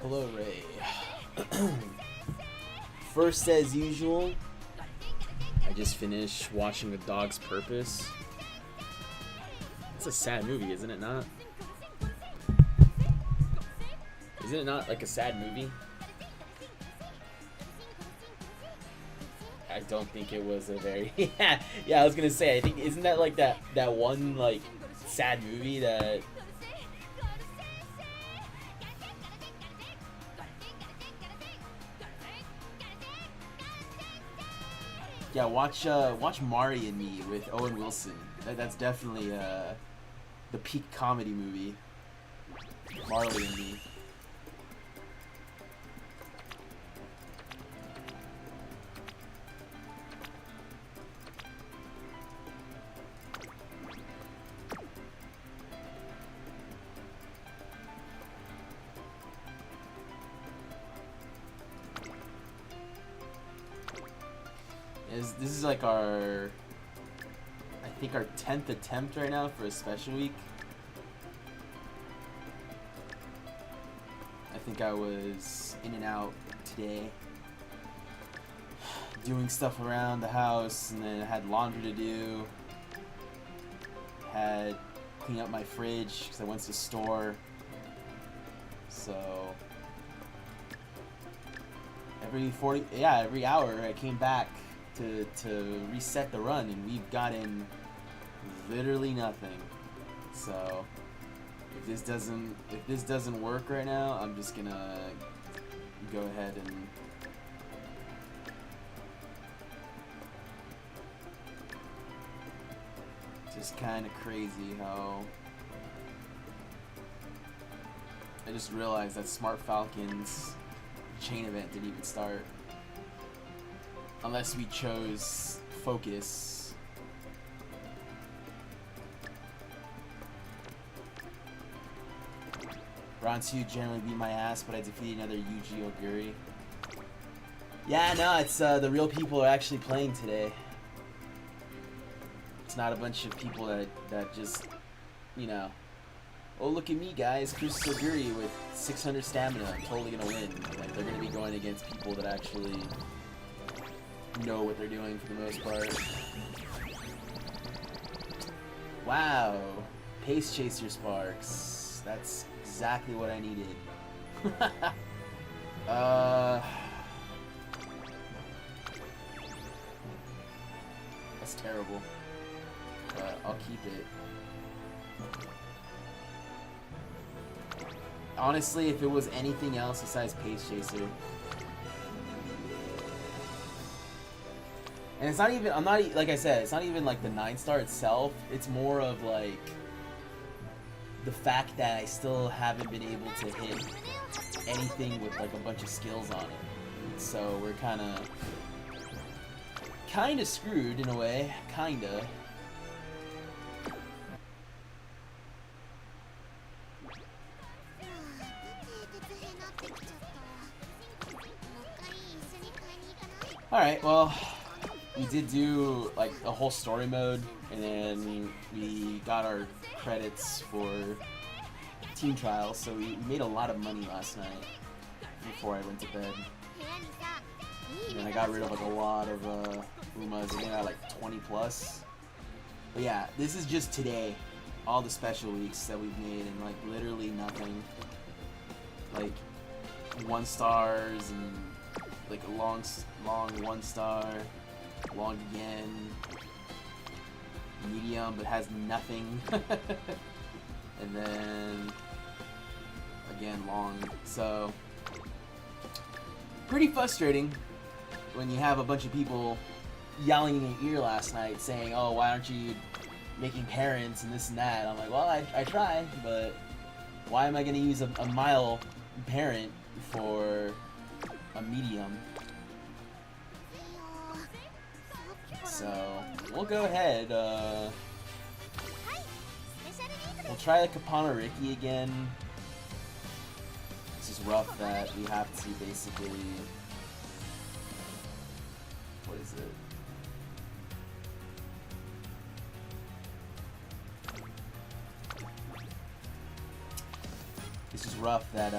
Hello, Ray. First, as usual, I just finished watching A Dog's Purpose. It's a sad movie, isn't it not? Isn't it not like a sad movie? I don't think it was a very yeah. I was gonna say, I think, isn't that like that one like sad movie that watch Marty and Me with Owen Wilson. That's definitely the peak comedy movie. Marley and Me. This is like our, I think, our 10th attempt right now for a special week. I think I was in and out today, doing stuff around the house, and then I had laundry to do. Had clean up my fridge because I went to the store. So every hour I came back to reset the run, and we've gotten literally nothing. So if this doesn't work right now, I'm just gonna go ahead and just kind of crazy how I just realized that Smart Falcon's chain event didn't even start. Unless we chose Focus. Ronsu generally beat my ass, but I defeated another Yuji Oguri. Yeah, no, it's the real people are actually playing today. It's not a bunch of people that just, you know, oh, look at me, guys, Chris Oguri with 600 stamina, I'm totally gonna win. Like, they're gonna be going against people that actually know what they're doing for the most part. Wow, Pace Chaser Sparks. That's exactly what I needed. That's terrible, but I'll keep it. Honestly, if it was anything else besides Pace Chaser. And it's not even, like I said, it's not even like the 9-star itself. It's more of like the fact that I still haven't been able to hit anything with like a bunch of skills on it. So we're kind of screwed in a way, kinda. Alright, well, we did do like a whole story mode, and then we got our credits for team trials, so we made a lot of money last night before I went to bed. And then I got rid of like a lot of Umas, and then I got like 20 plus. But yeah, this is just today, all the special weeks that we've made, and like literally nothing. Like 1 stars and like a long 1 star, long again, medium but has nothing, and then again long. So pretty frustrating when you have a bunch of people yelling in your ear last night saying, oh, why aren't you making parents and this and that. I'm like, well, I tried, but why am I going to use a mile parent for a medium? So we'll go ahead. We'll try the Kapana Riki again. It's just rough that we have to basically. What is it? It's just rough that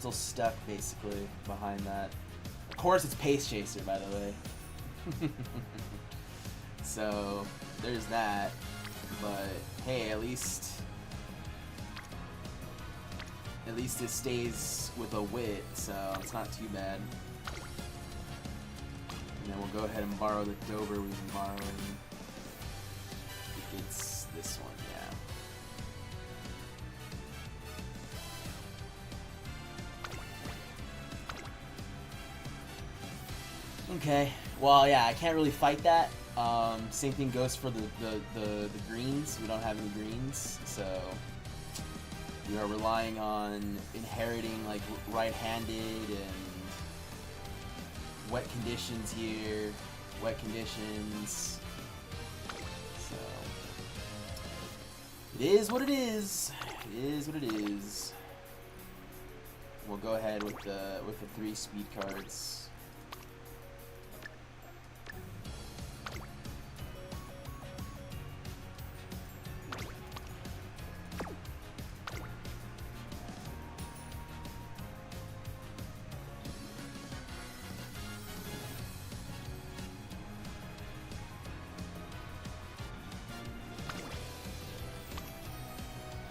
still stuck basically behind that. Of course, it's Pace Chaser, by the way. So there's that. But hey, at least it stays with a wit, so it's not too bad. And then we'll go ahead and borrow the Dober we've been borrowing. If it's this one, yeah. Okay, well, yeah, I can't really fight that. Same thing goes for the greens. We don't have any greens, so we are relying on inheriting like right-handed and wet conditions here, wet conditions. So it is what it is. It is what it is. We'll go ahead with the 3 speed cards.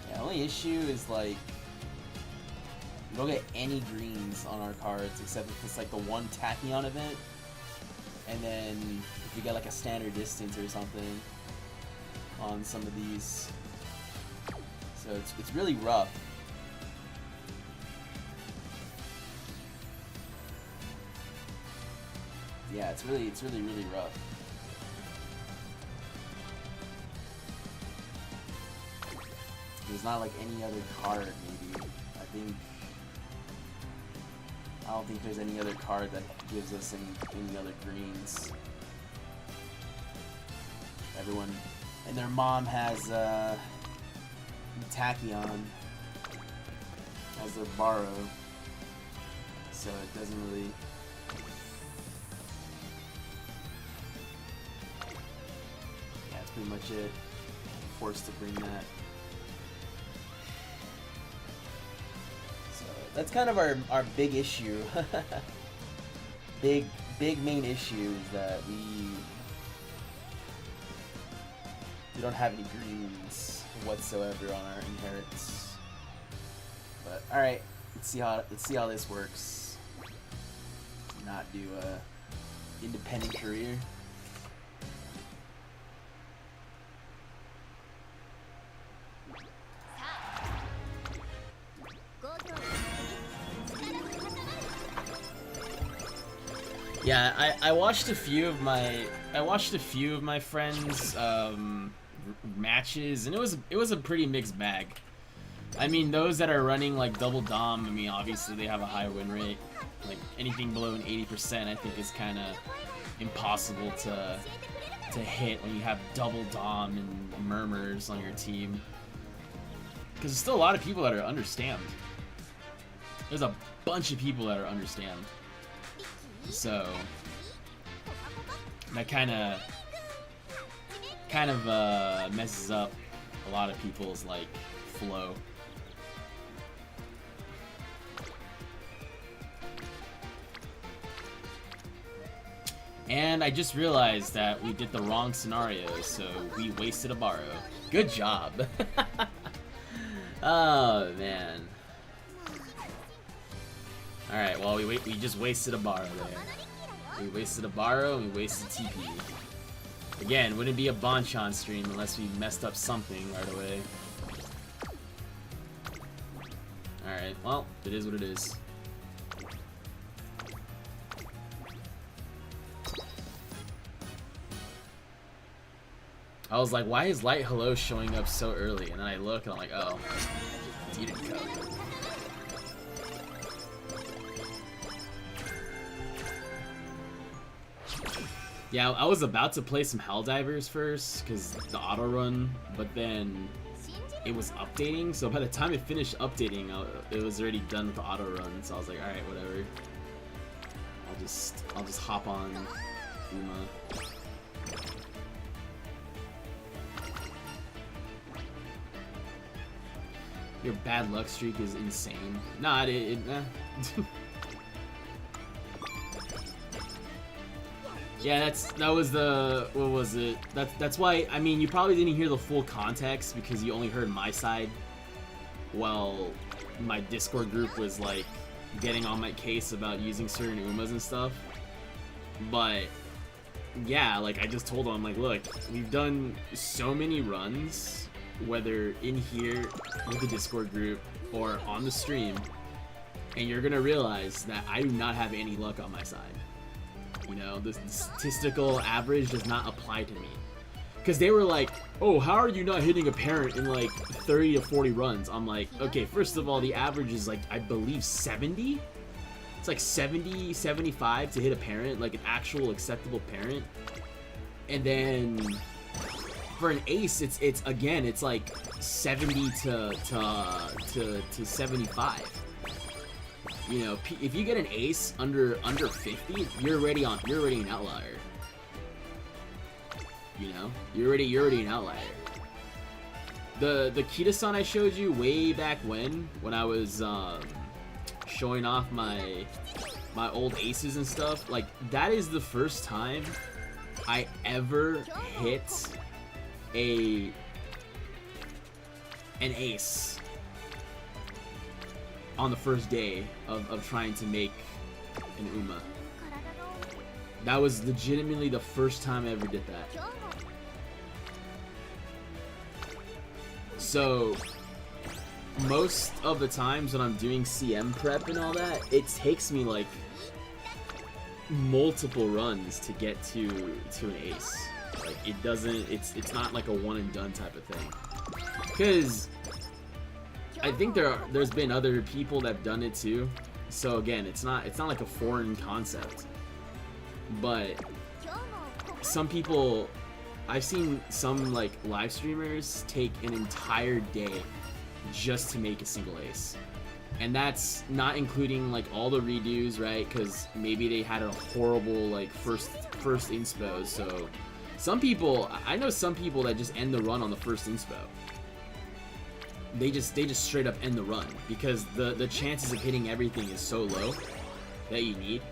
The only issue is like we don't get any greens on our cards except if it's like the one Tachyon event, and then if we get like a standard distance or something on some of these, so it's really rough. Yeah, it's really rough. There's not like any other card, maybe. I don't think there's any other card that gives us any other greens. Everyone and their mom has Tachyon as their borrow, so it doesn't really. Yeah, that's pretty much it. Forced to bring that. That's kind of our big issue. big main issue is that we don't have any greens whatsoever on our inherits. But all right, let's see how this works. Not do a independent career. Yeah, I watched a few of my friends' matches, and it was a pretty mixed bag. I mean, those that are running like double dom, I mean, obviously they have a high win rate. Like anything below an 80%, I think is kind of impossible to hit when you have double dom and murmurs on your team. Because there's still a lot of people that are understand. There's a bunch of people that are understand. So that kind of messes up a lot of people's like flow. And I just realized that we did the wrong scenario, so we wasted a borrow. Good job. Oh man. Alright, well, we just wasted a borrow there. We wasted a borrow and we wasted TP. Again, wouldn't be a Bonchon stream unless we messed up something right away. Alright, well, it is what it is. I was like, why is Light Hello showing up so early? And then I look and I'm like, oh, it's Eden Cup. Yeah, I was about to play some Helldivers first, because the auto run, but then it was updating, so by the time it finished updating, it was already done with the auto run, so I was like, alright, whatever. I'll just hop on Uma. Your bad luck streak is insane. Nah, yeah, that was the, what was it? That's why, I mean, you probably didn't hear the full context because you only heard my side. Well, my Discord group was like getting on my case about using certain Umas and stuff. But yeah, like I just told them, like, look, we've done so many runs, whether in here with the Discord group or on the stream, and you're gonna realize that I do not have any luck on my side. You know, the statistical average does not apply to me. Because they were like, oh, how are you not hitting a parent in like 30 to 40 runs? I'm like, okay, first of all, the average is like, I believe 70? It's like 70, 75 to hit a parent, like an actual acceptable parent. And then for an ace, it's again, it's like 70 to 75. You know, if you get an ace under 50, you're already an outlier. You know, you're already an outlier. The Kita-san I showed you way back when I was showing off my old aces and stuff, like that is the first time I ever hit an ace on the first day of trying to make an Uma. That was legitimately the first time I ever did that. So most of the times when I'm doing CM prep and all that, it takes me like multiple runs to get to an ace. Like it doesn't, it's not like a one and done type of thing. Because I think there's been other people that've done it too. So again, it's not like a foreign concept. But some people, I've seen some like live streamers take an entire day just to make a single ace. And that's not including like all the redos, right? Because maybe they had a horrible like first inspo. So some people, I know some people that just end the run on the first inspo. They just straight up end the run because the chances of hitting everything is so low that you need,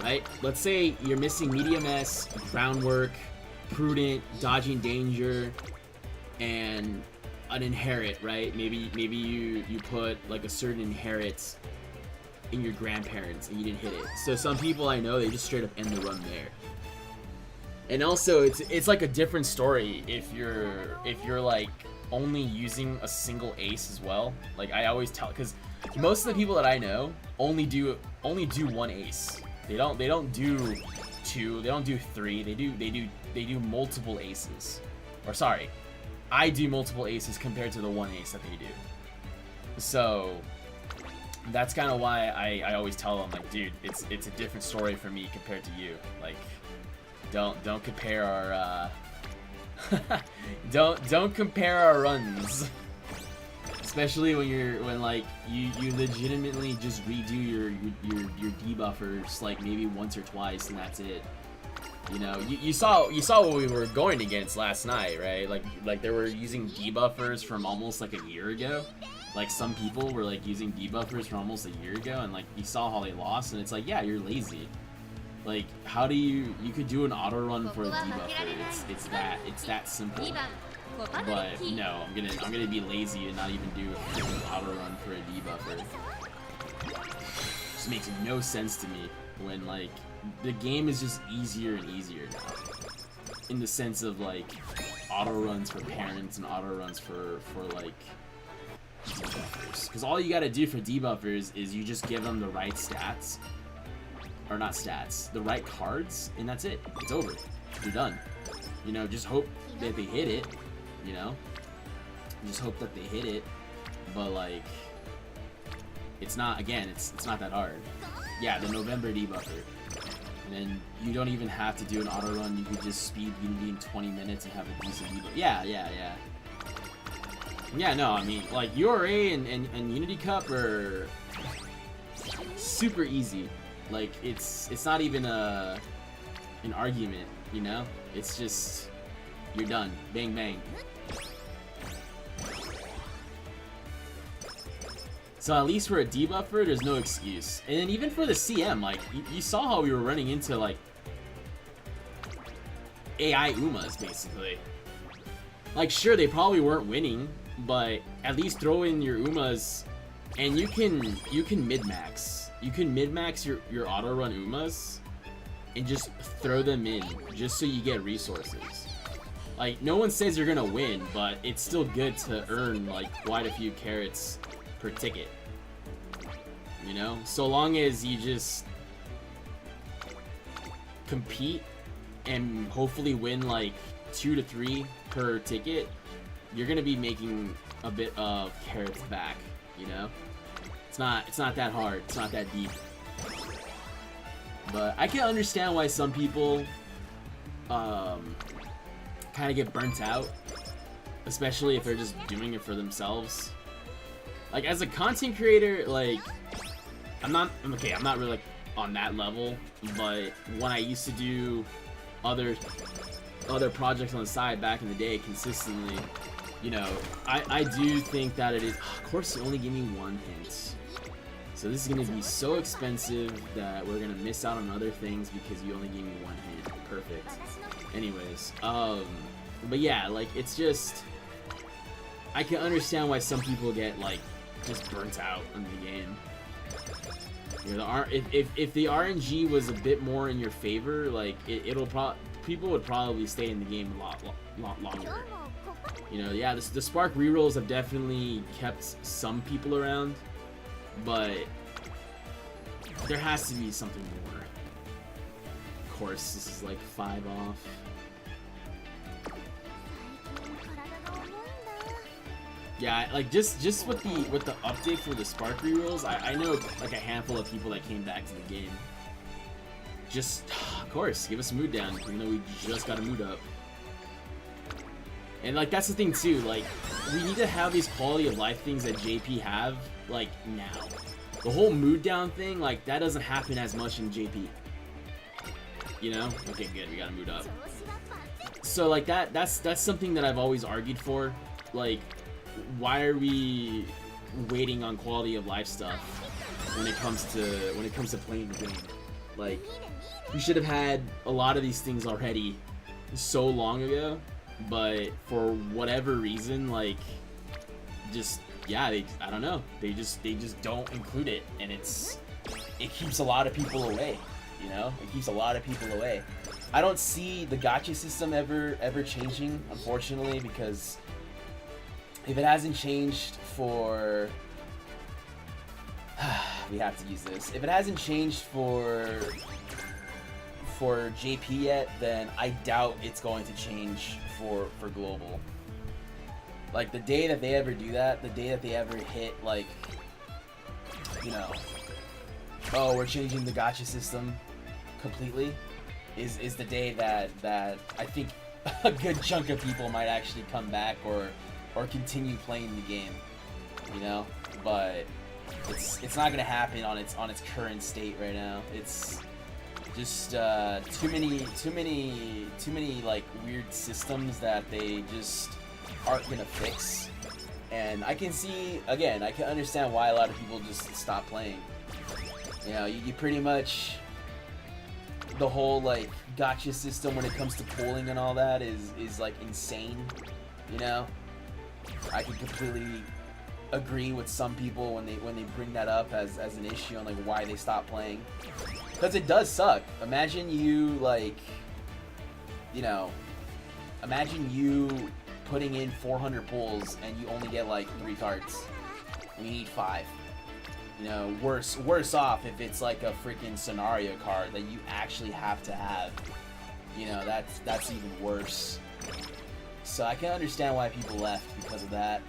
right? Let's say you're missing medium S, groundwork, prudent, dodging danger, and an inherit, right? Maybe you put like a certain inherit in your grandparents and you didn't hit it. So some people I know, they just straight up end the run there. And also it's like a different story if you're like only using a single ace as well. Like I always tell, because most of the people that I know only do one ace. They don't do two, they don't do three, they do multiple aces. Or sorry, I do multiple aces compared to the one ace that they do. So that's kind of why I always tell them, like, dude, it's a different story for me compared to you. Like, don't compare our don't compare our runs. Especially when like you legitimately just redo your debuffers like maybe once or twice and that's it. You know, you saw what we were going against last night, right? Like they were using debuffers from almost like a year ago. Like some people were like using debuffers from almost a year ago, and like you saw how they lost, and it's like, yeah, you're lazy. Like, how do you could do an auto run for a debuffer? It's that simple. But no, I'm gonna be lazy and not even do an auto run for a debuffer. Just makes no sense to me when like the game is just easier and easier now. In the sense of like auto runs for parents and auto runs for like debuffers. Because all you gotta do for debuffers is you just give them the right stats. Or not stats, the right cards, and that's it. It's over. You're done. You know, just hope that they hit it, you know? Just hope that they hit it, but like, it's not, again, it's not that hard. Yeah, the November debuffer. And then you don't even have to do an auto run, you could just speed Unity in 20 minutes and have a decent debuffer. Yeah. Yeah, no, I mean, like, URA and Unity Cup are super easy. Like, it's not even an argument, you know? It's just, you're done. Bang, bang. So at least for a debuffer, there's no excuse. And then even for the CM, like, you saw how we were running into, like, AI Umas, basically. Like, sure, they probably weren't winning, but at least throw in your Umas, and you can mid-max. You can mid-max your auto-run Umas, and just throw them in, just so you get resources. Like, no one says you're gonna win, but it's still good to earn, like, quite a few carrots per ticket, you know? So long as you just compete and hopefully win like 2 to 3 per ticket, you're gonna be making a bit of carrots back, you know? It's not that hard, it's not that deep. But I can understand why some people kind of get burnt out, especially if they're just doing it for themselves. Like, as a content creator, like, I'm not really, like, on that level, but when I used to do other projects on the side back in the day consistently, you know, I do think that it is, of course, you only give me 1 hint. So this is going to be so expensive that we're going to miss out on other things because you only gave me 1 hint. Perfect. Anyways, but yeah, like, it's just, I can understand why some people get, like, just burnt out in the game. You know, if the RNG was a bit more in your favor, like, people would probably stay in the game a lot longer. You know, yeah, the Spark rerolls have definitely kept some people around, but there has to be something more. Of course, this is like 5 off. Yeah, like just with the update for the Spark rerolls, I know like a handful of people that came back to the game. Just, of course, give us a mood down, even though we just got a mood up. And like that's the thing too, like we need to have these quality of life things that JP have like now. The whole mood down thing, like that doesn't happen as much in JP. You know? Okay, good, we got a mood up. So like that's something that I've always argued for. Like, why are we waiting on quality of life stuff when it comes to playing the game? Like, we should have had a lot of these things already so long ago, but for whatever reason, like, just yeah, I don't know, they just don't include it, and it keeps a lot of people away. You know, it keeps a lot of people away. I don't see the gacha system ever changing, unfortunately, because if it hasn't changed for we have to use this. If it hasn't changed for JP yet, then I doubt it's going to change for global. Like, the day that they ever do that, the day that they ever hit, like, you know, oh, we're changing the gacha system completely, is the day that I think a good chunk of people might actually come back or continue playing the game, you know. But it's not gonna happen on its current state right now. It's just too many like weird systems that they just aren't gonna fix. And I can see, again, I can understand why a lot of people just stop playing. You know, you pretty much, the whole like gacha system when it comes to pulling and all that is like insane, you know. I can completely agree with some people when they bring that up as an issue on like why they stop playing, because it does suck. Imagine you, like, you know, imagine you putting in 400 pulls and you only get like 3 cards and you need 5. You know, worse off if it's like a freaking scenario card that you actually have to have. You know, that's even worse. So I can understand why people left because of that.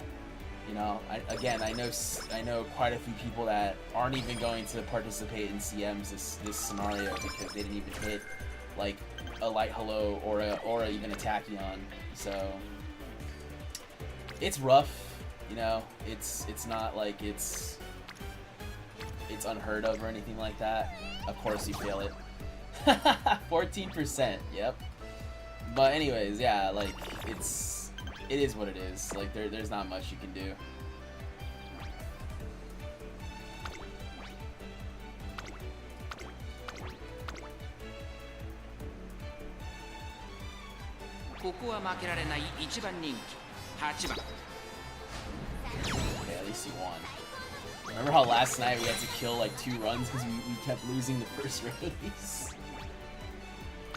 You know, I know quite a few people that aren't even going to participate in CMs this scenario because they didn't even hit like a light hello or even a tachyon. So it's rough, you know. It's not like it's unheard of or anything like that. Of course you fail it. 14%, yep. But anyways, yeah, like it is what it is. Like there's not much you can do. ここは負けられない1番人気8番 Okay, at least he won. Remember how last night we had to kill like 2 runs because we kept losing the first race?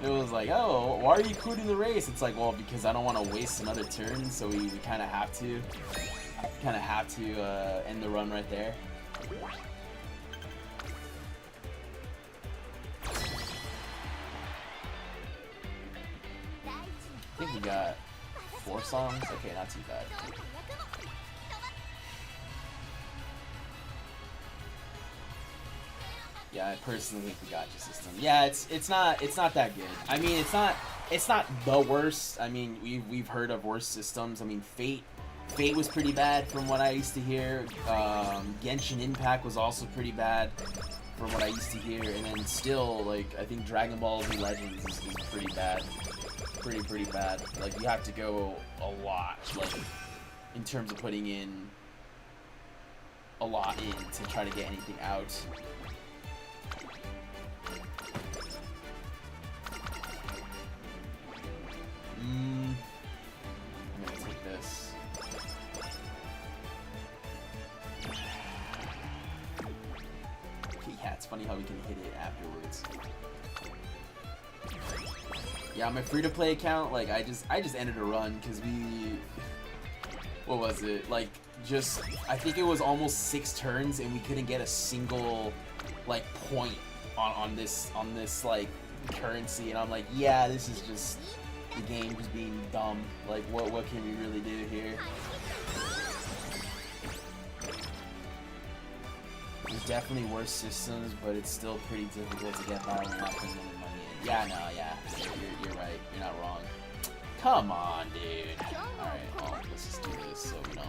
It was like, oh, why are you quitting the race? It's like, well, because I don't want to waste another turn, so we kind of have to. End the run right there. I think we got 4 songs. Okay, not too bad. Yeah, I personally think the gacha system. Yeah, it's not that good. I mean, it's not the worst. I mean, we've heard of worse systems. I mean, Fate was pretty bad from what I used to hear. Genshin Impact was also pretty bad from what I used to hear. And then still, like, I think Dragon Ball Z Legends is pretty bad. Pretty bad. Like, you have to go a lot, like, in terms of putting in a lot in to try to get anything out. I'm gonna take this. Yeah, it's funny how we can hit it afterwards. Yeah, my free-to-play account, like, I just ended a run because we... What was it? Like, just... I think it was almost 6 turns and we couldn't get a single, like, point on this, like, currency. And I'm like, yeah, this is just... The game just being dumb. Like, what can we really do here? There's definitely worse systems, but it's still pretty difficult to get by when you're not putting any money in. Yeah, no, yeah. You're right. You're not wrong. Come on, dude. Alright, well, let's just do this so we don't...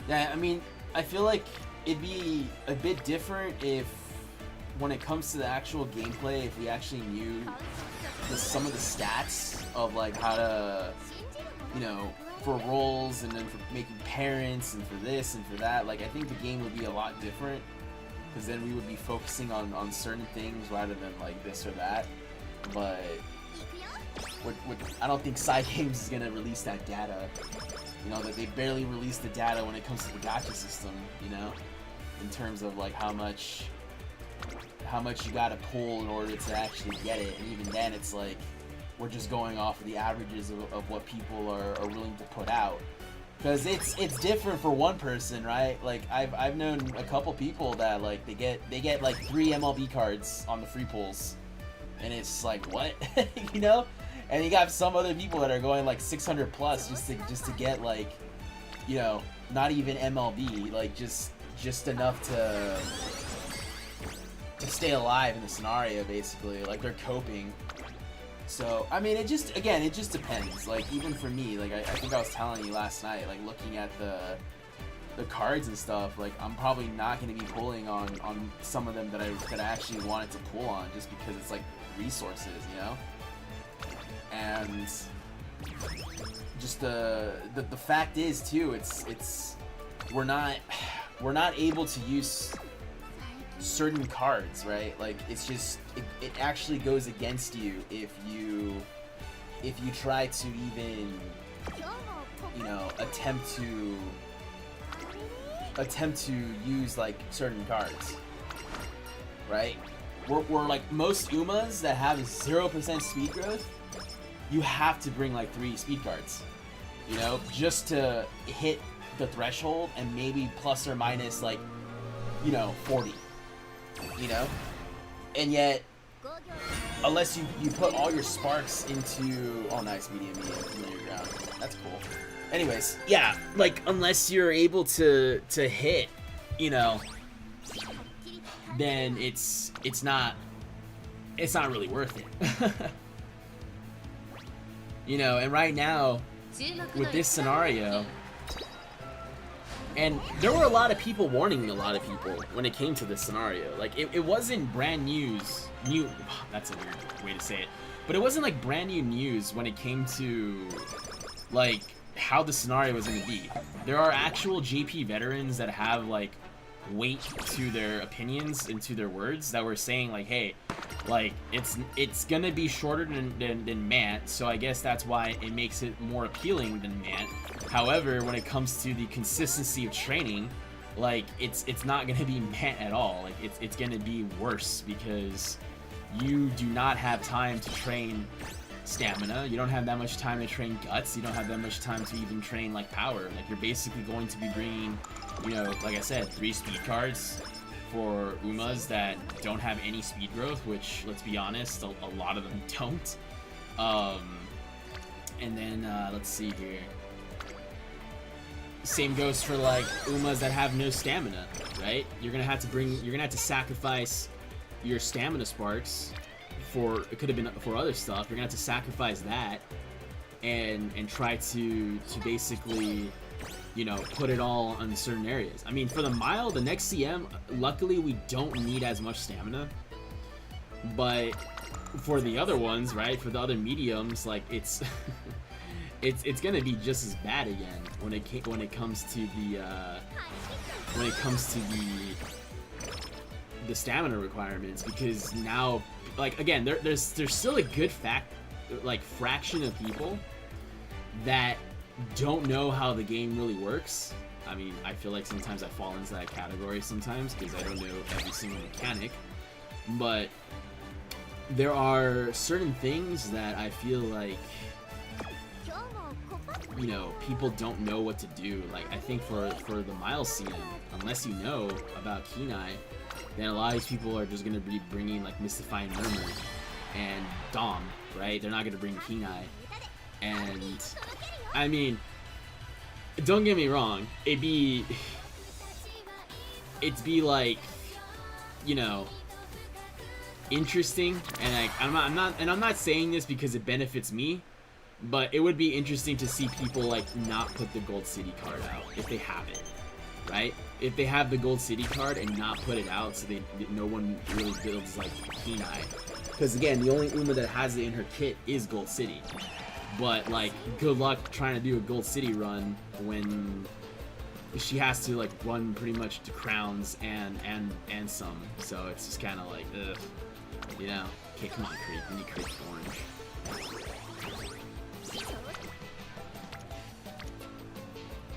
Yeah, I mean, I feel like it'd be a bit different if, when it comes to the actual gameplay, if we actually knew some of the stats of, like, how to, you know, for roles and then for making parents and for this and for that. Like, I think the game would be a lot different because then we would be focusing on certain things rather than, like, this or that. But I don't think Cygames is going to release that data. You know, that they barely release the data when it comes to the gacha system, you know, in terms of, like, how much you gotta pull in order to actually get it. And even then, it's like, we're just going off of the averages of what people are willing to put out. Because it's different for one person, right? Like, I've known a couple people that, like, they get like 3 MLB cards on the free pulls. And it's like, what? You know? And you got some other people that are going like 600 plus just to get, like, you know, not even MLB, like just enough to stay alive in the scenario, basically. Like, they're coping. So, I mean, it just depends. Like, even for me, like, I think I was telling you last night, like, looking at the cards and stuff, like, I'm probably not going to be pulling on some of them that I actually wanted to pull on, just because it's like resources, you know? And just the fact is too, it's we're not able to use certain cards, right? Like, it's just it actually goes against you if you try to even, you know, attempt to use, like, certain cards, right? We're like, most Umas that have 0% speed growth, you have to bring like 3 speed cards, you know, just to hit the threshold, and maybe plus or minus, like, you know, 40, you know? And yet, unless you put all your sparks into, oh nice, medium, familiar ground, that's cool. Anyways, yeah, like, unless you're able to hit, you know, then it's not really worth it. You know, and right now, with this scenario, and there were a lot of people warning a lot of people when it came to this scenario. Like, it wasn't brand new, that's a weird way to say it, but it wasn't like brand new news when it came to, like, how the scenario was going to be. There are actual JP veterans that have like weight to their opinions and to their words that were saying like, hey, like it's gonna be shorter than Mant, so I guess that's why it makes it more appealing than Mant. However, when it comes to the consistency of training, like it's not gonna be Mant at all. Like it's gonna be worse because you do not have time to train stamina. You don't have that much time to train guts. You don't have that much time to even train like power. Like you're basically going to be bringing, you know, like I said, 3 speed cards for Umas that don't have any speed growth, which, let's be honest, a lot of them don't. And then let's see here. Same goes for like Umas that have no stamina, right? You're gonna have to sacrifice your stamina sparks for, it could have been for other stuff. You're gonna have to sacrifice that and try to basically, you know, put it all on certain areas. I mean, for the Mile, the next CM, luckily we don't need as much stamina. But for the other ones, right, for the other mediums, like it's it's gonna be just as bad again when it comes to the stamina requirements, because now, like, again, there's still a good fraction of people that don't know how the game really works. I mean, I feel like sometimes I fall into that category sometimes because I don't know every single mechanic, but there are certain things that I feel like, you know, people don't know what to do. Like, I think for the Mile CM, unless you know about Kenai, then a lot of these people are just going to be bringing like Mystifying Murmur and Dom, right? They're not going to bring Kenai. And I mean, don't get me wrong, it'd be like, you know, interesting, and like I'm not saying this because it benefits me, but it would be interesting to see people like not put the Gold City card out if they have it, right? If they have the Gold City card and not put it out, so no one really builds like Kenai, because again, the only Uma that has it in her kit is Gold City. But like, good luck trying to do a Gold City run when she has to like run pretty much to crowns and some. So it's just kind of like, ugh, you know. Okay, come on, Creep. We need Creep orange.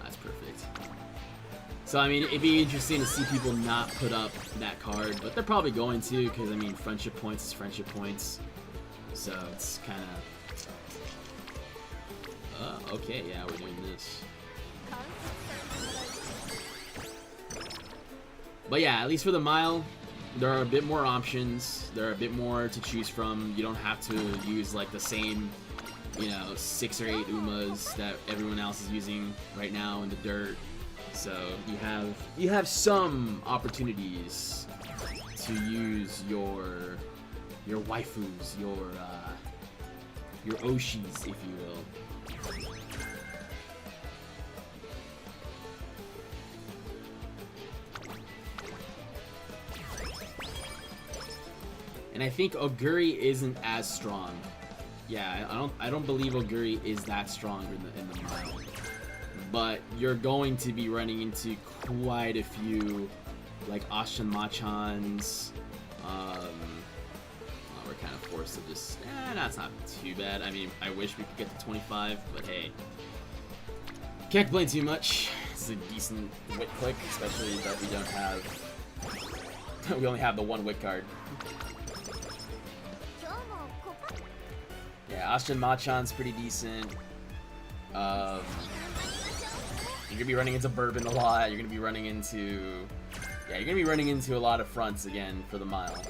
That's perfect. So I mean, it'd be interesting to see people not put up that card, but they're probably going to, because I mean, friendship points is friendship points. So it's kind of. Okay, yeah, we're doing this. But yeah, at least for the Mile, there are a bit more options. There are a bit more to choose from. You don't have to use like the same, you know, 6 or 8 Umas that everyone else is using right now in the dirt. So you have some opportunities to use your waifus, your Oshis, if you will. And I think Oguri isn't as strong. Yeah, I don't believe Oguri is that strong in the Mile. But you're going to be running into quite a few like Ashan Machans. We're kind of forced to just, that's not too bad. I mean, I wish we could get to 25, but hey, can't complain too much. It's a decent wit click, especially that we don't have, we only have the 1 wit card. Yeah, Ashan Machan's pretty decent. You're gonna be running into Bourbon a lot. You're gonna be running into, yeah, you're gonna be running into a lot of fronts again for the Mile,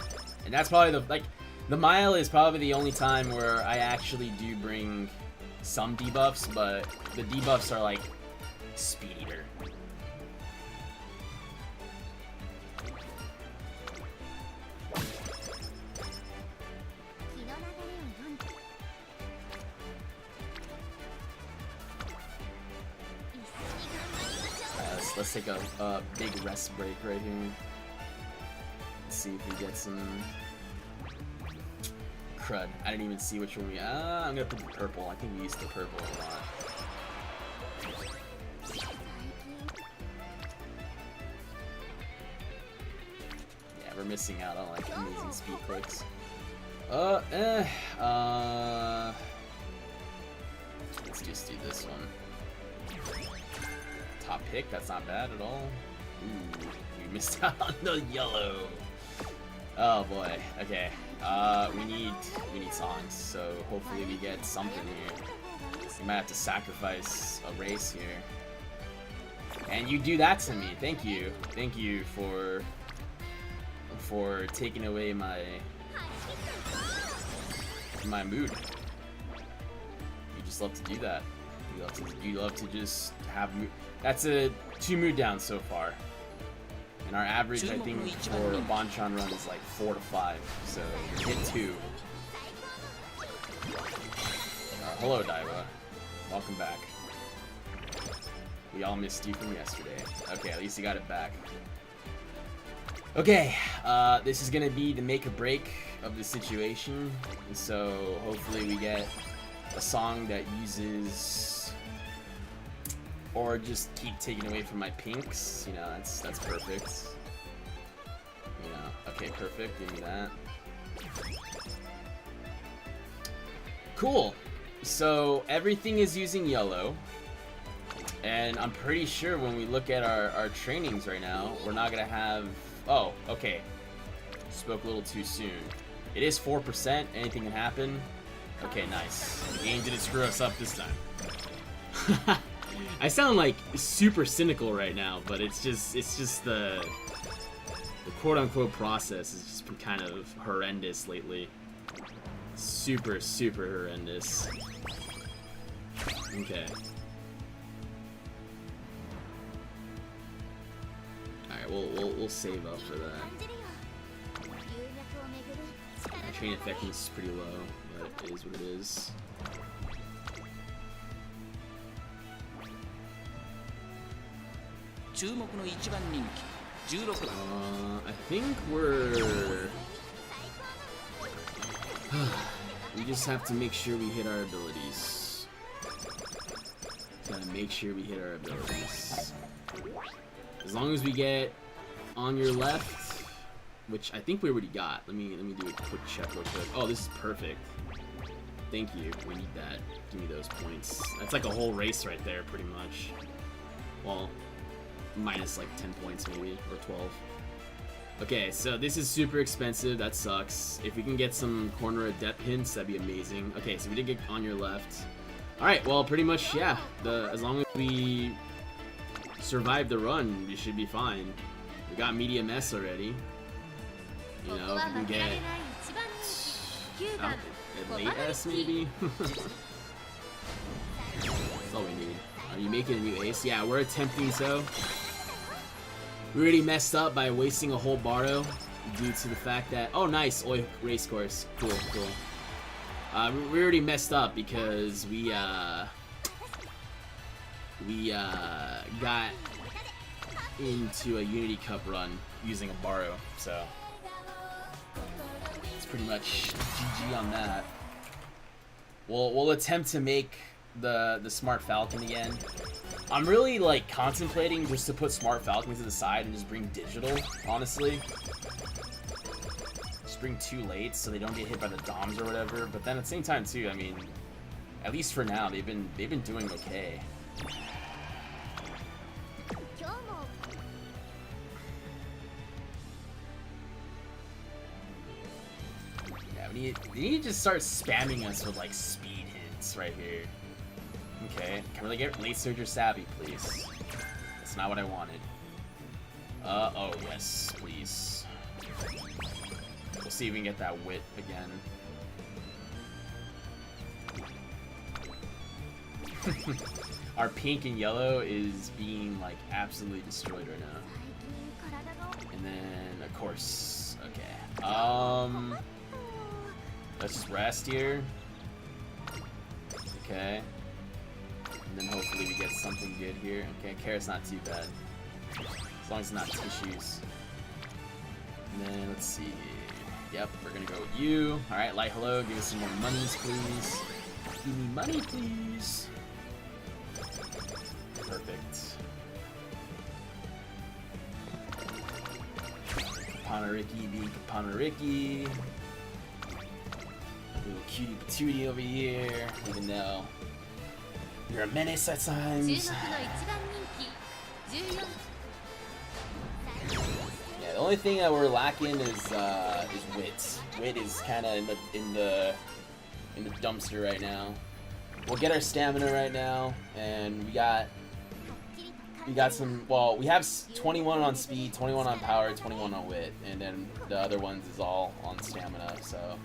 and that's probably the Mile is probably the only time where I actually do bring some debuffs, but the debuffs are like Speed Eater. Let's take a big rest break right here. Let's see if we get some crud. I didn't even see which one we. I'm gonna put the purple. I think we used the purple a lot. we're missing out on like amazing speed clicks. Let's just do this one. Top pick, that's not bad at all. Ooh, we missed out on the yellow. Oh boy. Okay. We need songs, so hopefully we get something here. We might have to sacrifice a race here. And you do that to me. Thank you. Thank you for taking away my mood. You just love to do that. You love to just have mood. That's a 2 mood down so far. And our average, I think, for a Bonchan run is like 4 to 5. So hit 2. Hello, Daiwa. Welcome back. We all missed you from yesterday. Okay, at least you got it back. Okay, this is gonna be the make or break of the situation. And so hopefully we get a song that uses, or just keep taking away from my pinks. You know, that's perfect. You know, okay, perfect. Give me that. Cool. So everything is using yellow. And I'm pretty sure when we look at our trainings right now, we're not gonna have. Oh, okay. Spoke a little too soon. It is 4%. Anything can happen. Okay, nice. The game didn't screw us up this time. I sound like super cynical right now, but it's just the quote-unquote process has just been kind of horrendous lately. Super horrendous. Okay. Alright, we'll save up for that. My train effectiveness is pretty low, but it is what it is. I think we're... we just have to make sure we hit our abilities. Gotta make sure we hit our abilities. As long as we get on your left, which I think we already got. Let me do a quick check real quick. Oh, this is perfect. Thank you. We need that. Give me those points. That's like a whole race right there, pretty much. Well, minus like 10 points maybe, or 12. Okay, so this is super expensive. That sucks. If we can get some corner adept hints, that'd be amazing. Okay, so we did get on your left. All right, well, pretty much, yeah. As long as we survive the run, we should be fine. We got medium S already. You know, if we can get late S maybe. That's all we need. Are you making a new ace? Yeah, we're attempting so. We already messed up by wasting a whole Baro due to the fact that... Oh, nice! Oi, race course. Cool. We already messed up because we got into a Unity Cup run using a Baro, so it's pretty much GG on that. We'll attempt to make the Smart Falcon again. I'm really like contemplating just to put Smart Falcon to the side and just bring digital, honestly. Just bring 2 late so they don't get hit by the DOMs or whatever. But then at the same time too, I mean, at least for now, they've been doing okay. Yeah, we need to just start spamming us with like speed hints right here. Okay, can we get Late Surger Savvy, please? That's not what I wanted. Oh yes, please. We'll see if we can get that wit again. Our pink and yellow is being like absolutely destroyed right now. And then of course, okay. Let's just rest here. Okay. And then hopefully we get something good here. Okay, carrot's not too bad. As long as it's not tissues. And then let's see. Yep, we're gonna go with you. Alright, Light Hello, give us some more monies, please. Give me money, please. Perfect. Kapanariki being Kapanariki. Little cutie patootie over here, even though you're a menace at 注 times. 目の一番人気14 Yeah, the only thing that we're lacking is wit. Wit is kind of in the dumpster right now. We'll get our stamina right now, and we got some. Well, we have 21 on speed, 21 on power, 21 on wit, and then the other ones is all on stamina. So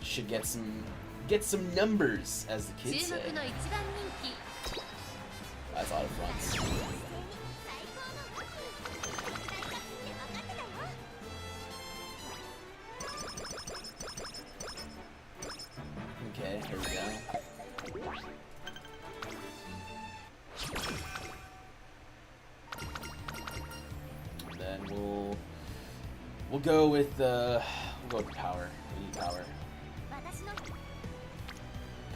should get some numbers, as the 注 kids 目 say. の一番人気 That's a lot of fronts. Okay, here we go. And then we'll go with power. We need power. 私の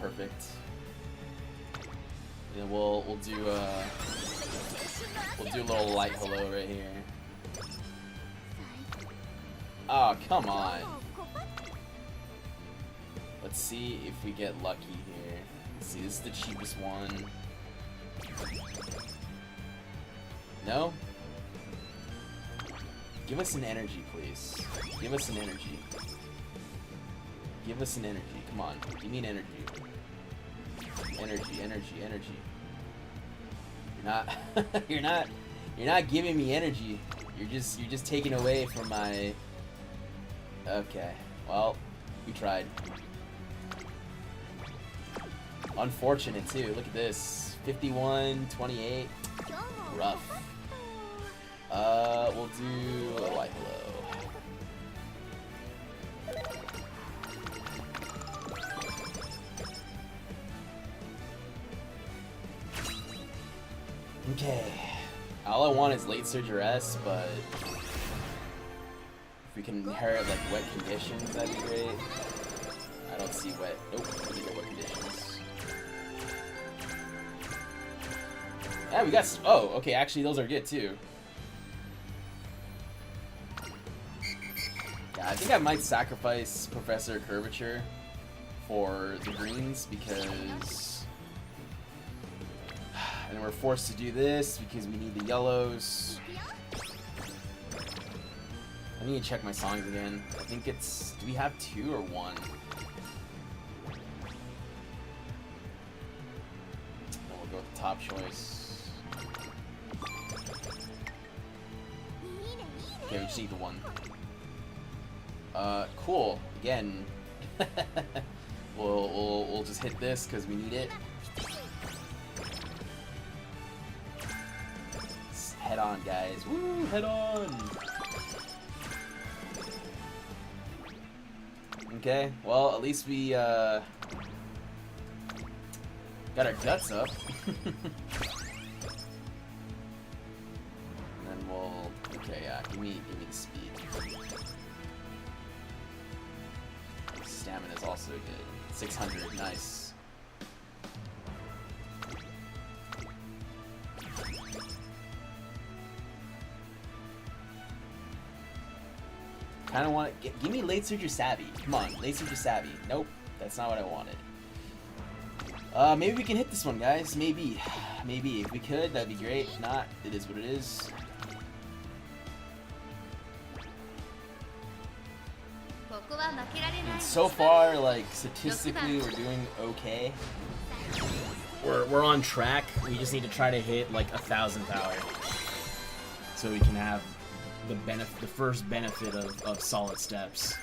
Perfect. And we'll do a little light hello right here. Oh, come on. Let's see if we get lucky here. Let's see, this is the cheapest one. No? Give us an energy, please. Give us an energy. Give us an energy. Come on. Give me an energy. Energy, energy, energy. You're not giving me energy. You're just taking away from my. Okay. Well, we tried. Unfortunate too. Look at this. 51, 28. Rough. We'll do a light hello. Okay. All I want is late surgeress, but if we can inherit like wet conditions, that'd be great. I don't see wet. Nope, we need wet conditions. Yeah, we got. Oh, okay. Actually, those are good too. Yeah, I think I might sacrifice Professor Curvature for the greens because, and we're forced to do this because we need the yellows. I need to check my songs again. I think it's. Do we have 2 or 1? Then we'll go with the top choice. Okay, we just need the 1. Cool. Again, we'll just hit this because we need it. Head on, guys. Woo! Head on. Okay. Well, at least we got our guts up. And then we'll. Okay, yeah. Give me the speed. Stamina is also good. 600, nice. Kind of want to give me late surger savvy. Come on, late surger savvy. Nope, that's not what I wanted. Maybe we can hit this one, guys. Maybe, maybe if we could, that'd be great. If not, it is what it is. And so far, like statistically, we're doing okay. We're on track. We just need to try to hit like 1,000 power, so we can have the first benefit of solid steps.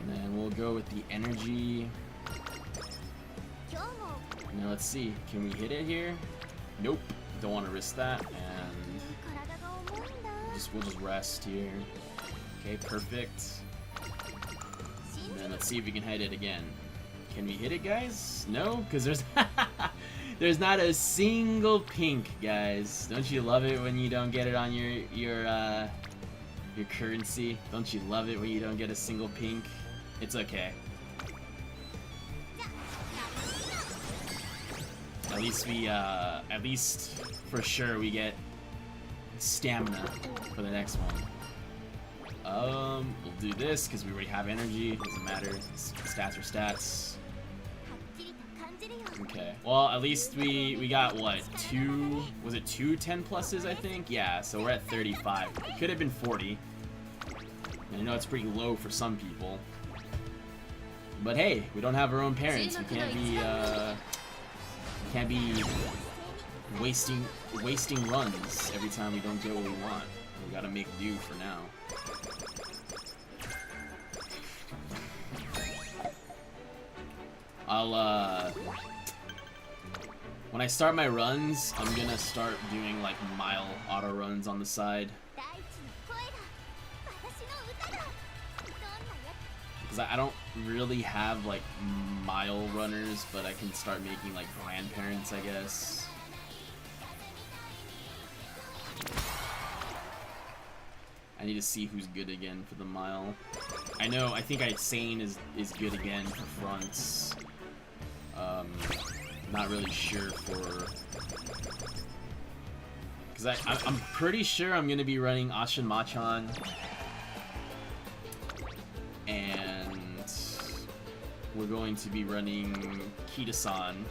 And then we'll go with the energy. Now let's see, can we hit it here? Nope, don't want to risk that, and we'll just rest here. Okay, perfect. And then let's see if we can hit it again. Can we hit it, guys? No, because there's not a single pink, guys. Don't you love it when you don't get it on your currency? Don't you love it when you don't get a single pink? It's okay. At least for sure we get stamina for the next one. We'll do this because we already have energy. Doesn't matter. Stats are stats. はっきりと感じるよ Okay. Well, at least we got what, two 10 pluses, I think? Yeah, so we're at 35. It could have been 40. And I know it's pretty low for some people. But hey, we don't have our own parents. We can't be wasting runs every time we don't get what we want. We gotta make do for now. When I start my runs, I'm gonna start doing like mile auto runs on the side. 大地の声だ私の歌だどんなや Because I don't really have like mile runners, but I can start making like grandparents, I guess. I need to see who's good again for the mile. I think Sane is good again for fronts. Not really sure for... Because I'm pretty sure I'm going to be running Ashin Machan. And we're going to be running Kita-san.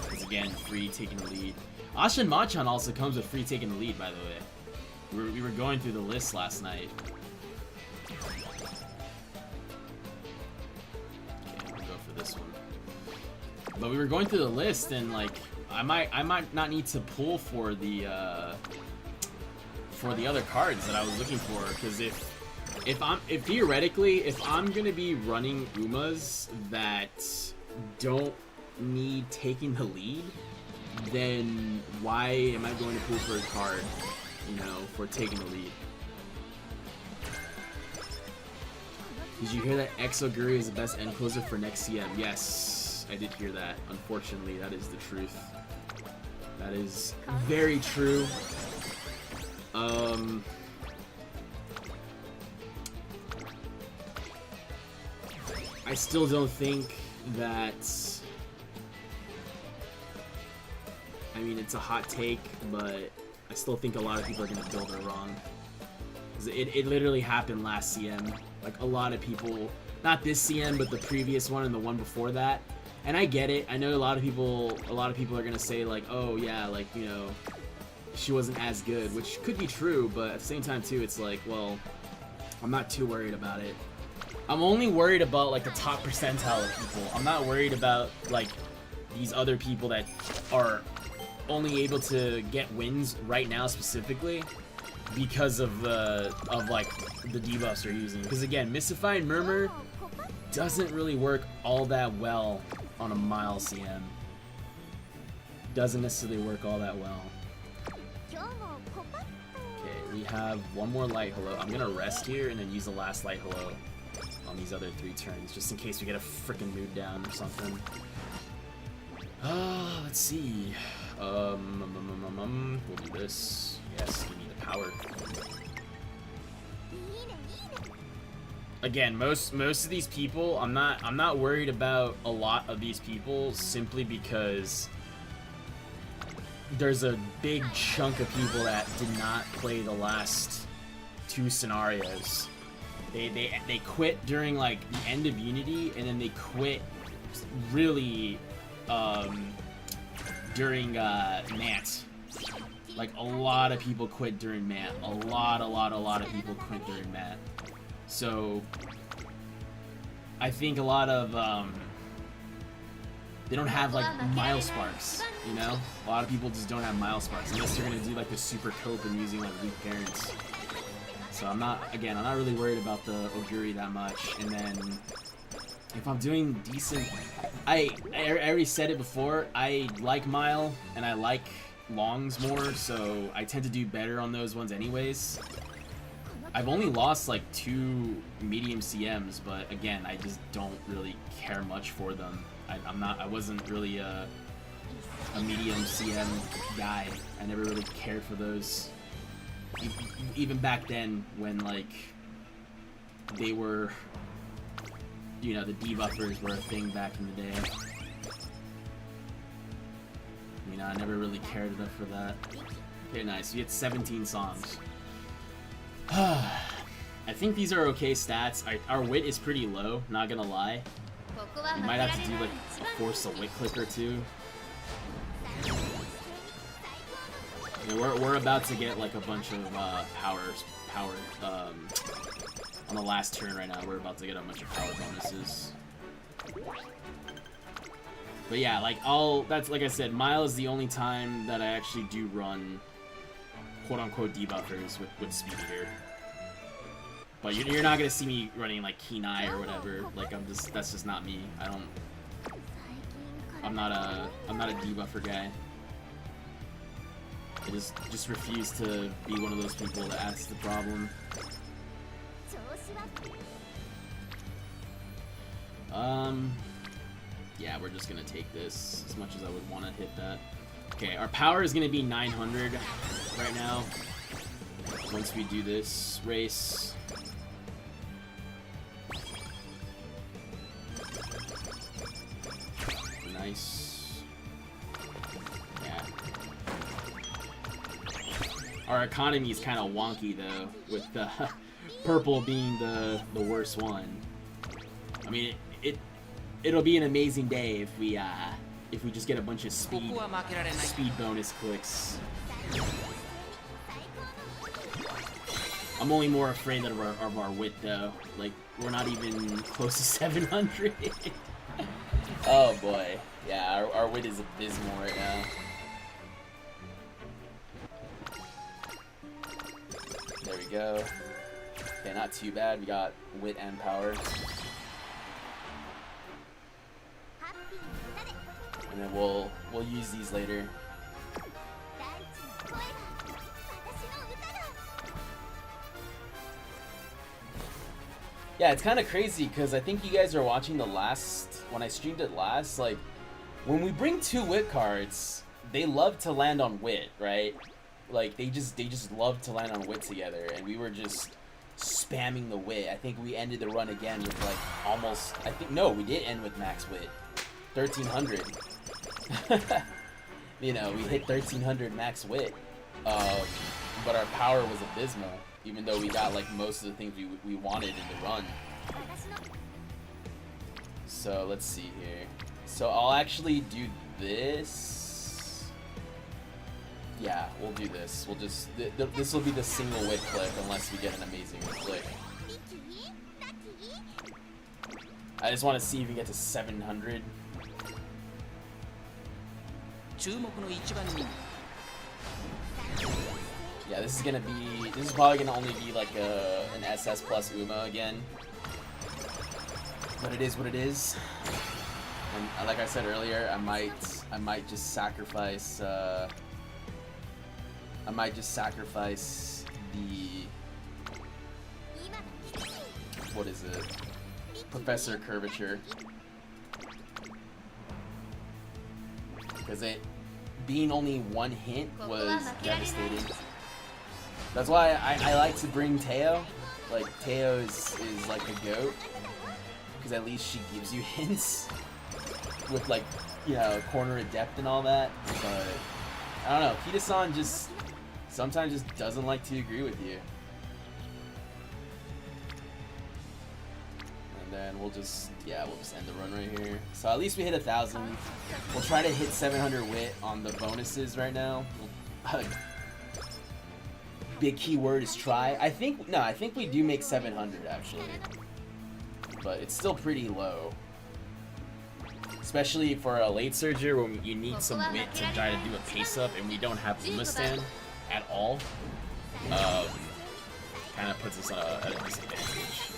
Because again, free taking the lead. Ashin Machan also comes with free taking the lead, by the way. We were going through the list last night. Okay, we'll go for this one. But we were going through the list, and like I might not need to pull for the other cards that I was looking for, because if theoretically if I'm gonna be running Umas that don't need taking the lead, then why am I going to pull for a card, you know, for taking the lead? Did you hear that Exoguri is the best end closer for next CM? Yes, I did hear that. Unfortunately, that is the truth. That is very true. I still don't think that... I mean, it's a hot take, but I still think a lot of people are going to build it wrong. It literally happened last CM. Like, a lot of people, not this CM, but the previous one and the one before that. And I get it. I know a lot of people are going to say, like, oh, yeah, like, you know, she wasn't as good, which could be true, but at the same time, too, it's like, well, I'm not too worried about it. I'm only worried about, like, the top percentile of people. I'm not worried about, like, these other people that are only able to get wins right now specifically because of the debuffs they're using. Because again, Mystify and Murmur doesn't really work all that well on a mile CM. Doesn't necessarily work all that well. Okay, we have one more light hello. I'm gonna rest here and then use the last light hello on these other 3 turns, just in case we get a freaking mood down or something. Let's see. We'll do this. Yes, we need the power. Again, most of these people, I'm not worried about a lot of these people simply because there's a big chunk of people that did not play the last 2 scenarios. They quit during like the end of Unity, and then they quit really during Mant. Like, a lot of people quit during Mant. A lot of people quit during Mant. So I think a lot of they don't have like mile sparks, you know? A lot of people just don't have mile sparks unless they're gonna do like the super cope and using like weak parents. So I'm not really worried about the Oguri that much. And then if I'm doing decent, I already said it before, I like mile and I like longs more, so I tend to do better on those ones anyways. I've only lost like 2 medium CMs, but again, I just don't really care much for them. I wasn't really a medium CM guy. I never really cared for those. Even back then, when like they were, you know, the debuffers were a thing back in the day. You know, I never really cared enough for that. Okay, nice. We had 17 songs. I think these are okay stats. Our wit is pretty low, not gonna lie. ここは We 負 might けら have れ to な do い like force a wit click or two. Yeah, we're about to get like a bunch of power on the last turn right now. We're about to get a bunch of power bonuses. But yeah, like that's like I said, Mile is the only time that I actually do run quote unquote debuffers with Speed Eater. But you're not gonna see me running like Kenai or whatever. Like that's just not me. I'm not a debuffer guy. I just refuse to be one of those people that's the problem. 調子は Yeah, we're just gonna take this as much as I would want to hit that. Okay, our power is gonna be 900 right now. Once we do this race. Nice. Yeah. Our economy is kind of wonky though, with the purple being the worst one. I mean, it'll be an amazing day if we just get a bunch of ここは負けられない speed bonus clicks. I'm only more afraid of our wit though. Like we're not even close to 700. Oh boy, yeah, our wit is abysmal right now. There we go. Okay, not too bad. We got wit and power. ハッピーに歌で And then we'll use these later. 大地の声が私の歌だ Yeah, it's kind of crazy because I think you guys are watching when I streamed it last, like when we bring 2 wit cards, they love to land on wit, right? Like they just love to land on wit together, and we were just spamming the wit. I think we ended the run again with like almost, we did end with max wit. 1300. You know, we hit 1300 max wit. But our power was abysmal, even though we got like most of the things we wanted in the run. 私の So let's see here. So I'll actually do this. Yeah, we'll do this. We'll just this will be the single wit click unless we get an amazing click. ミキラッキー I just want to see if we get to 700. 注目の一番人 Yeah, this is probably gonna only be like an SS plus Uma again. But it is what it is. And like I said earlier, I might just sacrifice the what is it? Professor Curvature. Because it being only 1 hint was devastating. That's why I like to bring Teo. Like Teo is like a goat. Because at least she gives you hints. With like, you know, corner of depth and all that. But I don't know, Kida-san just sometimes just doesn't like to agree with you. And then we'll just end the run right here. So at least we hit 1,000. We'll try to hit 700 wit on the bonuses right now. Big keyword is try. I think we do make 700 actually. But it's still pretty low. Especially for a late surger when you need some wit to try to do a pace up and we don't have Uma stand at all. Kind of puts us at a disadvantage.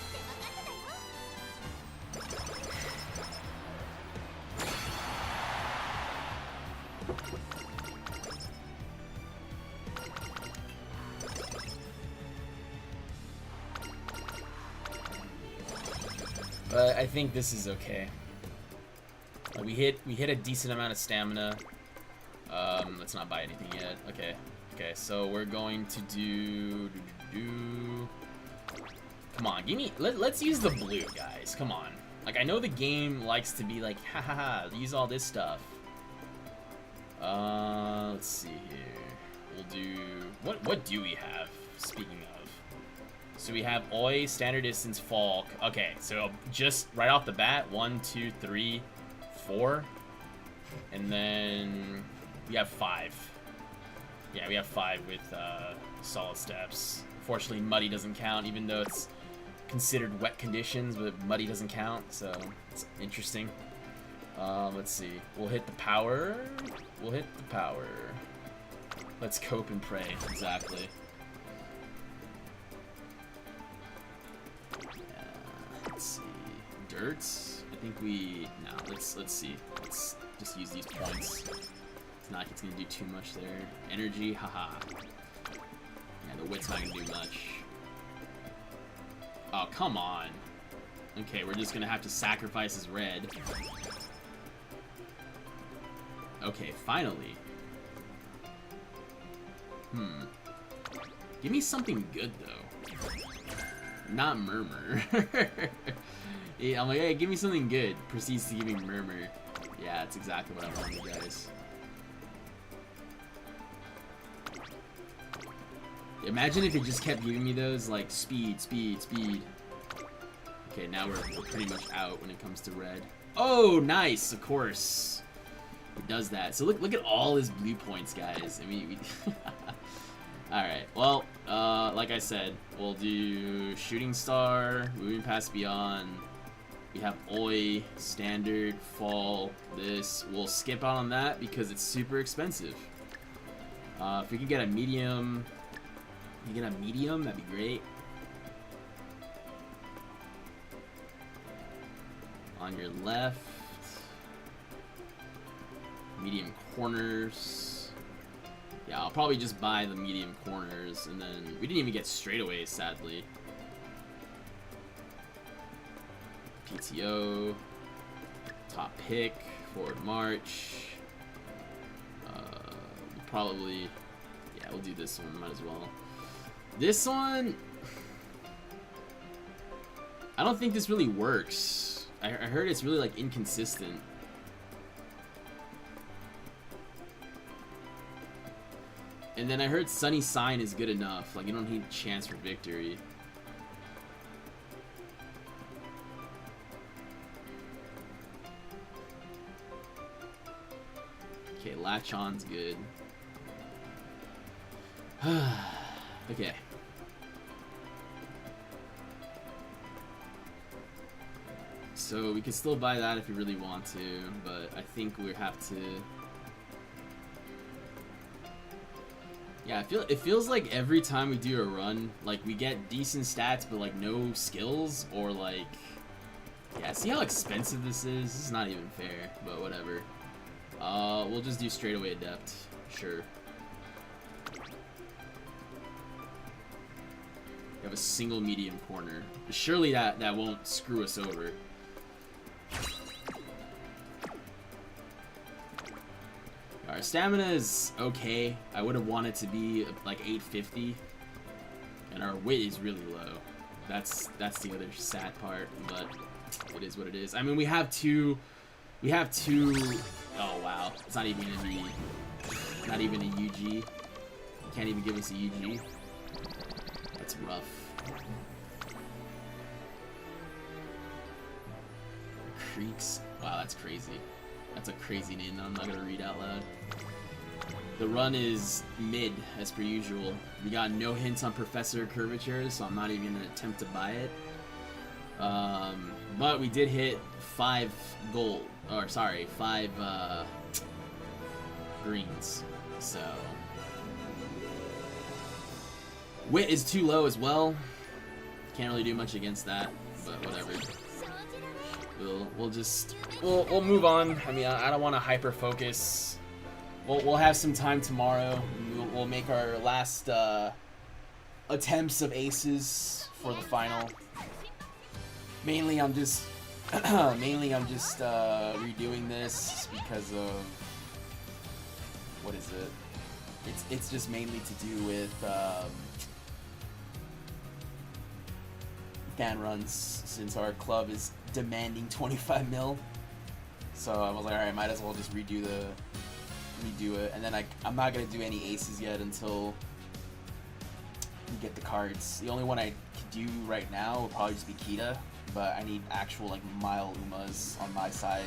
But I think this is okay. We hit a decent amount of stamina. Let's not buy anything yet. Okay, so we're going to do. Come on, let's use the blue, guys. Come on. Like I know the game likes to be like, ha ha ha, use all this stuff. Let's see here. We'll do what do we have? Speaking of, so we have Oi, standard distance, Falk. Okay, so just right off the bat, 1, 2, 3, 4, and then we have 5. Yeah, we have 5 with solid steps. Fortunately, muddy doesn't count, even though it's considered wet conditions, but muddy doesn't count, so it's interesting. Let's see. We'll hit the power. We'll hit the power. Let's cope and pray. Exactly. Let's see. Dirt. I think we. No. Let's see. Let's just use these points. It's not. It's gonna do too much there. Energy. Haha. Yeah, the wit's not gonna do much. Oh, come on. Okay, we're just gonna have to sacrifice his red. Okay, finally. Give me something good, though. Not Murmur. Yeah, I'm like, hey, give me something good. Proceeds to give me Murmur. Yeah, that's exactly what I wanted, guys. Imagine if it just kept giving me those, like, speed, speed, speed. Okay, now we're pretty much out when it comes to red. Oh, nice, of course. It does that. So look at all his blue points, guys. I mean, alright, well, like I said, we'll do Shooting Star, Moving Past Beyond. We have Oi, Standard, Fall, this. We'll skip out on that because it's super expensive. If we could get a medium, that'd be great. On your left, medium corners. Yeah, I'll probably just buy the medium corners, and then we didn't even get straightaways, sadly. PTO, top pick, forward march. Probably, yeah, we'll do this one, might as well. This one, I don't think this really works. I heard it's really, like, inconsistent. And then I heard Sunny Sign is good enough. Like, you don't need a chance for victory. Okay, Latch On's good. Okay. So we can still buy that if we really want to, but I think we have to. Yeah, it feels like every time we do a run, like we get decent stats, but like no skills, or like, yeah. See how expensive this is? This is not even fair, but whatever. We'll just do straightaway adept, sure. We have a single medium corner. Surely that won't screw us over. Our stamina is okay. I would have wanted to be like 850, and our wit is really low. That's the other sad part, but it is what it is. I mean, we have two. Oh wow, it's not even gonna be. Not even a UG. You can't even give us a UG. That's rough. Creeks. Wow, that's crazy. That's a crazy name that I'm not gonna read out loud. The run is mid, as per usual. We got no hints on Professor Curvature, so I'm not even gonna attempt to buy it. But we did hit 5 gold, or sorry, 5 greens. So wit is too low as well. Can't really do much against that, but whatever. We'll move on. I mean, I don't want to hyper focus. We'll have some time tomorrow. We'll make our last attempts of aces for the final. Mainly, I'm just redoing this because of what is it? It's just mainly to do with fan runs, since our club is demanding 25 mil. So I was like, alright, might as well just redo redo it, and then I'm not gonna do any aces yet until we get the cards. The only one I could do right now would probably just be Kita, but I need actual like Mile Umas on my side.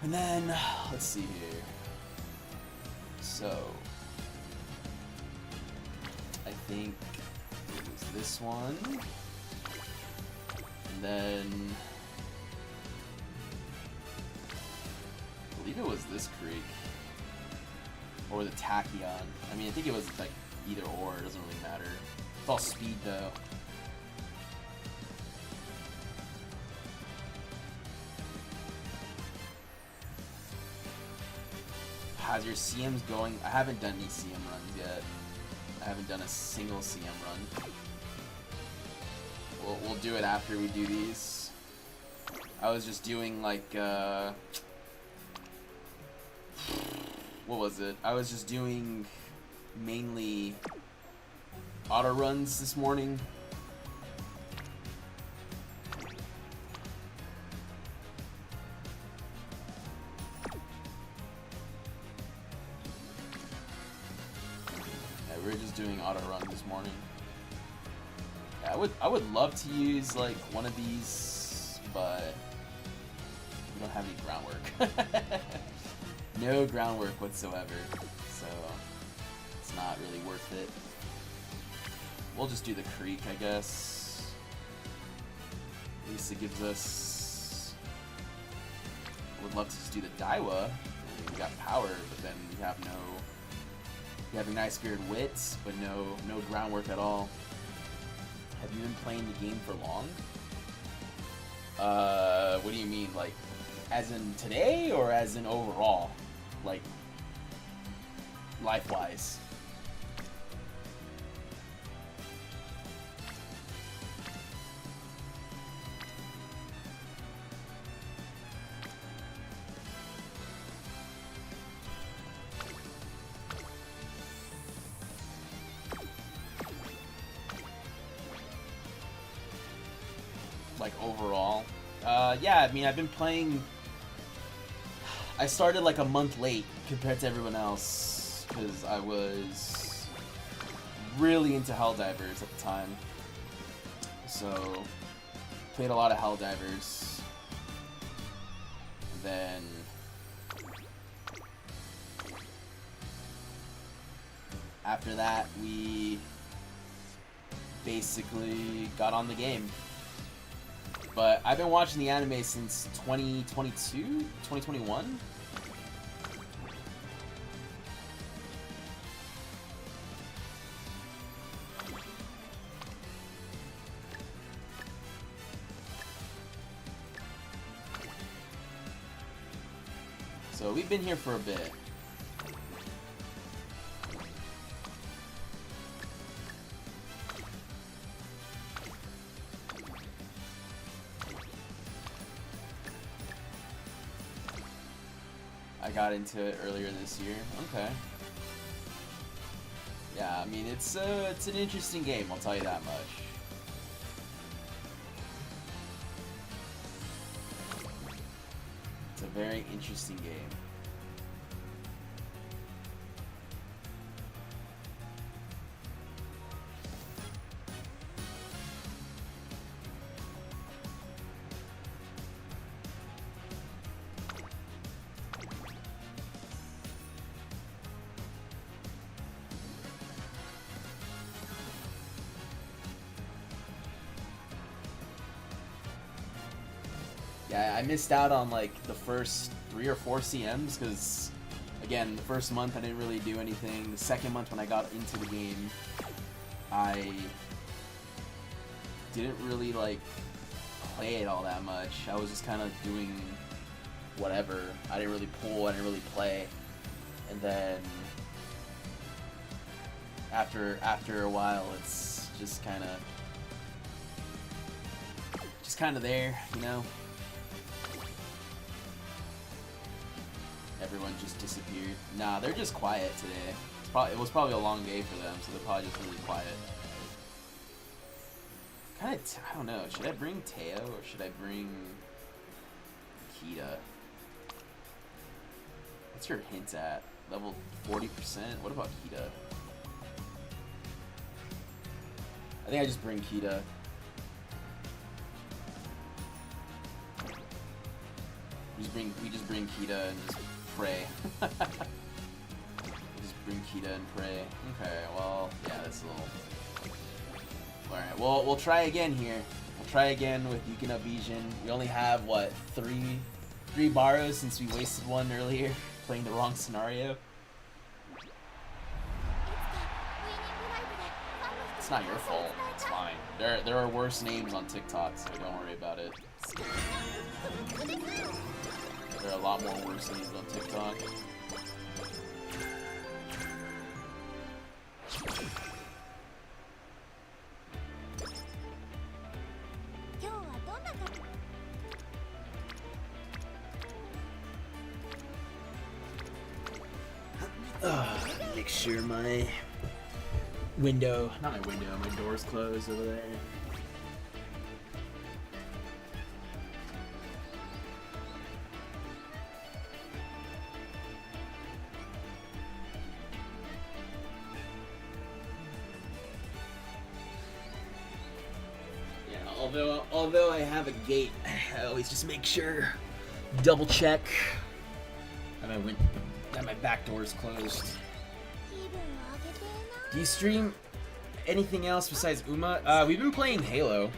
And then let's see here. So I think it was this one, and then I believe it was this creek or the Tachyon. I mean, I think it was like either or. It doesn't really matter. It's all speed though. How's your CMs going? I haven't done any CM runs yet. I haven't done a single CM run. We'll do it after we do these. I was just doing like what was it? I was just doing mainly auto runs this morning. We were just doing auto run this morning. Yeah, I would love to use like one of these, but we don't have any groundwork. No groundwork whatsoever, so it's not really worth it. We'll just do the creek, I guess. At least it gives us. I would love to just do the Daiwa. I mean, we got power, but then we have no. You have a nice Spirit Wits, but no groundwork at all. Have you been playing the game for long? What do you mean? Like, as in today or as in overall? Like, life-wise? Like overall, yeah. I mean, I've been playing. I started like a month late compared to everyone else because I was really into Helldivers at the time. So played a lot of Helldivers. And then after that, we basically got on the game. But I've been watching the anime since 2022? 2021? So we've been here for a bit. I got into it earlier this year. Okay. Yeah, I mean it's an interesting game, I'll tell you that much. It's a very interesting game. Yeah, I missed out on like the first 3 or 4 CMs because, again, the first month I didn't really do anything. The second month when I got into the game, I didn't really like play it all that much. I was just kind of doing whatever. I didn't really pull, I didn't really play. And then after a while, it's just kind of there, you know? Everyone just disappeared. Nah, they're just quiet today. It was probably a long day for them, so they're probably just really quiet. I don't know. Should I bring Teo or should I bring Kita? What's your hint at? Level 40%? What about Kita? I think I just bring Kita. We just bring Kita and just pray. Just bring Kita and pray. Okay, well, yeah, that's a little. Alright, well, we'll try again here. We'll try again with Yukino Bijin. We only have, what, three Baros since we wasted one earlier, playing the wrong scenario. It's not your fault. It's fine. There are worse names on TikTok, so don't worry about it. There are a lot more worse names on TikTok. Make sure my window, not my window, my door's closed over there. Yeah, although I have a gate, I always just make sure, double check that my back door is closed. Do you stream anything else besides Uma? We've been playing Halo,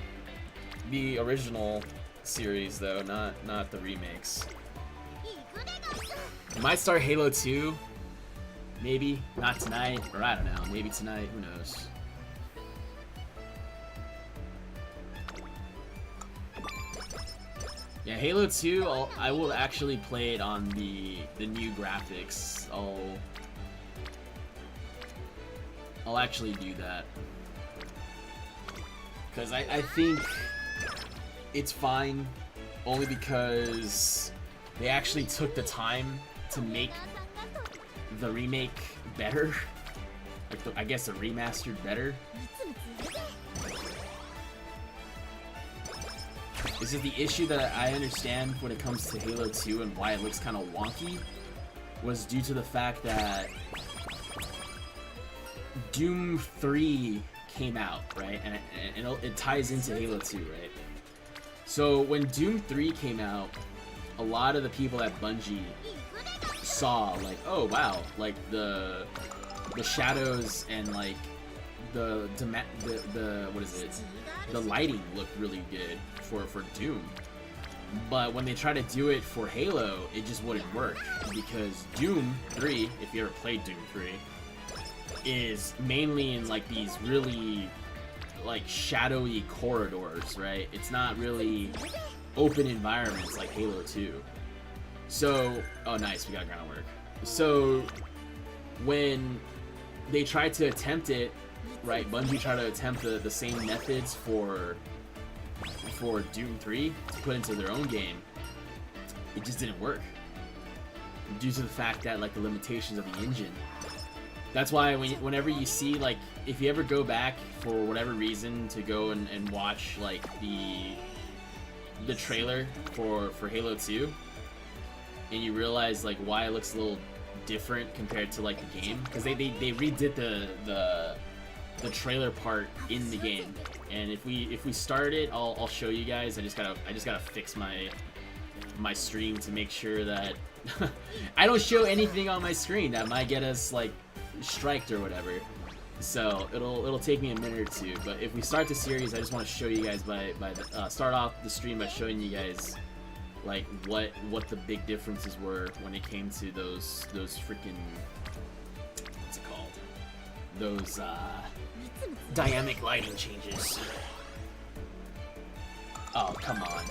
the original series though, not the remakes. Might start Halo 2, maybe not tonight, or I don't know, maybe tonight. Who knows? Yeah, Halo 2. I will actually play it on the new graphics. I'll actually do that. Because I think it's fine, only because they actually took the time to make the remake better. Like I guess the remastered better. This is the issue that I understand when it comes to Halo 2 and why it looks kind of wonky, was due to the fact that Doom 3 came out, right? And it ties into Halo 2, right? So when Doom 3 came out, a lot of the people at Bungie saw like, oh wow, like the shadows and like the what is it? The lighting looked really good for Doom. But when they try to do it for Halo, it just wouldn't work, because Doom 3, if you ever played Doom 3, is mainly in like these really like shadowy corridors, right? It's not really open environments like Halo 2. So, oh nice, we got groundwork. So when they tried to attempt it, right, Bungie tried to attempt the same methods for Doom 3 to put into their own game, it just didn't work due to the fact that like the limitations of the engine. That's why whenever you see, like, if you ever go back for whatever reason to go and watch like the trailer for Halo 2, and you realize like why it looks a little different compared to like the game, because they redid the trailer part in the game. And if we start it, I'll show you guys. I just gotta fix my stream to make sure that I don't show anything on my screen that might get us like striked or whatever. So it'll take me a minute or two. But if we start the series, I just want to show you guys start off the stream by showing you guys like what the big differences were when it came to those freaking, what's it called? Those dynamic lighting changes. Oh, come on.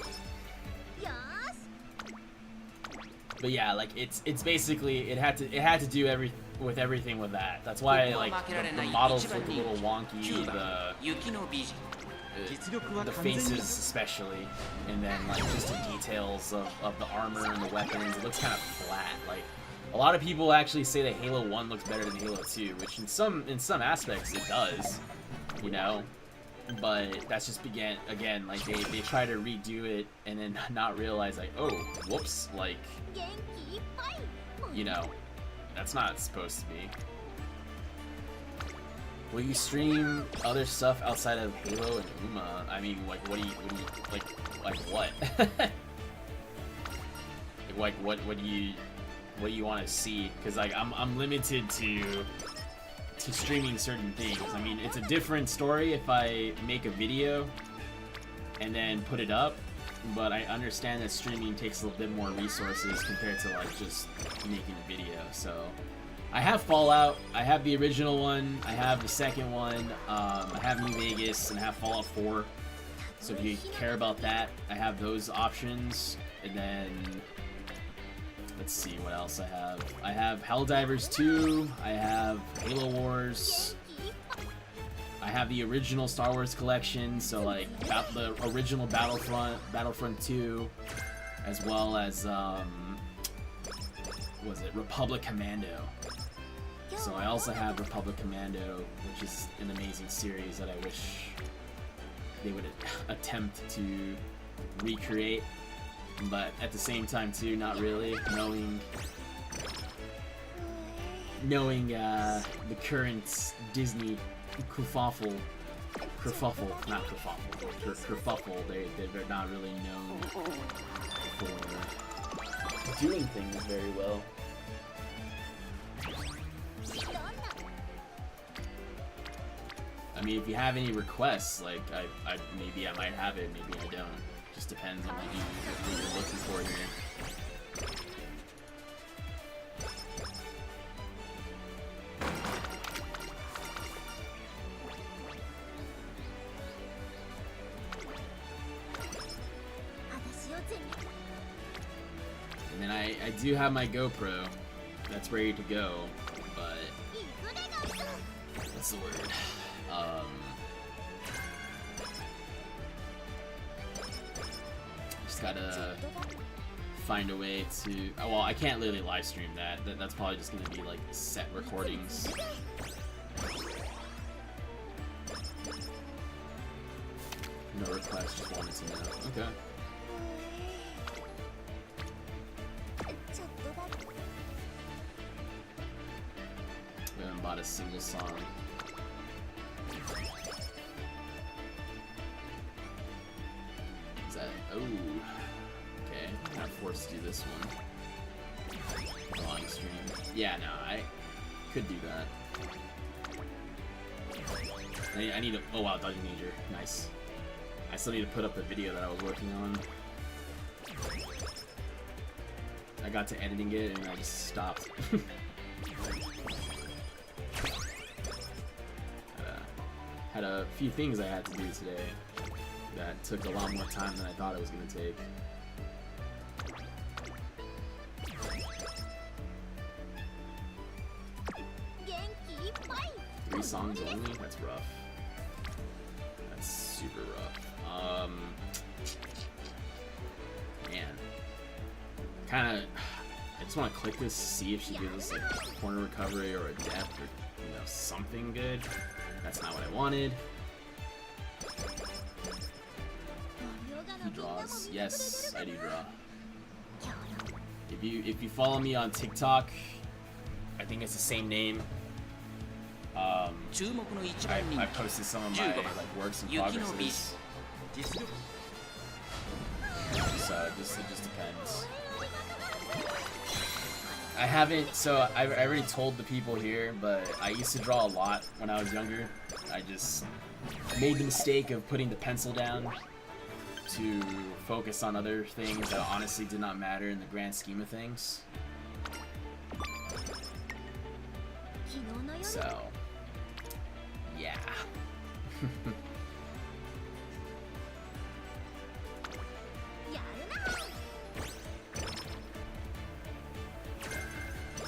But yeah, like it's basically it had to do everything with that. That's why like the models look a little wonky, the faces especially, and then like just the details of the armor and the weapons. It looks kind of flat. Like a lot of people actually say that Halo 1 looks better than Halo 2, which in some aspects it does, you know. but that's just again, like they try to redo it and then not realize like, oh, whoops, like, 元気いっぱいもう you know, that's not supposed to be. Will you stream other stuff outside of Halo and Uma? I mean, like, what do you like what? like what do you want to see? Because like I'm limited to streaming certain things. I mean, it's a different story if I make a video and then put it up, but I understand that streaming takes a little bit more resources compared to like just making a video. So I have Fallout, I have the original one, I have the second one, I have New Vegas, and I have Fallout 4. So if you care about that, I have those options. And then let's see what else I have. I have Helldivers 2, I have Halo Wars, 元気いっぱい I have the original Star Wars collection, so like the original Battlefront 2, as well as what was it, Republic Commando. So I also have Republic Commando, which is an amazing series that I wish they would attempt to recreate, but at the same time too, not really, knowing the current Disney kerfuffle, not kerfuffle, they're not really known for doing things very well. どんな I mean, if you have any requests, like maybe I might have it, maybe I don't. Just depends on what you're looking for here. And then I do have my GoPro that's ready to go, but what's the word? Just gotta find a way to. Well, I can't literally live stream that. That's probably just gonna be like set recordings. No request, just wanted to know. Okay. We haven't bought a single song. Is that? Oh. Okay. I'm kind of forced to do this one. Long stream. Yeah, no, I could do that. I need to. Oh wow, Dodging Danger. Nice. I still need to put up the video that I was working on. I got to editing it and I just stopped. Had a few things I had to do today that took a lot more time than I thought it was going to take. Three songs only? That's rough. That's super rough. Man. Kinda, I just want to click this to see if she gives like a corner recovery or a death or, you know, something good. That's not what I wanted. He draws. Yes, I do draw. If you follow me on TikTok, I think it's the same name. I posted some of my like works in progress. So it just depends. I haven't, so I already told the people here, but I used to draw a lot when I was younger. I just made the mistake of putting the pencil down to focus on other things that honestly did not matter in the grand scheme of things. So, yeah.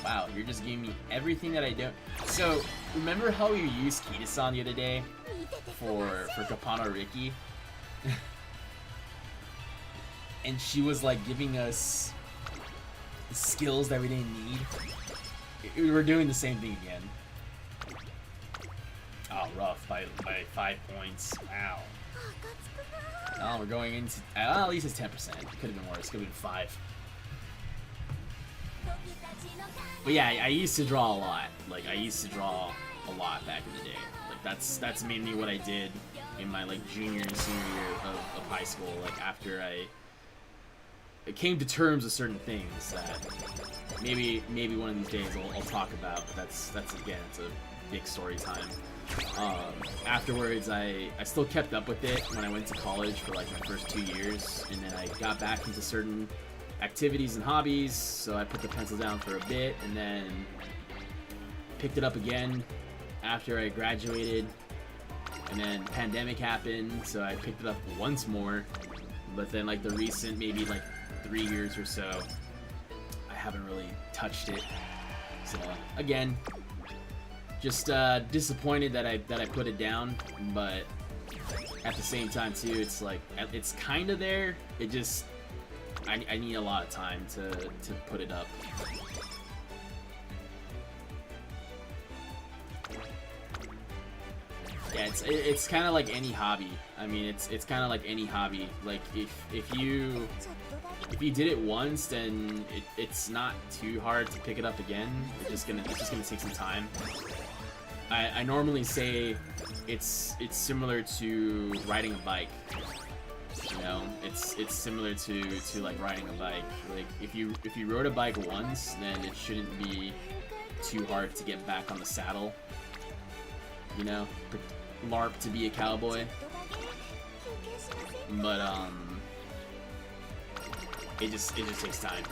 Wow, you're just giving me everything that I don't. So, remember how you used Kita-san the other day for Kapano Riki? And she was like giving us skills that we didn't need. We were doing the same thing again. Oh, rough by 5 points. Wow. バカつくな Oh, we're going into at least it's 10%. Could have been worse. Could have been 5. 僕たちの But yeah, I used to draw a lot. Like I used to draw a lot back in the day. Like that's mainly what I did in my like junior and senior year of high school. Like after I came to terms with certain things that maybe one of these days I'll talk about. But that's again, it's a big story time. Afterwards, I still kept up with it when I went to college for like my first 2 years, and then I got back into certain activities and hobbies, so I put the pencil down for a bit, and then picked it up again after I graduated, and then pandemic happened, so I picked it up once more, but then like the recent maybe like 3 years or so, I haven't really touched it, so again, just disappointed that I put it down, but at the same time too, it's like it's kind of there. It just I need a lot of time to put it up. Yeah, it's kind of like any hobby. I mean, it's kind of like any hobby. Like if you ちょっとだけ did it once, then it's not too hard to pick it up again. It's just gonna take some time. I normally say it's similar to riding a bike. You know, it's similar to like riding a bike. Like if you rode a bike once, then it shouldn't be too hard to get back on the saddle. You know, LARP to be a cowboy. ちょっとだけ休憩しません But it just takes time.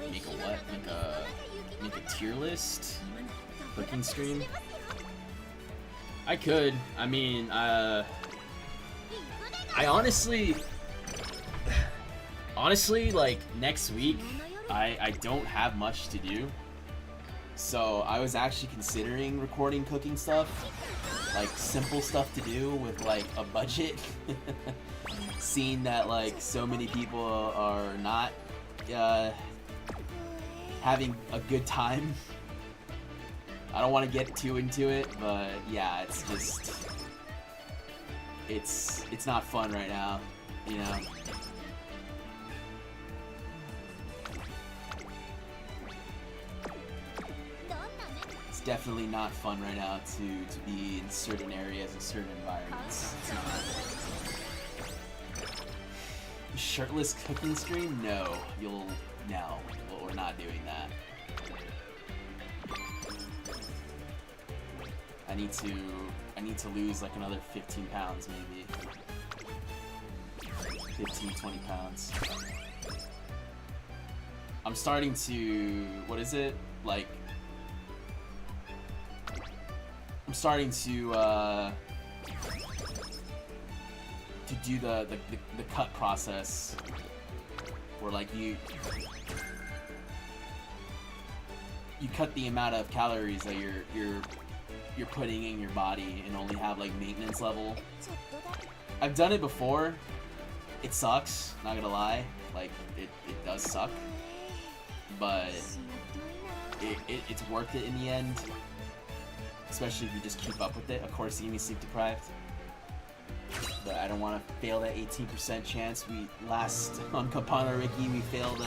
Make a what? Make a tier list? Cooking stream? I could. I mean, I honestly, like next week, I don't have much to do. So I was actually considering recording cooking stuff, like simple stuff to do with like a budget. Seeing that like so many people are not having a good time. I don't want to get too into it, but yeah, it's just it's not fun right now, you know. It's definitely not fun right now to be in certain areas and certain environments. It's not. Shirtless cooking stream? No, no, we're not doing that. I need to lose like another 15 pounds maybe. 15, 20 pounds. I'm starting to, what is it? Like, I'm starting to do the cut process where like you cut the amount of calories that you're putting in your body and only have like maintenance level. ちょっとだけ I've done it before. It sucks, not gonna lie. Like it does suck, but しんどいな it's worth it in the end. Especially if you just keep up with it. Of course, you can be sleep deprived, but I don't want to fail that 18% chance. We last on Kapana Ricky, we failed.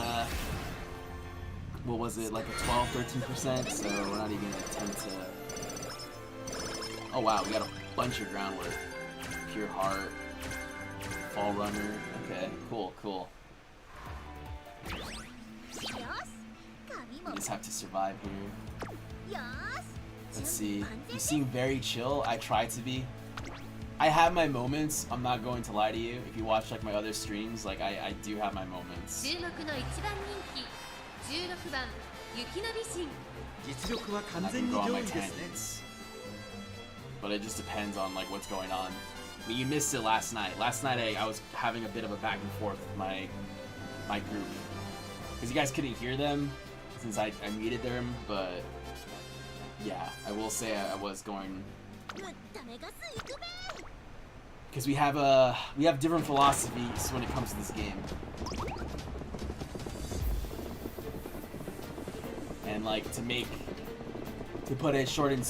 What was it, like a 12, 13%? So we're not even gonna attempt to. Oh wow, we got a bunch of groundwork. Pure Heart, Fall Runner. Okay, cool. よし髪 We も just have to survive here. よし Let's see. 準備万 You 全 seem very chill. I try to be. I have my moments. I'm not going to lie to you. If you watch like my other streams, like I do have my moments. 注目の一番人気16番雪の美人実力は And 完 I 全 can に go on 上 my 位ですね tangents. But it just depends on like what's going on. I mean, you missed it last night. Last night I was having a bit of a back and forth with my group. Because you guys couldn't hear them since I muted them, but yeah, I will say I was going ぶった目がすいくべ because we have different philosophies when it comes to this game. And like to make to put it short and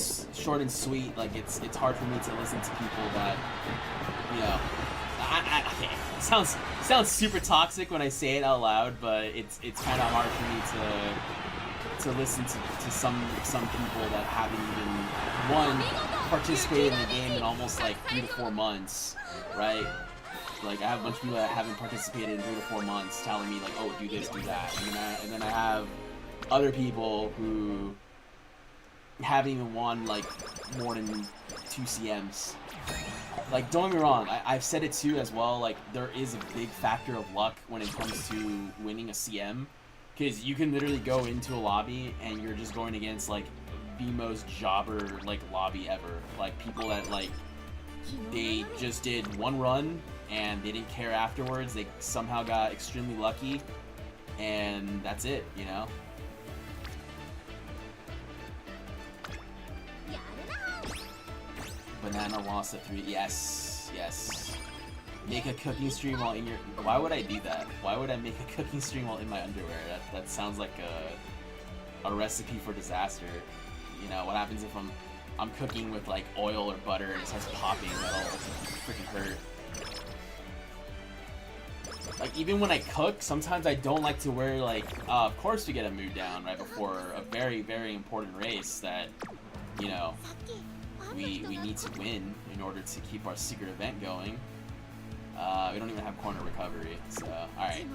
sweet, like it's hard for me to listen to people that, you know, okay, it sounds super toxic when I say it out loud, but it's kind of hard for me to listen to some people that haven't even participated in the game in almost like 3 to 4 months, right? Like I have a bunch of people that haven't participated in 3 to 4 months telling me like, oh, do this, do that, and then I have other people who haven't even won like more than 2 CMs. Like, don't get me wrong, I've said it too as well, like there is a big factor of luck when it comes to winning a CM, because you can literally go into a lobby and you're just going against like the most jobber like lobby ever, like people that like they just did one run and they didn't care afterwards, they somehow got extremely lucky, and that's it, you know? Banana lost at 3. Yes, yes. Make a cooking stream while in your... Why would I do that? Why would I make a cooking stream while in my underwear? That sounds like a recipe for disaster. You know, what happens if I'm cooking with like oil or butter and it starts popping? That'll freaking hurt. Like, even when I cook, sometimes I don't like to wear like... of course we get a mood down right before a very, very important race that, you know... We need to win in order to keep our secret event going. We don't even have corner recovery, so alright.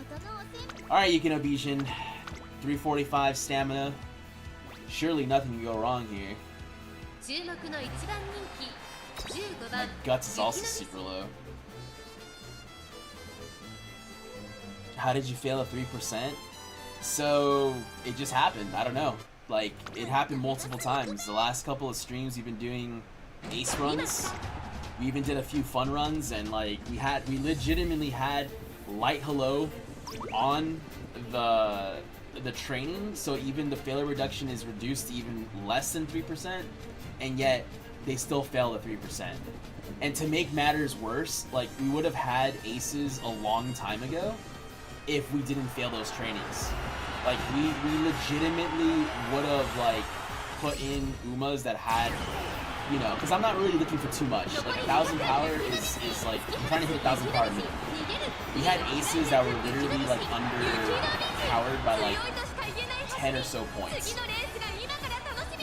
Alright, Yukino Bijin. 345 stamina. Surely nothing can go wrong here. 注目の一番人気15 My 番 guts is also super low. How did you fail at 3%? So, it just happened. I don't know. Like, it happened multiple times. The last couple of streams we've been doing ace runs. We even did a few fun runs, and like we legitimately had light hello on the training, so even the failure reduction is reduced to even less than 3%, and yet they still fail at 3%. And to make matters worse, like we would have had aces a long time ago if we didn't fail those trainings. Like, we legitimately would have, like, put in Umas that had, you know, because I'm not really looking for too much. Like, 1,000 power is like, I'm trying to hit 1,000 power minimum. We had aces that were literally, like, underpowered by, like, 10 or so points.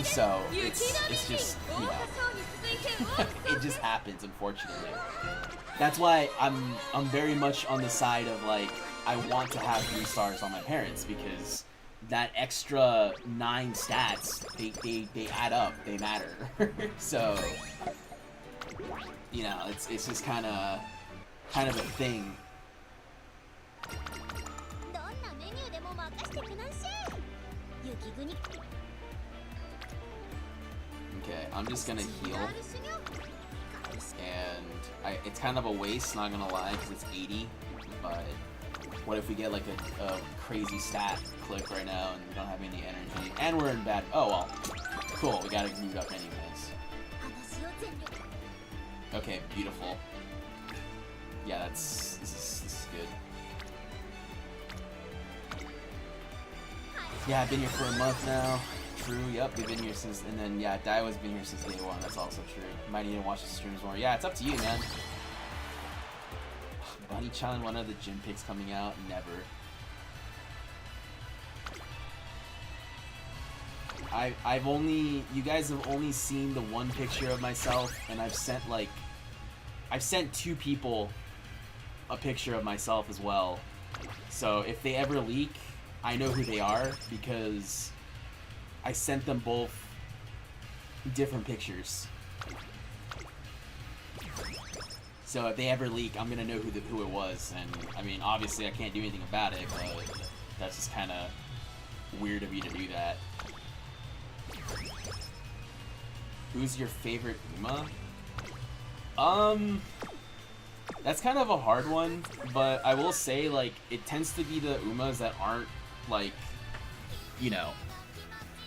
So, it's just, you know, it just happens, unfortunately. That's why I'm very much on the side of, like, I want to have 3 stars on my parents, because that extra 9 stats, they add up, they matter. So, you know, it's just kind of a thing. Okay, I'm just gonna heal, and it's kind of a waste, not gonna lie, because it's 80, but what if we get like a crazy stat click right now and we don't have any energy, and we're in bad... Oh well, cool, we gotta move up anyways. Okay, beautiful. Yeah, this is good. Yeah, I've been here for a month now. True, yep, we've been here since, and then yeah, Daiwa's been here since day 1, that's also true. Might need to watch the streams more. Yeah, it's up to you, man. Bunny-chan, one of the gym picks coming out, never. I've only, you guys have only seen the one picture of myself, and I've sent 2 people a picture of myself as well. So if they ever leak, I know who they are, because I sent them both different pictures. So if they ever leak, I'm gonna know who it was, and I mean, obviously I can't do anything about it, but that's just kind of weird of you to do that. Who's your favorite Uma? That's kind of a hard one, but I will say, like, it tends to be the Umas that aren't, like, you know,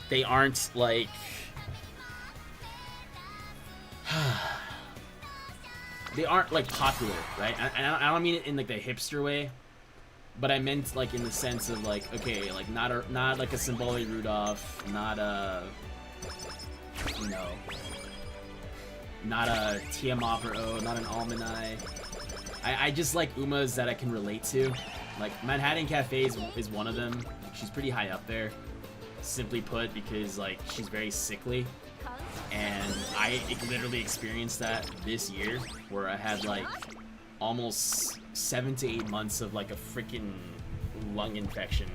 they aren't, like, they aren't, like, popular, right? I don't mean it in, like, the hipster way, but I meant, like, in the sense of, like, okay, like, not like a Symboli Rudolph, not a, you know, not a Tiamat or O, not an Almanai. I just like Umas that I can relate to. Like, Manhattan Cafe is one of them. She's pretty high up there, simply put, because, like, she's very sickly. And I literally experienced that this year, where I had, like, almost 7 to 8 months of, like, a freaking lung infection.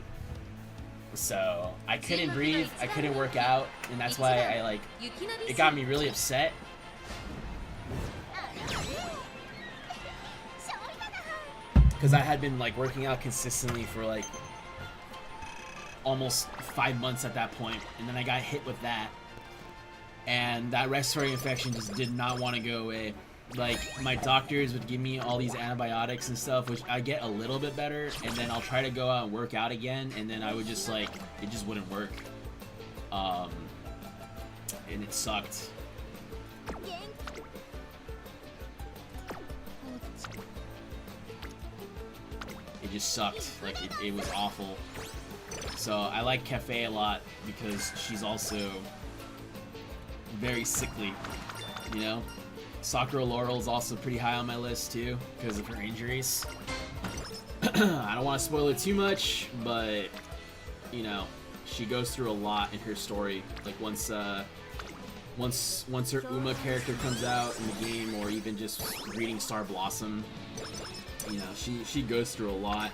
So, I couldn't breathe, I couldn't work out, and that's why I, like, it got me really upset. Because I had been, like, working out consistently for, like, almost 5 months at that point, and then I got hit with that. And that respiratory infection just did not want to go away. Like, my doctors would give me all these antibiotics and stuff, which I get a little bit better, and then I'll try to go out and work out again, and then I would just, like, it just wouldn't work. And it sucked. It just sucked. Like, it was awful. So I like Cafe a lot because she's also very sickly, you know? Sakura Laurel's also pretty high on my list too because of her injuries. I don't want to spoil it too much, but you know, she goes through a lot in her story. Like once her Uma character comes out in the game, or even just reading Star Blossom, you know, she goes through a lot.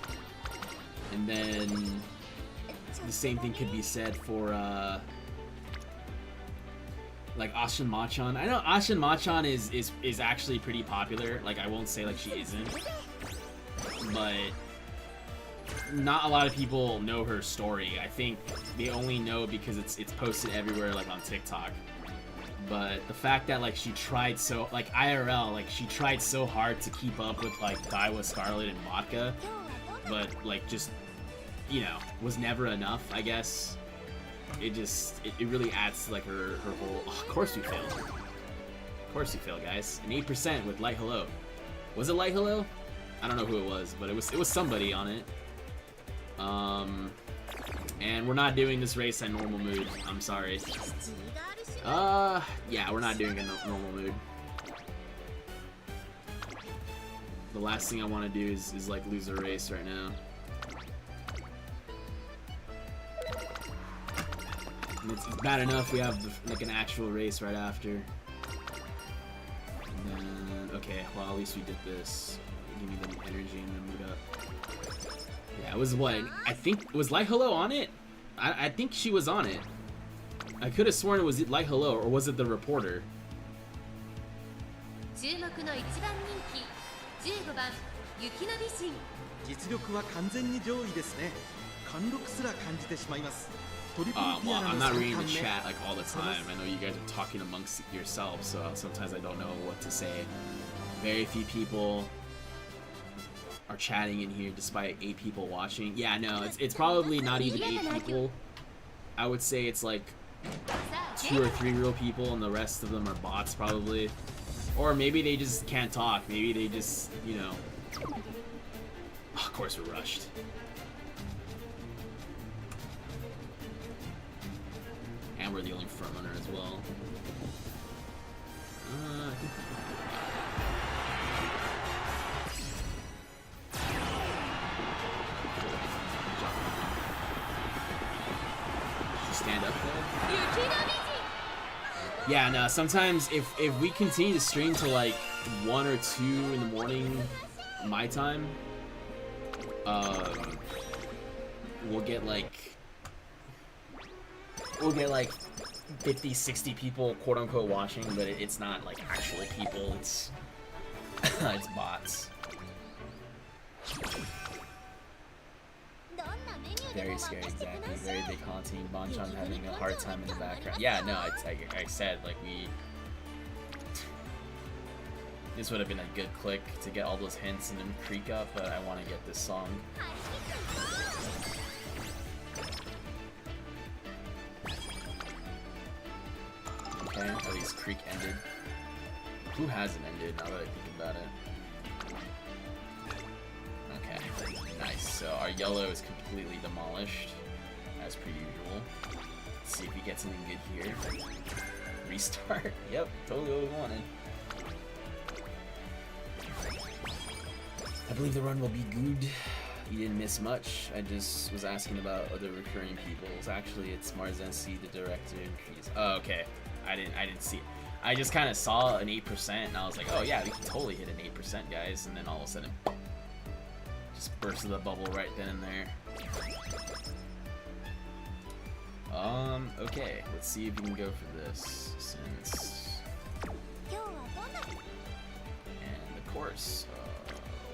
And then the same thing could be said for like Ashin Machan. I know Ashin Machan is actually pretty popular. Like, I won't say like she isn't, but not a lot of people know her story. I think they only know because it's posted everywhere, like on TikTok. But the fact that like she tried so, like IRL, like she tried so hard to keep up with like Daiwa Scarlet and Vodka, but like just, you know, was never enough, I guess. It really adds to like her whole. Oh, of course we failed. Of course we failed, guys. An 8% with Light Hello. Was it Light Hello? I don't know who it was, but it was somebody on it. And we're not doing this race in normal mood. I'm sorry. Yeah, we're not doing a normal mood. The last thing I want to do is like lose a race right now. And it's bad enough we have like an actual race right after. And then, okay, well at least we did this. Give me the energy and then move up. Yeah, it was what? I think, was Light Hello on it? I think she was on it. I could have sworn it was Light Hello, or was it the reporter? 注目の一番人気15番雪の美人実力は完全に上位ですね。貫禄すら感じてしまいます。 Well, I'm not reading the chat like all the time. I know you guys are talking amongst yourselves, so sometimes I don't know what to say. Very few people are chatting in here despite 8 people watching. Yeah, no, it's probably not even 8 people. I would say it's like 2 or 3 real people and the rest of them are bots probably. Or maybe they just can't talk. Maybe they just, you know. Oh, of course we're rushed. And we're the only frontrunner as well. I think... Stand up there? Yeah, no, sometimes if we continue to stream to like 1 or 2 in the morning my time, we'll get like 50, 60 people quote unquote watching, but it's not like actually people, it's it's bots. Very scary, exactly. Very big haunting. Bonchan having a hard time in the background. Yeah, no, it's like I said, like this would have been a good click to get all those hints and then creek up, but I want to get this song. Okay, at least creek ended. Who hasn't ended now that I think about it? Okay, nice. So our yellow is completely demolished, as per usual. Let's see if we get something good here. Restart. Yep, totally what we wanted. I believe the run will be good. You didn't miss much. I just was asking about other recurring peoples. Actually, it's Marzensi, the director, increase. Oh, okay. I didn't see it. I just kind of saw an 8%, and I was like, oh yeah, we can totally hit an 8%, guys. And then all of a sudden, just bursted the bubble right then and there. Okay. Let's see if we can go for this, since. 今日はどんな And of course,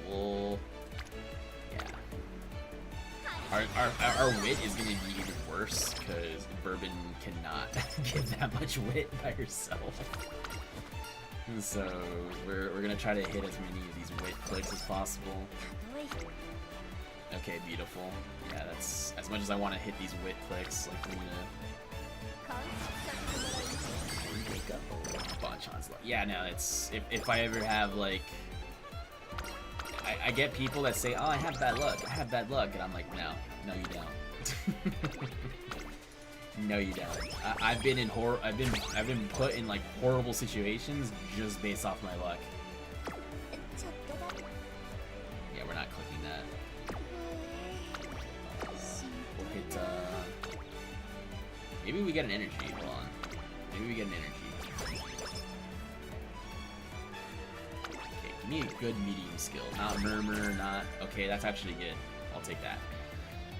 we'll. Yeah. Our wit is gonna be even worse because Bourbon cannot give that much wit by herself. So we're gonna try to hit as many of these wit clicks as possible. 例え Okay, beautiful. Yeah, that's as much as I want to hit these wit clicks. Like I'm gonna 観察させてもらいます pick up Bonchan's luck. Yeah, no, it's if I ever have like. I get people that say, "Oh, I have bad luck. I have bad luck," and I'm like, "No, no, you don't. No, you don't. I've been in I've been put in like horrible situations just based off my luck." ちょっとだけ Yeah, we're not clicking that. We'll hit. Maybe we get an energy. Hold on. Maybe we get an energy. Give me a good medium skill, not murmur, not okay. That's actually good. I'll take that.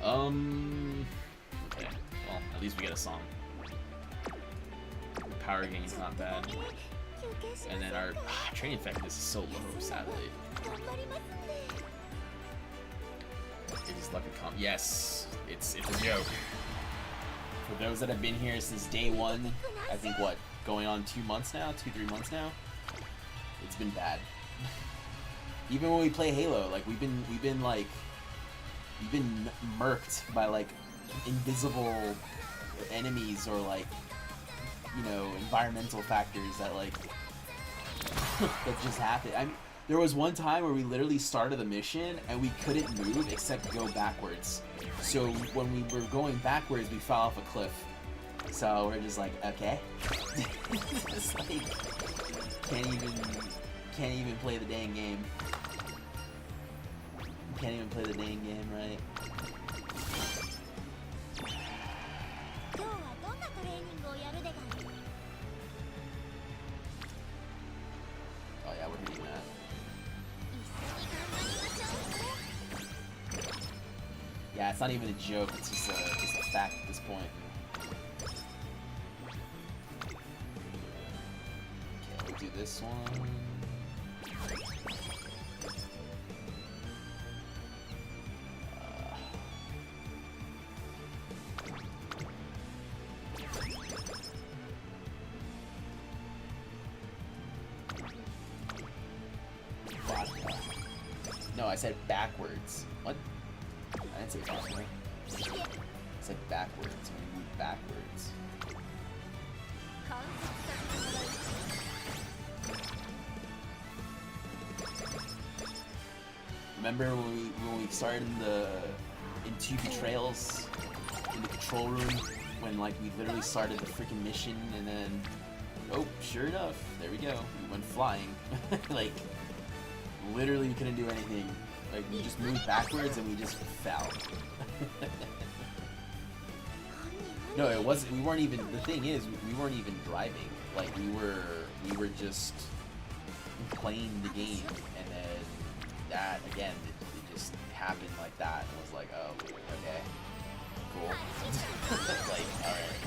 Okay. Well, at least we get a song. Power gain's not bad, 休憩し and ま then せん our か training effectiveness is so low. Sadly, 頑張りますんで it is luck comp. Yes, it's a joke. For those that have been here since day one, I think what going on 2 months now, 2-3 months now. It's been bad. Even when we play Halo, like we've been murked by like invisible enemies or like, you know, environmental factors that like that just happen. I mean, there was one time where we literally started the mission and we couldn't move except go backwards. So when we were going backwards, we fell off a cliff. So we're just like, okay. It's like can't even play the dang game. Can't even play the dang game, right? 今日はどんなトレーニングをやるでが Oh yeah, we're hitting that. 一緒に頑張りましょう Yeah, it's not even a joke. It's just a fact at this point. Okay, we'll do this one. Vodka. No, I said backwards. What? I didn't say vodka. I said backwards. We move backwards. 観察させてもらいます Remember when we started in 2 betrayals in the control room when like we literally started the freaking mission and then oh sure enough there we go, we went flying. Like literally we couldn't do anything, like we just moved backwards and we just fell. No, it wasn't. We weren't even. The thing is, we weren't even driving. Like we were just playing the game, and then that again, it just happened like that, and was like, oh, okay, cool. Like, all right.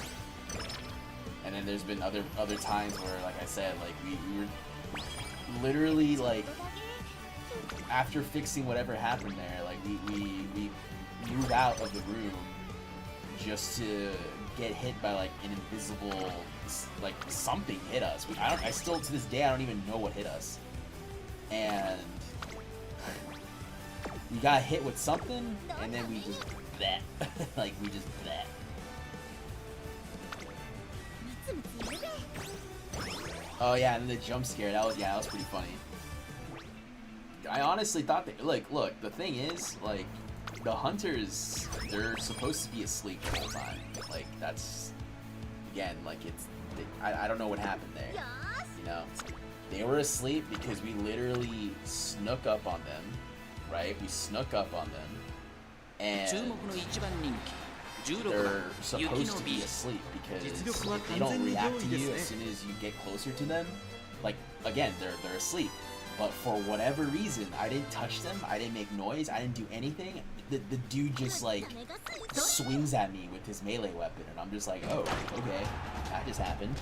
And then there's been other times where, like I said, like we were literally like after fixing whatever happened there, like we moved out of the room just to get hit by like an invisible, like something hit us. I still to this day I don't even know what hit us, and we got hit with something, and then we just that, like we just that. つむついるぜ Oh yeah, and then the jump scare. That was pretty funny. I honestly thought that look, the thing is, like, the hunters, they're supposed to be asleep the whole time. Like that's again, like I don't know what happened there. よーし You know, they were asleep because we literally snuck up on them, right? We snuck up on them, 注 and 目の一番人気16 they're 番雪 supposed の to 美 be asleep because 実力は they 完 don't 全に react 上 to 位です you ね。 as soon as you get closer to them. Like again, they're asleep, but for whatever reason, I didn't touch them. I didn't make noise. I didn't do anything. The dude just like ダメがすると swings at me with his melee weapon, and I'm just like, oh, okay, that just happened.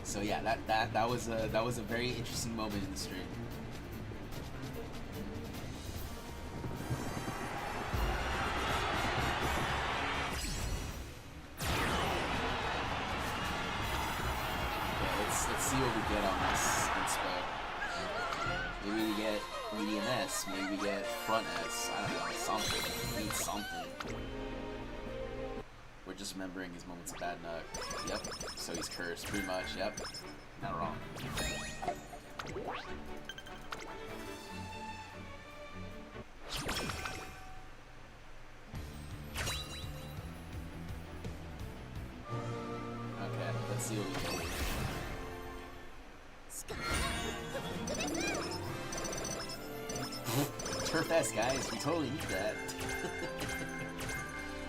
So yeah, that was a very interesting moment in the stream. Okay, let's see what we get on this inspo. Maybe we get medium S, maybe we get front S, I don't know, something. We need something. We're just remembering his moments of bad luck. Yep, so he's cursed, pretty much, yep. Not wrong. Okay, let's see what we get here. しかもです Turf S, guys. We totally need that.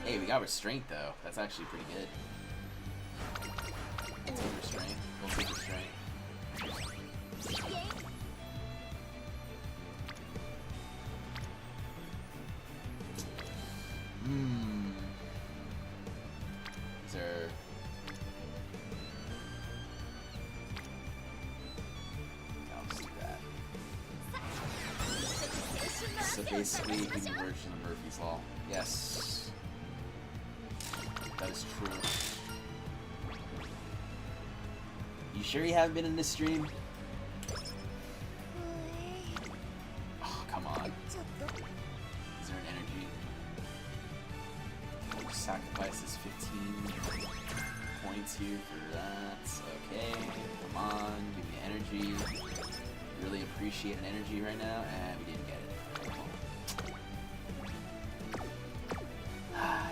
Hey, we got restraint though. That's actually pretty good. We'll take restraint. We'll take restraint. These are. I'll just do that. So basically, human version of Murphy's Law. Yes. That is true. You sure you haven't been in this stream? Oh, come on. ちょっと Is there an energy? Sacrifices 15 points here for that. Okay, come on, give me energy. Really appreciate an energy right now, and we didn't get it.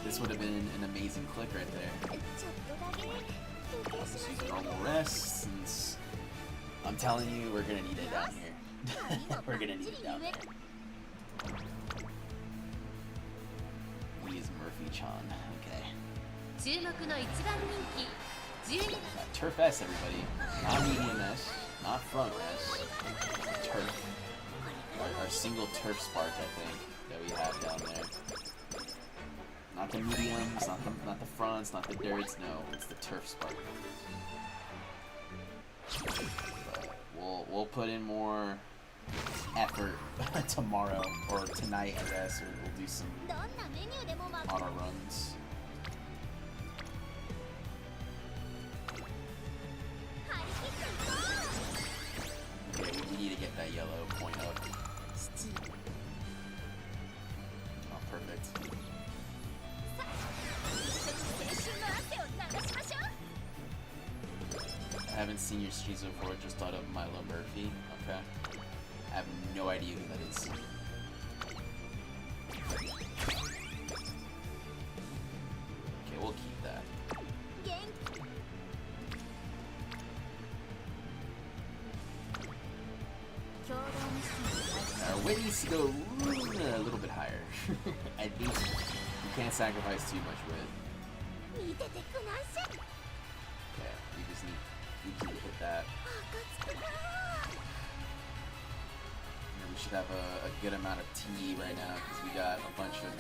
This would have been an amazing click right there. ちょっとだけ休憩 I'll し just ま use しょ a う normal rest since I'm telling you, we're gonna need it down here. We're gonna need it down there. We use Murphy-chan. Okay. 注目の一番人気12 Turf S, everybody. Not medium S, not front S. Turf. Our single turf spark, I think, that we have down there. Not the mediums, not the fronts, not the dirts. No, it's the turf spark. But we'll put in more effort tomorrow or tonight, I guess, or we'll do some どんなメニューでもま auto runs. 張り切っていこ Okay, we need to get that yellow point up. う父 Oh, perfect. 一緒に青春の汗を流しましょう I haven't seen your streams before, just thought of Milo Murphy. Okay. I have no idea who that is. Okay, we'll keep that. 元気 共同ミッション Our weight needs to go a little bit higher. I think we can't sacrifice too much with. 見ててくなんし Okay, we just need to hit that. 赤つくな And we should have a good amount of T right now because we got a bunch of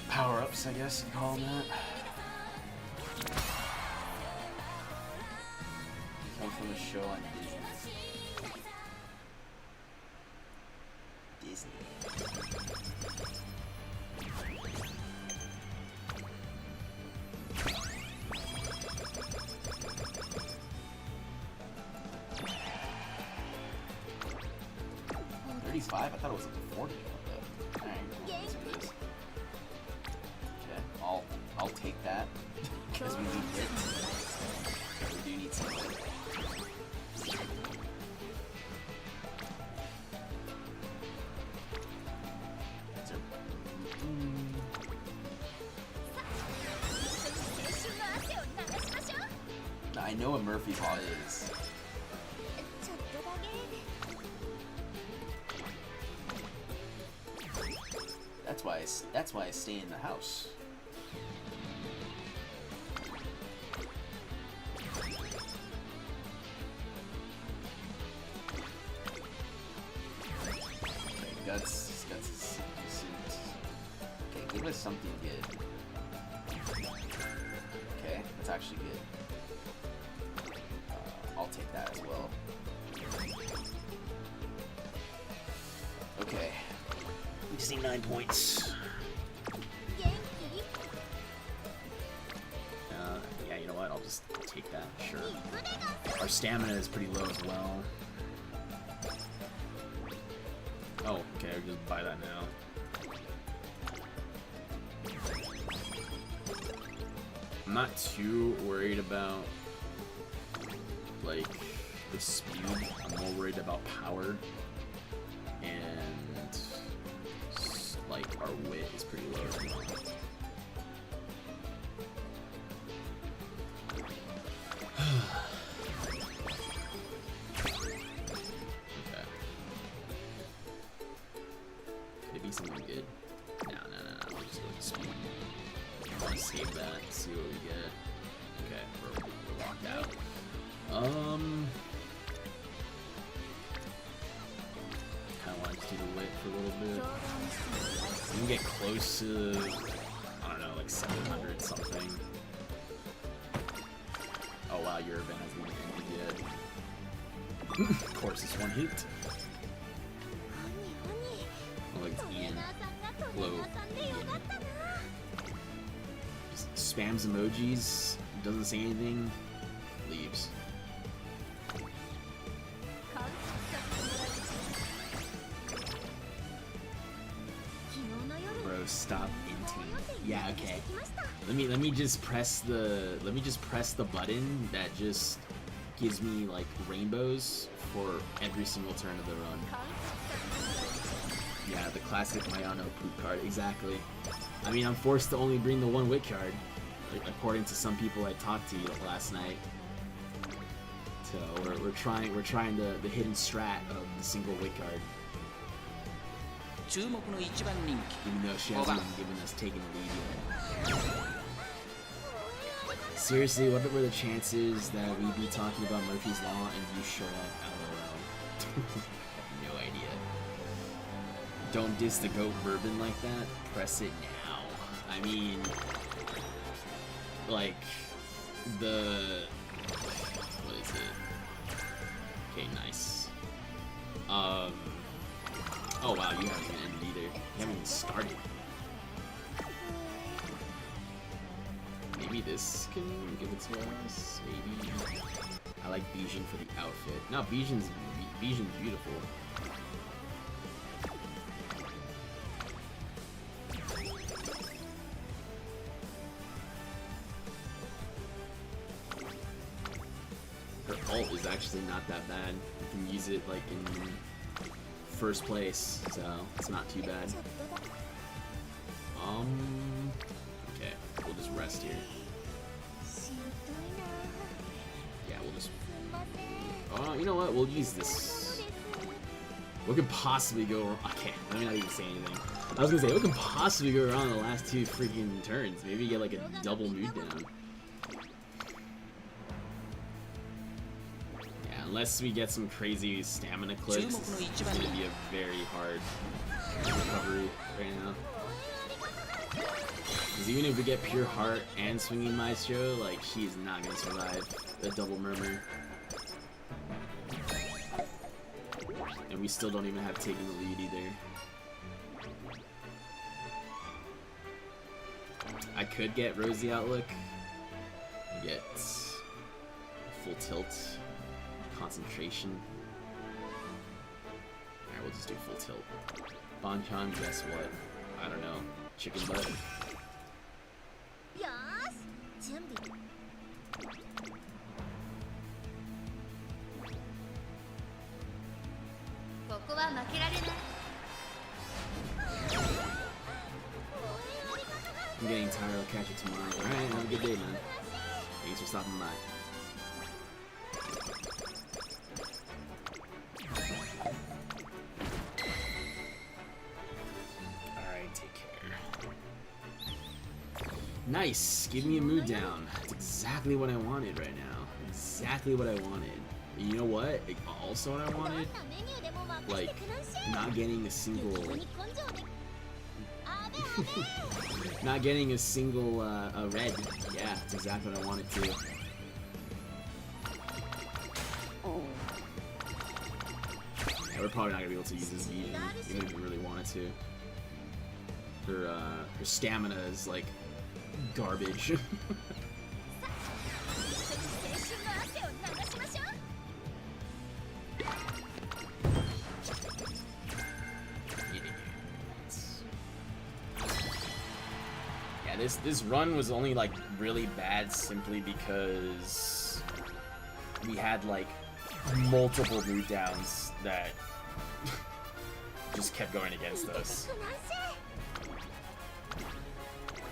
power-ups, I guess you call them that. Come from a show on Disney. Disney. 35? I thought it was up to 40. Alright, let's do this. Okay, I'll take that. Because we need it. We do need something. I know what Murphy's Law is. ちょっとだけ That's why I stay in the house. Okay, Guts is decent. Okay, give us something good. Okay, that's actually good. I'll take that as well. Okay. We just need 9 points. 元気 Yeah, you know what? I'll just take that. Sure. 肉でが Our stamina is pretty low as well. Oh, okay. I'll just buy that now. I'm not too worried about like the speed. I'm more worried about power, and like our wit is pretty low as well. Okay. Could it be something good? No. We'll just go with speed. I want to save that, see what we get. Okay, we're locked out. Kind of want to do the wit for a little bit. We can get close to, I don't know, like 700 something. Oh wow, your event hasn't even ended yet. Of course, it's one hit. ほに Like トレー Ian ナーさんがトレー Low. ナーさんでよかったな Just spams emojis, doesn't say anything, leaves. 感謝させてもらい昨日の夜 Bro, stop inting. Yeah, okay. 来ました Let me just press the button that just gives me like rainbows for every single turn of the run. 感謝させてもらい Yeah, the classic Mayano poop card, exactly. I mean, I'm forced to only bring the one wit card, according to some people I talked to last night. So we're trying the hidden strat of the single wit card, 注目の一番人気 even though she hasn't even given us taking the lead yet. Seriously, what were the chances that we'd be talking about Murphy's Law and you show up? LOL. No idea. Don't diss the goat bourbon like that. Press it now. I mean, like the what is it? Okay, nice. Oh wow, you haven't even ended either. You haven't even started. Maybe this can give it to us. Maybe. I like Bijan for the outfit. No, Bijan's beautiful. Her ult is actually not that bad. You can use it like in first place, so it's not too bad. ちょっとだ Okay, we'll just rest here. しんどいな Yeah, we'll just. すんません You know what? We'll use そう this. です What could possibly go wrong? Okay, let me not even say anything. I was gonna say, what could possibly go wrong in the last two freaking turns? Maybe get like a double mood down. Yeah, unless we get some crazy stamina clips, it's gonna be a very hard recovery right now. Because even if we get pure heart and swinging maestro, like she's not gonna survive the double murmur. And we still don't even have taken the lead either. I could get Rosy Outlook, get full tilt, concentration. Alright, we'll just do full tilt. Bonchan, guess what? I don't know. Chicken butt. よーし準備 ここは負けられない I'm getting tired. I'll catch you tomorrow. Alright, have a good day, man. Thanks for stopping by. Nice. Give me a mood down. That's exactly what I wanted right now. Exactly what I wanted. And you know what? Also what I どんな wanted? メニューでも任せ Like, てください not getting a single... 根性であべあべ Not getting a single a red. Yeah, that's exactly what I wanted to. Yeah, we're probably not gonna be able to use this even if we really wanted to. Her stamina is like garbage. 一緒に青春の汗を流しましょう Yeah, this run was only like really bad simply because we had like multiple mood downs that just kept going against us. なんせ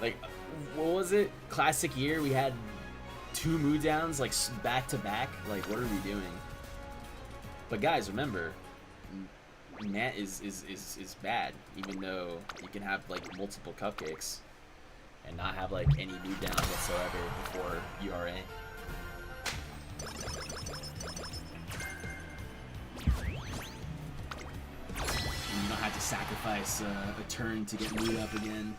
Like, what was it? Classic year, we had 2 mood downs like back to back. Like, what are we doing? But guys, remember, Nat is bad, even though you can have like multiple cupcakes and not have like any mood downs whatsoever before URA. And you don't have to sacrifice a turn to get mood up again.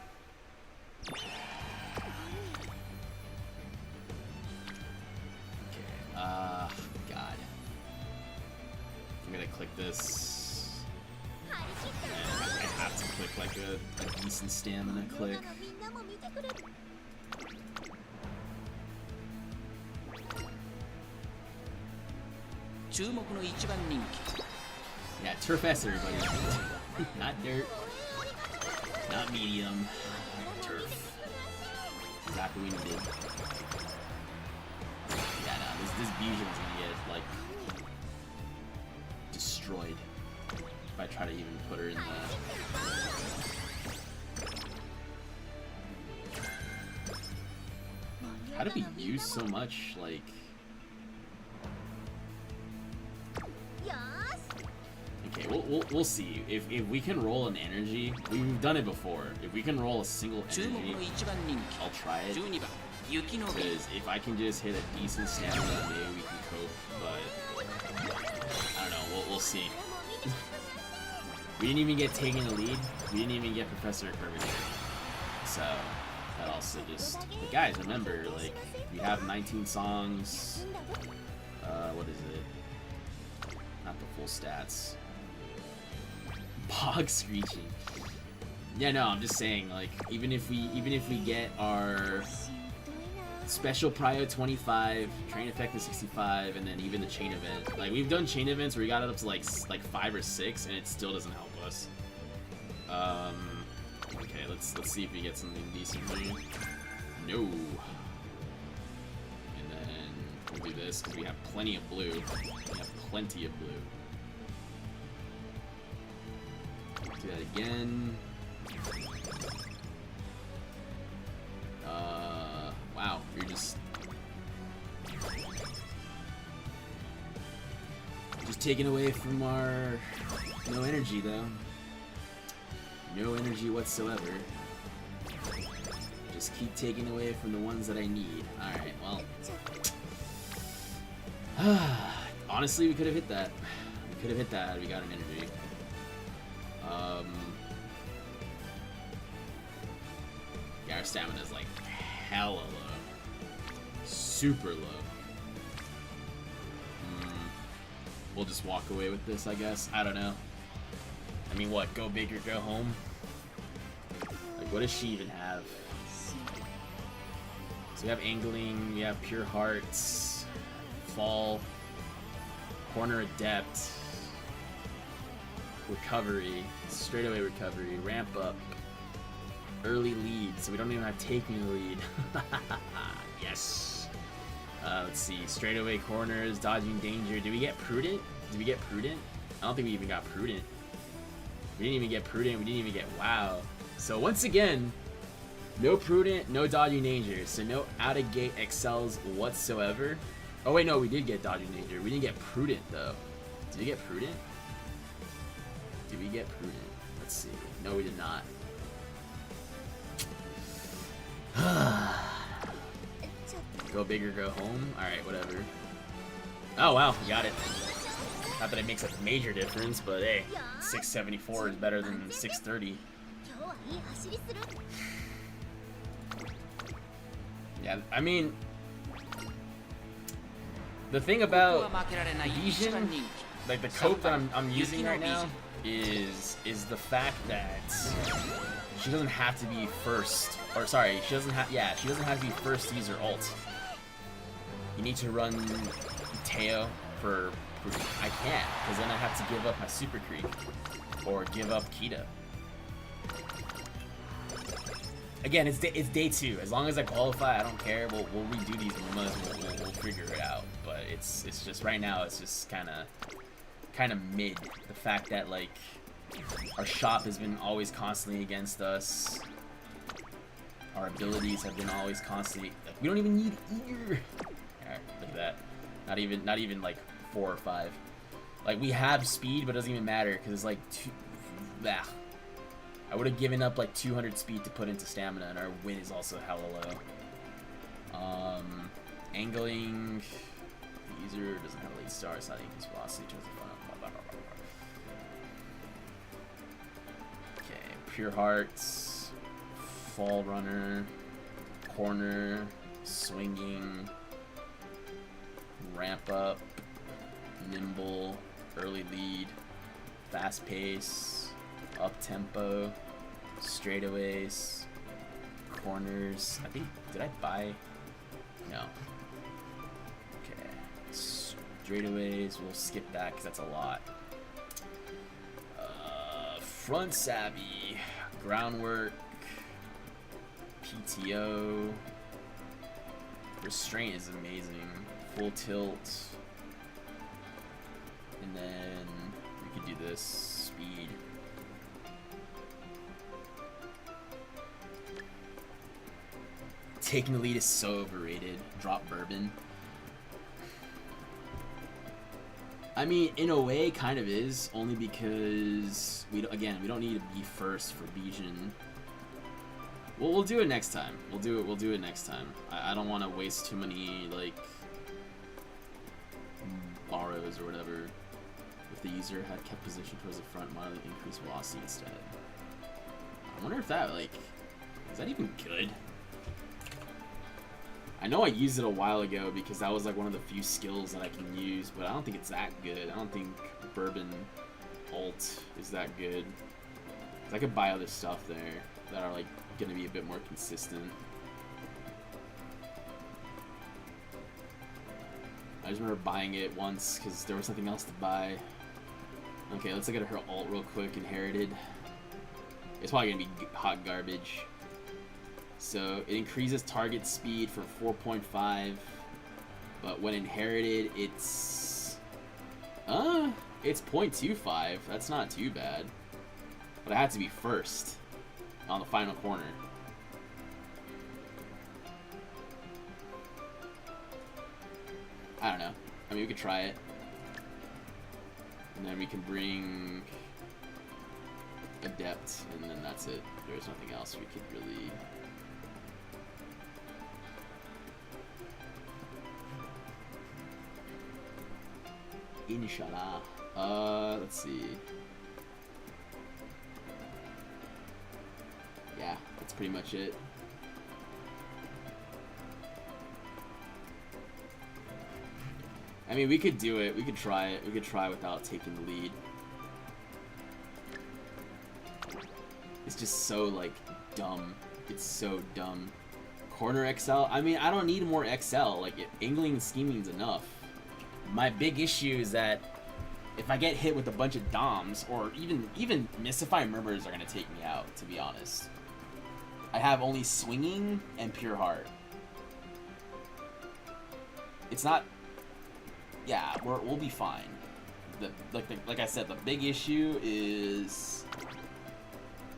Okay, God. I'm gonna click this. 張り切って And I have to click like a decent stamina 世 click. のみんなも見てくれ 注目の一番人気 Yeah, Turf S, everybody. Not dirt. Not medium. Turf. Exactly what we needed. Yeah, no, this Bijan's gonna get, like, destroyed if I try to even put her in the... How did we use so much, like... よーし Okay, we'll see. If we can roll an energy, we've done it before. If we can roll a single 注目 energy, の一番人 I'll try 気 it. 12番雪の瓶 Because if I can just hit a decent stamina, maybe we can cope. But I don't know. We'll see. 誰も見てください We didn't even get taken the lead. We didn't even get Professor Terminator. So that also just. But guys, remember, like we have 19 songs. んだぞ What is it? Not the full stats. Bog screeching. Yeah, no, I'm just saying, like, even if we get our しんどいな special prio 25, train effect is 65, and then even the chain event. Like we've done chain events where we got it up to like 5 or 6, and it still doesn't help us. Okay, let's see if we get something decent here. No. And then we'll do this because we have plenty of blue. We have plenty of blue. Do that again. Wow, you're just taking away from our no energy though. No energy whatsoever. Just keep taking away from the ones that I need. Alright, well. Honestly, we could have hit that. We could have hit that had we got an energy. Yeah, our stamina is like hella low. Super low. We'll just walk away with this, I guess. I don't know. I mean, what? Go big or go home? Like, what does she even have? So we have Angling, we have Pure Hearts, Fall, Corner Adept, Recovery, Straightaway Recovery, Ramp Up, Early Lead, so we don't even have Taking the Lead. Yes. Let's see, Straightaway Corners, Dodging Danger. Did we get Prudent? Did we get Prudent? I don't think we even got Prudent. We didn't even get Prudent, we didn't even get Wow. So once again, no Prudent, no Dodging Danger, so no out-of-gate excels whatsoever. Oh wait, no, we did get Dodging Danger. We didn't get Prudent, though. Did we get Prudent? Did we get Prudent? Let's see. No, we did not. Go big or go home? Alright, whatever. Oh wow, got it. Not that it makes a major difference, but hey, 674 is better than 630. 今日はいい走りする Yeah, I mean, the thing ここは about 負けられない一番人 like the coat that I'm using right now is the fact that she doesn't have to be first, or sorry, she doesn't have to be first to use her ult. You need to run Teo for I can't, because then I have to give up my super creep or give up Kita. Again, it's day 2. As long as I qualify, I don't care. We'll redo these Mumas. We'll figure it out. But it's just right now. It's just kind of mid. The fact that like our shop has been always constantly against us. Our abilities have been always constantly. Like, we don't even need ear. Alright, look at that. Not even like 4 or 5. Like we have speed, but it doesn't even matter because it's like I would have given up like 200 speed to put into stamina, and our win is also hella low. Angling. The user doesn't have a late start, it's not increased velocity. Okay, Pure Hearts, Fall Runner, Corner, Swinging, Ramp Up, Nimble, Early Lead, Fast Pace, Up Tempo, Straightaways, Corners. I think, did I buy? No. Okay. Straightaways, we'll skip that because that's a lot. Front Savvy, Groundwork, PTO, Restraint is amazing, Full Tilt, and then we could do this, Speed. Taking the lead is so overrated. Drop Bourbon. I mean, in a way, kind of is, only because we don't need to be first for Bijan. Well, we'll do it next time. We'll do it next time. I don't want to waste too many like borrows or whatever. If the user had kept position towards the front, mildly increase velocity instead. I wonder if that like is that even good? I know I used it a while ago because that was like one of the few skills that I can use, but I don't think it's that good. I don't think Bourbon ult is that good. 'Cause I could buy other stuff there that are like gonna be a bit more consistent. I just remember buying it once because there was nothing else to buy. Okay, let's look at her ult real quick. Inherited. It's probably gonna be hot garbage. So it increases target speed for 4.5, but when inherited, it's 0.25. That's not too bad. But I had to be first on the final corner. I don't know. I mean, we could try it, and then we can bring Adept, and then that's it. There's nothing else we could really. Inshallah. Let's see. Yeah, that's pretty much it. I mean, we could do it. We could try it. We could try without taking the lead. It's just so, like, dumb. It's so dumb. Corner XL? I mean, I don't need more XL. Like, angling and scheming is enough. My big issue is that if I get hit with a bunch of DOMs, or even Mystify Murmurs are going to take me out, to be honest. I have only Swinging and Pure Heart. It's not... Yeah, we'll be fine. Like I said, the big issue is...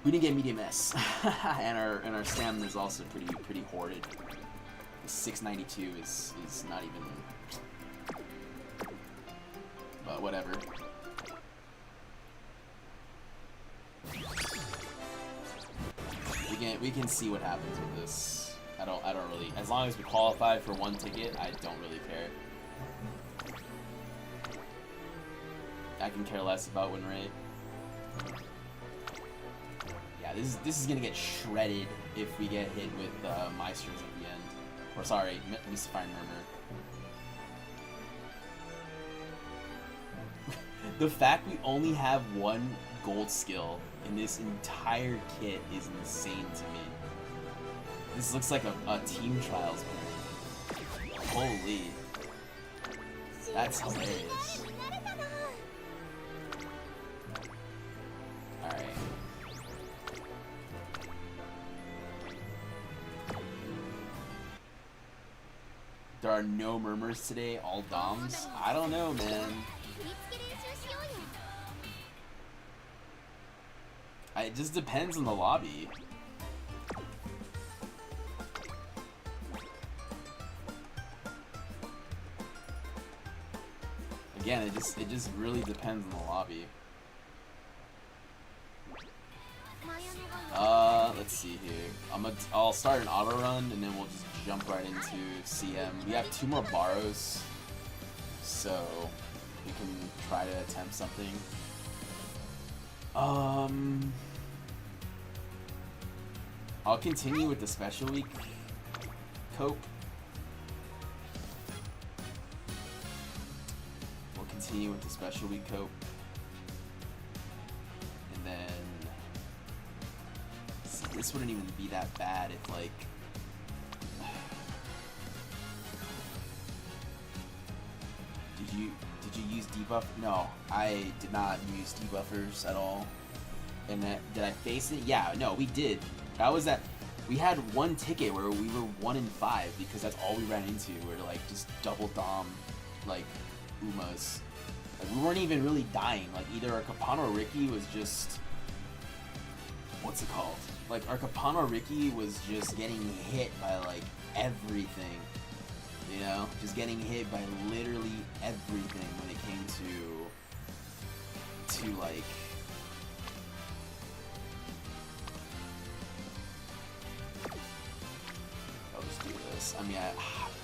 We didn't get medium S. and our stamina is also pretty hoarded. The 692 is not even... But whatever. We can see what happens with this. I don't really, as long as we qualify for one ticket, I don't really care. I can care less about win rate. Yeah, this is gonna get shredded if we get hit with Meisters at the end. Or sorry, Mystifying Murmur. The fact we only have one gold skill in this entire kit is insane to me. This looks like a Team Trials build. Holy. That's hilarious. Alright. There are no murmurs today, all doms? I don't know, man. It just depends on the lobby. Again, it just really depends on the lobby. Let's see here. I'll start an auto run and then we'll just jump right into CM. We have 2 more Barrows, so we can try to attempt something. I'll continue with the special week cope. We'll continue with the special week cope. And then, see, this wouldn't even be that bad if, like, did you use debuff? No, I did not use debuffers at all. And did I face it? Yeah, no, we did. That was that. We had one ticket where we were 1 in 5 because that's all we ran into. Were like just double dom, like Umas. Like, we weren't even really dying. Like either our Kapano Ricky was just, what's it called? Like our Kapano Ricky was just getting hit by like everything. You know, just getting hit by literally everything when it came to like. I'll just do this. I mean,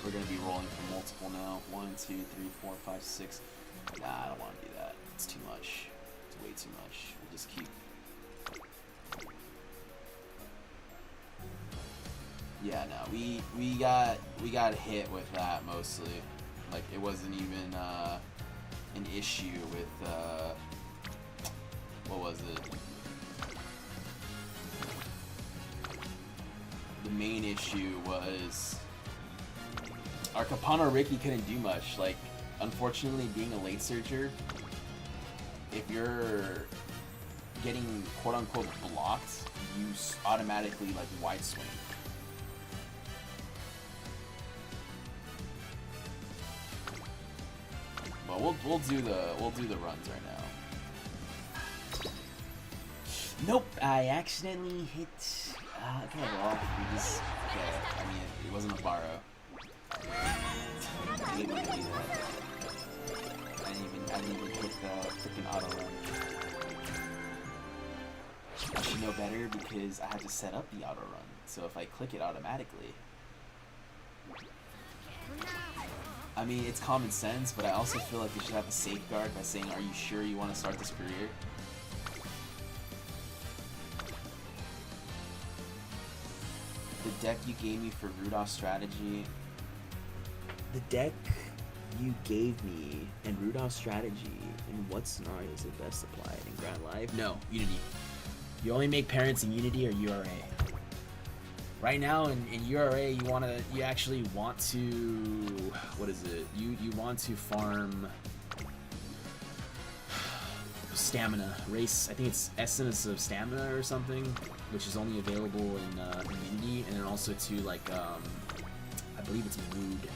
we're gonna be rolling for multiple now. 1, 2, 3, 4, 5, 6. Nah, I don't want to do that. It's too much. It's way too much. We'll just keep. Yeah, no, we got hit with that mostly. Like it wasn't even an issue with what was it? The main issue was our Kapano Ricky couldn't do much. Like, unfortunately, being a late searcher, if you're getting quote unquote blocked, you automatically like wide swing. But we'll do the runs right now. Nope, I accidentally hit. Okay, well, we just. Okay, I mean, it wasn't a borrow. I didn't even hit the freaking auto run. I should know better because I have to set up the auto run. So if I click it automatically. I mean, it's common sense, but I also feel like they should have a safeguard by saying, are you sure you want to start this career? The deck you gave me for Rudolph's strategy. The deck you gave me in Rudolph's strategy, in what scenario is it best applied? In Grand Life? No, Unity. You only make parents in Unity or URA. Right now in URA, you actually want to, what is it? You want to farm stamina, race. I think it's Essence of Stamina or something, which is only available in Unity, and then also to like I believe it's Mood.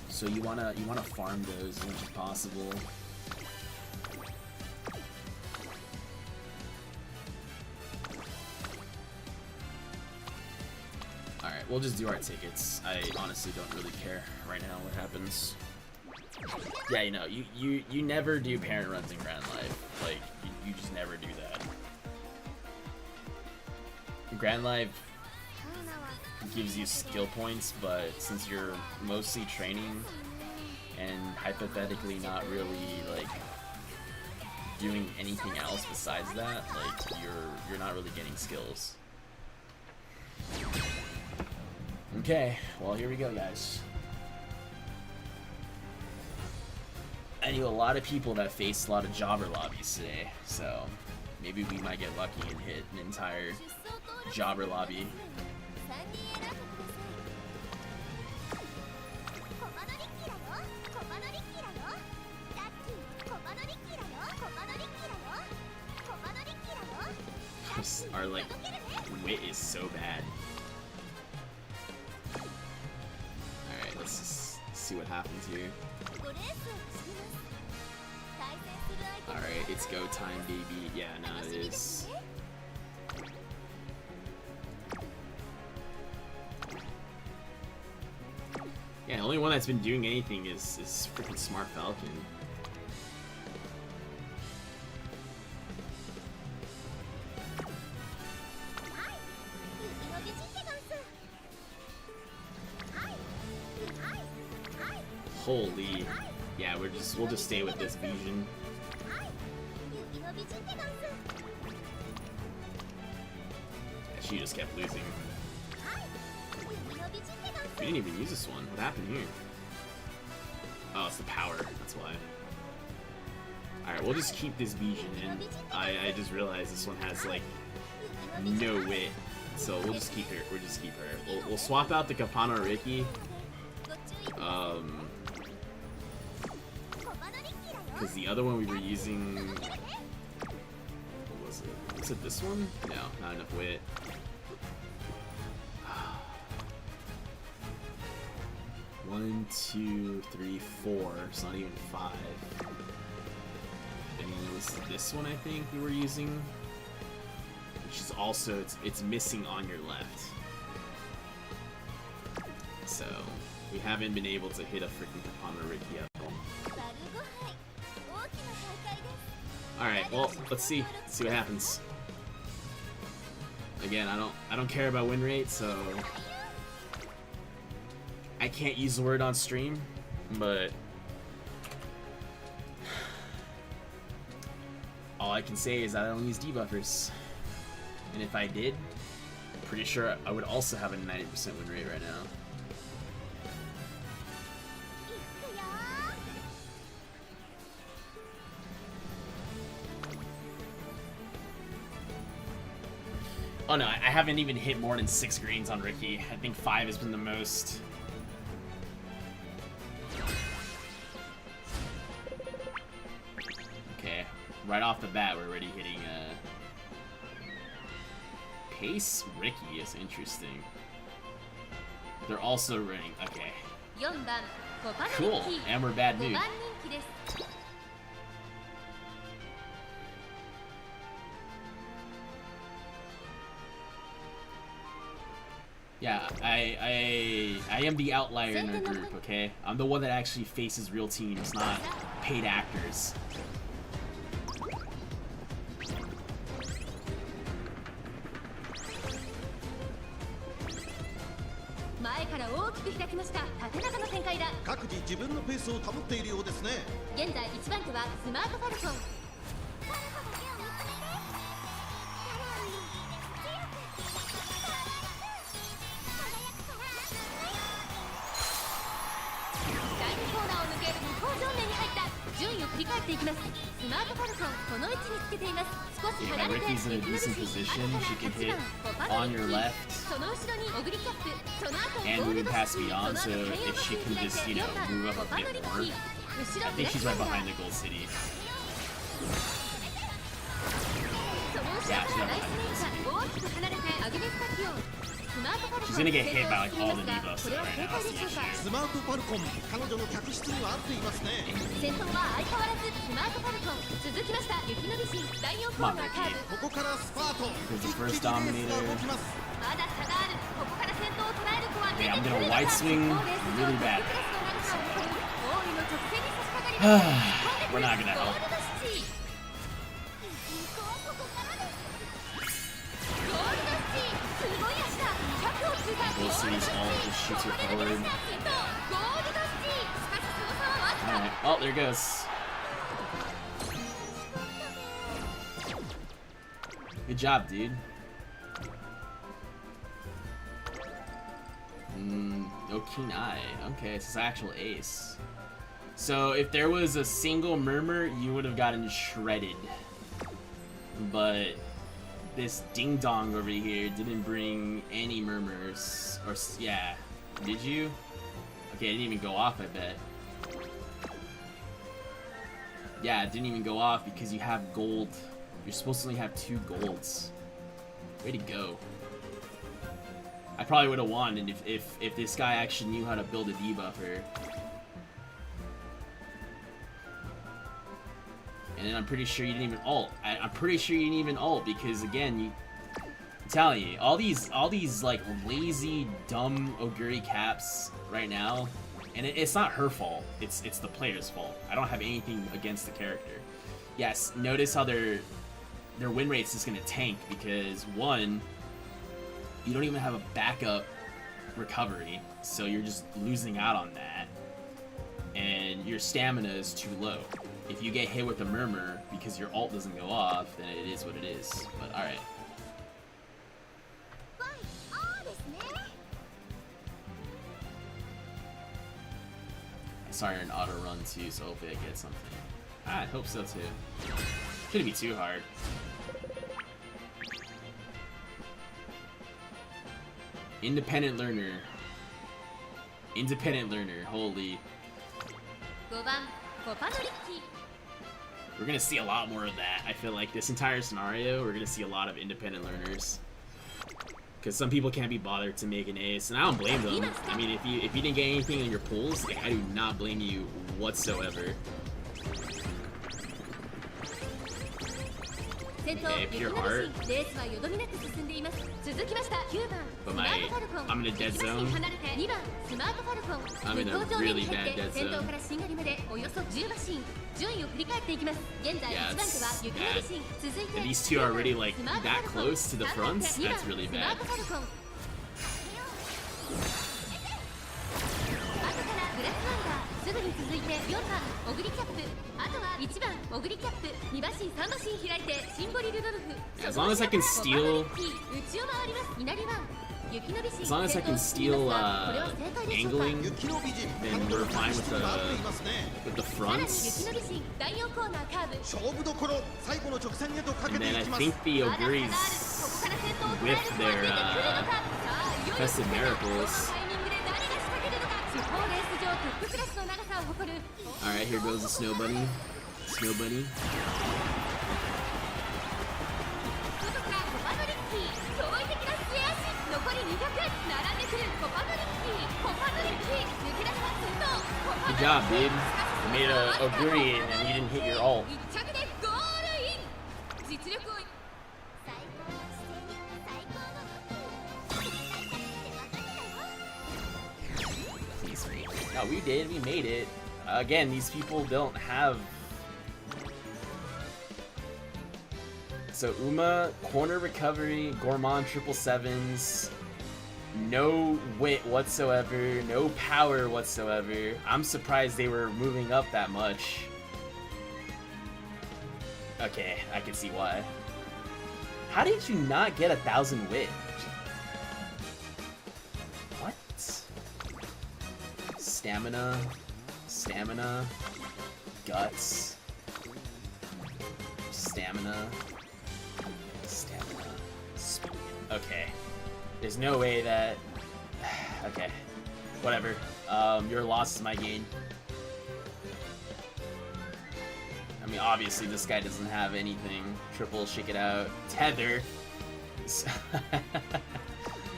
So you wanna farm those as much as possible. Alright, we'll just do our tickets. I honestly don't really care right now what happens. Yeah, you know, you never do parent runs in Grand Life. Like, you just never do that. In Grand Life, gives you skill points, but since you're mostly training and hypothetically not really like doing anything else besides that, like you're not really getting skills. Okay, well here we go, guys. I knew a lot of people that faced a lot of jobber lobbies today, so maybe we might get lucky and hit an entire jobber lobby. 3人選んでください。コマのリッキーだよ。コマのリッキーだよ。ラッキー、コマのリッキーだよ。コマのリッキーだよ。コマのリッキーだよ。 Our like wit is so bad. Alright, let's just see what happens here. ごレースを始めます。対戦する相手は Alright, it's go time, baby. Yeah, no, it is. Yeah, the only one that's been doing anything is freaking Smart Falcon. 雪の美人でござんす。はいはいはい Holy. Yeah, we'll just stay with this Vision. はい雪の美人でござんす。 Yeah, she just kept losing. はい雪の美人でござんす。 We didn't even use this one. What happened here? Oh, it's the power. That's why. Alright, we'll just keep this Vision in. I just realized this one has like no wit. So we'll just keep her. We'll just keep her. We'll swap out the Kapano Riki. ご注意ください。 コマのリッキーだよ。 Because the other one we were using. What was it? Was it this one? No, not enough wit. One, two, three, four. It's not even five. And then it was this one I think we were using, which is also it's missing on your left. So we haven't been able to hit a freaking Kapano Riki at all. バルゴ杯大きな大会です。 All right, well let's see what happens. Again, I don't care about win rate, so I can't use the word on stream, but all I can say is I don't use debuffers. And if I did, I'm pretty sure I would also have a 90% win rate right now. いくよ Oh no, I haven't even hit more than 6 greens on Riki. I think 5 has been the most. Okay, right off the bat, we're already hitting Pace Riki is interesting. They're also running. Okay, 4番コパノリ cool. ッキー And we're bad 5 news. 番人気です Yeah, I am the outlier in our group, okay? I'm the one that actually faces real teams, not paid actors. 前から大きく開きました縦長の展開だ各自自分のペースを保っているようですね。現在1番手はスマートファルコンパルコだけを見つめて。サロンに強く輝くから第2コーナーを抜け向こう正面に入った順位を振り返っていきますスマートファルコンこの位置につけています少し Yeah, 離れて Ricky's in a decent position. She can hit on your left その後ろにオグリキャップその後 and ゴール move ド past シティ beyond, そ so の後 if she can just, you know, 4番 move up コ a パノ bit リッ more. キー後ろ I ブ think ラッ she's ク right ランナー behind the Gold City. その後ろからライスメイカー大きく離れてアグネスタキオスマートファルコン She's gonna get hit by like all the 先頭を debuffs これは right 正 now. 解 That's で the しょうか issue. スマートファルコン、彼女の客室には合っていますね。先頭は相変わらずスマートファルコン続きました雪の美人第4コーナーカーブここからスパート。 Here's the 一 first 気にレースが Dominator. 動きます。まだ差があるここから先頭を捉える子は出 Yeah, て I'm くる gonna のか wide swing もうレース really 上 bad. トップクラスの長さを誇る王位の直線に差し掛かります We're not gonna ゴ help. ールドシティ銀行はここからです。ゴールドシティすごい足だ100を通過 so these all just shoots her forward. ゴールドスチしかしその差はわずか Alright, oh, there it goes. Good job, dude. No keen eye. Okay, it's his actual ace. So if there was a single murmur, you would have gotten shredded. But this ding dong over here didn't bring any murmurs. Or yeah, did you? Okay, it didn't even go off, I bet. Yeah, it didn't even go off because you have gold. You're supposed to only have 2 golds. Way to go. I probably would have won and if this guy actually knew how to build a debuffer. And then I'm pretty sure you didn't even ult. I'm pretty sure you didn't even ult because again, I'm telling you, all these like lazy, dumb Oguri caps right now, and it's not her fault. It's the player's fault. I don't have anything against the character. Yes, notice how their win rate's just gonna tank because one, you don't even have a backup recovery, so you're just losing out on that, and your stamina is too low. If you get hit with a murmur because your ult doesn't go off, then it is what it is. But alright. わいあーですね I saw her in auto run too, so hopefully I get something. I hope so too. Shouldn't be too hard. Independent learner. Independent learner. Holy. 5番コパノリッキー We're gonna see a lot more of that. I feel like this entire scenario, we're gonna see a lot of independent learners. Because some people can't be bothered to make an ace, and I don't blame them. I mean, if you didn't get anything in your pools, like, I do not blame you whatsoever. 先頭 Okay, 雪 pure の heart. レースはよどみなく進んでいます続きました9番 But スマ my- ートファルコン I'm in a dead 敵なし zone. に離れて2番スマートファルコン I'm in a 向こう上面に really 入って bad dead 先頭 zone. からしんがりまでおよそ10馬身順位を振り返っていきます現在 Yeah, 1番手は it's 雪の美人続いて And these two are already like スマート that ファルコン close to the 3番 fronts. 手2番 That's really スマー bad. トファルコン後からブラックワンダーすぐに続いて4番オグリキャップあとは1番オグリキャップ2馬身3馬身開いてシンボリルドルフ As long as I can steal- 内を回ります稲荷湾雪の美人 As long as I can steal これは正解でしょうか angling, 雪の美人 then we're fine with が合っていますね the さらに雪 fronts. の美人第4コーナーカーブ勝負どころ最後の直線へとかけ And て then い I きます think the まだ差があるここ Oguris から先頭を捉え with ること their ができるのかさあいよいよ Festive こ Miracles. のタイミングで誰が仕掛けるのか地方レース場トップクラスの長さを誇る Alright, here goes the Snow Bunny. Snow Bunny. 外からコパノリッキー驚異的な末足残り200並んでくるコパノリッキーコパノリッキー抜け出した先頭コパノリッ Good キー job, dude. You made a Oguri and you didn't hit your ult. 1着でゴールイン実力を最高の姿勢に最高の武器って分かってたよ Please wait. No, we did. We made it. Again, these people don't have. So Uma, corner recovery, Gourmand 777s, no wit whatsoever, no power whatsoever. I'm surprised they were moving up that much. Okay, I can see why. How did you not get 1,000 wit? What? Stamina, stamina, guts, stamina, stamina, speed. Okay. There's no way that... Okay. Whatever. Your loss is my gain. I mean, obviously this guy doesn't have anything. Triple, shake it out. Tether.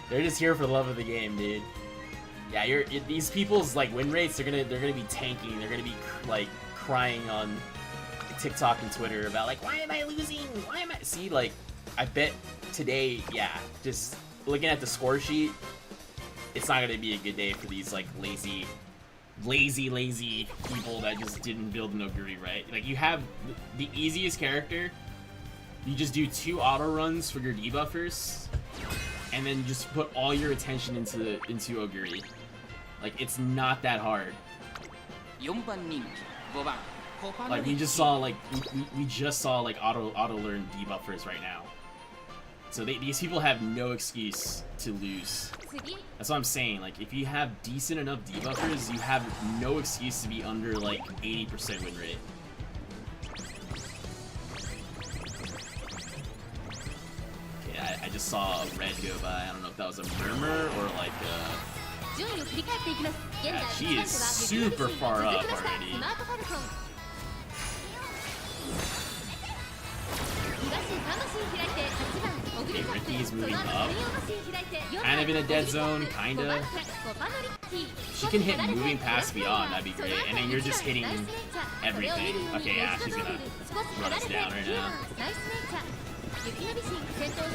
They're just here for the love of the game, dude. Yeah, these people's like win rates. They're gonna be tanking. They're gonna be like crying on TikTok and Twitter about like, why am I losing? Why am I? See, like, I bet today, yeah, just looking at the score sheet, it's not gonna be a good day for these like lazy people that just didn't build an Oguri right. Like, you have the easiest character. You just do 2 auto runs for your debuffers, and then just put all your attention into Oguri. Like, it's not that hard. 4番人気5番コパノ Like リ we ッキ just saw like we just saw like auto learn debuffers right now. So these people have no excuse to lose. 次 That's what I'm saying. Like if you have decent enough debuffers, you have no excuse to be under like 80% win rate. Okay, I just saw a red go by. I don't know if that was a murmur or like 順位を振り返っていきます。現在 Yeah, 1 she 番手は is 雪の美人 super far 続 up きました already. スマートファルコン東3マシン開いて8番オグリキャップ Okay, Ricky's その moving 後 up. 専用マシン開いて4 Kind of in a dead 番 zone, kinda. 5番手コパノリッキー She can hit moving past beyond, that'd be great. And then you're just hitting everything. Okay, yeah, she's gonna run us down right now.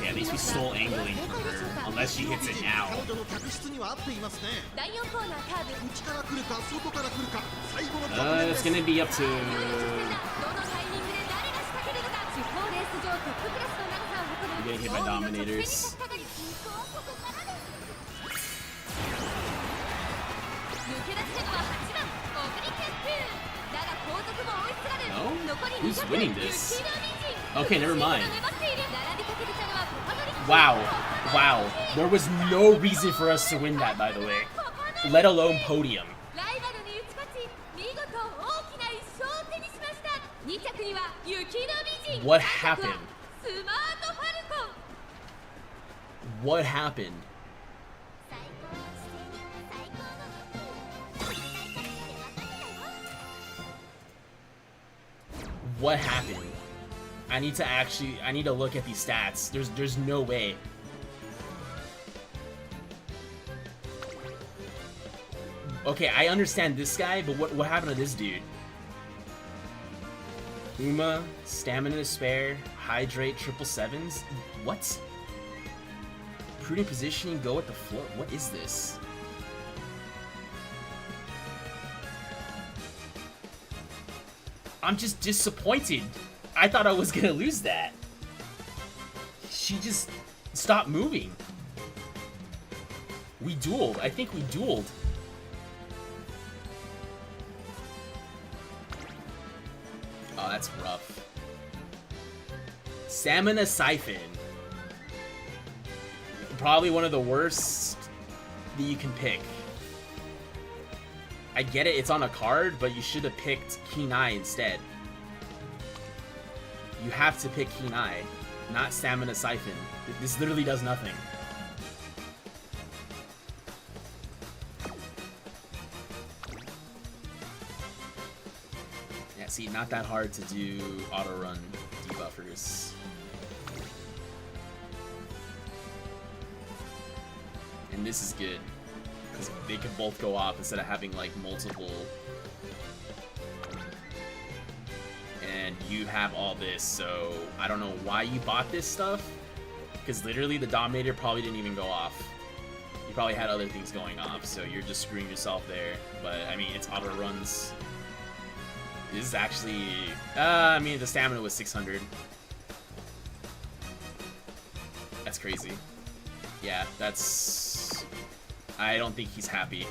Yeah, at least we stole angling from her. Unless she hits it now. 彼女の脚質には合っていますね。第4コーナーカーブ内から来るか外から来るか、最後の局面 It's です。 gonna be up to どのタイミングで誰が仕掛けるのか地方レース場トップクラスの長さを誇る You're getting hit by 驚異の直線に dominators. 差し掛かり抜け出せるのは8番オグリキャップだが後続も追いすがる No? 残り Who's 200 winning this? 雪の虹 Okay, never mind. 粘っている並びかけてきたのはコパノリッキ Wow. Wow. There was no reason for us to win that, by the way. Let alone podium. ライバルに打ち勝ち見事大きな1勝を手にしました2着には雪の美人 What 3着 happened? はスマートファルコン What happened? 最高の姿勢に最高の大会勝ってわかるだろ What happened? I need to look at these stats. There's no way. Okay, I understand this guy, but what happened to this dude? Uma, stamina to spare, hydrate, 777s? What? Prudent positioning, go with the flow. What is this? I'm just disappointed. I thought I was gonna lose that. She just stopped moving. We dueled. I think we dueled. Oh, that's rough. Stamina Siphon. Probably one of the worst that you can pick. I get it, it's on a card, but you should have picked Kinai instead. You have to pick Kinai, not Stamina Siphon. This literally does nothing. Yeah, see, not that hard to do auto run debuffers. And this is good, because they can both go off instead of having like multiple. And you have all this, so I don't know why you bought this stuff, because literally the Dominator probably didn't even go off. You probably had other things going off, so you're just screwing yourself there. But I mean, it's auto runs. This is actually, I mean, the stamina was 600. That's crazy. Yeah, that's, I don't think he's happy.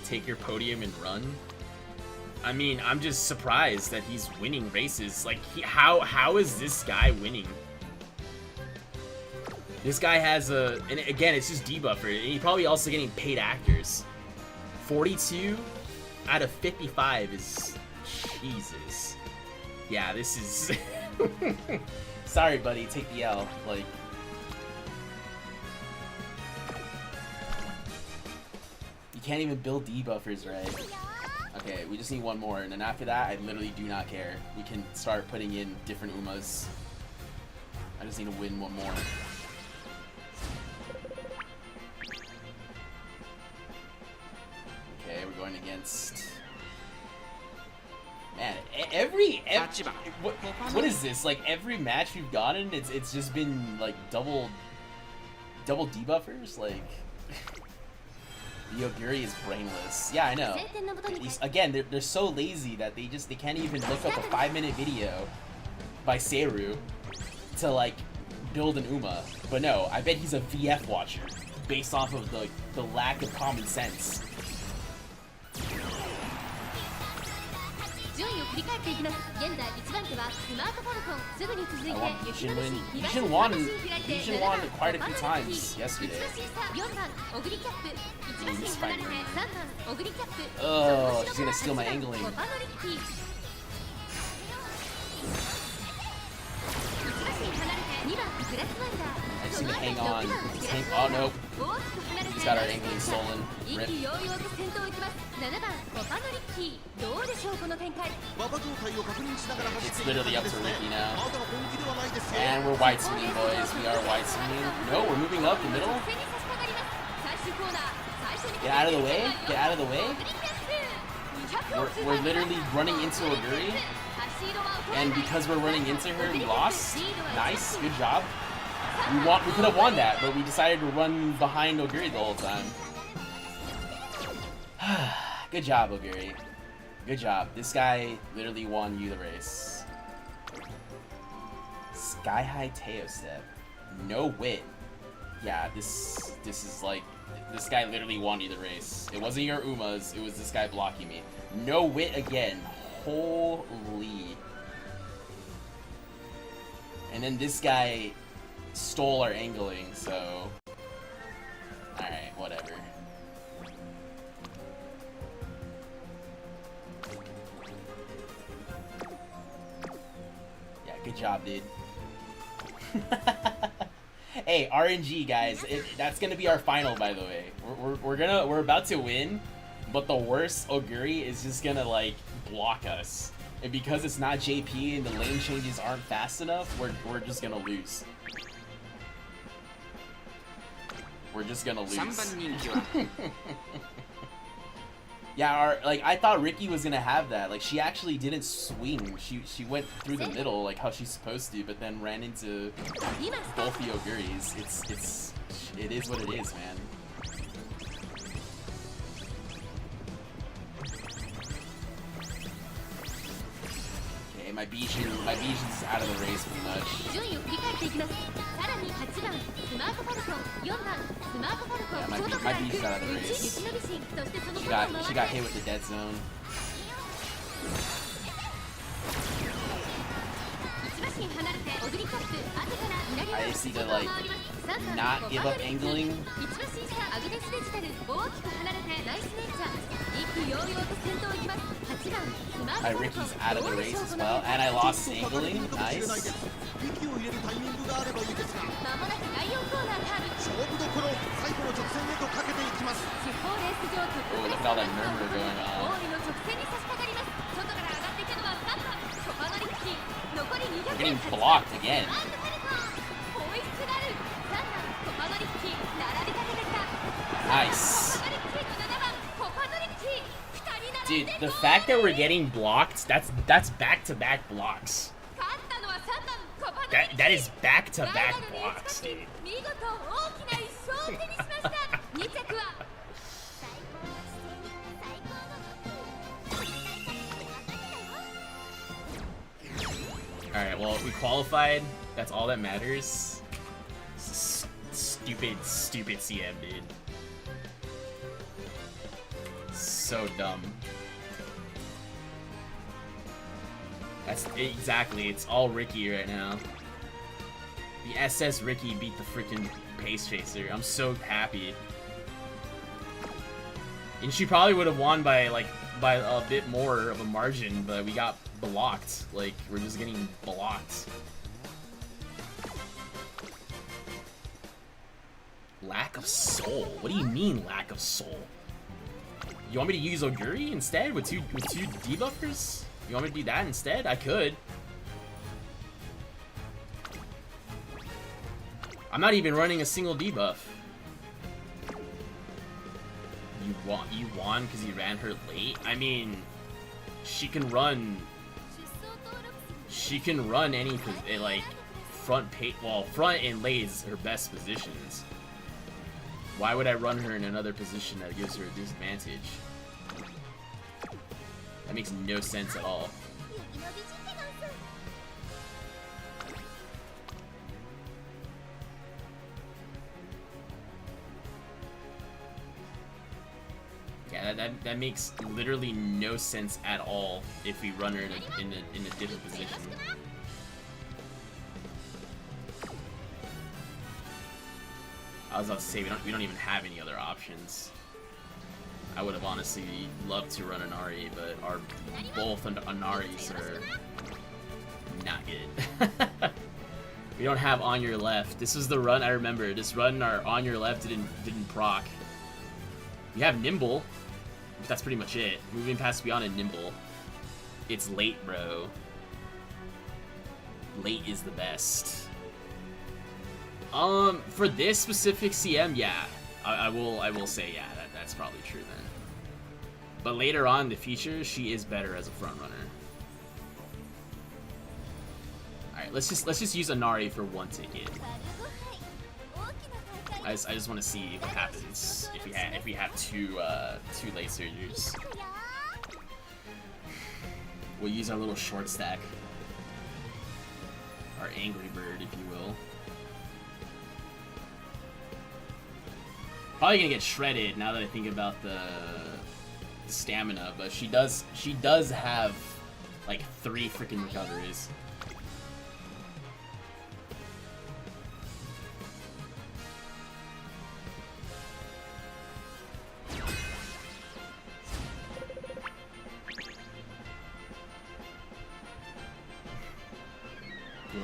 Take your podium and run. I mean, I'm just surprised that he's winning races. Like, how is this guy winning? This guy has a, and again, it's just debuffer, and he's probably also getting paid actors. 42 out of 55 is, Jesus. Yeah, this is, sorry buddy, take the L, like. You can't even build debuffers right. Okay, we just need one more, and then after that, I literally do not care. We can start putting in different Umas. I just need to win one more. Okay, we're going against... Man, every what is this? Like every match we've gotten, it's just been like double debuffers. Like Yoguri is brainless. Yeah, I know. Again, they're so lazy that they can't even look up a 5-minute video by Seru to like build an Uma. But no, I bet he's a VF watcher based off of the lack of common sense. 順位を振り返っていきます。現在1番手はスマートフォルコン、すぐに続い I て want 雪 Yushin の win. 主 Yushin won. Yushin won quite a few times yesterday. 4番オグリキャップ、1馬身離れて3番オグリキャップ、 Oh, she's gonna steal my angling. コパノリッキー、1馬身離れて2番グラスワンダー、 I just その need to 後 hang 6 on. 番 Just グ hang. ラスワ Oh ンダー、 nope. 大きく離れて He's got our angling stolen. 意 Rip. 気揚々と先頭を行きます。7番コパノリッキー、どうでしょうこの展開。馬場状態を確認しながら走 It's っている literally up to Ricky now. まだ本気ではないですよ And we're white swinging, boys. We are white swinging. No, we're moving up the middle. 背に差し掛かります。最終コーナー、最初に Get out of the way. Get out of the way. オグリキャップ、200 We're literally running into Oguri. And because we're running into her, we lost. Nice, good job. We could have won that, but we decided to run behind Oguri the whole time. Good job, Oguri. Good job. This guy literally won you the race. Sky High Teo Step. No wit. Yeah, this is like, this guy literally won you the race. It wasn't your Umas, it was this guy blocking me. No wit again. Holy. And then this guy stole our angling, so... Alright, whatever. Yeah, good job, dude. Hey, RNG guys, that's gonna be our final, by the way. We're about to win, but the worst Oguri is just gonna like block us, and because it's not JP and the lane changes aren't fast enough, we're just gonna lose. We're just gonna 3 lose. 番人気は Yeah, I thought Ricky was gonna have that. Like, she actually didn't swing. She went through the middle like how she's supposed to, but then ran into both the Oguris. It is what it is, man. Okay, my Bijan's out of the race pretty much. 順位を振り返っていきます。さらに8番スマートフォルコン、4番スマートフォルコン、 Yeah, my 外から B's out of the 行く race. 雪の美人、そしてその She 後を got 回って hit with the dead zone. 1馬身離れてオグリキャップ、後から左 I 側 just need 外 to を like 回ります。3番 not コ give パ up ノリッキー、 angling. 1馬身差アグネスデジタル、大きく離れてナイスネイチャー、意気揚々と先頭を行きます。8番スマー My トフォルコン、 Ricky's out of the どうで race しょう as この well, 展 and 開。 I ちょっ lost とかかれ angling. るかもしれないで Nice. す息を入れるタイミングがあればいいですがまもなく第4コーナーカーブ、勝負どころ最後の直線へとかけていきます地方レース場トップ Oh, プレ look ス at all that murmur going ゴ on. ールの直線に差し掛かります。外から上がっていくのは3番コパノリッキー、残り We're 200 getting blocked again. ワンドファルコン、ホイッスルある3番コパノリッキー、並びかけてきた Nice. コパノリッキーと7番コパノリッキー、2人並ん Dude, で the fact that we're getting blocked, that's back-to-back blocks. 勝ったのは3番コパノリッキー。 That is ライ back-to-back バルに打 blocks, ち勝ち dude. 見事大きな1勝を手にしました。2着は最高の姿勢に最高の戦い方って分かってたよ Alright, well, we qualified. That's all that matters. Stupid CM, dude. So dumb. That's exactly, it's all Ricky right now. The SS Ricky beat the freaking Pace Chaser. I'm so happy. And she probably would have won by a bit more of a margin, but we got blocked. Like, we're just getting blocked. Lack of soul? What do you mean lack of soul? You want me to use Oguri instead with two debuffers? You want me to do that instead? I could. I'm not even running a single debuff. You won because you ran her late? I mean, she can run any like front and late is her best positions. Why would I run her in another position that gives her a disadvantage? That makes no sense at all. 雪の美人ってなんす That makes literally no sense at all if we run her in a different position. I was about to say we don't even have any other options. I would have honestly loved to run Inari, but our both Inaris are not good. We don't have On Your Left. This was the run I remember. This run our On Your Left didn't proc. We have Nimble, but that's pretty much it. Moving past Beyond and Nimble. It's late, bro. Late is the best. For this specific CM, yeah. I will say yeah, that's probably true then. But later on in the features, she is better as a front runner. Alright, let's just use Inari for one ticket. I just want to see what happens if we have two late surgers. We'll use our little short stack, our Angry Bird, if you will. Probably gonna get shredded now that I think about the stamina, but she does have like 3 freaking recoveries.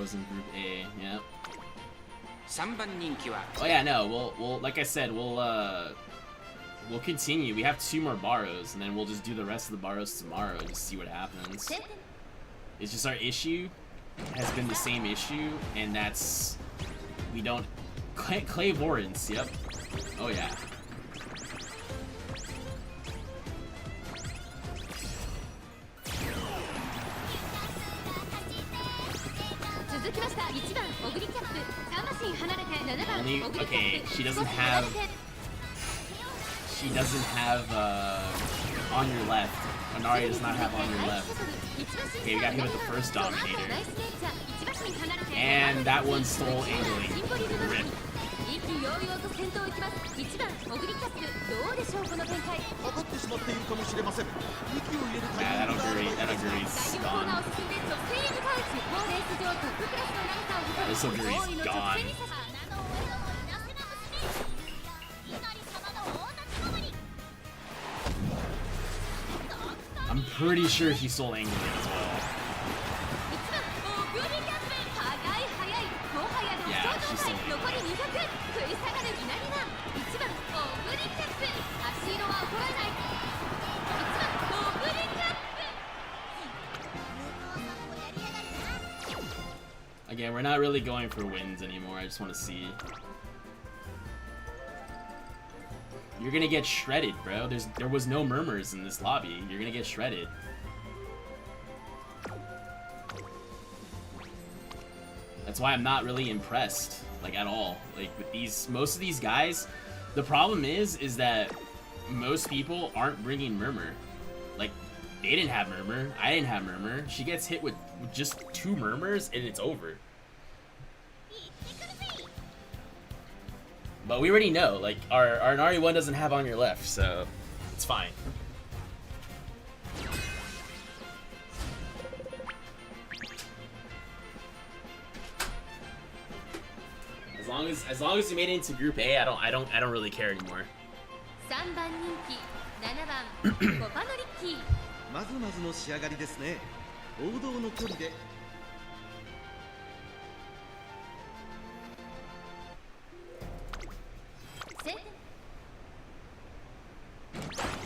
Was in Group A, yeah. 3番人気は Oh yeah, no, we'll like I said, we'll continue. We have 2 more Barrows, and then we'll just do the rest of the Barrows tomorrow and just see what happens. It's just our issue has been the same issue, and that's we don't Claivorance, yep. Oh yeah. Only, okay, she doesn't have On Your Left. Inari does not have On Your Left. Okay, we got hit with the first Dominator. And that one stole angling. Rip. Yeah, that Oguri's gone. Yeah, this Oguri's gone. I'm pretty sure she stole angling as well. Yeah, she stole angling. Again, we're not really going for wins anymore. I just want to see. You're gonna get shredded, bro. There was no murmurs in this lobby. You're gonna get shredded. That's why I'm not really impressed, like, at all. Like, with most of these guys, the problem is that most people aren't bringing murmur. Like, they didn't have murmur. I didn't have murmur. She gets hit with just 2 murmurs and it's over. But we already know, like, our Inari 1 doesn't have On Your Left, so it's fine. As long as we made it into Group A, I don't really care anymore. 3番人気、7番コパノリッキー。まずまずの仕上がりですね。王道の距離で。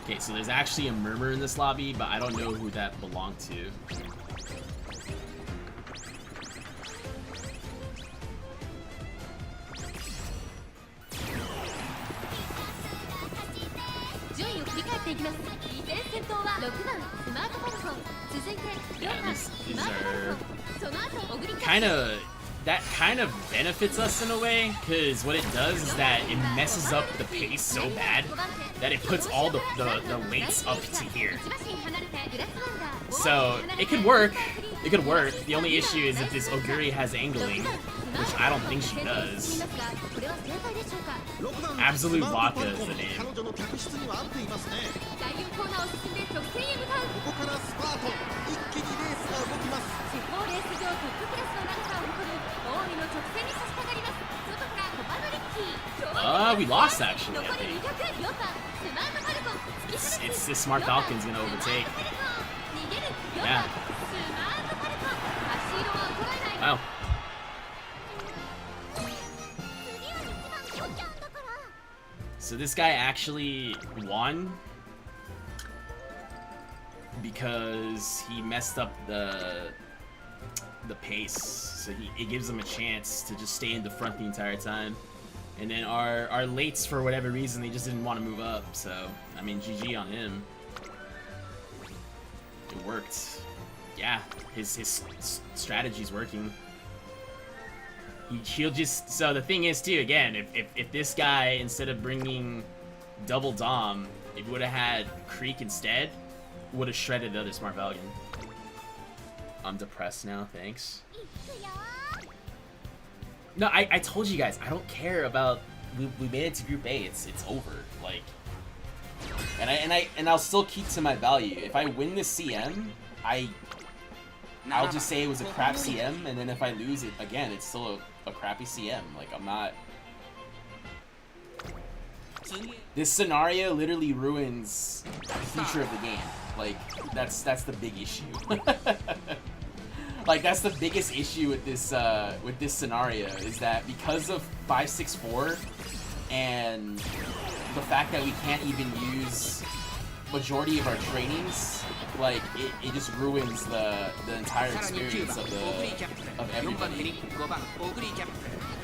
Okay, so there's actually a murmur in this lobby, but I don't know who that belonged to. Yeah, these are kind of benefits us in a way, because what it does is that it messes up the pace so bad that it puts all the weights up to here. So it could work. It could work. The only issue is if this Oguri has angling, which I don't think she does. Absolute Vodka is the name. 第4コーナーを進んで直線へ向かうここからスパート一気にレースが動きます地方レース場トップクラスの長さを誇る大井の直線に差し掛かります外からコパノリッキー We lost actually, I 残り think. 2曲4番スマートファルコン突き放 It's す this Smart Falcon's gonna overtake. 逃げる4 Yeah. 番スマートファルコン足色は衰えない Wow. 次は1番コちゃんだから So this guy actually won because he messed up the pace. So it gives him a chance to just stay in the front the entire time. And then our lates, for whatever reason, they just didn't want to move up. So I mean, GG on him. It worked. Yeah, his strategy's working. He'll just, so the thing is too, again, if this guy, instead of bringing double Dom, if he would have had Creek instead, would have shredded the other Smart Falcon. I'm depressed now, thanks. いくよ No, I told you guys, I don't care about, we made it to Group A, it's over, like, and I'll still keep to my value. If I win this CM, I'll just say it was a crap CM, and then if I lose it again, it's still a crappy CM. Like, I'm not. This scenario literally ruins the future of the game. Like, that's the big issue. Like, that's the biggest issue with this scenario, is that because of 564 and the fact that we can't even use majority of our trainings, like it just ruins the entire さらに9 experience 番 of オグリーキャップ everybody. 4番ヘリ5番オグリーキャップ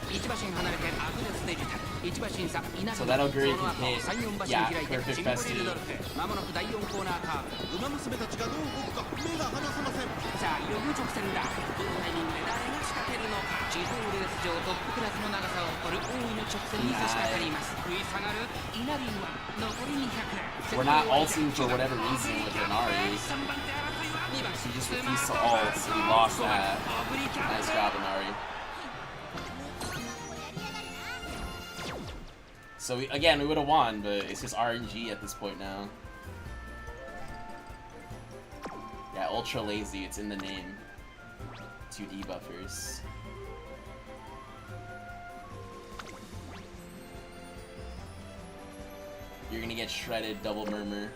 1馬身離れてアグネスデジタル1馬身差稲見 So that'll agree その to 後 hit. 3、4馬身 Yeah, 開いて perfect シンボレ best ルドルフまもなく第4コーナーカーブ馬娘たちがどう動くか目が離せませんさあいよいよ直線だどのタイミングで誰が仕掛けるのか地方レース場トップクラスの長さを誇る大井の直線に差し掛かります食い下がる稲見は残り200 We're not ulting for whatever reason with Inari. 3番手争いは2番 She just refused to ult, so we lost that. オグリーキャップ Nice job, Inari. So again, we would have won, but it's just RNG at this point now. Yeah, ultra lazy. It's in the name. 2 debuffers. You're gonna get shredded, double murmur.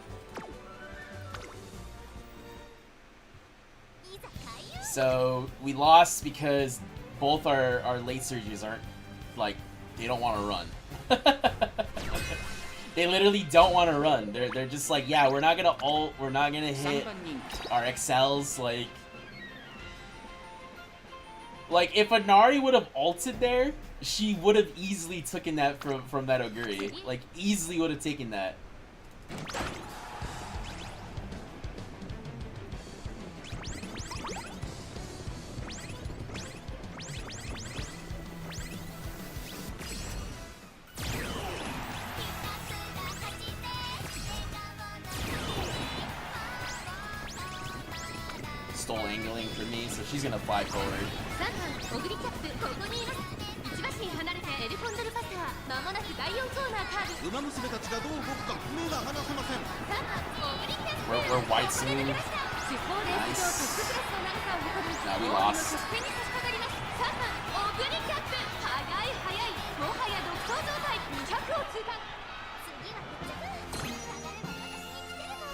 いざ開運 So we lost because both our late surges aren't like they don't want to run. They literally don't want to run. They're just like, yeah, we're not gonna ult, we're not gonna 3 hit 番人気 our XLs. Like if Inari would have ulted there, she would have easily taken that from that Oguri. Like easily would have taken that. Stole angling for me, so she's gonna fly forward. 3番オグリキャップここにいます1馬身離れてエルコンドルパスは間もなく第4コーナーカーブ馬娘たちがどう動くか目が離せません3番オグリキャップ We're white soon. 地方レース場トップクラスの長さを誇る Now we 大井の lost. 直線に差し掛かります3番オグリキャップ速い速いもはや独走状態200を通過次は1着流れは私に来てるの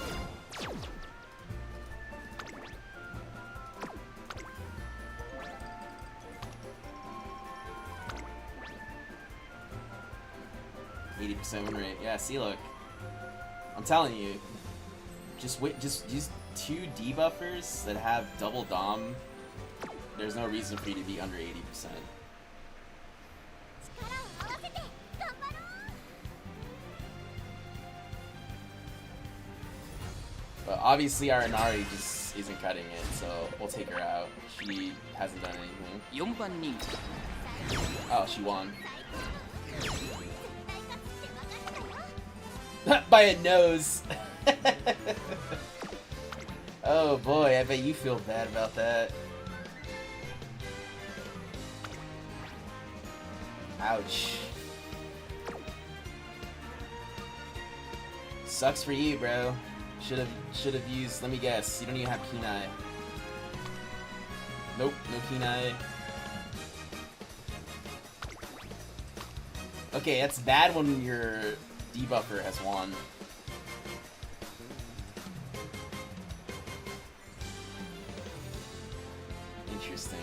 80% win rate. Yeah, see, look. I'm telling you. Just use 2 debuffers that have double dom. There's no reason for you to be under 80%. 力を合わせて頑張ろう But obviously our Inari just isn't cutting it, so we'll take her out. She hasn't done anything. 4番人気 Oh, she won. 大活って分かったよ By a nose. Oh boy, I bet you feel bad about that. Ouch. Sucks for you, bro. Should have used. Let me guess. You don't even have Kenai. Nope, no Kenai. Okay, that's bad when your debuffer has won. Interesting.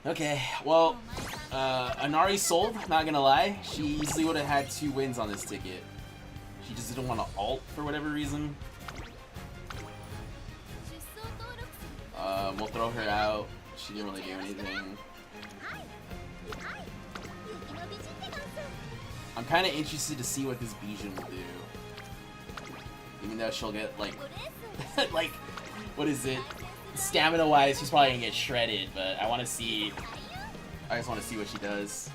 Okay, well, Inari sold, not gonna lie. She easily would have had 2 wins on this ticket. She just didn't want to ult for whatever reason. We'll throw her out. She didn't really do anything. I'm kind of interested to see what this Bijan will do. Even though she'll get, like, like, what is it? Stamina-wise, she's probably gonna get shredded, but I want to see. I just want to see what she does.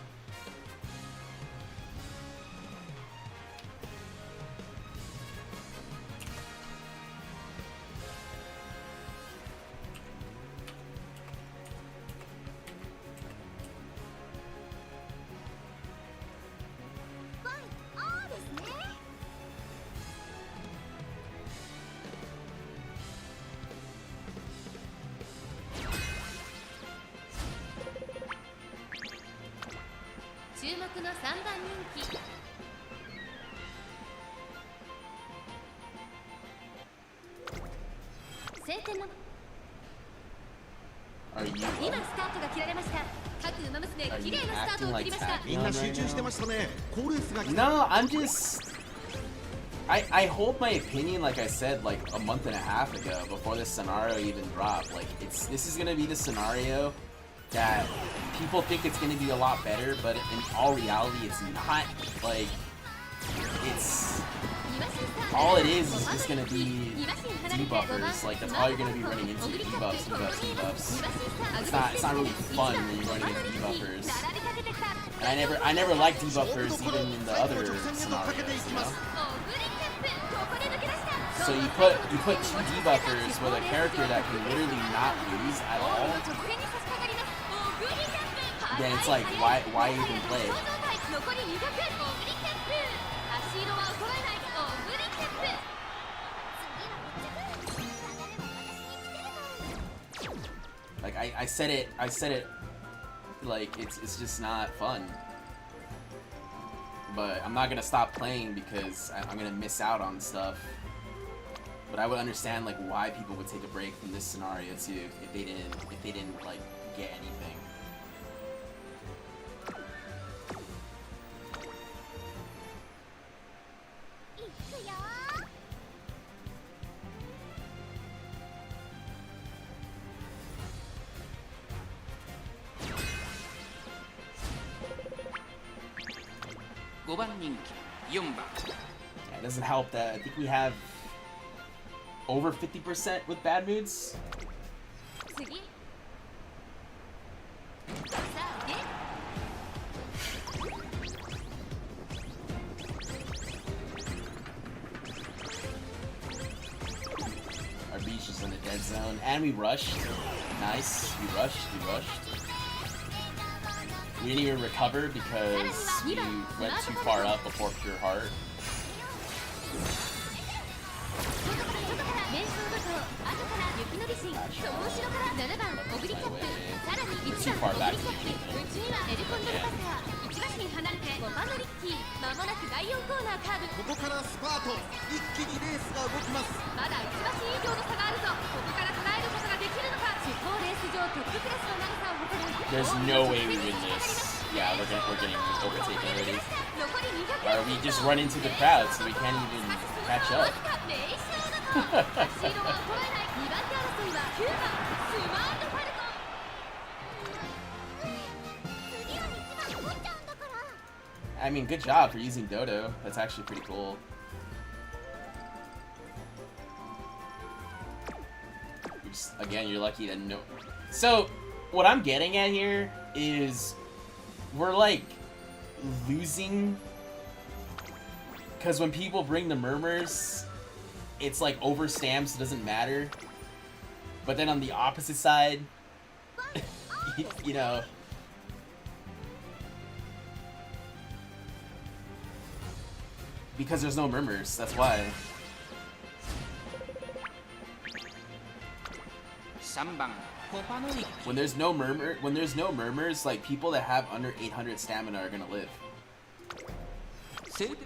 Are you acting like tacky on right now? No, I'm just... I hold my opinion, like I said, like a month and a half ago, before this scenario even dropped. Like, this is gonna be the scenario that people think it's gonna be a lot better, but in all reality, it's not. Like, it's... all it is just gonna be debuffers. Like, that's all you're gonna be running into. Debuffs, debuffs, debuffs. It's not really fun when you're running into debuffers. And I never liked debuffers even in the other scenarios, you know? So you put 2 debuffers with a character that can literally not lose at all, then it's like, why even play? Like, I said it, like, it's just not fun. But I'm not gonna stop playing because I'm gonna miss out on stuff. But I would understand, like, why people would take a break from this scenario too if they didn't like get anything. Yeah, it doesn't help that I think we have over 50% with bad moods. Our beach is in the dead zone, and we rushed. Nice, we rushed. We didn't even recover because we went too far up before Pure Heart. Too far back to do anything. ここからスパート、一気にレースが動きます。まだ1馬身以上の差があるぞ。ここから捉えることができるのか。地方レース場トップクラスの長さを誇る。There's no way we win this. Yeah, we're getting overtaken already. Or we just run into the crowd so we can't even catch up. I mean, good job for using Dodo. That's actually pretty cool. Again, you're lucky to know. So, what I'm getting at here is we're like losing because when people bring the murmurs, it's like overstamped, so it doesn't matter. But then on the opposite side, you know, Because there's no murmurs, that's why. 3番コパノリッ When there's no murmurs, like people that have under 800 stamina are gonna live. セーブ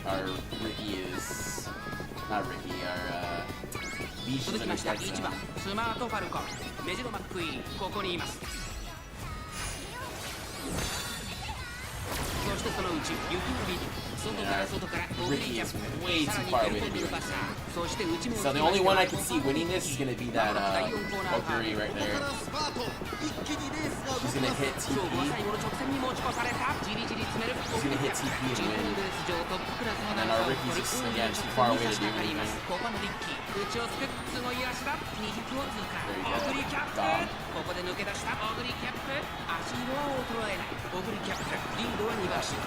Our Ricky is not Ricky. Our Beach 続 is き in ま a した dead 1 zone. 番スマートファルコンメジロマックイーンここにいますそしてそのうちユキノビ外から外からオグリキャップ Way too さらに far デ away ル to フ do ルバスタ anything. ーそして内も So the only one I can see winning this is gonna be that Oguri right ここ there. からスパート一気にレースが動 She's き gonna ます hit 勝負は TP. 最後の直線に持ち越されたじりじり詰めるオグリキャップ She's gonna hit TP and ジー win. レース上トップクラスの And 長 our さを誇る Ricky's just 運 again の too 直 far 線 away に to 差し do 掛かります anything. コパのリッキー内をつくすごい足だ200を通過 There you オ go. グリキャップ Dom. ここで抜け出したオグリキャップ足色は衰えないオグリキャップリードは2馬身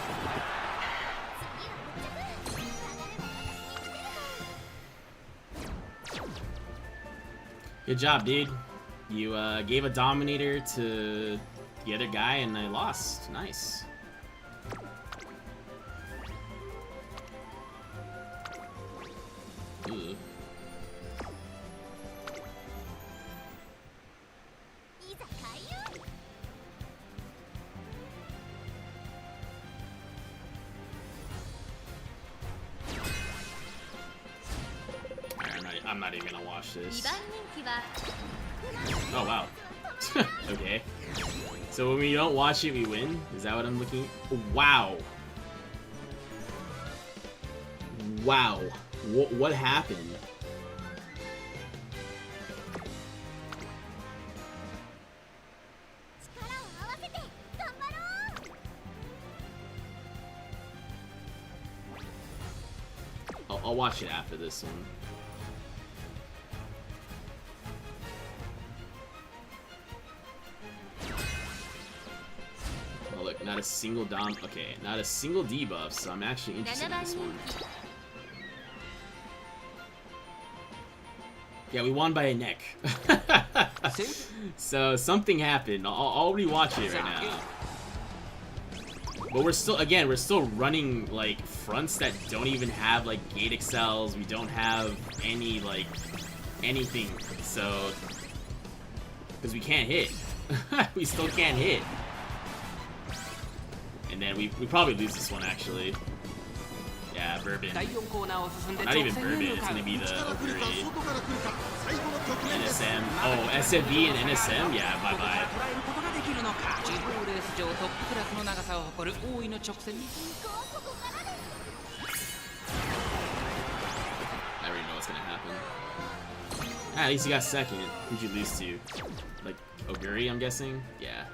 Good job, dude. You gave a Dominator to the other guy, and I lost. Nice. Ooh. いざ開運 Alright, I'm not even gonna watch 2 this. 番人気は Oh, wow. Okay. So when we don't watch it, we win? Is that what I'm looking at? Wow. Wow. What happened? I'll watch it after this one. Oh look, not a single dom. Okay, not a single debuff, so I'm actually interested 7 in 番 this 人 one. 気 Yeah, we won by a neck. So something happened. I'll rewatch it right now. But we're still running like fronts that don't even have like gate excels. We don't have any like anything. So because we can't hit. We still can't hit. And then we probably lose this one actually. Yeah, Bourbon. 第4コーナーを進んで Not 直 even 線へ Bourbon, 向 it's かう gonna be the 内から来るか Oguri. 外から来るか最後の局面です NSM. Oh, SFB and NSM? Yeah, bye ここから bye. 捉えることができるのか地方レース上トップクラスの長さを誇る大井の直線に I already know what's gonna happen. Ah, at least you got second. Who'd you lose to? Like, Oguri, I'm guessing? Yeah.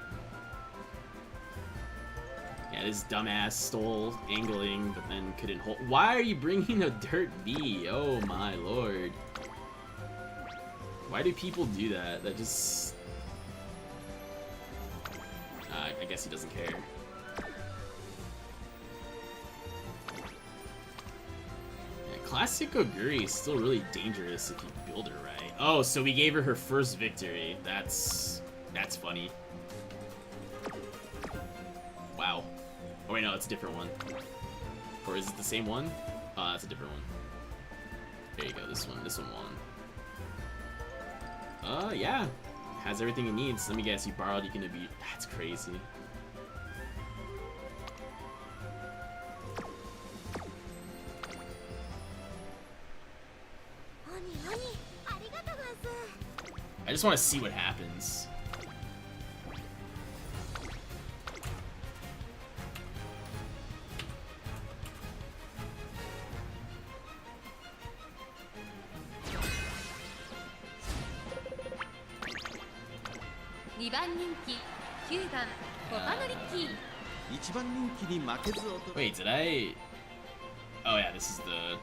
Yeah, this dumbass stole angling, but then couldn't hold. Why are you bringing a dirt B? Oh my lord. Why do people do that? That just... I guess he doesn't care. Yeah, Classic Oguri is still really dangerous if you build her right. Oh, so we gave her her first victory. That's funny. Wow. Oh wait, no, it's a different one. Or is it the same one? Oh, that's a different one. There you go, this one. This one won. Yeah. Has everything it needs. Let me guess, you borrowed Ikinobi. That's crazy. I just want to see what happens. .2 番人気9番コパノリッキー一番人気に負けず劣ら Wait, did I... Oh yeah, this is the...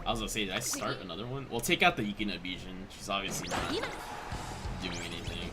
I was gonna say, did I start another one? Well, take out the Yukina Bijin. She's obviously not 2番 doing anything.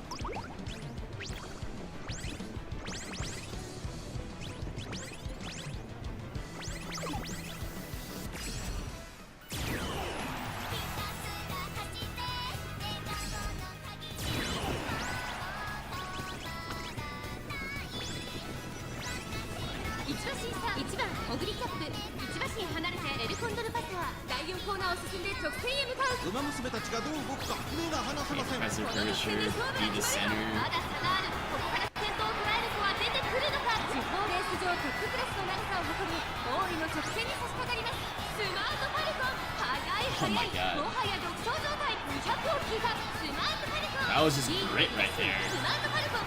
1番オグリキャップ1馬身離れてエルコンドルパター第4コーナーを進んで直線へ向かう。馬娘たちがどう動くか目が離せません。 Professor Curvature, be the center. まだ差がある。ここから先頭を捉える子は出てくるのか。地方レース場トップクラスの長さを誇り大井の直線に差し掛かります。スマートファルコン速い Oh my god. もはや独走状態。200を切ったスマートファルコン。 That was just great right there. スマートファルコン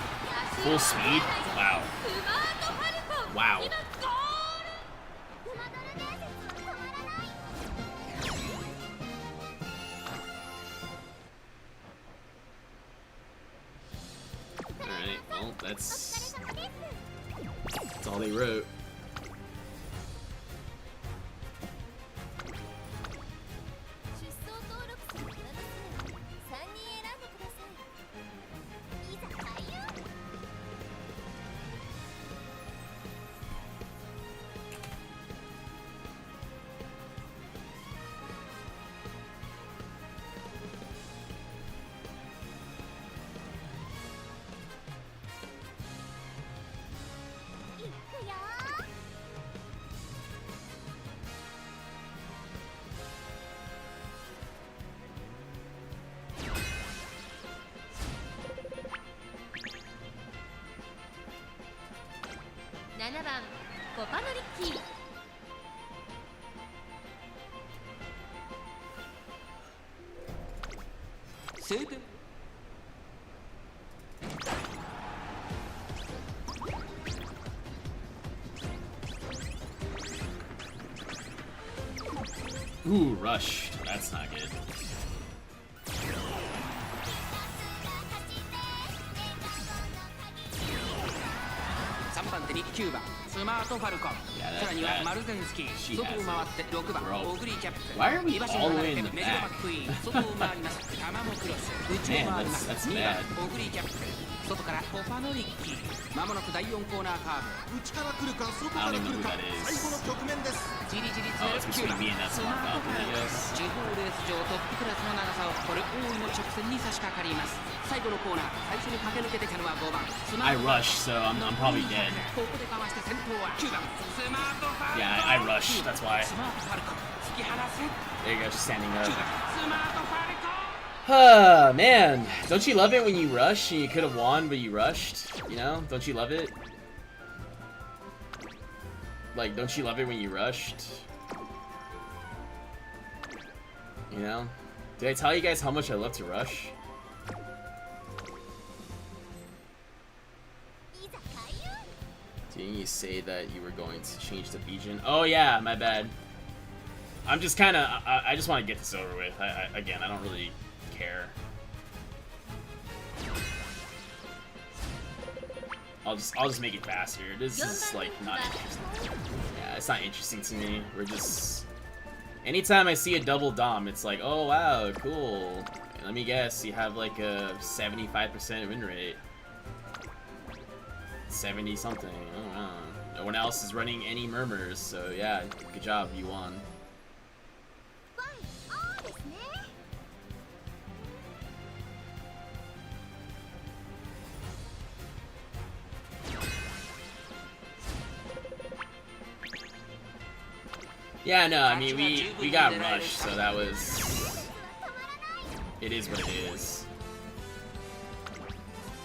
Full speed? Wow. スマートファルコン Wow. 今ゴール。馬ドル伝説は止まらない。 Alright, well, that's all they wrote. 出走登録する馬娘を3人選んでください。いざ開運。いくよ7番コパノリッキー晴天 Ooh, rushed. That's not good. 3番手に9番スマートファルコン、 Yeah, さらには that- マルゼンスキー、 she 外を has 回って6番 Bro. オグリキャップ、 Why are we 2馬身 all 離 the れ way て in the メジロバ back? ックイーン、外を回りますタマモクロス、内を回ります Man, that's 2番 bad. オグリキャップ、外からコパノリッキー、まもなく第4コーナーカーブ、内から来るか外から来るか I don't know who that is. 最後の局面です。じりじり Oh, it's 強い between me and that ス smart マートフ Falcon, ァル I コン、 guess. 地方レース場トップクラスの長さを誇る大井の直線に差し掛かります。最後のコーナー、最初に駆け抜けてきたのは5番スマ I ートファルコン rushed, so I'm probably dead. ここでかわして先頭は9番スマートファルコン。 Yeah, I rushed, that's why. スマートファルコン突き放せ There you go, she's standing 9 up. 番スマートファルコン。 Man, don't you love it when you rush and you could have won, but you rushed? You know, don't you love it? Like, don't you love it when you rushed? You know? Did I tell you guys how much I love to rush? いざ開運。 Didn't you say that you were going to change the Legion? Oh yeah, my bad. I'm just kind of, I just want to get this over with. Again, I don't really care. I'll just make it faster. This is like not interesting. Yeah, it's not interesting to me. We're just, anytime I see a double dom, it's like, oh wow, cool. Let me guess, you have like a 75% win rate. 70 something. I don't know. No one else is running any murmurs, so yeah, good job, you won. ファインオンですね。 Yeah, no, I mean we got rushed, so that was, it is what it is.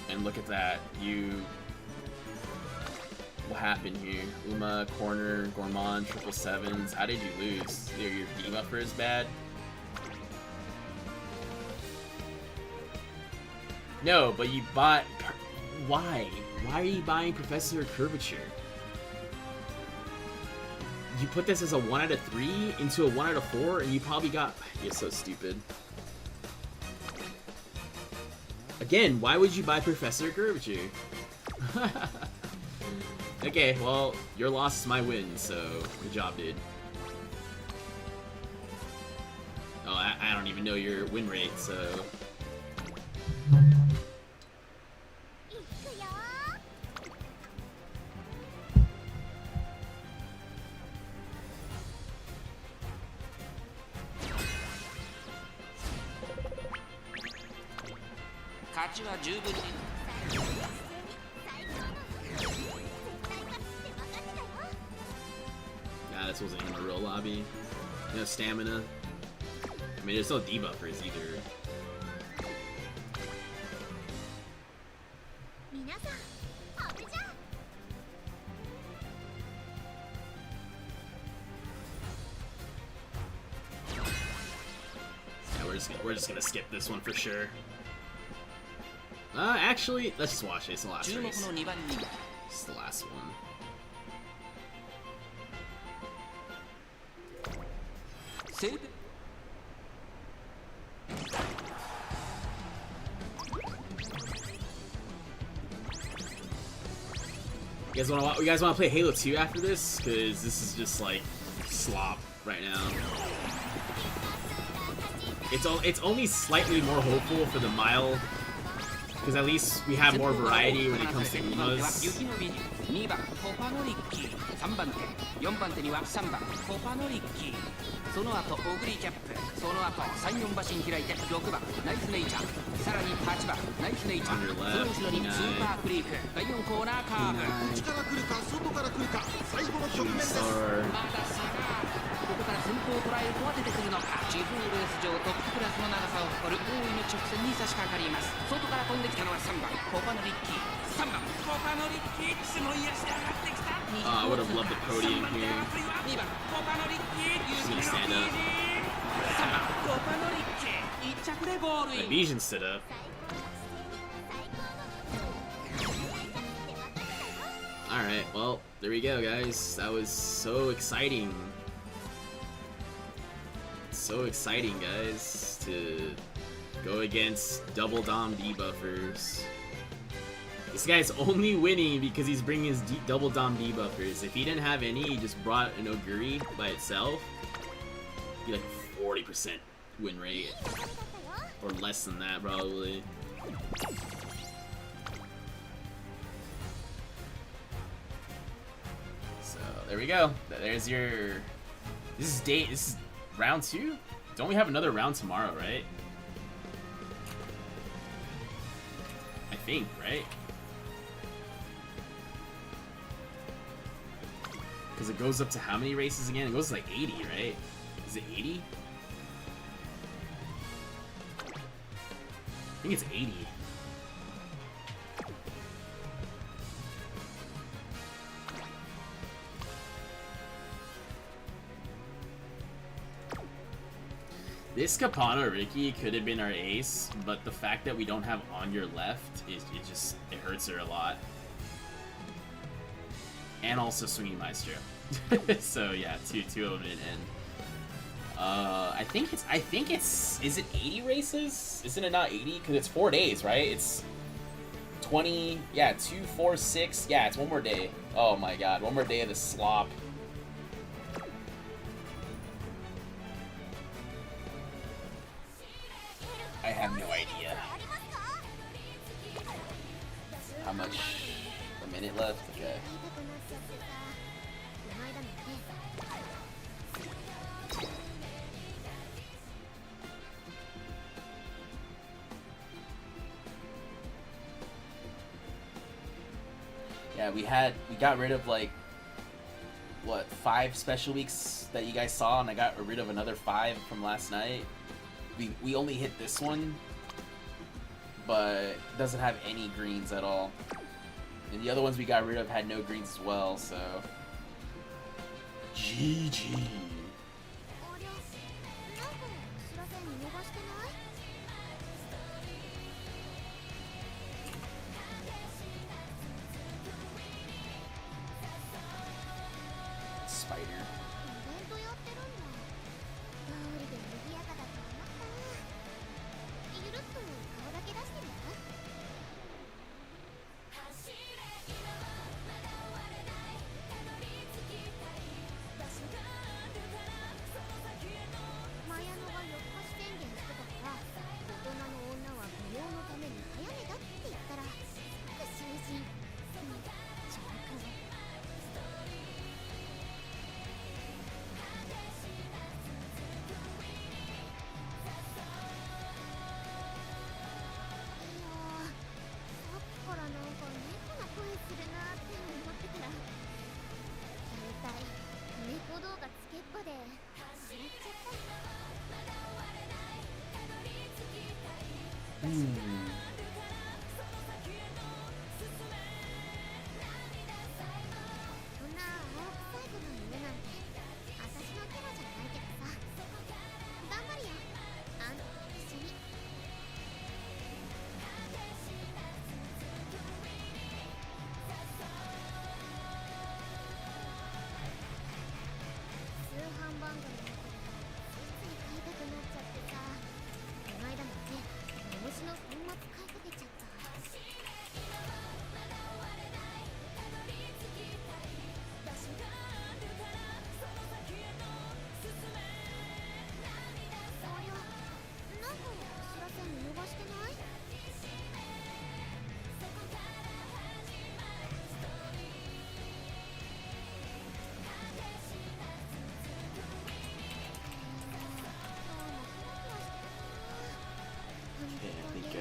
And look at that, what happened here? Uma, corner, Gourmand, 777s. How did you lose? Your debuff is bad? No, but you bought, why? Why are you buying Professor Curvature? You put this as a 1 out of 3 into a 1 out of 4, and you probably got... You're so stupid. Again, why would you buy Professor Curvature? Okay, well, your loss is my win, so good job, dude. Oh, I don't even know your win rate, so... いくよ。 勝ちは十分に最強の絶対勝つって分かってたよ。this wasn't in a real lobby. You know, stamina. I mean, there's no debuffers either. 皆さんお手じゃ Yeah, we're just gonna skip this one for sure. Actually, let's just watch it. It's the last 注目 race. の2番人 It's the last one. セーブ You guys wanna play Halo 2 after this? Cause this is just like slop right now. It's only slightly more hopeful for the mild, because at least we have more variety when it comes to 2番手は Umas. 雪の美人2番コパノリッキー3番手4番手には3番コパノリッキーその後オグリキャップその後34馬身開いて6番ナイスネイチャーさらに8番ナイスネイチャーその後ろにスーパークリーク第4コーナーカーブ内から来るか外から来るか最後の局面です Or まだ差があるここから先頭を捉える子は出てくるのか地方レース場トップクラスの長さを誇る大井の直線に差し掛かります外から飛んできたのは3番コパノリッキー3番コパノリッキーすごい足で上がってきた I would have loved the podium here. 2番コパノリッキー She's gonna stand up. 3番コパノリッキー1着でゴールイン Vision stood up. 最高の姿勢に最高の Alright, well, there we go, guys. That was so exciting. So exciting, guys, to go against double Dom debuffers. This guy's only winning because he's bringing his double Dom debuffers. If he didn't have any, he just brought an Oguri by itself, it'd be like a 40% win rate. いい流れだったよ Or less than that, probably. So, there we go. There's your... This is round 2? Don't we have another round tomorrow, right? I think, right? Because it goes up to how many races again? It goes to like 80, right? Is it 80? I think it's 80. This Kapana Riki could have been our ace, but the fact that we don't have On Your Left, it hurts her a lot. And also Swinging Maestro. So yeah, two of them in. I think it's is it 80 races? Isn't it not 80? Because it's 4 days, right? It's 20, yeah, 2, 4, 6, yeah, it's one more day. Oh my god, one more day of the slop. I have no idea. ありますか How much? A minute left? Okay. 言いたくなっちゃってさこの間のね Yeah, we got rid of like what 5 special weeks that you guys saw, and I got rid of another 5 from last night. We only hit this one, but it doesn't have any greens at all. And the other ones we got rid of had no greens as well, so GG. ありゃなんか知らせ見逃してない Spider. イベントやってるんだどうりで賑やかだと思ったゆるっと顔だけ出してみる マヤノが夜更かし宣言してたから大人の女は美容のために早めだって言ったら即囚人ジョーク さっきからなんか猫の声するなって思ってたら大体猫動画そんな青臭いこと言うなんて私のキャラじゃないけどさ、頑張るよ、あんたと一緒に。通販番組見てるとつい買いたくなっちゃってさ、この間もね、マムシの粉末買いかけちゃった。ありゃ、なんかお知らせ見逃してない？Okay, I think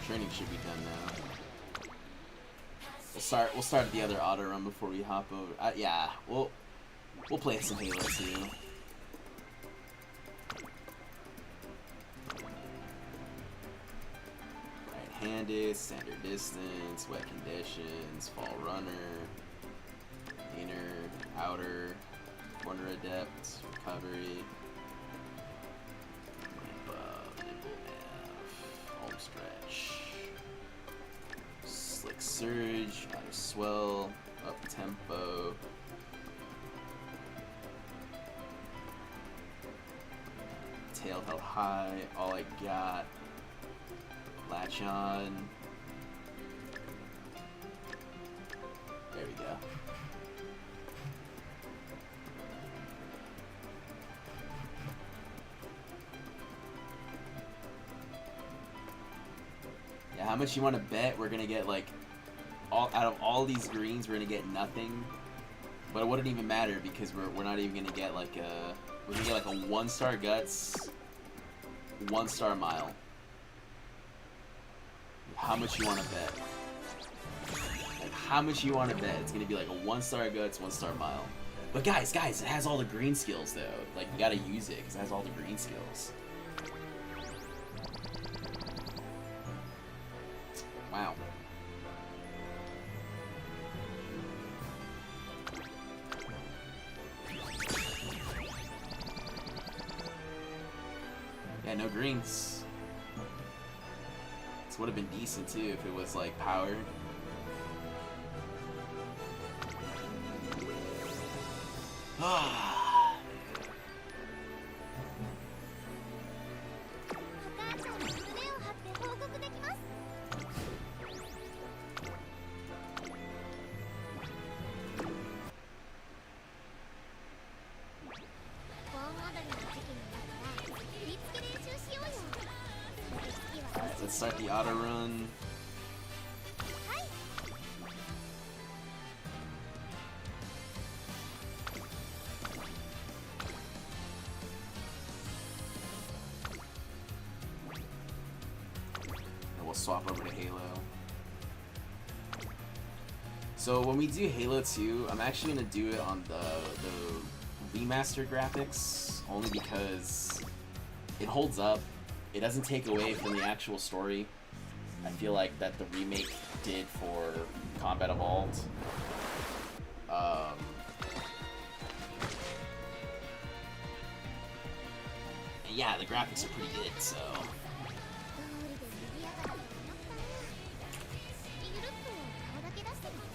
training should be done now. We'll start at the other auto run before we hop over. Yeah, we'll play some Halo too. Right-handed, standard distance, wet conditions, fall runner, inner, outer, corner adept, recovery, ramp up, nimble nav, home stretch, slick surge, outer swell, up tempo, tail held high, all I got, latch on, there we go. Yeah, how much you want to bet we're gonna get, like, out of all these greens we're gonna get nothing, but it wouldn't even matter because we're not even gonna get like we're gonna get like a 1-star guts, 1-star mile. How much you want to bet? Like, how much you want to bet it's gonna be like a 1-star guts, 1-star mile? But guys, it has all the green skills though. Like, you gotta use it because it has all the green skills. Wow. Yeah, no greens. This would have been decent too if it was like power. Ah. 破壊者に胸を張って報告できます。盆踊りの時期になったら振り付け練習しようよ。その次は Alright, let's start the auto run. はい。 And we'll swap over to Halo. So when we do Halo 2, I'm actually gonna do it on the remastered graphics, only because it holds up. It doesn't take away from the actual story. I feel like that the remake did for Combat Evolved. And yeah, the graphics are pretty good, so. 道理で賑やかだと思ったらゆるっと顔だけ出してみて。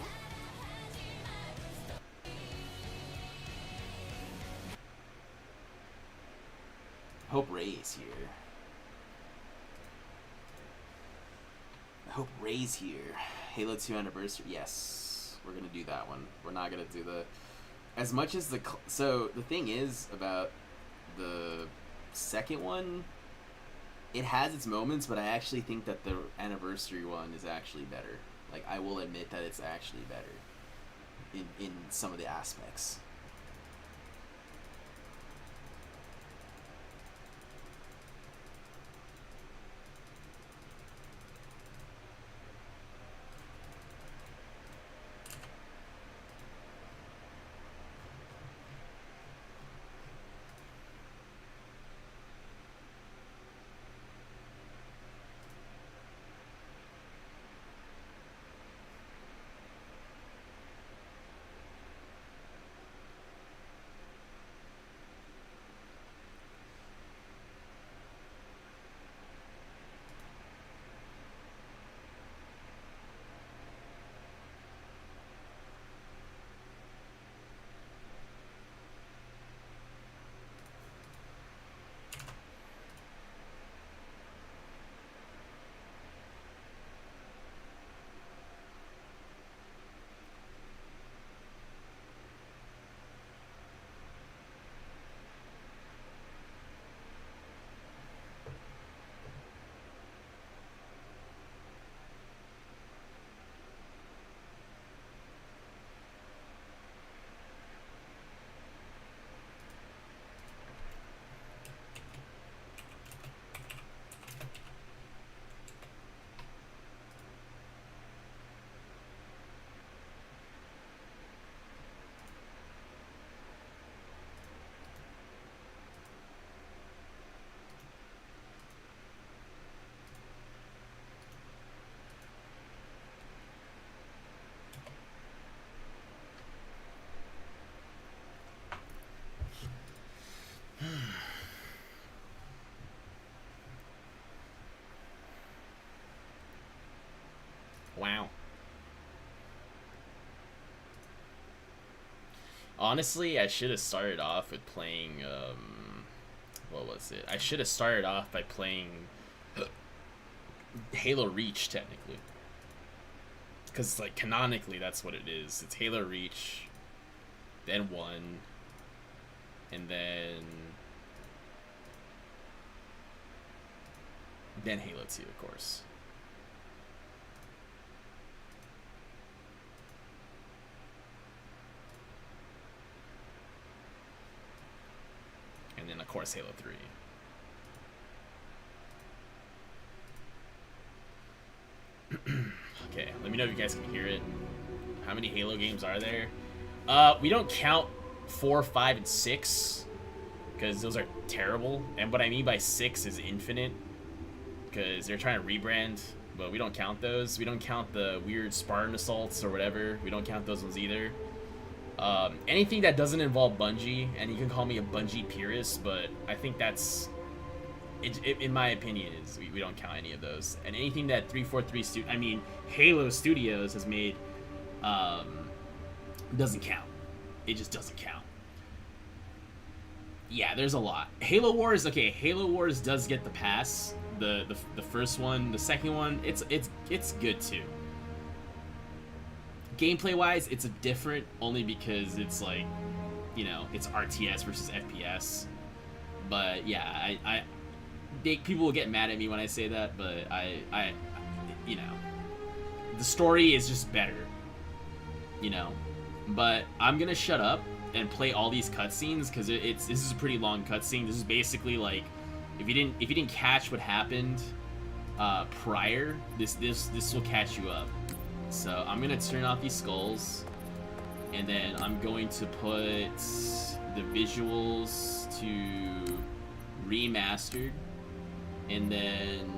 Hope Ray's here. I hope Ray's here. Halo 2 Anniversary. Yes, we're gonna do that one. We're not gonna do the... As much as the... So, the thing is about the second one, it has its moments, but I actually think that the Anniversary one is actually better. Like, I will admit that it's actually better in some of the aspects. Wow. Honestly, I should have started off with playing, what was it? I should have started off by playing Halo Reach, technically. Because, like, canonically, that's what it is. It's Halo Reach, then 1, and then Halo 2, of course. And then, of course, Halo 3. Okay, let me know if you guys can hear it. How many Halo games are there? We don't count 4, 5, and 6, because those are terrible. And what I mean by 6 is Infinite, because they're trying to rebrand, but we don't count those. We don't count the weird Spartan Assaults or whatever. We don't count those ones either. Anything that doesn't involve Bungie, and you can call me a Bungie purist, but I think that's, in my opinion, is we don't count any of those. And anything that 343 Halo Studios has made, doesn't count. It just doesn't count. Yeah, there's a lot. Halo Wars, okay, Halo Wars does get the pass. The first one, the second one, it's good too. Gameplay wise, it's a different, only because it's like, you know, it's RTS versus FPS. But yeah, people will get mad at me when I say that, but I you know, the story is just better, you know. But I'm gonna shut up and play all these cutscenes, because this is a pretty long cutscene. This is basically like, if you didn't catch what happened prior, this will catch you up. So I'm gonna turn off these skulls, and then I'm going to put the visuals to remastered, and then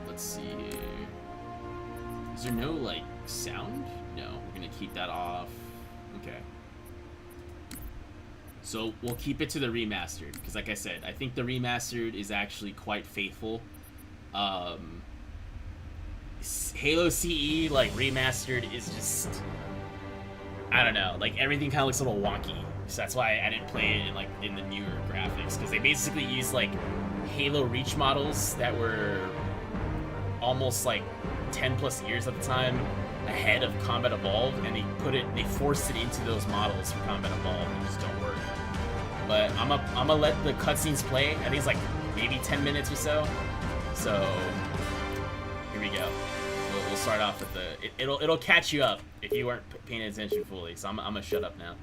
let's see here. Is there no like sound? No, we're gonna keep that off. Okay. So we'll keep it to the remastered, because like I said, I think the remastered is actually quite faithful. Halo CE, like, remastered is just, I don't know, like, everything kind of looks a little wonky. So that's why I didn't play it in, like, in the newer graphics, because they basically used, like, Halo Reach models that were almost, like, 10 plus years at the time ahead of Combat Evolved, and they forced it into those models for Combat Evolved, and it just don't work. But I'm gonna let the cutscenes play. I think it's like maybe 10 minutes or so. So here we go. We'll start off with it'll catch you up if you weren't paying attention fully. So I'm gonna shut up now.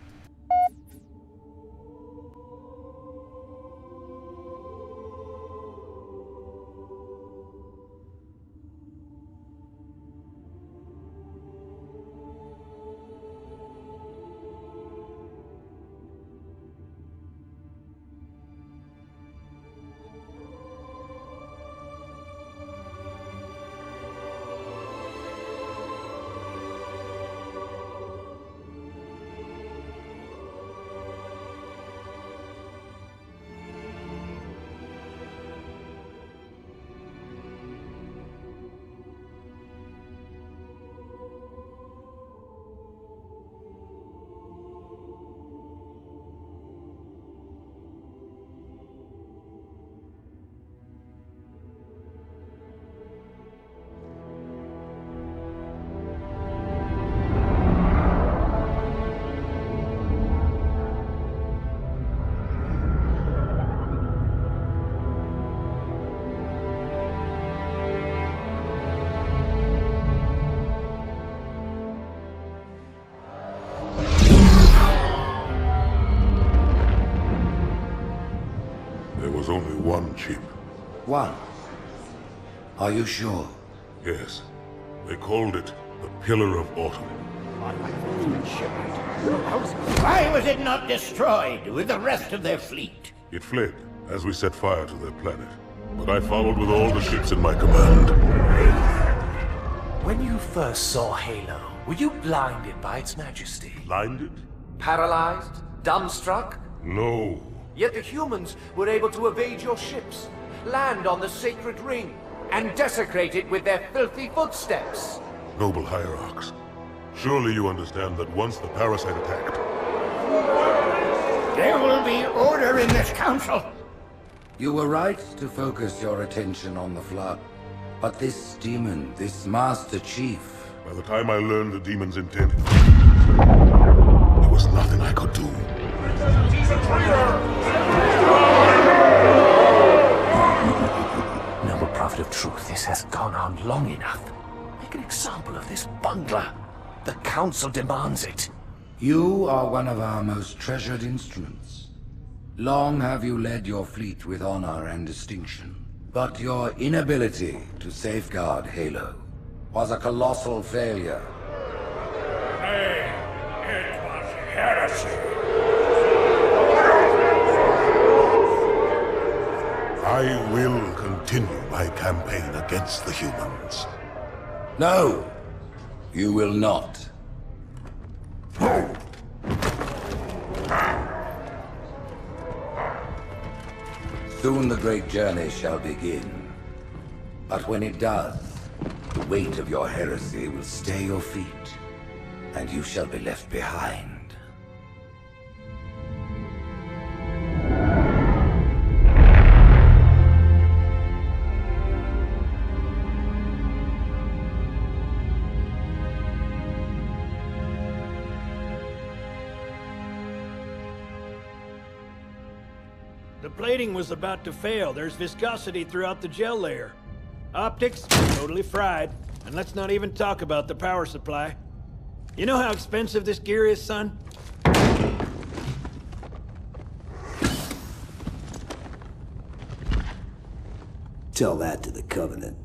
Chip. One? Are you sure? Yes. They called it the Pillar of Autumn. Why was it not destroyed with the rest of their fleet? It fled as we set fire to their planet. But I followed with all the ships in my command. When you first saw Halo, were you blinded by its majesty? Blinded? Paralyzed? Dumbstruck? No. Yet the humans were able to evade your ships, land on the sacred ring, and desecrate it with their filthy footsteps. Noble hierarchs, surely you understand that once the parasite attacked... There will be order in this council. You were right to focus your attention on the Flood. But this demon, this Master Chief... By the time I learned the demon's intent, there was nothing I could do. Noble Prophet of Truth, this has gone on long enough. Make an example of this bungler. The Council demands it. You are one of our most treasured instruments. Long have you led your fleet with honor and distinction. But your inability to safeguard Halo was a colossal failure. Hey, it was heresy. I will continue my campaign against the humans. No, you will not. Soon the great journey shall begin. But when it does, the weight of your heresy will stay your feet, and you shall be left behind. The plating was about to fail. There's viscosity throughout the gel layer. Optics, totally fried. And let's not even talk about the power supply. You know how expensive this gear is, son? Tell that to the Covenant.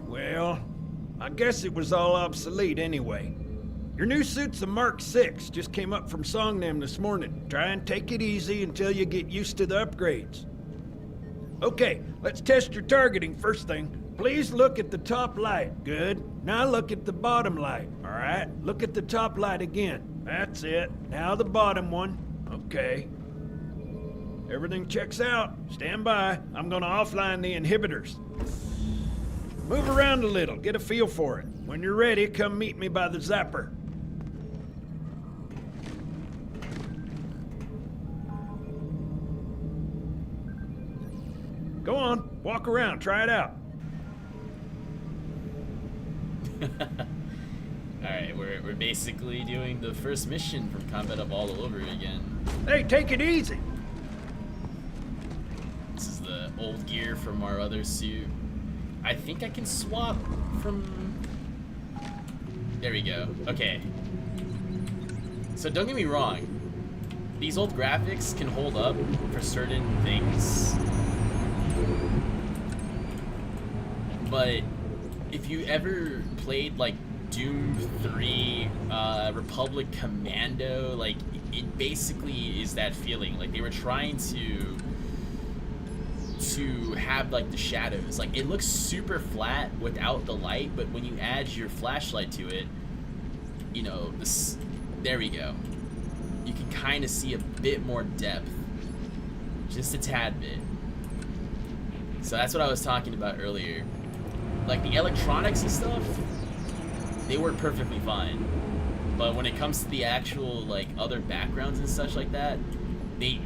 Well, I guess it was all obsolete anyway. Your new suit's a Mark 6, just came up from Songnam this morning. Try and take it easy until you get used to the upgrades. Okay, let's test your targeting first thing. Please look at the top light. Good. Now look at the bottom light. All right, look at the top light again. That's it. Now the bottom one. Okay. Everything checks out. Stand by. I'm gonna offline the inhibitors. Move around a little, get a feel for it. When you're ready, come meet me by the zapper. Go on, walk around, try it out. Alright, we're basically doing the first mission from Combat Up all over again. Hey, take it easy. This is the old gear from our other suit. I think I can swap from... There we go. Okay. So don't get me wrong. These old graphics can hold up for certain things. But if you ever played like Doom 3, Republic Commando, like it basically is that feeling. Like they were trying to have like the shadows. Like it looks super flat without the light, but when you add your flashlight to it, you know, this, there we go. You can kind of see a bit more depth. Just a tad bit. So that's what I was talking about earlier. Like the electronics and stuff, they work perfectly fine. But when it comes to the actual like other backgrounds and such like that, they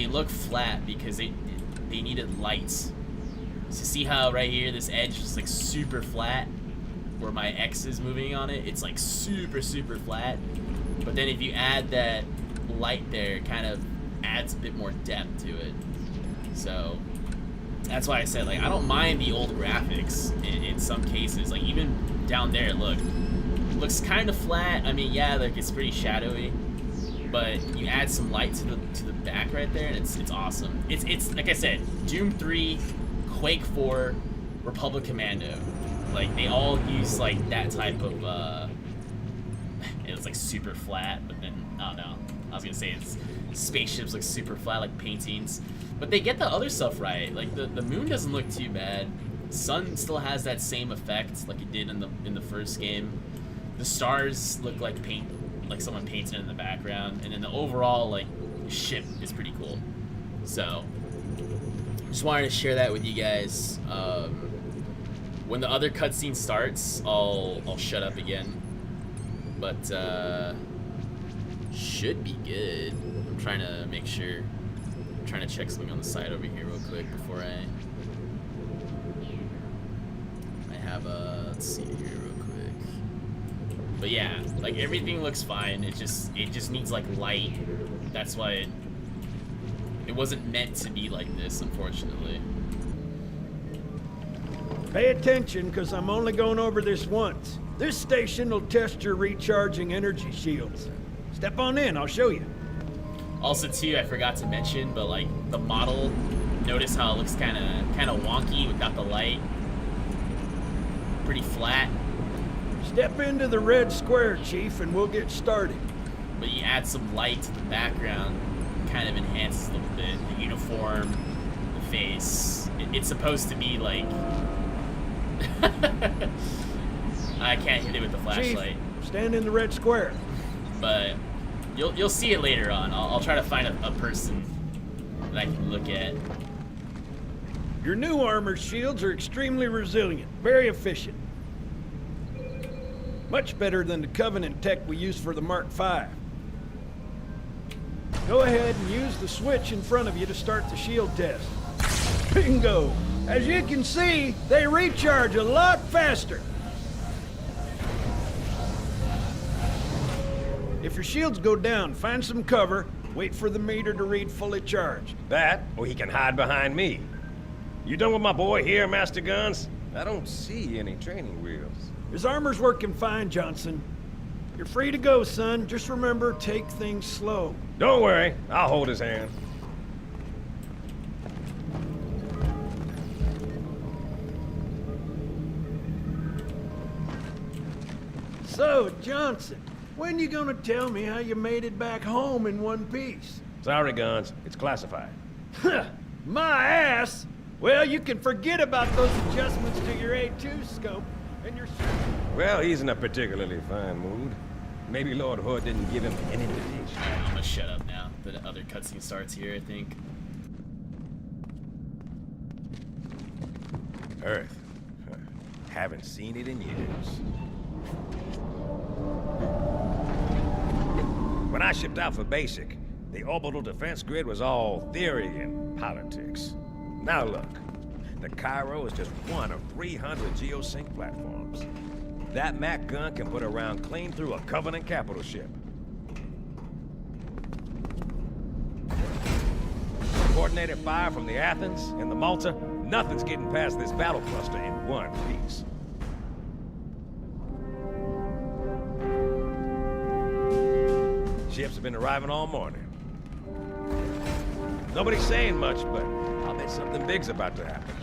look flat because they needed lights. So see how right here this edge is like super flat, where my X is moving on it, it's like super flat. But then if you add that light there, it kind of adds a bit more depth to it. So that's why I said, like, I don't mind the old graphics in some cases. Like, even down there, look, it looks kind of flat. I mean, yeah, like, it's pretty shadowy, but you add some light to the back right there, and it's awesome. It's like I said, Doom 3, Quake 4, Republic Commando. Like, they all use like that type of it was like super flat, but then I don't know. I was gonna say it's spaceships like super flat, like paintings. But they get the other stuff right. Like the moon doesn't look too bad. Sun still has that same effect like it did in the first game. The stars look like someone painted it in the background, and then the overall like ship is pretty cool. So just wanted to share that with you guys. When the other cutscene starts, I'll shut up again. But should be good. I'm trying to make sure. I'm trying to check something on the side over here real quick before I have let's see here real quick. But yeah, like everything looks fine. It just needs like light. That's why it wasn't meant to be like this, unfortunately. Pay attention, because I'm only going over this once. This station will test your recharging energy shields. Step on in, I'll show you. Also, too, I forgot to mention, but like the model, notice how it looks kind of wonky without the light. Pretty flat. Step into the red square, Chief, and we'll get started. But you add some light to the background, kind of enhances a little bit. The uniform, the face. It's supposed to be like. I can't hit it with the flashlight. Chief, stand in the red square. But you'll see it later on. I'll try to find a person that I can look at. Your new armor shields are extremely resilient, very efficient. Much better than the Covenant tech we use for the Mark V. Go ahead and use the switch in front of you to start the shield test. Bingo! As you can see, they recharge a lot faster. If your shields go down, find some cover, wait for the meter to read fully charged. That, or he can hide behind me. You done with my boy here, Master Guns? I don't see any training wheels. His armor's working fine, Johnson. You're free to go, son. Just remember, take things slow. Don't worry, I'll hold his hand. So, Johnson, when you gonna tell me how you made it back home in one piece? Sorry, Guns. It's classified. My ass! Well, you can forget about those adjustments to your A2 scope, and your... Well, he's in a particularly fine mood. Maybe Lord Hood didn't give him an invitation. Alright, I'm gonna shut up now. The other cutscene starts here, I think. Earth. Haven't seen it in years. When I shipped out for basic, the orbital defense grid was all theory and politics. Now look, the Cairo is just one of 300 geosync platforms. That Mac gun can put a round clean through a Covenant capital ship. Coordinated fire from the Athens and the Malta, nothing's getting past this battle cluster in one piece. Ships have been arriving all morning. Nobody's saying much, but I'll bet something big's about to happen.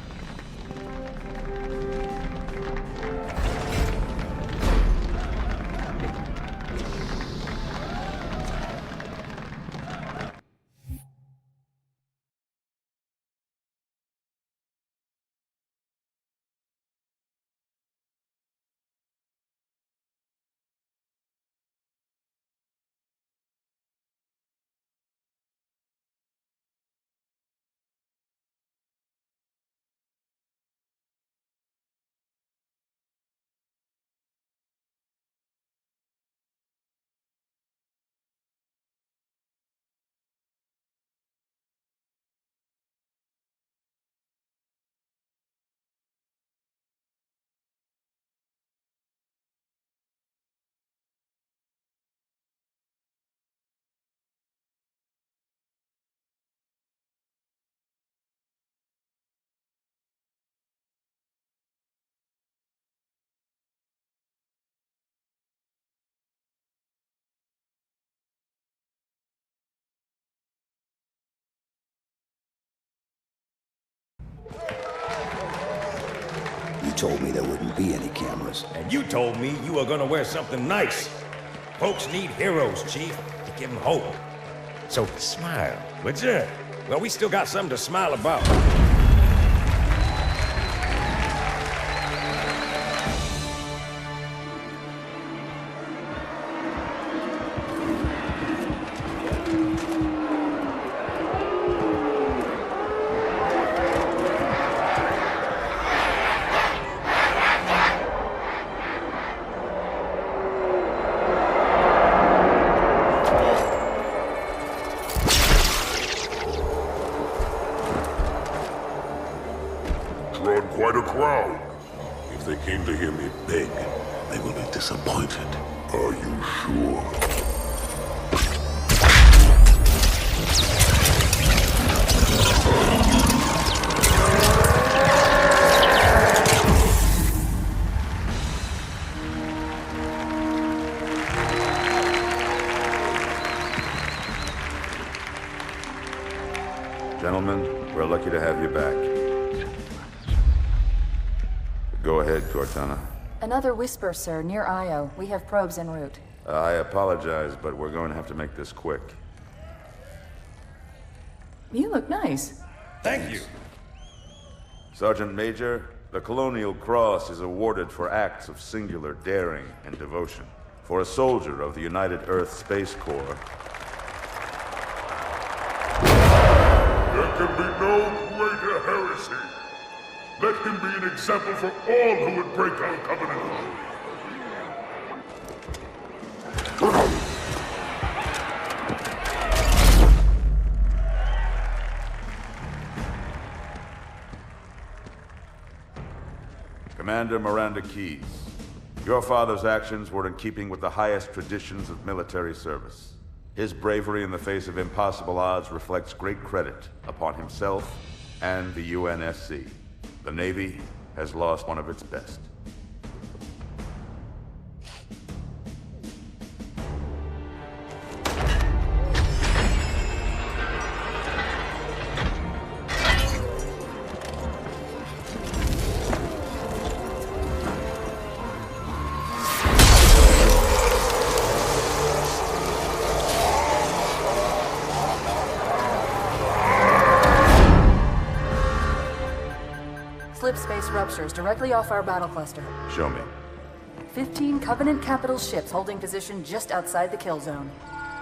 told me there wouldn't be any cameras. And you told me you were gonna wear something nice. Folks need heroes, Chief, to give them hope. So smile, would you? Well, we still got something to smile about. Drawn quite a crowd. If they came to hear me beg, they will be disappointed. Are you sure? Gentlemen, we're lucky to have you back. Go ahead, Cortana. Another whisper, sir, near Io. We have probes en route. I apologize, but we're going to have to make this quick. You look nice. Thank you. Sergeant Major, the Colonial Cross is awarded for acts of singular daring and devotion. For a soldier of the United Earth Space Corps. There can be no greater heresy. Let him be an example for all who would break our covenant. Commander Miranda Keyes, your father's actions were in keeping with the highest traditions of military service. His bravery in the face of impossible odds reflects great credit upon himself and the UNSC. The Navy has lost one of its best. Slip space ruptures directly off our battle cluster. Show me. 15 Covenant capital ships holding position just outside the kill zone.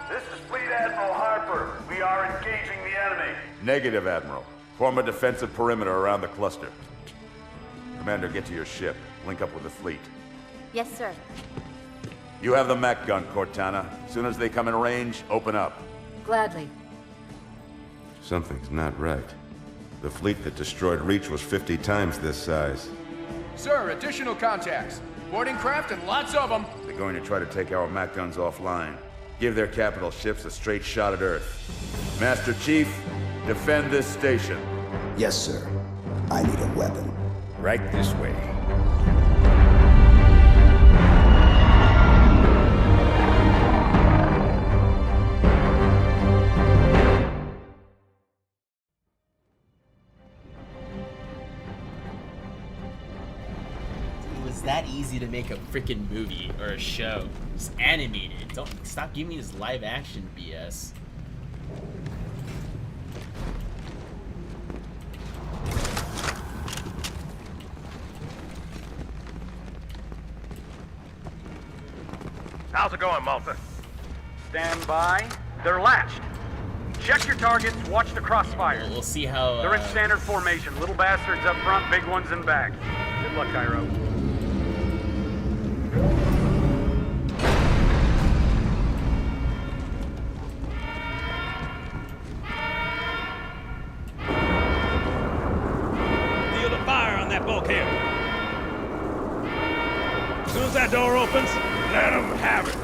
This is Fleet Admiral Harper. We are engaging the enemy. Negative, Admiral. Form a defensive perimeter around the cluster. Commander, get to your ship. Link up with the fleet. Yes, sir. You have the mech gun, Cortana. As soon as they come in range, open up. Gladly. Something's not right. The fleet that destroyed Reach was 50 times this size. Sir, additional contacts. Boarding craft and lots of them. They're going to try to take our mech guns offline. Give their capital ships a straight shot at Earth. Master Chief, defend this station. Yes, sir. I need a weapon. Right this way. That easy to make a freaking movie or a show. It's animated. Don't stop giving me this live action BS. How's it going, Malta? Stand by. They're latched. Check your targets, watch the crossfire. We'll see how... They're in standard formation. Little bastards up front, big ones in back. Good luck, Cairo. Feel the fire on that bulkhead. As soon as that door opens, let them have it.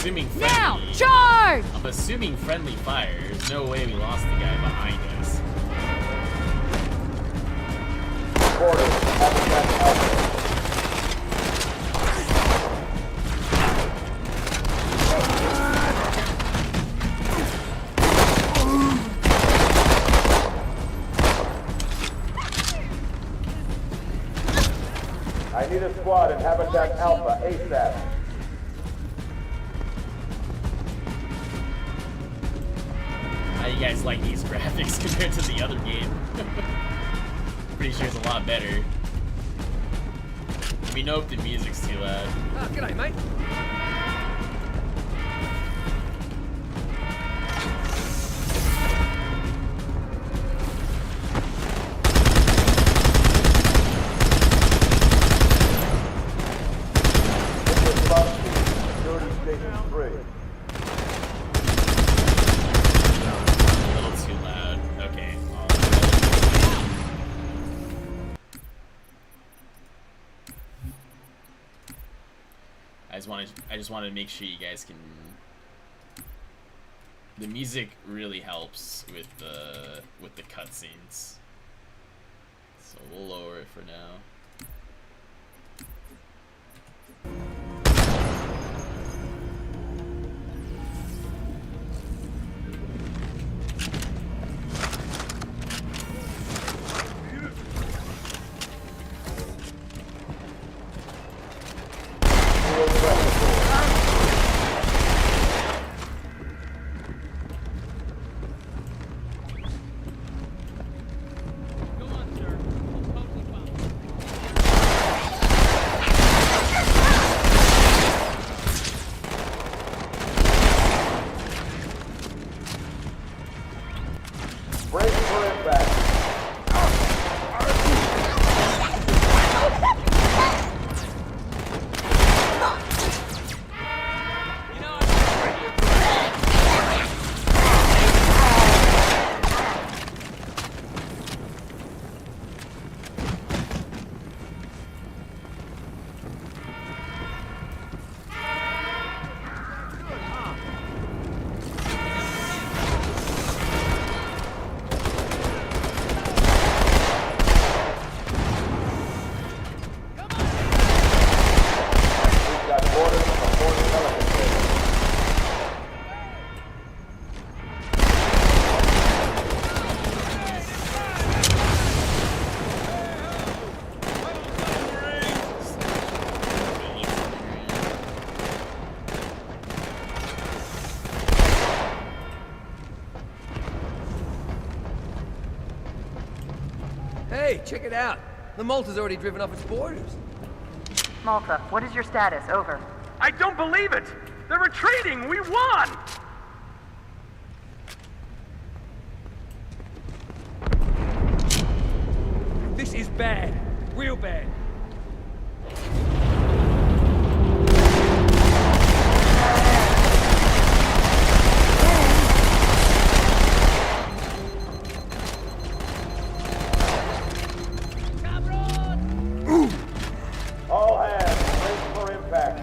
assuming friendly. Now, charge! I'm assuming friendly fire. There's no way we lost the guy behind us. I need a squad in Habitat Alpha ASAP. How you guys like these graphics compared to the other game? Pretty sure it's a lot better. Let me know if the music's too loud. Oh, g'day, mate. Security Station 3. A little too loud. Okay. I just wanted to make sure you guys can. The music really helps with the cutscenes. So we'll lower it for now. Brace for impact. Hey, check it out. The Malta's already driven off its borders. Malta, what is your status? Over. I don't believe it! They're retreating! We won! This is bad. Real bad. All hands, brace for impact.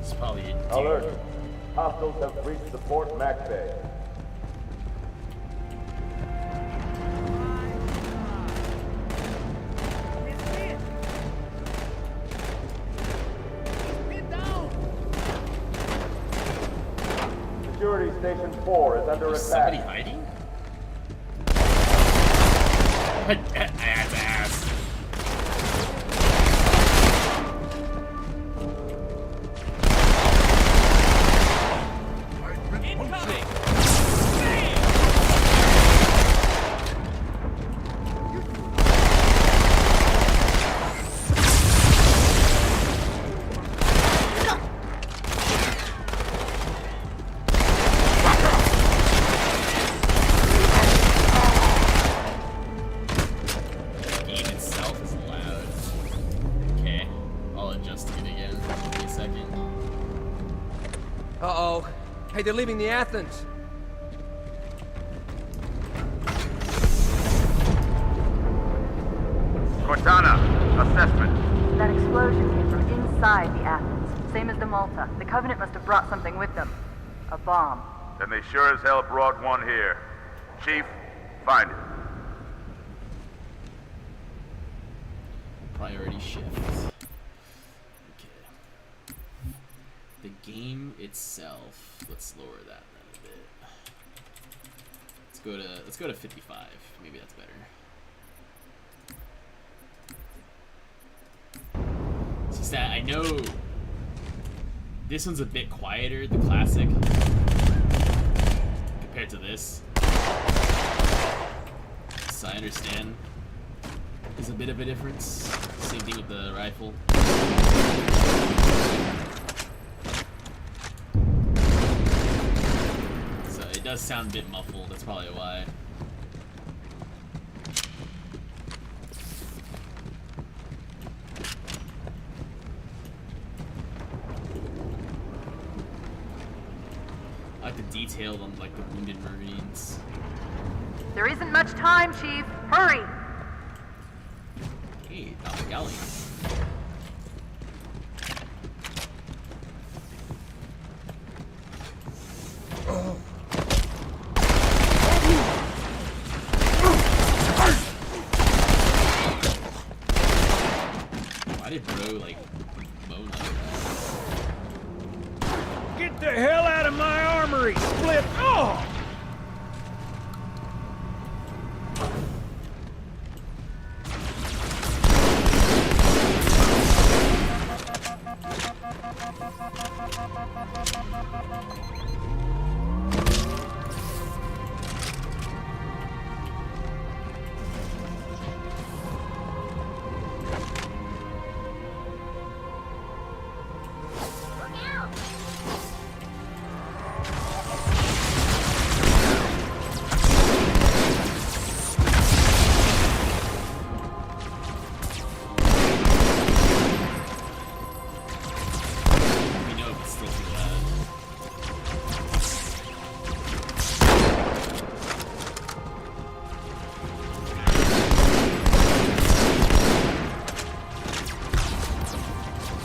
It's probably a deer. Alert. Hostiles have breached the Port Mac Bay. Security Station 4 is under Is attack. somebody hiding? I had to ask. Uh-oh. Hey, they're leaving the Athens. Cortana, assessment. That explosion came from inside the Athens. Same as the Malta. The Covenant must have brought something with them. A bomb. Then they sure as hell brought one here. Chief, find it. Priority shift. Okay. The game itself. Let's lower that then a bit. Let's go to 55. Maybe that's better. It's just that I know this one's a bit quieter, the classic, compared to this. So I understand there's a bit of a difference. Same thing with the rifle. So it does sound a bit muffled, that's probably why. I like the detail on like the wounded Marines. There isn't much time, Chief. Hurry! Hey, Galleon. Why did bro like moan like that? Get the hell out of my armory, Split! Oh!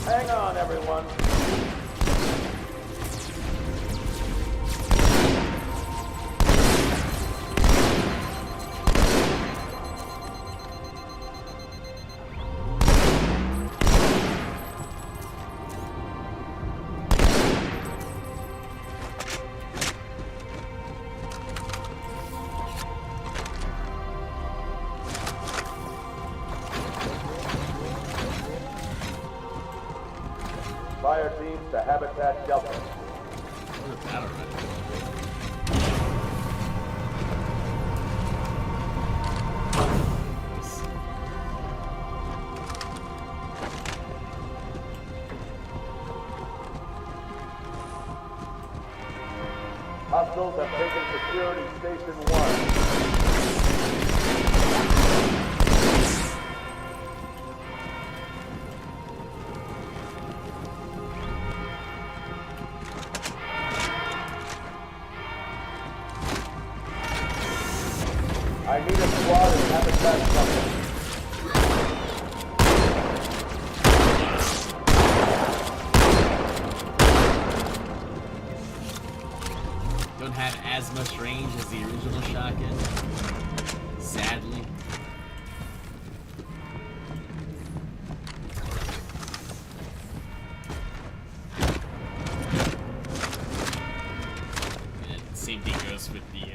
Hang on, everyone. Fire teams to Habitat Delta. Hostiles have taken security station 1. I need a squad in Habitat Delta. Don't have as much range as the original shotgun, sadly. And same thing goes with the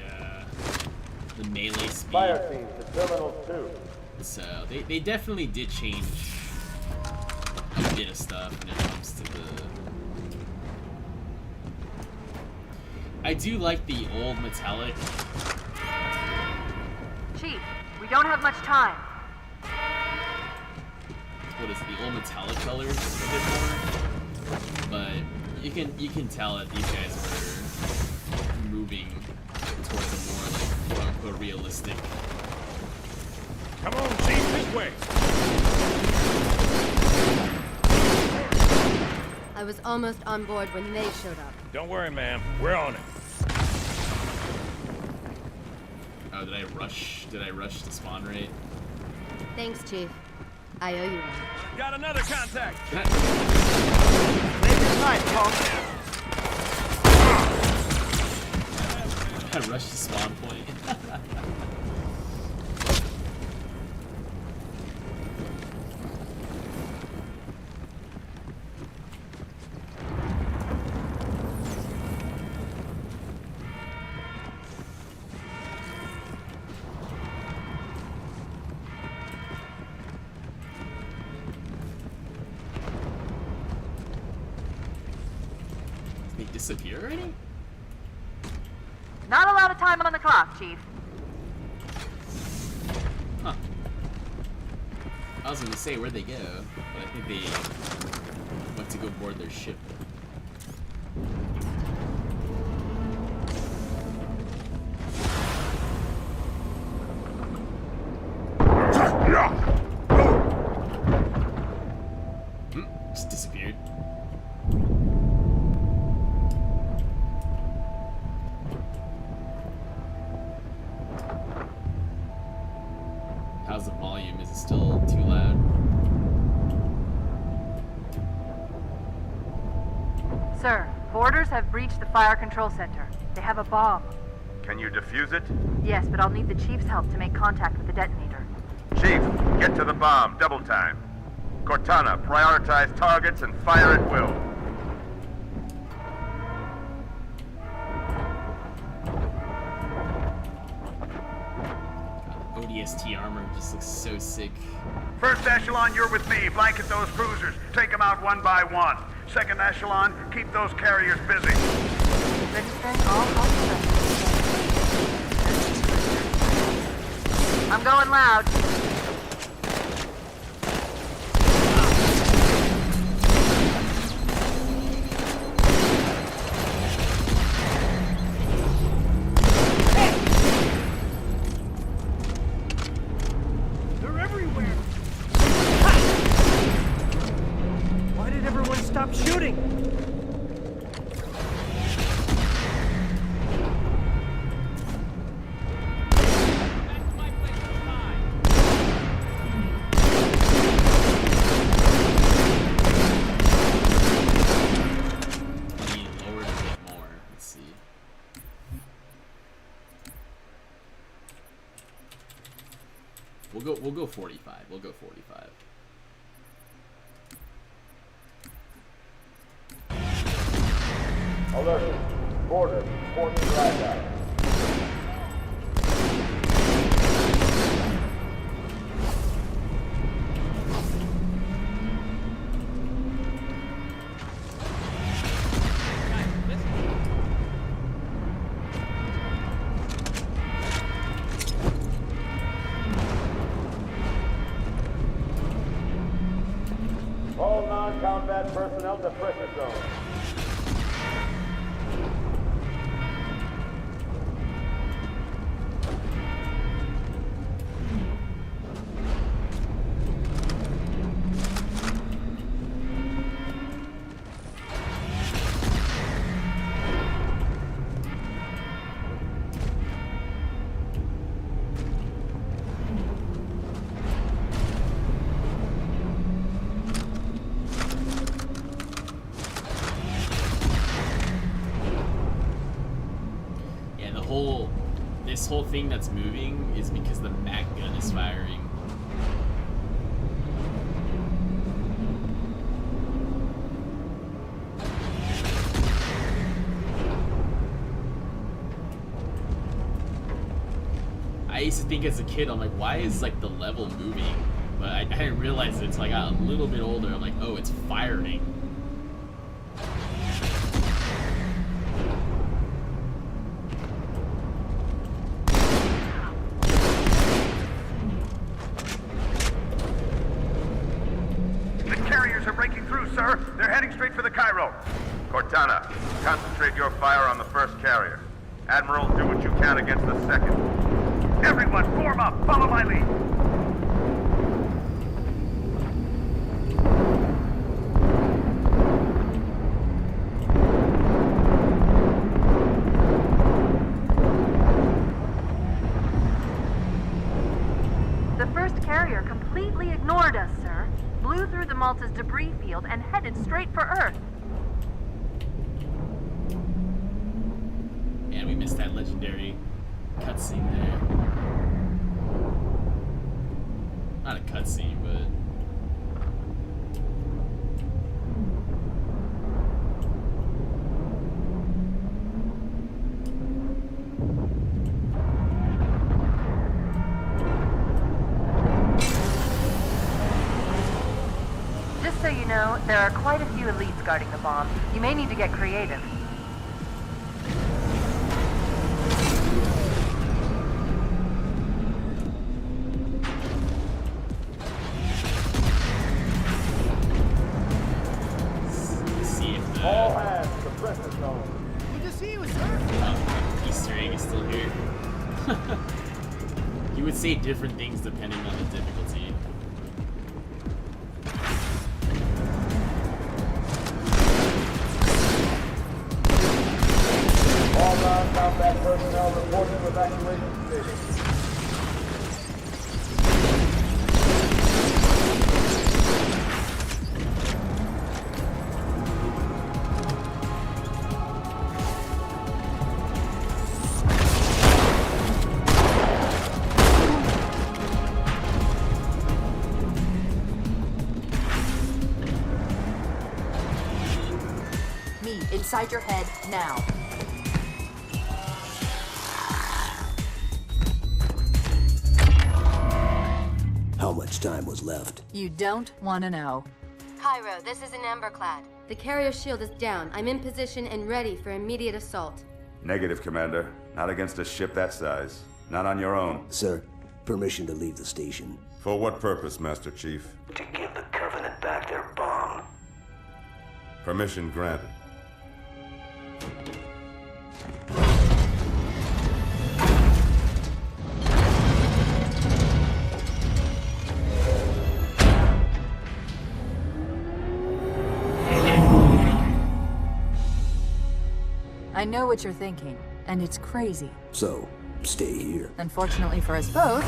melee speed. Fire team to Terminal 2. So they definitely did change a bit of stuff when it comes to the. I do like the old metallic. Chief, we don't have much time. What is it, the old metallic colors a bit more? But you can tell that these guys are moving towards a more like quote unquote realistic. Come on, Chief, this way. I was almost on board when they showed up. Don't worry, ma'am. We're on it. Oh, did I rush the spawn rate? Thanks, Chief. I owe you one. Got another contact. I rushed the spawn point. Did he disappear already? Not a lot of time on the clock, Chief. Huh. I was gonna say where'd they go, but I think they went to go board their ship. Just disappeared. How's the volume? Is it still too loud? Sir, boarders have breached the fire control center. They have a bomb. Can you defuse it? Yes, but I'll need the Chief's help to make contact with the detonator. Chief, get to the bomb, double time. Cortana, prioritize targets and fire at will. ODST armor just looks so sick. First echelon, you're with me. Blanket those cruisers. Take them out one by one. Second echelon, keep those carriers busy. Registering all hostiles. I'm going loud. They're everywhere! Why did everyone stop shooting? We'll go 45. We'll go 45. Alert. Border. Porting right out. All non-combat personnel to pressure zone. This whole thing that's moving is because the mag gun is firing. I used to think as a kid, I'm like, why is like the level moving? But I didn't realize it until I got a little bit older. I'm like, oh, it's firing. Cortana, concentrate your fire on the first carrier. Admiral, do what you can against the second. Everyone, form up! Follow my lead! Malta's debris field and headed straight for Earth. And we missed that legendary cutscene there. Not a cutscene, but... Just so you know, there are quite a few elites guarding the bomb. You may need to get creative. See if the... All hands to the pressure zone. Good to see you, sir. Easter egg is still here. He would say different things depending on the difficulty. All non-combat personnel reporting evacuation station. Me, inside your head, now. How much time was left? You don't want to know. Cairo, this is an Emberclad. The carrier shield is down. I'm in position and ready for immediate assault. Negative, Commander. Not against a ship that size. Not on your own. Sir, permission to leave the station. For what purpose, Master Chief? To give the Covenant back their bomb. Permission granted. I know what you're thinking, and it's crazy. So, stay here. Unfortunately for us both,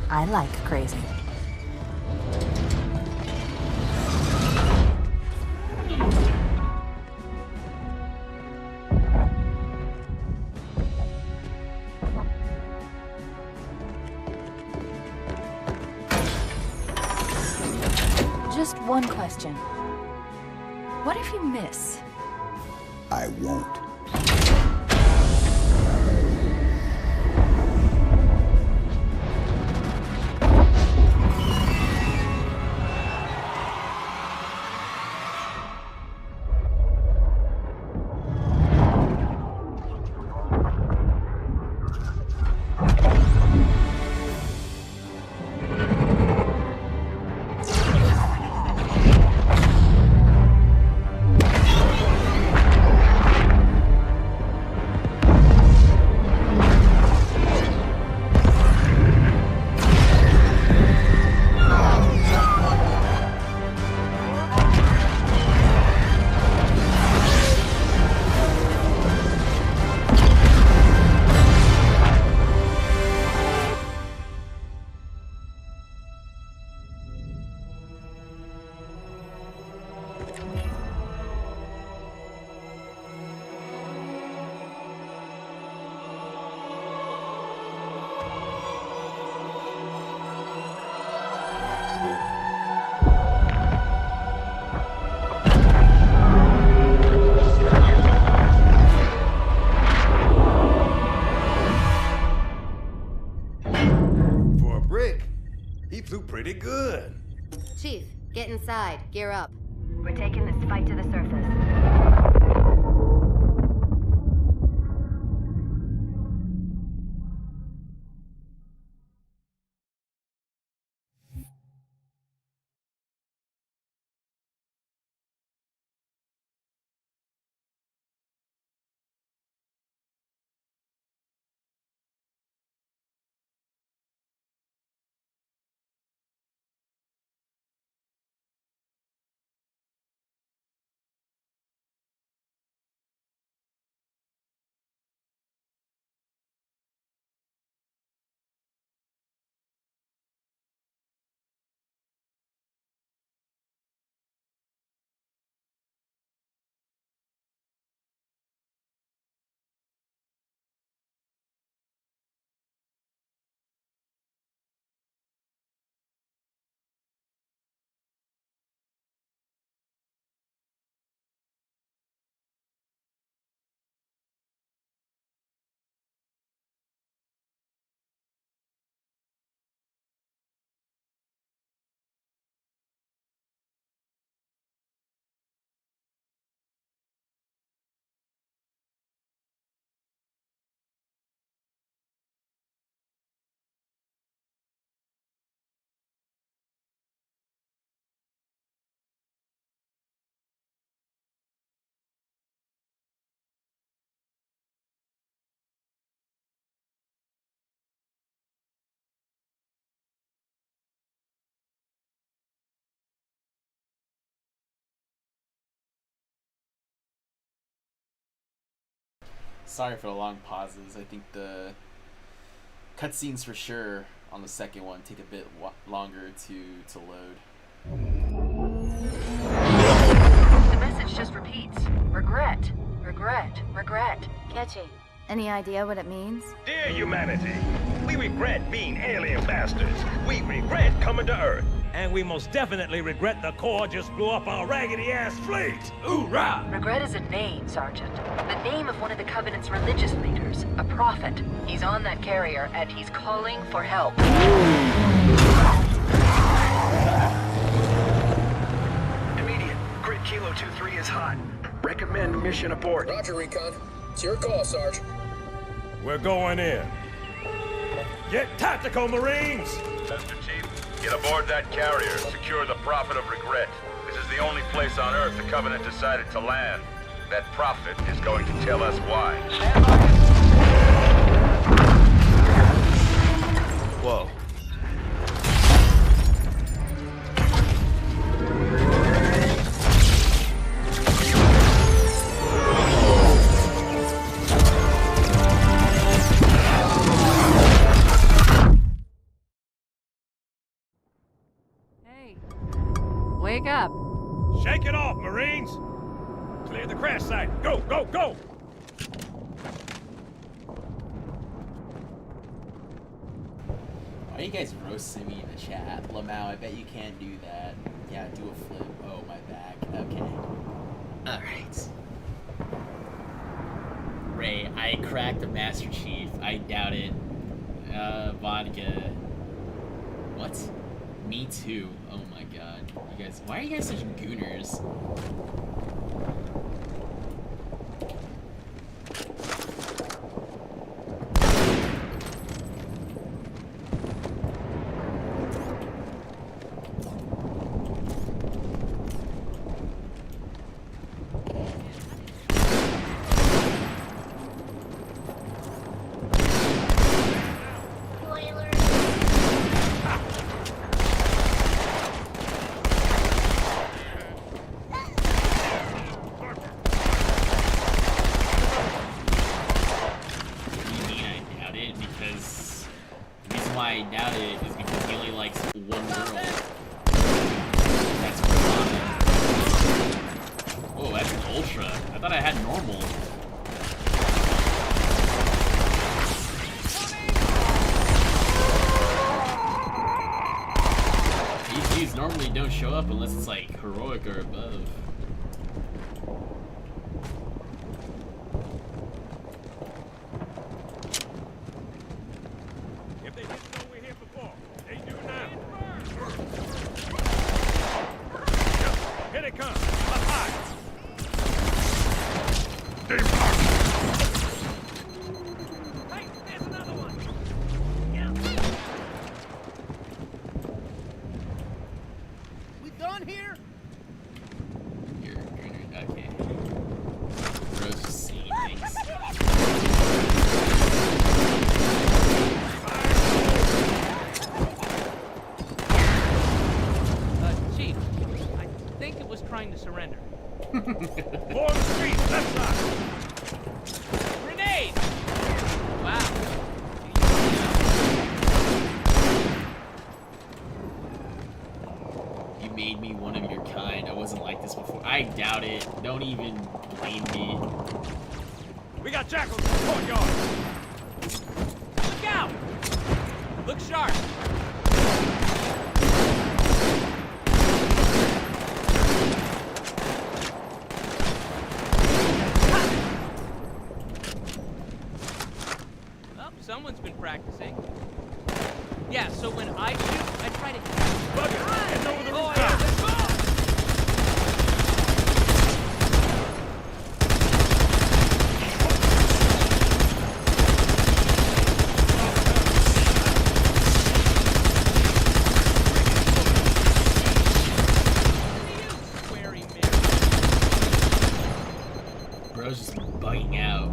I like crazy. Just one question. What if you miss? I won't. Pretty good. Chief, get inside. Gear up. We're taking this fight to the surface. sorry for the long pauses. I think the cutscenes for sure on the second one take a bit longer to load. The message just repeats. Regret. Regret. Regret. Catchy. Any idea what it means? Dear humanity, we regret being alien bastards. We regret coming to Earth. And we most definitely regret the Corps just blew up our raggedy-ass fleet. Hoorah! Regret is a name, Sergeant. The name of one of the Covenant's religious leaders, a prophet. He's on that carrier, and he's calling for help. Immediate. Grid Kilo 2-3 is hot. Recommend mission abort. Roger, Recon. It's your call, Sarge. We're going in. Get tactical, Marines! Master Chief, get aboard that carrier. Secure the Prophet of Regret. This is the only place on Earth the Covenant decided to land. That Prophet is going to tell us why. Whoa. Wake up. Shake it off, Marines! Clear the crash site. Go, go, go! Why are you guys roasting me in the chat? Lamau, I bet you can't do that. Yeah, do a flip. Oh, my back. Okay. Alright. Ray, I cracked the Master Chief. I doubt it. Vodka. What? Me too. Oh my god. You guys, why are you guys such gooners? Show up unless it's like heroic or above. If they didn't know we're here before, they do now. Here they come. Up high. Hey, there's another one. Done here? Okay. Bro's just saying things. Chief, I think it was trying to surrender. More on the street, left side. Grenade! Wow. Made me one of your kind. I wasn't like this before. I doubt it. Don't even blame me. We got jackals in the courtyard. Look out! Look sharp. Oh, someone's been practicing. Yeah, so when I shoot, I try to Bug it! Get over the rooftop! yeah, let's go! Bro's just bugging out.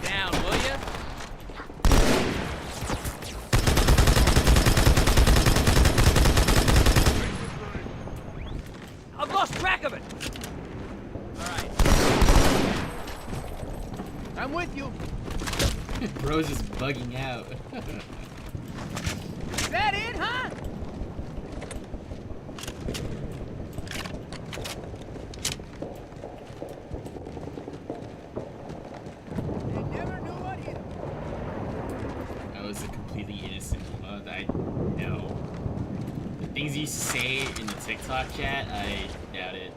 Down. I'm with you. Rose is bugging out. Is that it, huh? I was a completely innocent mug. I know. The things you used to say in the TikTok chat, I doubt it.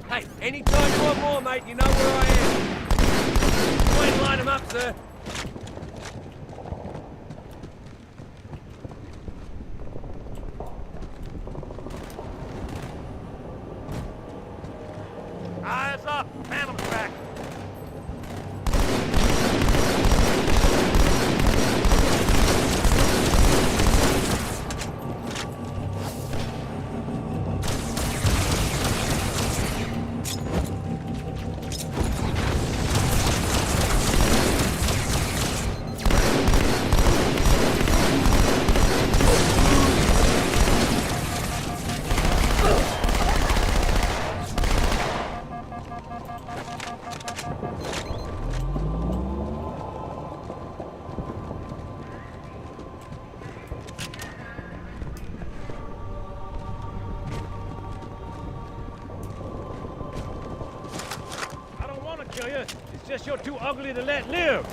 Hey, anytime you want more, mate, you know where I am. Go ahead and line them up, sir. Eyes up! Phantom's back! Kill you. It's just you're too ugly to let live.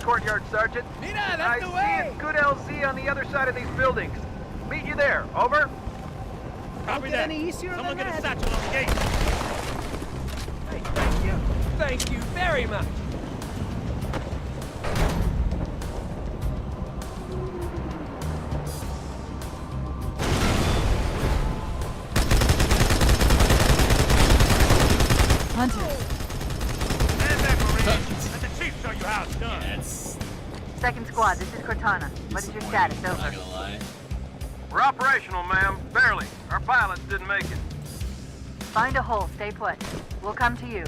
Courtyard, Sergeant. Mira, that's I the see way. it's good LZ on the other side of these buildings. Meet you there. Over. Copy that. Someone get a satchel on the gate. Hey, thank you. Thank you very much. Hunter. Stand back, Marine. Let the chief show you how it's done. Yeah, it's... Second squad, this is Cortana. What is your status? I'm Over. not gonna lie. We're operational, ma'am. Barely. Our pilots didn't make it. Find a hole. Stay put. We'll come to you.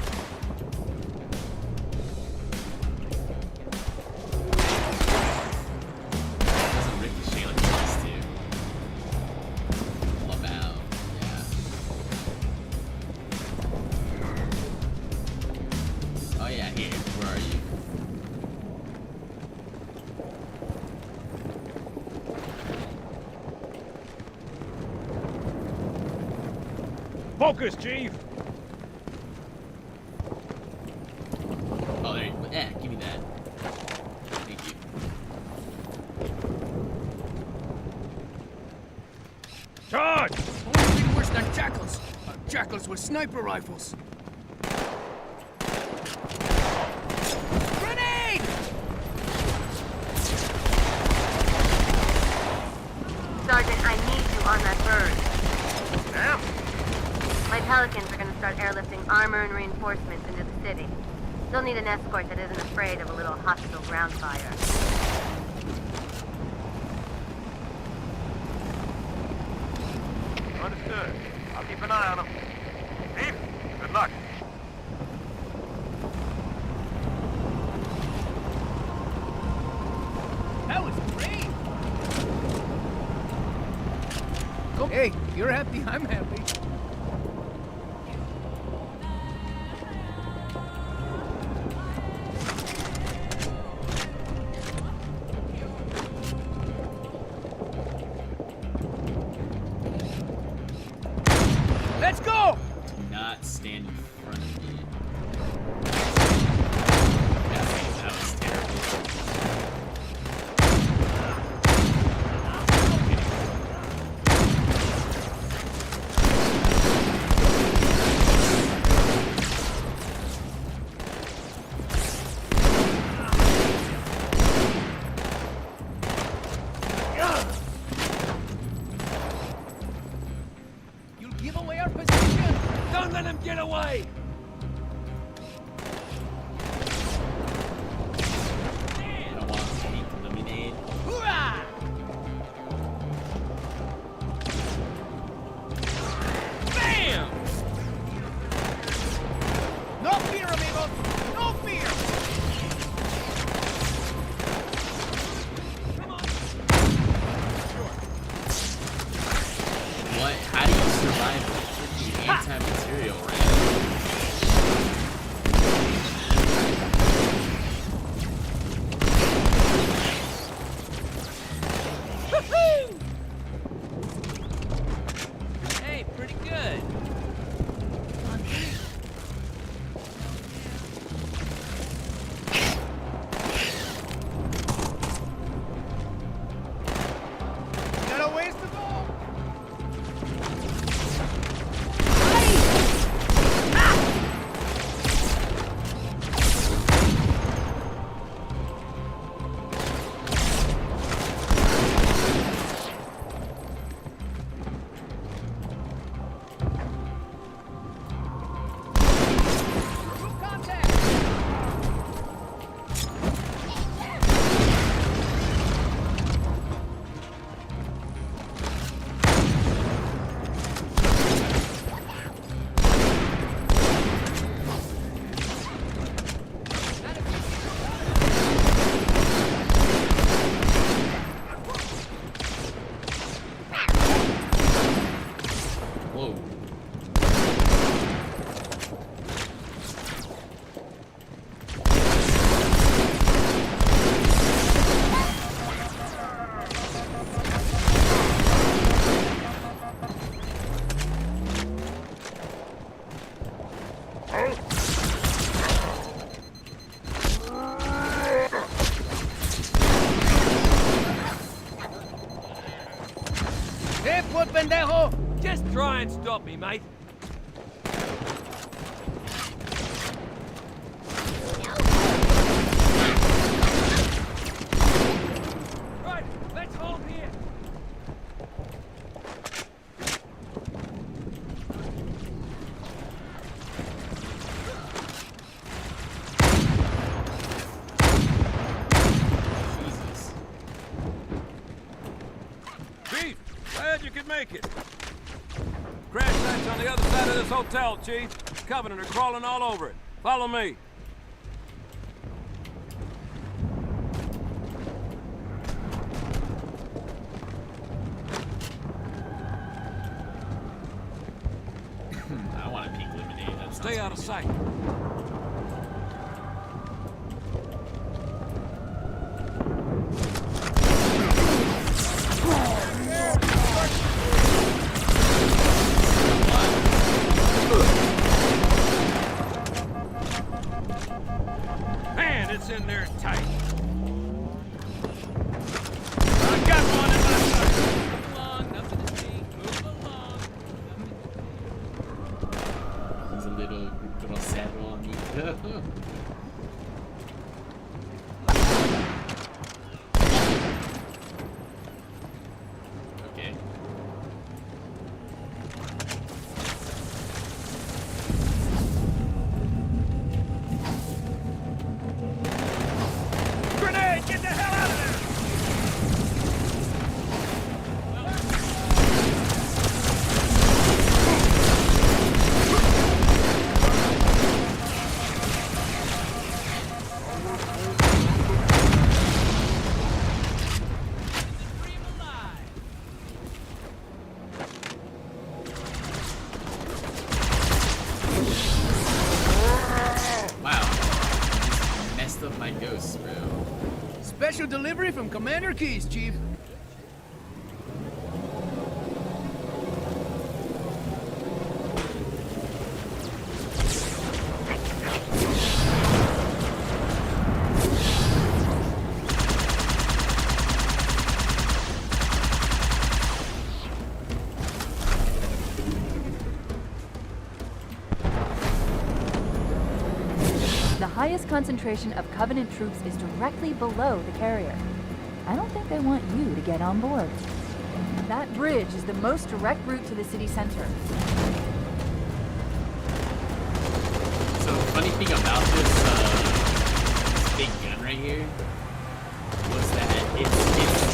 Doesn't ricochet like it used to. Pull 'em out. Yeah. Oh yeah, here. Where are you? Focus, Chief! Oh, there you go. Yeah, give me that. Thank you. Charge! Only thing worse than jackals are jackals with sniper rifles. Grenade! Sergeant, I need you on that bird. Damn. My Pelicans are going to start airlifting armor and reinforcements into the city. They'll need an escort that isn't afraid of a little hostile ground fire. Understood. I'll keep an eye on them. Chief, good luck. That was great. Hey, you're happy, I'm happy. Let's go! Do not stand in front of me. That was terrible. You'll give away our position. Don't let him get away! I don't want to be eliminated. Hoorah! Bam! No fear, amigos! No fear! What? How do you survive the anti-material round? Hey, pretty good. Got a ways to go! Whoa. Hey, put pendejo! Just try and stop me, mate. Right, let's hold here. Jesus. Chief, glad you could make it. Crash site's on the other side of this hotel, Chief. Covenant are crawling all over it. Follow me. I want to peek lemonade. That Stay out of sight. Man, it's in there tight. I got one in my sight. Move along, nothing to see. Move along. He's a little saddle on me. Okay. Grenade! Get the hell out of there! Wow. Messed up my ghosts, bro. Special delivery from Commander Keyes, Chief. The highest concentration of Covenant troops is directly below the carrier. I don't think they want you to get on board. That bridge is the most direct route to the city center. thing about this big gun right here was that it's glitched.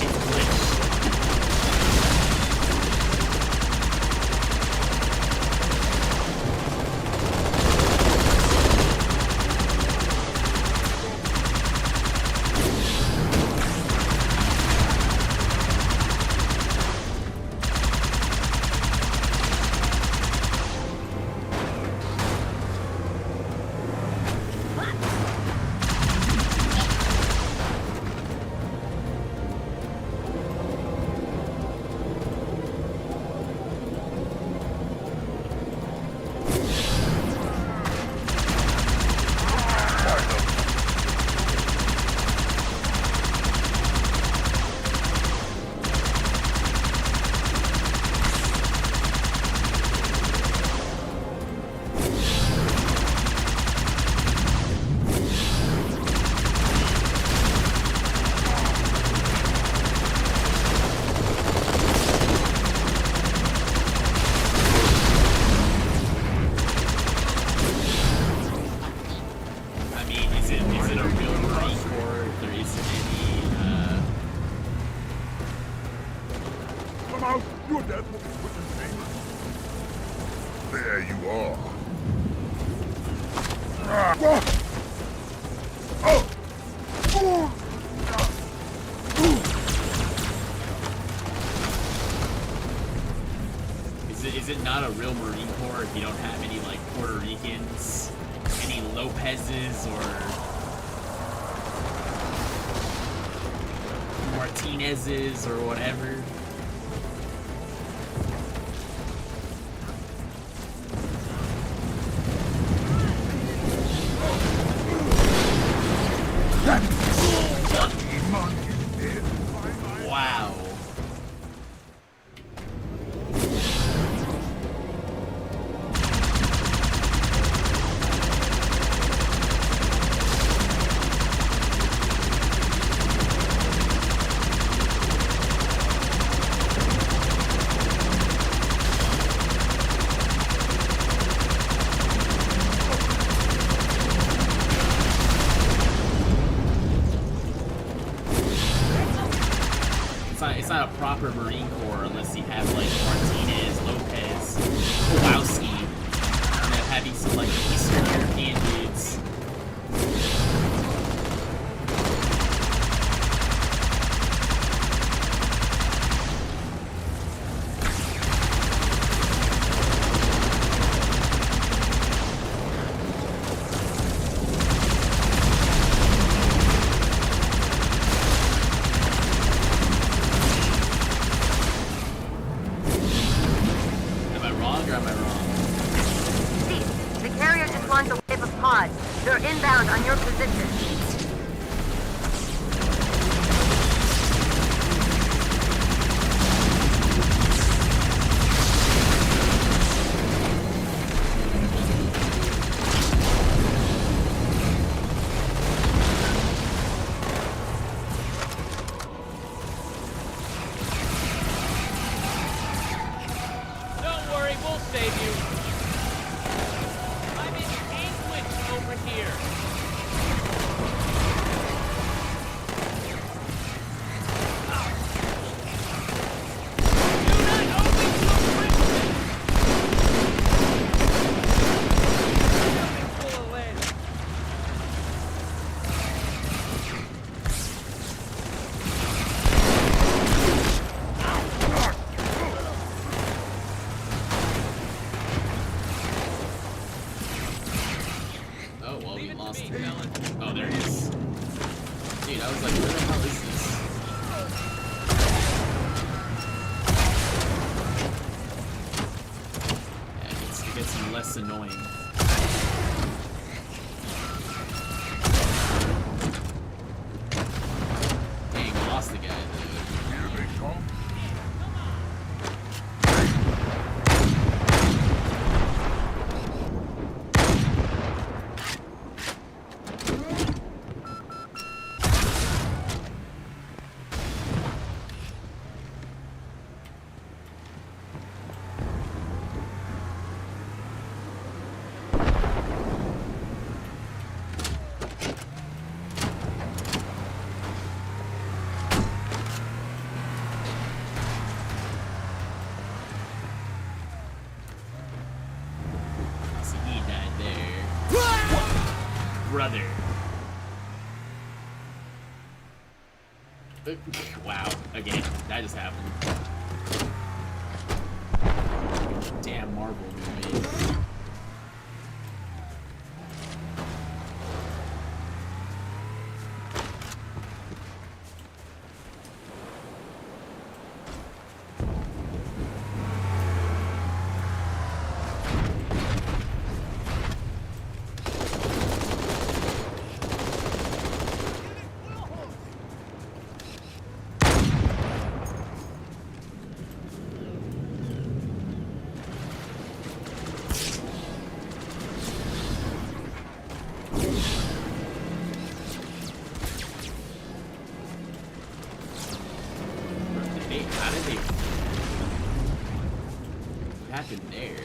There you are. Is it not a real Marine Corps if you don't have any like Puerto Ricans, any Lopez's or Martinez's or whatever? Wow. It's not a proper Marine Corps unless you have like Martinez, Lopez, Kowalski, and then having some like Eastern European dudes. They're inbound on your position. Don't worry, we'll save you. I'm in Anguish over here. Oh, well, we lost him. Oh, there he is. Dude, I was like, where the hell is this? Yeah, it gets less annoying. Dang, we lost the guy, dude. Here they come. there. Brother. Wow. Again, that just happened. Damn Marvel movie. How did they? What happened there?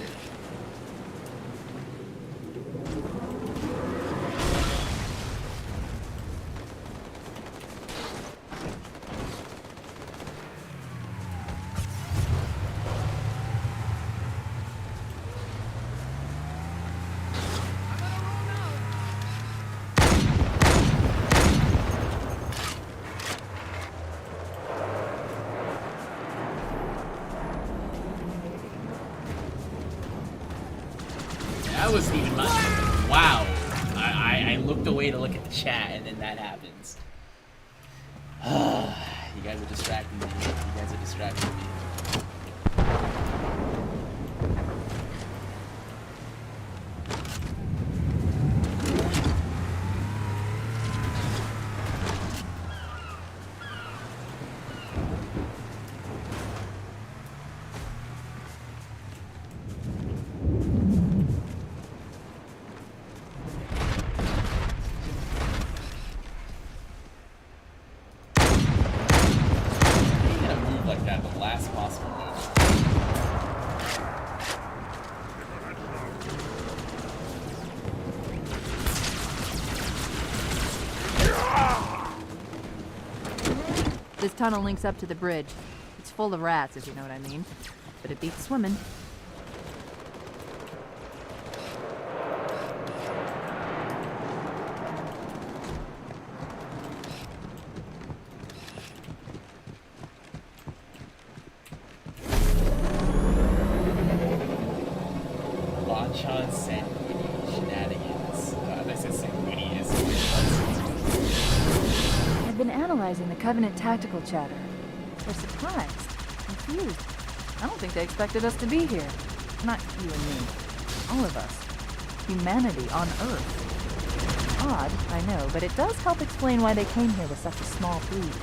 That wasn't even much. Wow. I looked away to look at the chat and then that happens. You guys are distracting me. You guys are distracting me. Like that, the last possible moment. This tunnel links up to the bridge. It's full of rats, if you know what I mean. But it beats swimming. Lanchan Sanguini shenanigans. I said Sanguini is. I've been analyzing the Covenant tactical chatter. They're surprised, confused. I don't think they expected us to be here. Not you and me. All of us. Humanity on Earth. Odd, I know, but it does help explain why they came here with such a small fleet.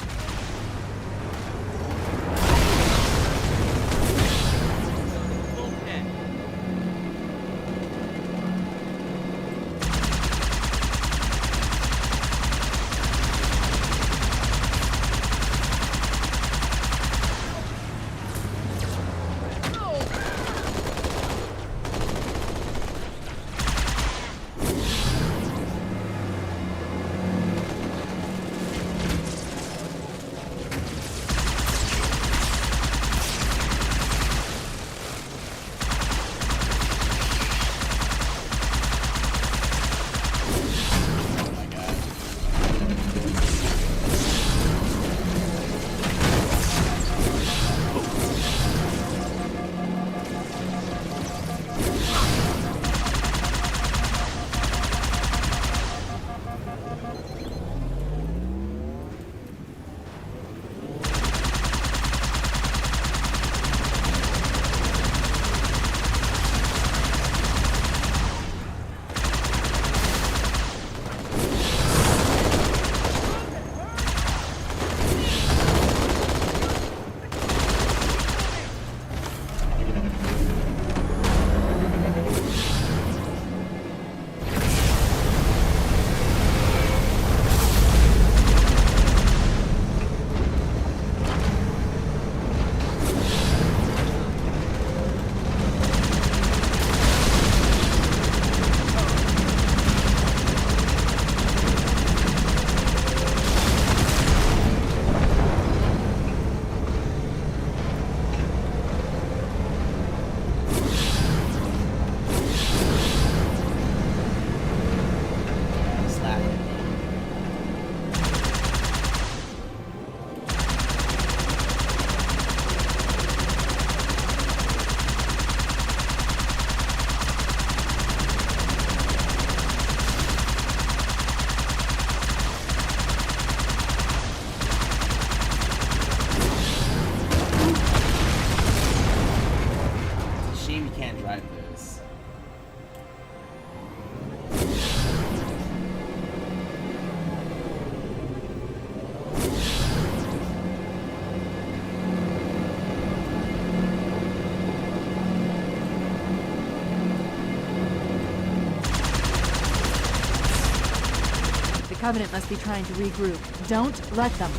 Covenant must be trying to regroup. Don't let them.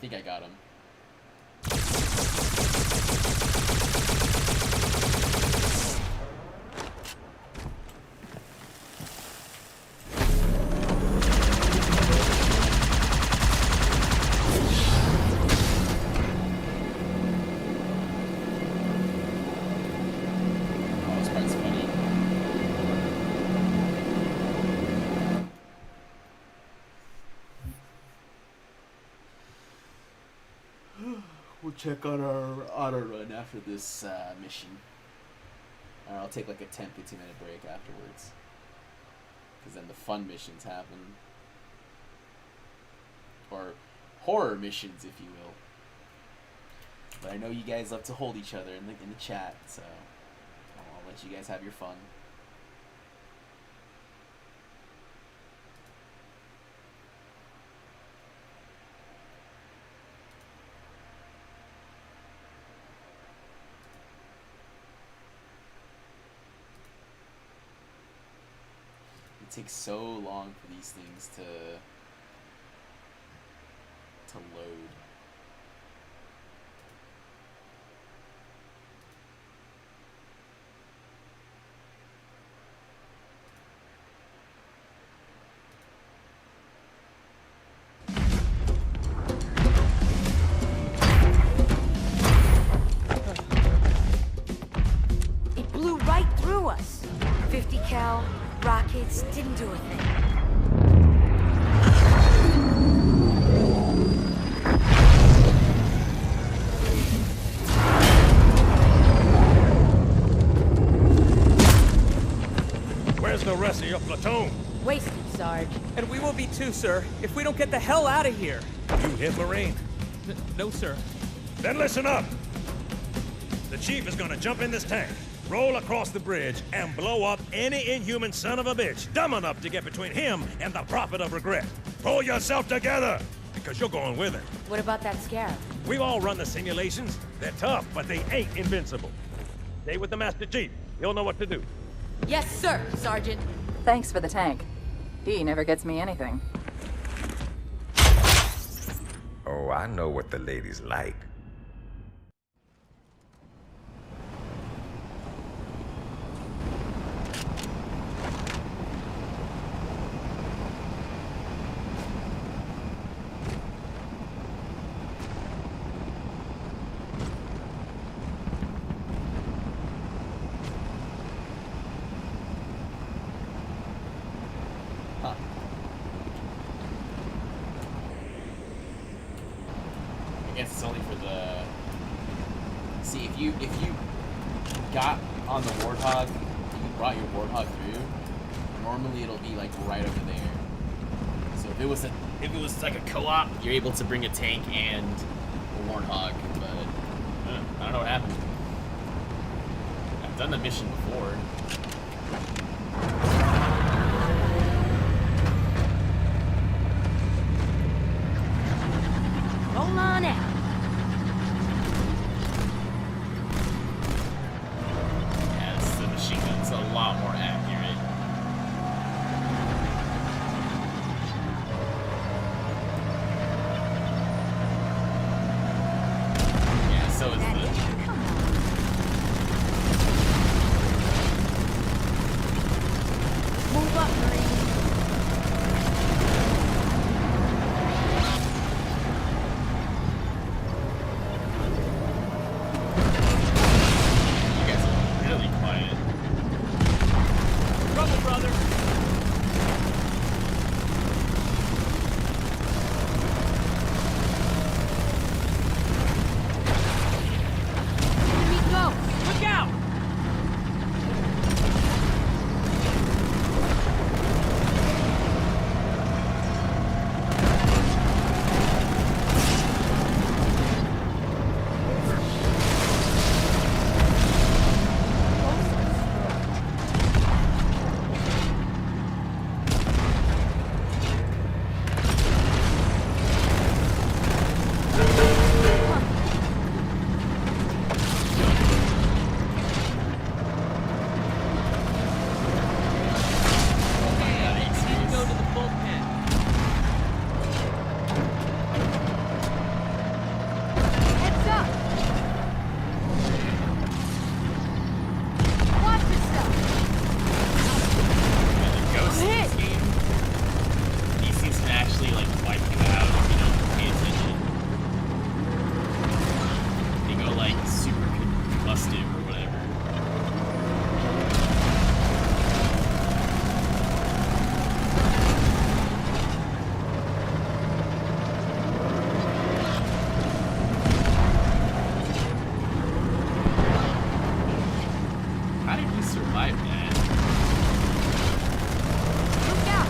think I got him. We'll check on our auto run after this mission. Or I'll take like a 10-15 minute break afterwards. Because then the fun missions happen. Or horror missions, if you will. But I know you guys love to hold each other in the chat, so I'll let you guys have your fun. It takes so long for these things to load. It blew right through us. 50 cal. Rockets didn't do a thing. Where's the rest of your platoon? Wasted, Sarge. And we will be too, sir, if we don't get the hell out of here. You hit Marine? No, sir. Then listen up! The chief is gonna jump in this tank, roll across the bridge, and blow up any inhuman son of a bitch dumb enough to get between him and the Prophet of Regret. Pull yourself together, because you're going with him. What about that Scarab? We've all run the simulations. They're tough, but they ain't invincible. Stay with the Master Chief. He'll know what to do. Yes, sir, Sergeant. Thanks for the tank. He never gets me anything. Oh, I know what the ladies like. I guess it's only for the... See, if you got on the Warthog, you brought your Warthog through, normally it'll be like right over there. So if it was like a co-op, you're able to bring a tank and a Warthog, but I don't know what happened. I've done the mission before. Roll on out. Yeah, the machine gun's a lot more accurate. Yeah, so is the... Move up, Marine. You guys are really quiet. Trouble, brother. Here we go. Look out! Go to the bullpen. Heads up. Watch yourself. And the ghost in this game, these things can actually like wipe you out if you don't pay attention. They go like super combustive or whatever. How did you survive that? Look out.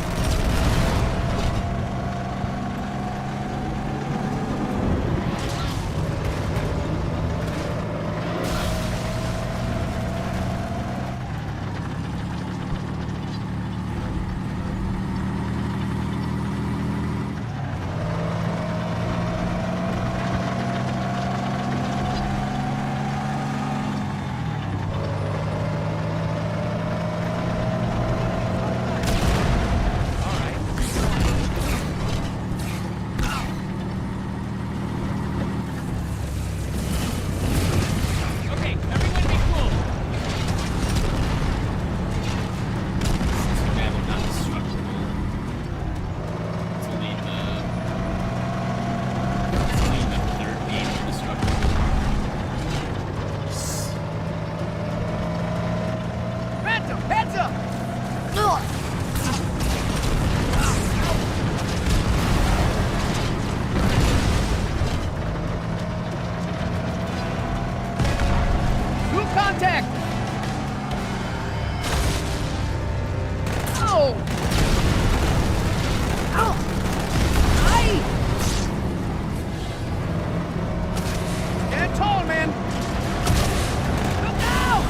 Okay, everyone be cool. It's too bad they're not destructible. It's only the third game they're destructible. Phantom, heads up! New contact! Oh! Stand tall, man! Look out!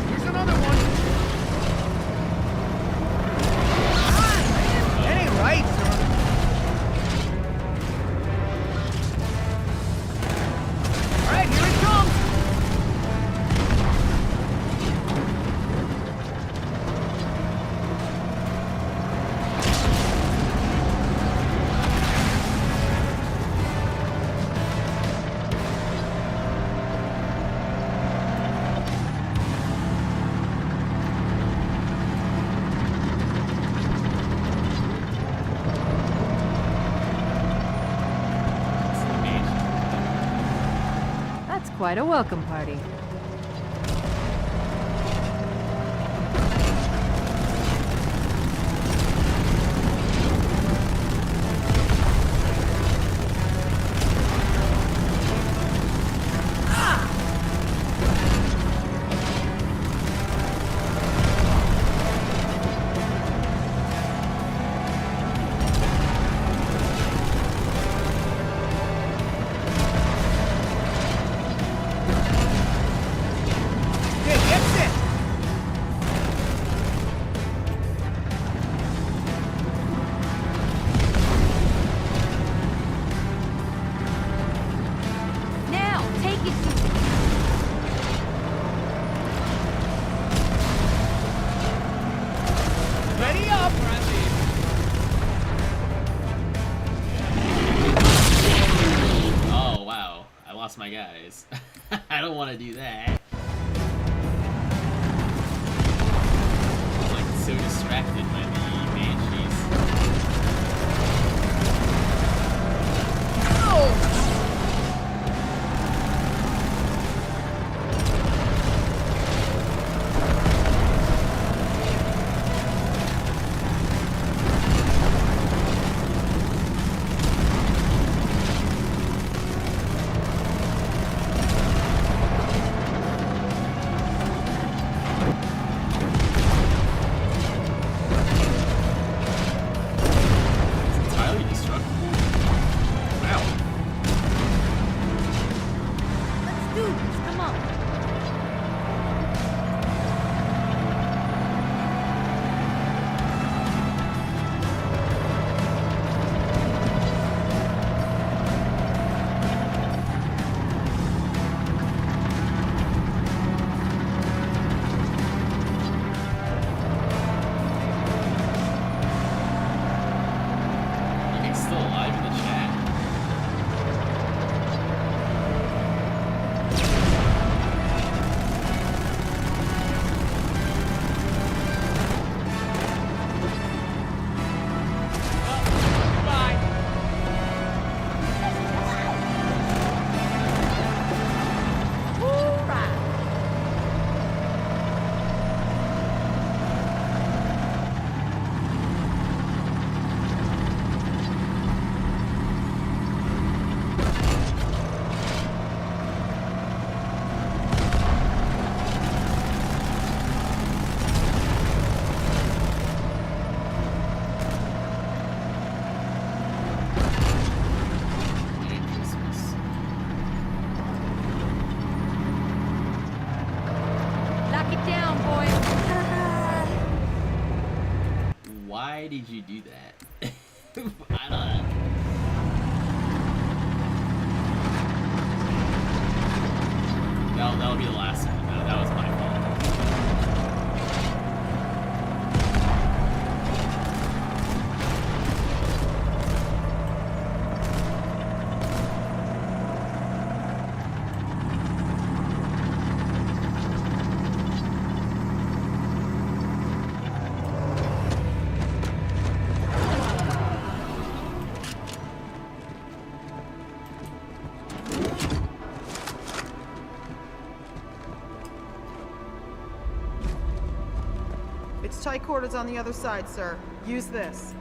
Here's another one. That ain't right, sir. All right, here it comes. That's quite a welcome party. Okay, get set. Now, take it to... Ready up. Oh, wow. I lost my guys. I don't want to do that. I'm like so distracted by the banshees. It's entirely destructible. Wow. Let's do this, come on. You can still alive in the chat. Merry Christmas. Lock it down, boy. Why did you do that? I don't know. That'll be the last one. That was my fault. tight quarters on the other side, sir. Use this.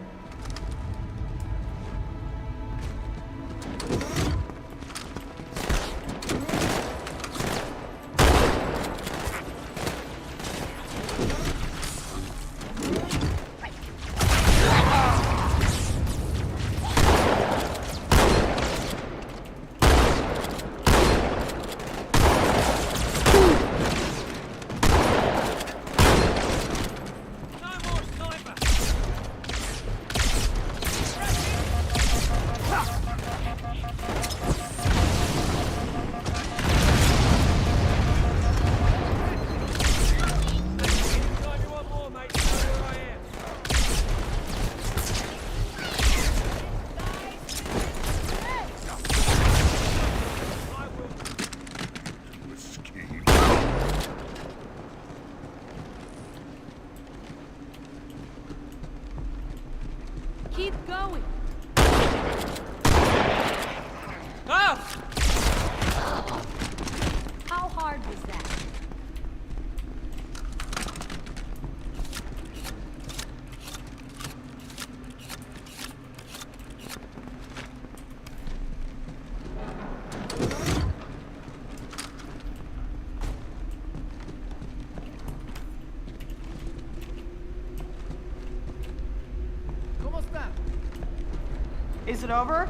Keep going. Ah! How hard was that? Is it over?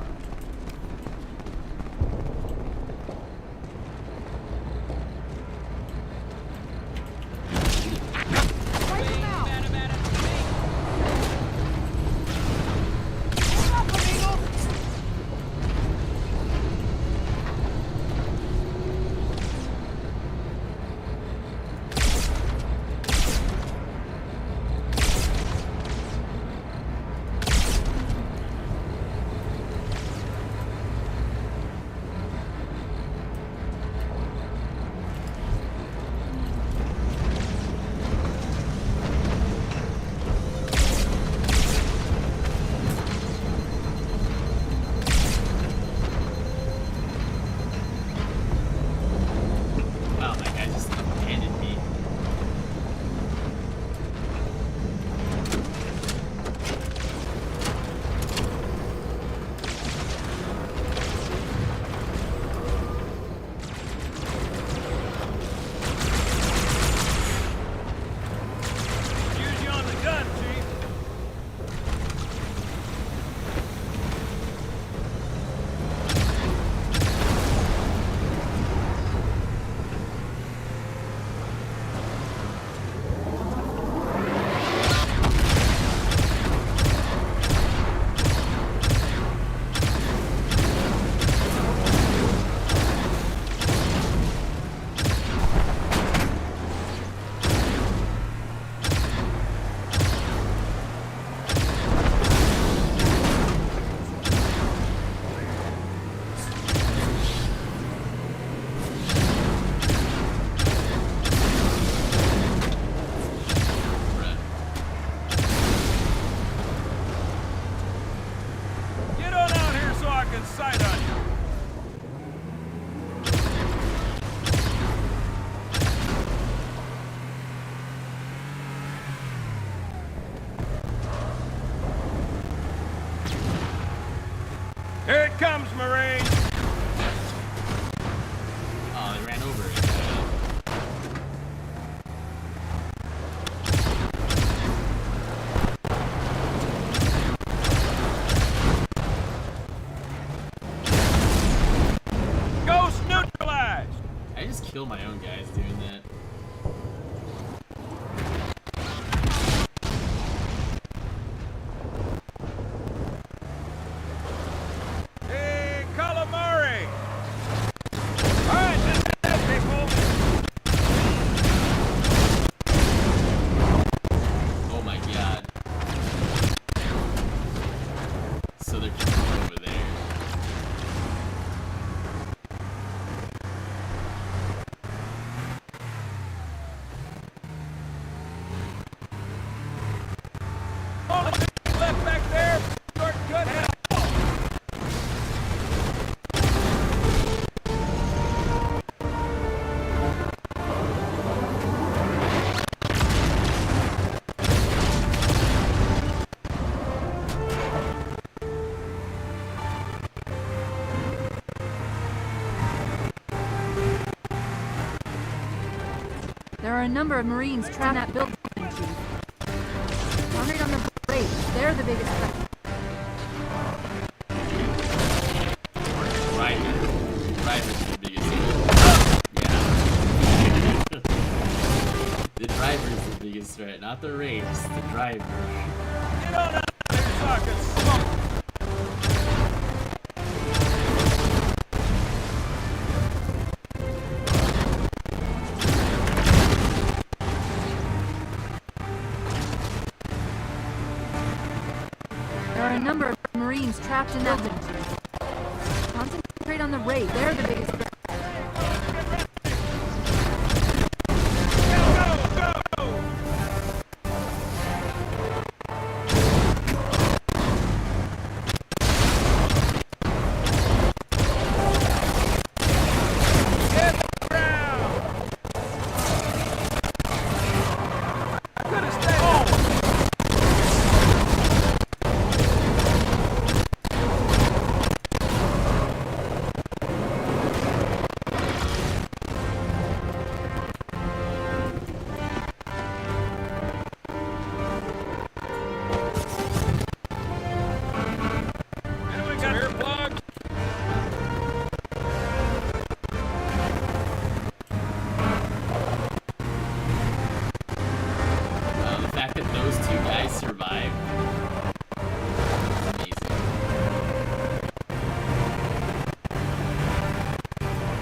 Here it comes, Marine! Oh, they ran over it. Ghost neutralized! I just killed my own guys doing that. Hey, calamari! Alright, this is it, people! Oh my god. So they're coming over there. a number of Marines trapped in that building, Chief. Concentrate on the race. They're the biggest threat. Driver's the biggest threat. Yeah. The driver's the biggest threat, not the race. The driver. Get on out there, fucking smoke! There are a number of Marines trapped in that building, Chief. Concentrate on the raid. They're the biggest threat.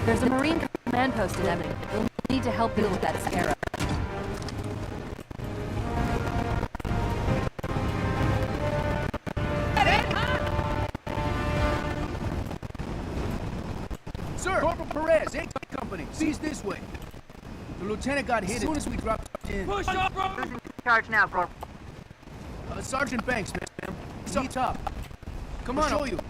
There's a Marine command post in Evan. We'll need to help deal with that Sierra. Sir, Corporal Perez, 8 Company. Sees this way. The lieutenant got hit as soon as we dropped in. Push up, bro! Losing charge now, Corporal. Sergeant Banks, ma'am. He's up top. Come on, I'll show you.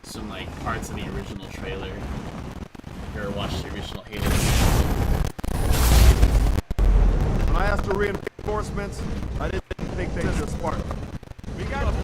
Some like parts of the original trailer. If you ever watched the original Halo. When I asked for reinforcements, I didn't think they just spark. We got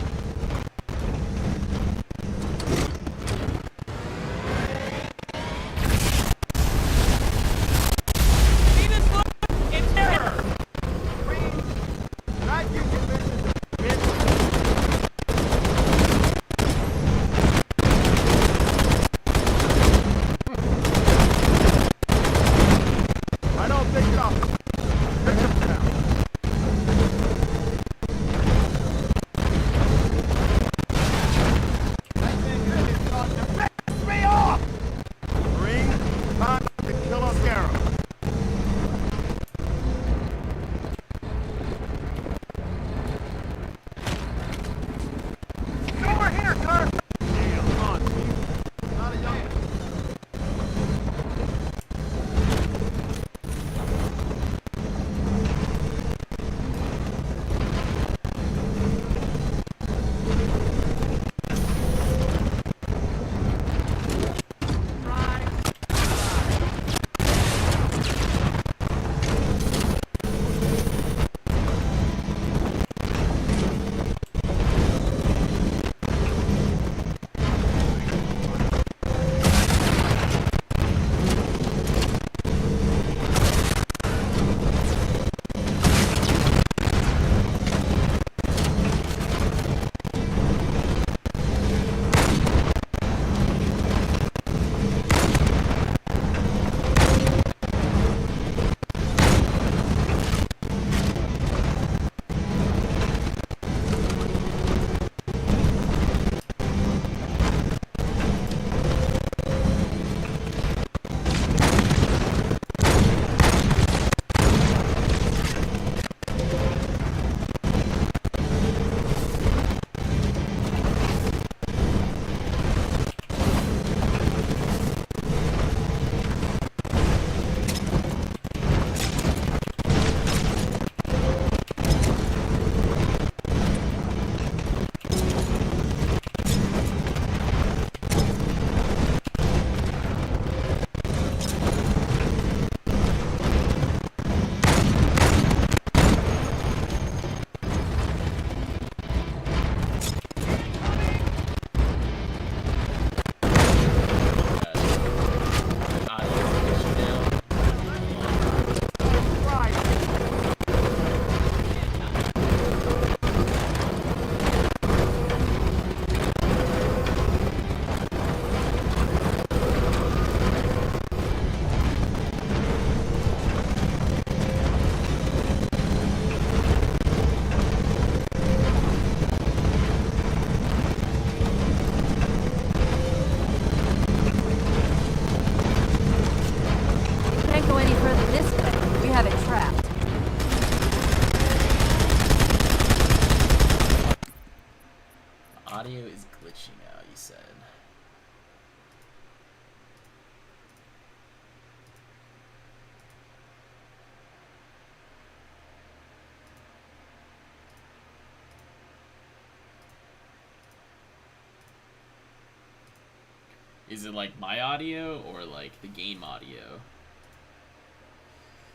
Is it like my audio or like the game audio?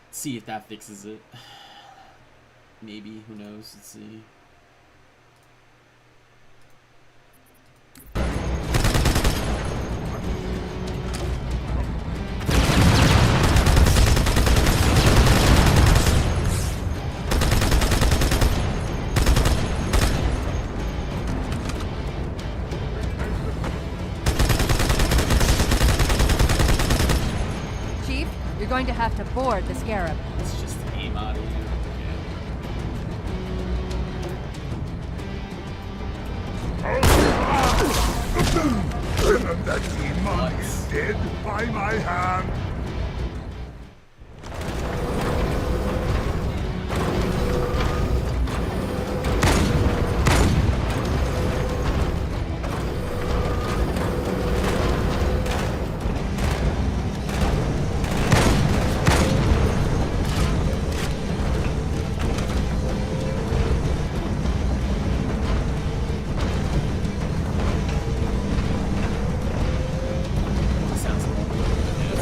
See if that fixes it. Maybe, who knows? Let's see. Chief, you're going to have to board the Scarab. It's just the game audio. And that demon is dead by my hand.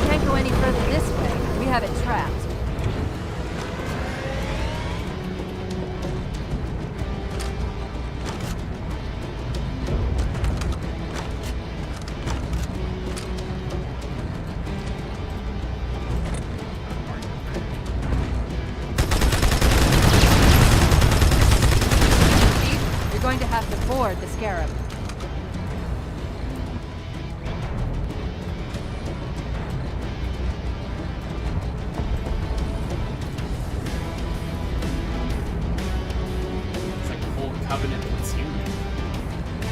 Can't go any further this way. We have it trapped. Chief, you're going to have to board the Scarab. It's like the whole Covenant platoon.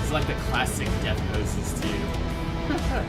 It's like the classic death poses too. Puncher.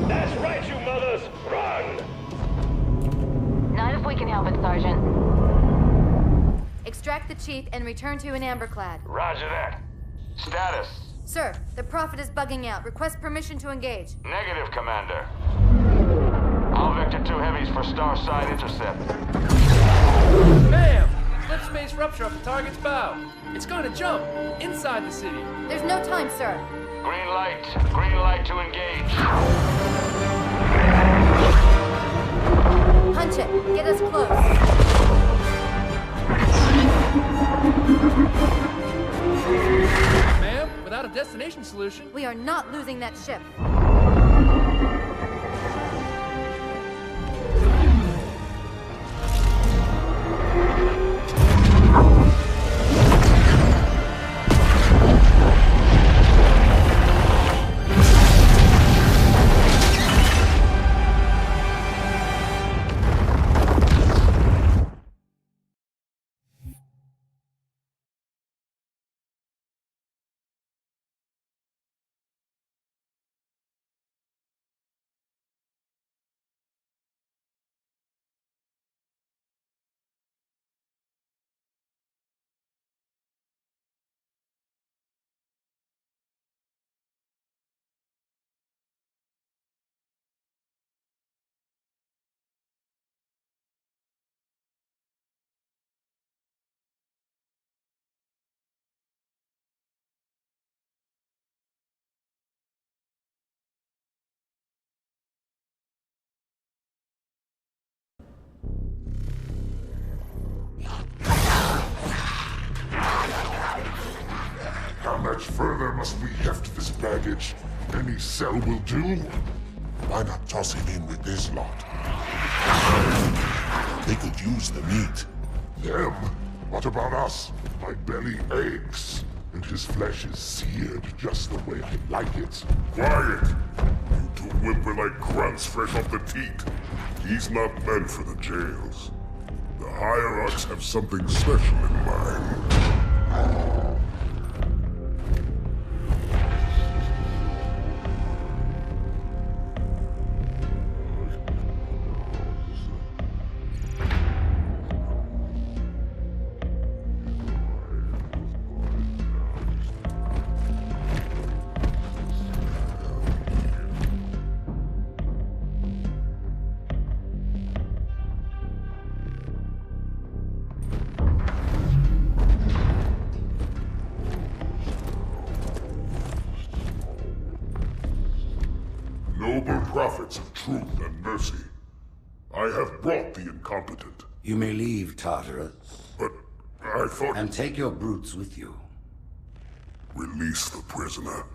That's right, you mothers! Run! Not if we can help it, Sergeant. Extract the chief and return to an amberclad. Roger that. Status. Sir, the Prophet is bugging out. Request permission to engage. Negative, Commander. All Vector 2 heavies for Starside intercept. Bam! Slip space rupture off the target's bow. It's going to jump inside the city. There's no time, sir. Green light. Green light to engage. Punch it. Get us close. Ma'am, without a destination solution, We are not losing that ship. much further must we heft this baggage? Any cell will do? Why not toss him in with this lot? They could use the meat. Them? What about us? My belly aches, and his flesh is seared just the way I like it. Quiet! You two whimper-like grunts fresh off the teat. He's not meant for the jails. The hierarchs have something special in mind. Noble prophets of truth and mercy, I have brought the incompetent. You may leave, Tartarus. But I thought... And take your brutes with you. Release the prisoner.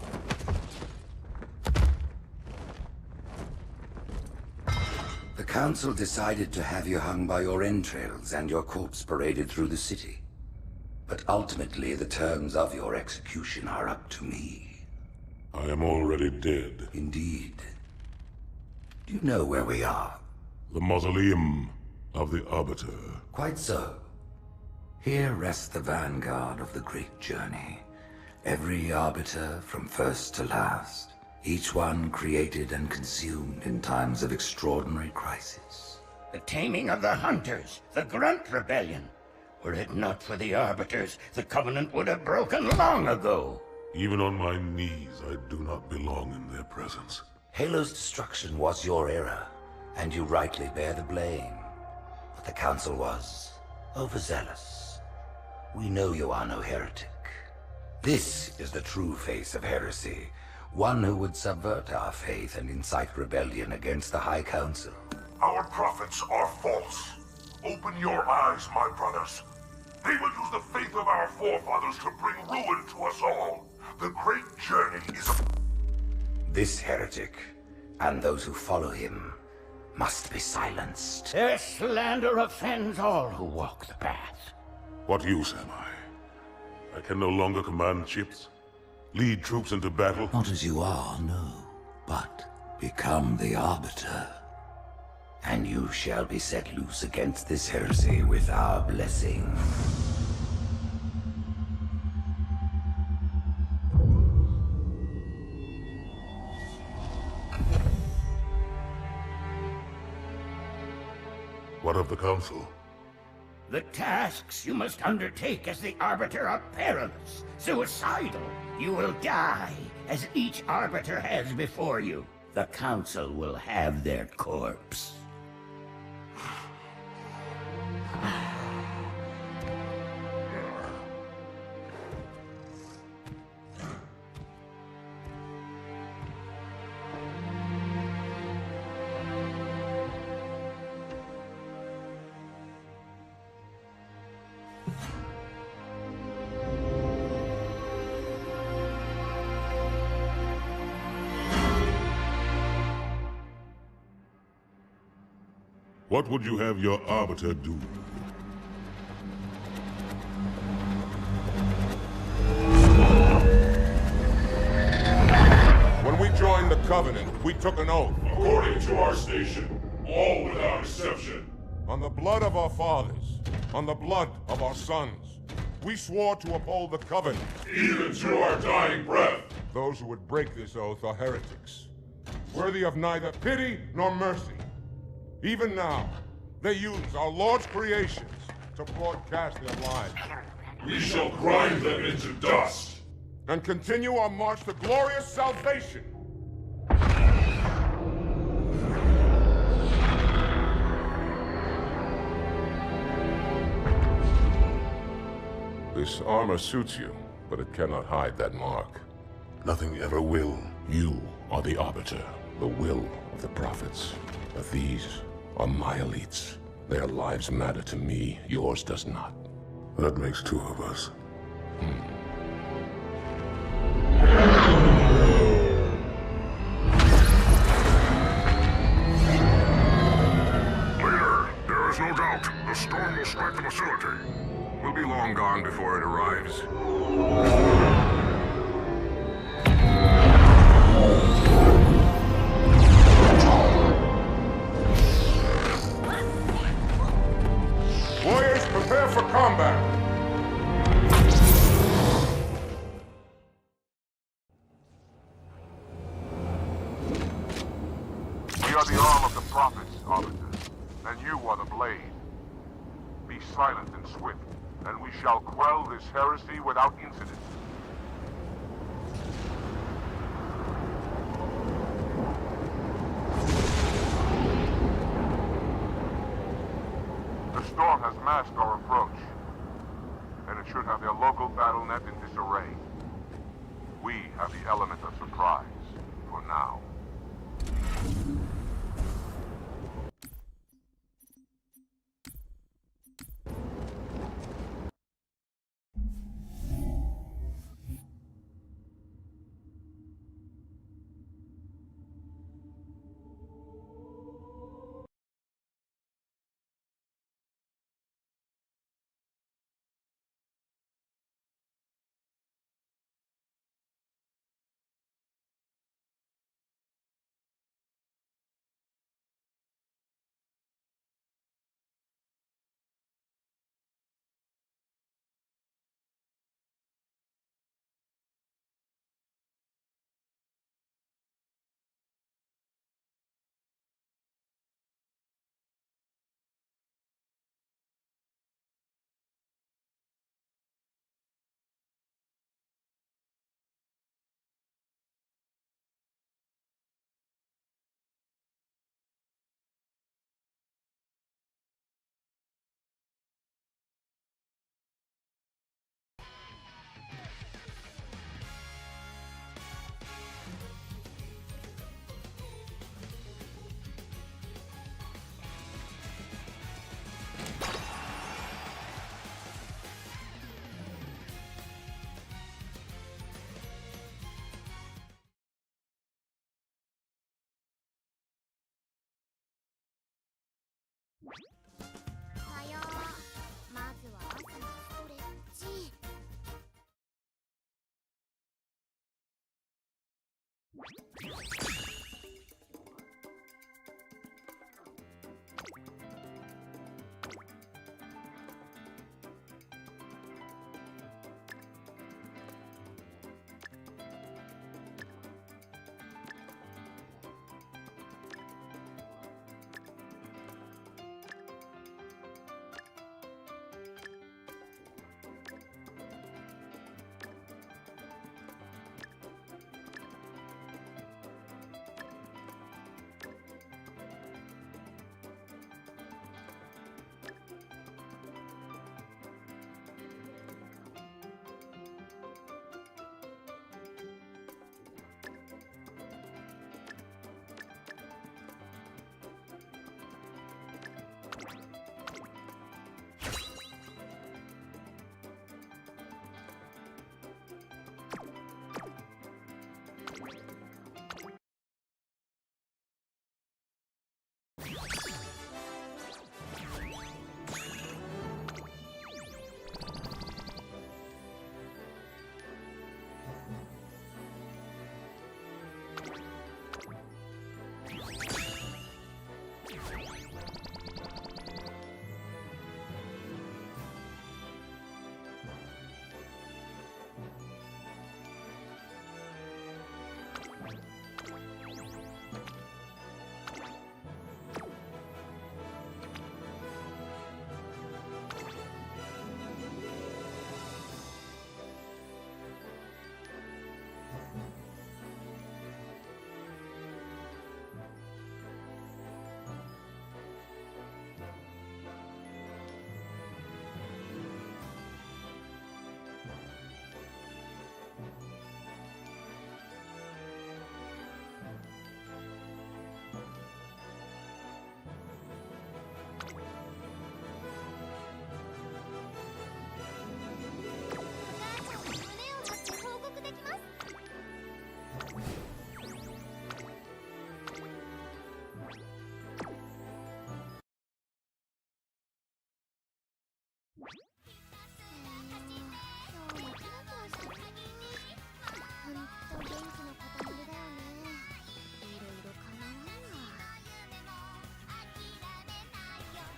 The Council decided to have you hung by your entrails and your corpse paraded through the city. But ultimately, the terms of your execution are up to me. I am already dead. Indeed. Do you know where we are? The mausoleum of the Arbiter. Quite so. Here rests the vanguard of the great journey. Every Arbiter from first to last. Each one created and consumed in times of extraordinary crisis. The taming of the Hunters, the Grunt Rebellion. Were it not for the Arbiters, the Covenant would have broken long ago. Even on my knees, I do not belong in their presence. Halo's destruction was your error, and you rightly bear the blame. But the Council was overzealous. We know you are no heretic. This is the true face of heresy, one who would subvert our faith and incite rebellion against the High Council. Our prophets are false. Open your eyes, my brothers. They will use the faith of our forefathers to bring ruin to us all. The great journey is a... This heretic, and those who follow him, must be silenced. Their slander offends all who walk the path. What use am I? I can no longer command ships, lead troops into battle. Not as you are, no, but become the Arbiter. And you shall be set loose against this heresy with our blessing. What of the Council? The tasks you must undertake as the Arbiter are perilous, suicidal. You will die, as each Arbiter has before you. The Council will have their corpse. What would you have your Arbiter do? When we joined the Covenant, we took an oath. According to our station, all without exception. On the blood of our fathers, on the blood of our sons, we swore to uphold the Covenant. Even to our dying breath. Those who would break this oath are heretics, worthy of neither pity nor mercy. Even now, they use our Lord's creations to broadcast their lies. We shall grind them into dust. And continue our march to glorious salvation. This armor suits you, but it cannot hide that mark. Nothing ever will. You are the Arbiter. The will of the prophets. But these are my elites. Their lives matter to me, yours does not. That makes two of us. out. The storm will strike the facility. We'll be long gone before it arrives. Warriors, prepare for combat! We are the arm of the prophets, Arbiter, and you are the blade. Be silent and swift, and we shall quell this heresy without incident. The storm has masked our approach, and it should have their local battle net in disarray. We have the element of surprise, for now.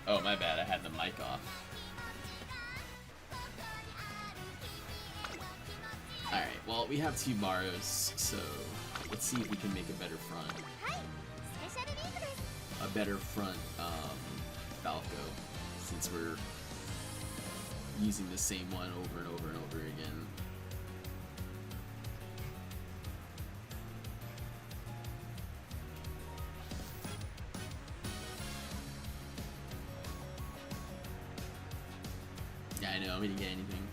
Oh, my bad. I had the mic off. Alright, well, we have 2 Maros, so let's see if we can make a better front. A better front, Falco, since we're using the same one over and over and over again. Yeah, I know, I'm gonna get anything.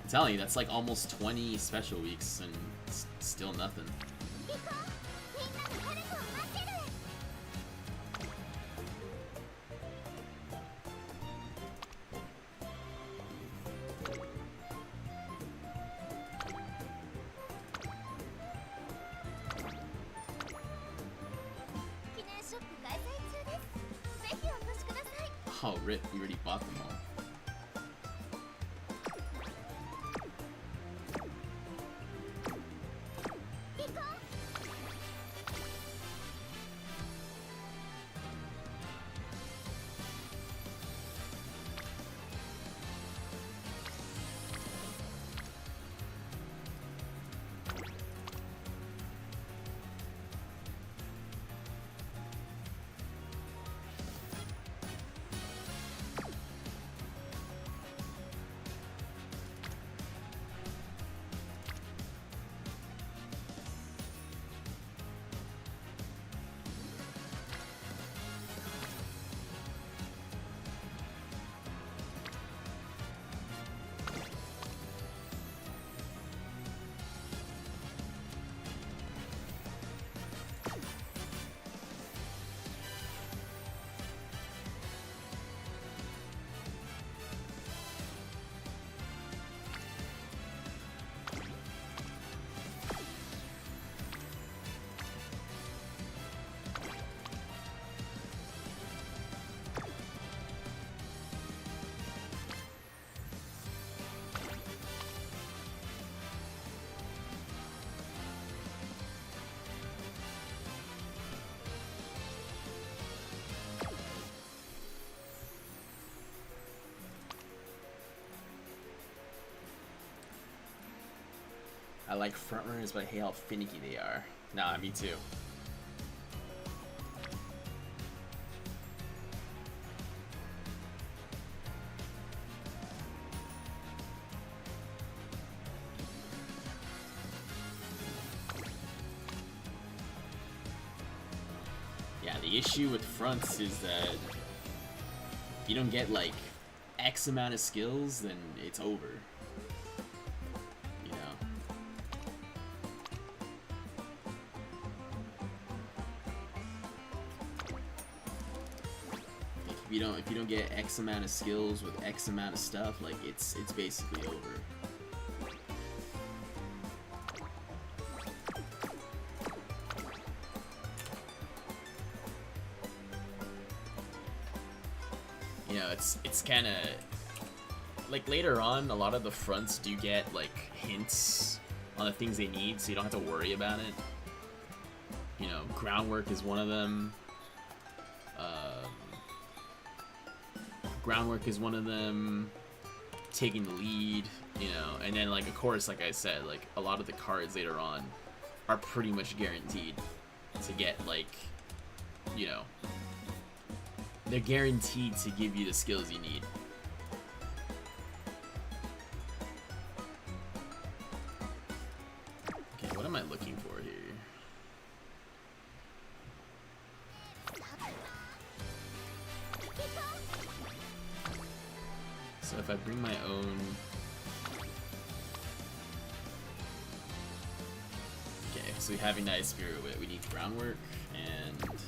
I'm telling you, that's like almost 20 special weeks and still nothing. Oh, rip, we already bought them all. I like frontrunners, but I hate how finicky they are. Nah, me too. Yeah, the issue with fronts is that if you don't get like X amount of skills, then it's over. If you don't get X amount of skills with X amount of stuff, like it's basically over. You know, it's kind of like later on, a lot of the fronts do get like hints on the things they need, so you don't have to worry about it. You know, groundwork is one of them. Groundwork is one of them, taking the lead, you know, and then like of course, like I said, like a lot of the cards later on are pretty much guaranteed to get like, you know, they're guaranteed to give you the skills you need. Okay, what am I looking for here? So if I bring my own... Okay, so we have Ignited Spirit, we need groundwork, and...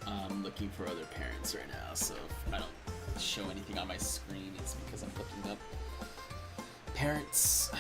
I'm looking for other parents right now, so if I don't show anything on my screen, it's because I'm looking up parents.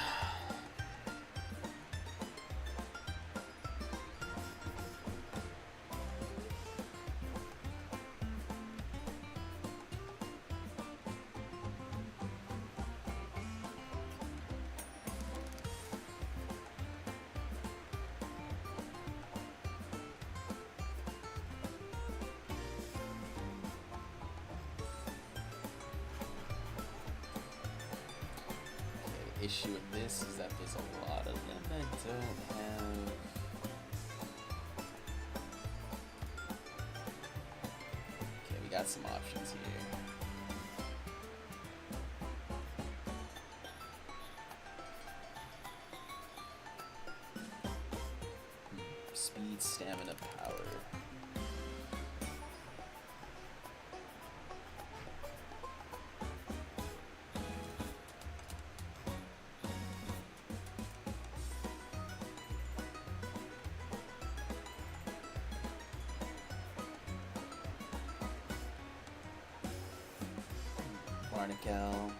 Issue with this is that there's a lot of them I don't have. Okay, we got some options here. Speed, stamina, power. Barnacle.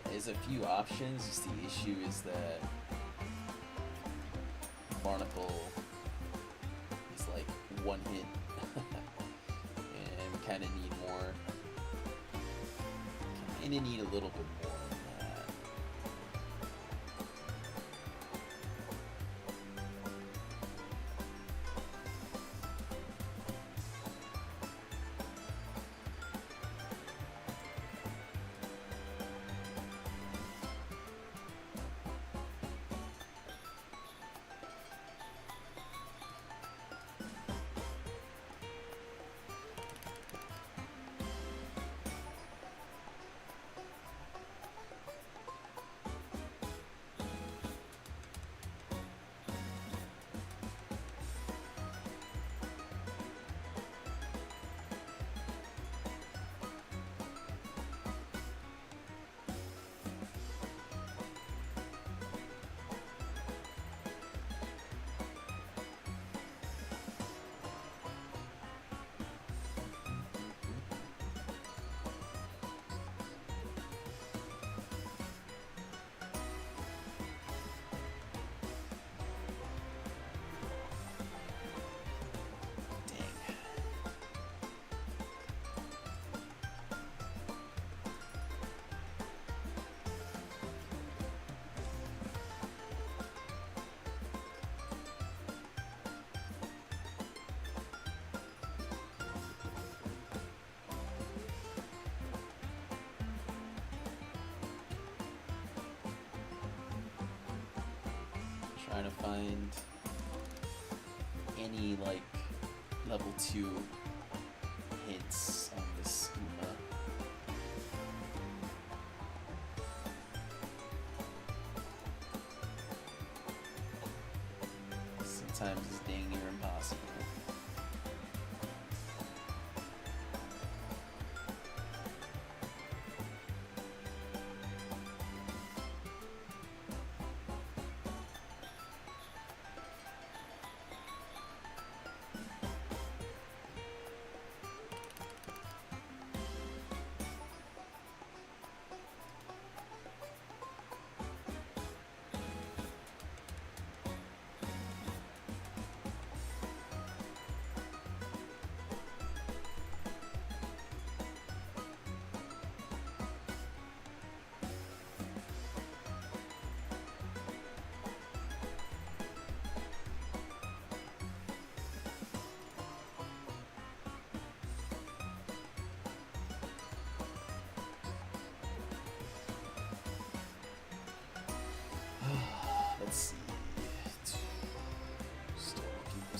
There's a few options, just the issue is that Barnacle is like one hit and we kind of need more, kind of need a little bit more than that. Trying to find any like level 2 hits on this Uma. Sometimes it's dang near impossible.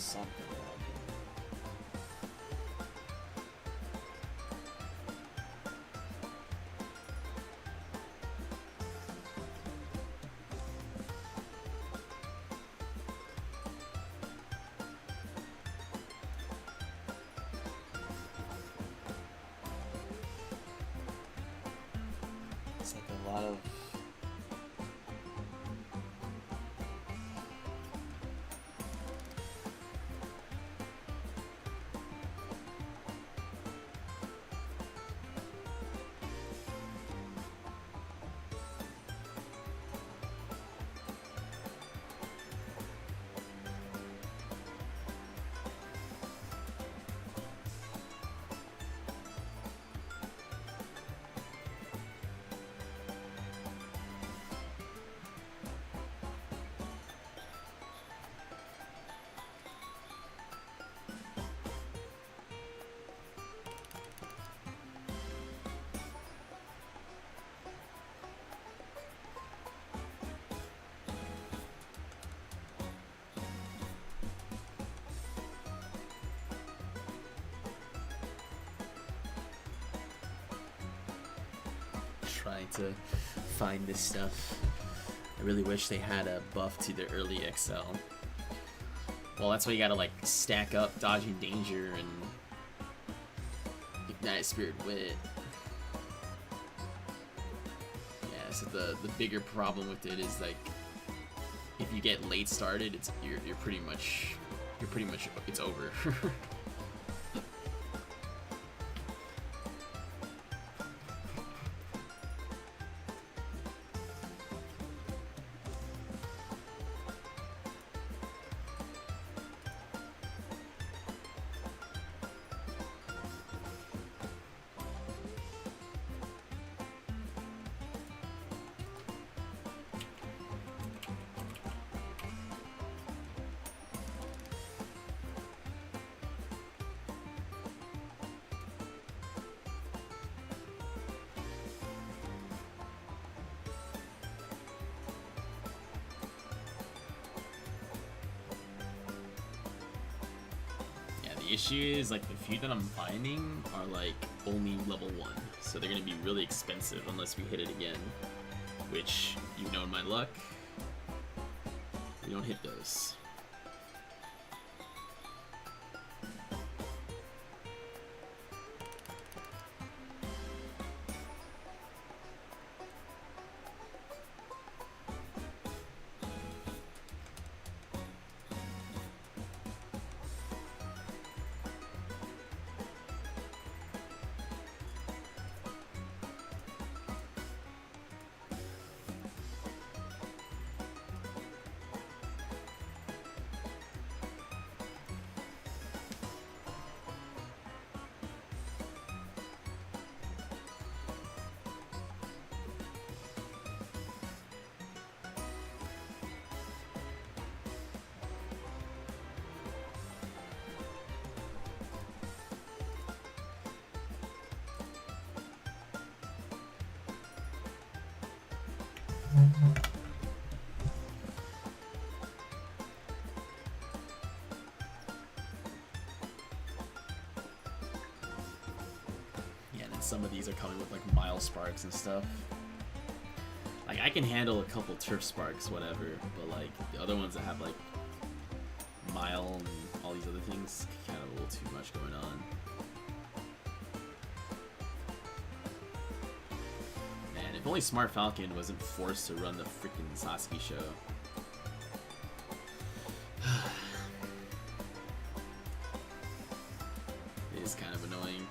something around here. It's like a lot of trying to find this stuff. I really wish they had a buff to the early XL. Well, that's why you gotta like stack up dodging danger and ignite spirit wit. Yeah, so the bigger problem with it is like if you get late started, it's you're pretty much it's over. The issue is like the few that I'm finding are like only level 1, so they're gonna be really expensive unless we hit it again, which, you know, in my luck, we don't hit those. Yeah, and then some of these are coming with like mile sparks and stuff. Like I can handle a couple turf sparks, whatever, but like the other ones that have like mile and all these other things, kind of a little too much going on. Man, if only Smart Falcon wasn't forced to run the freaking Sasuke show. It is kind of annoying.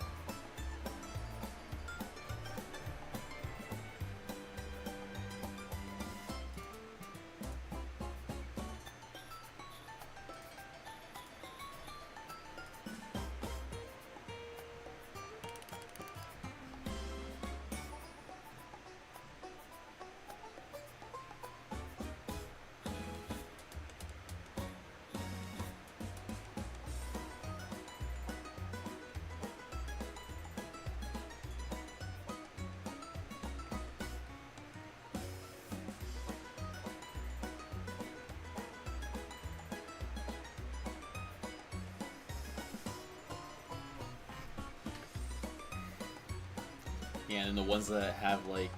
Yeah, and the ones that have like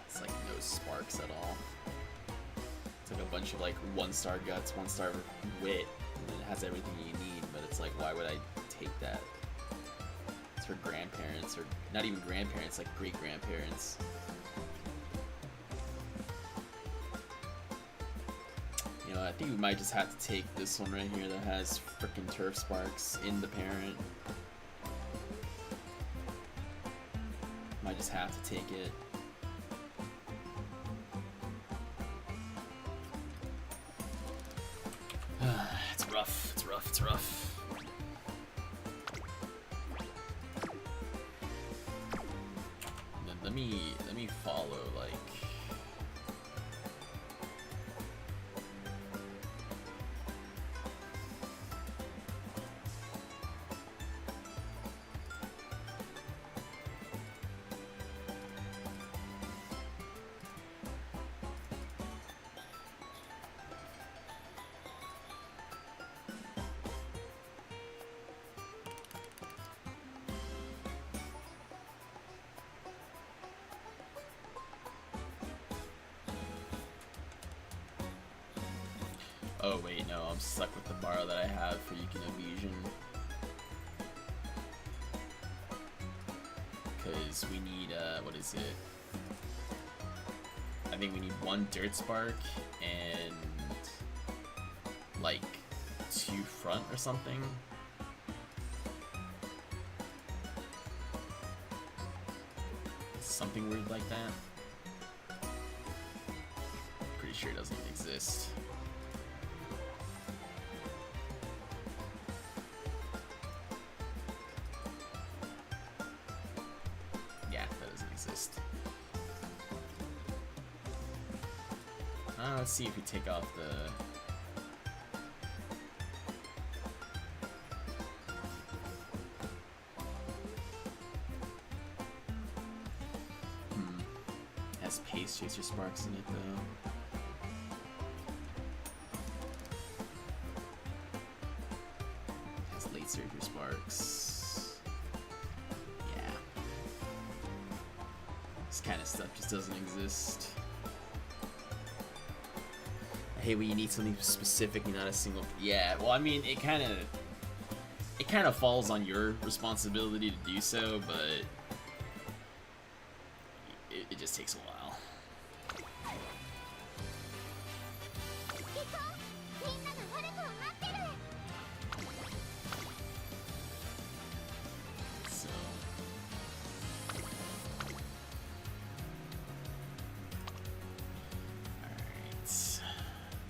it's like no sparks at all. It's like a bunch of like 1-star guts, 1-star wit, and it has everything you need, but it's like, why would I take that? It's for grandparents, or not even grandparents, like great-grandparents. You know, I think we might just have to take this one right here that has frickin' turf sparks in the parent. Might just have to take it. It's rough, it's rough, it's rough. And then let me follow, like, oh wait, no, I'm stuck with the bar that I have for Yukino Fusion. Because we need, what is it? I think we need 1 dirt spark and like 2 front or something. Something weird like that. Pretty sure it doesn't exist. Let's see if we take off the... Has Pace Chaser sparks in it though. Has Late Surger sparks. Yeah. This kind of stuff just doesn't exist. Hey, well, you need something specific, not a single. Yeah, well, I mean, it kind of falls on your responsibility to do so, but it just takes a while. So.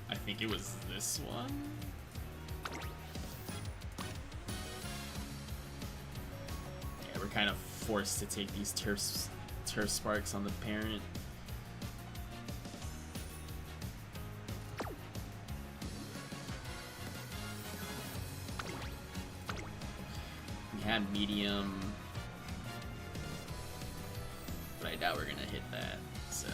I think it was this one. Yeah, we're kind of forced to take these turf sparks on the parent. We had medium, but I doubt we're gonna hit that, so.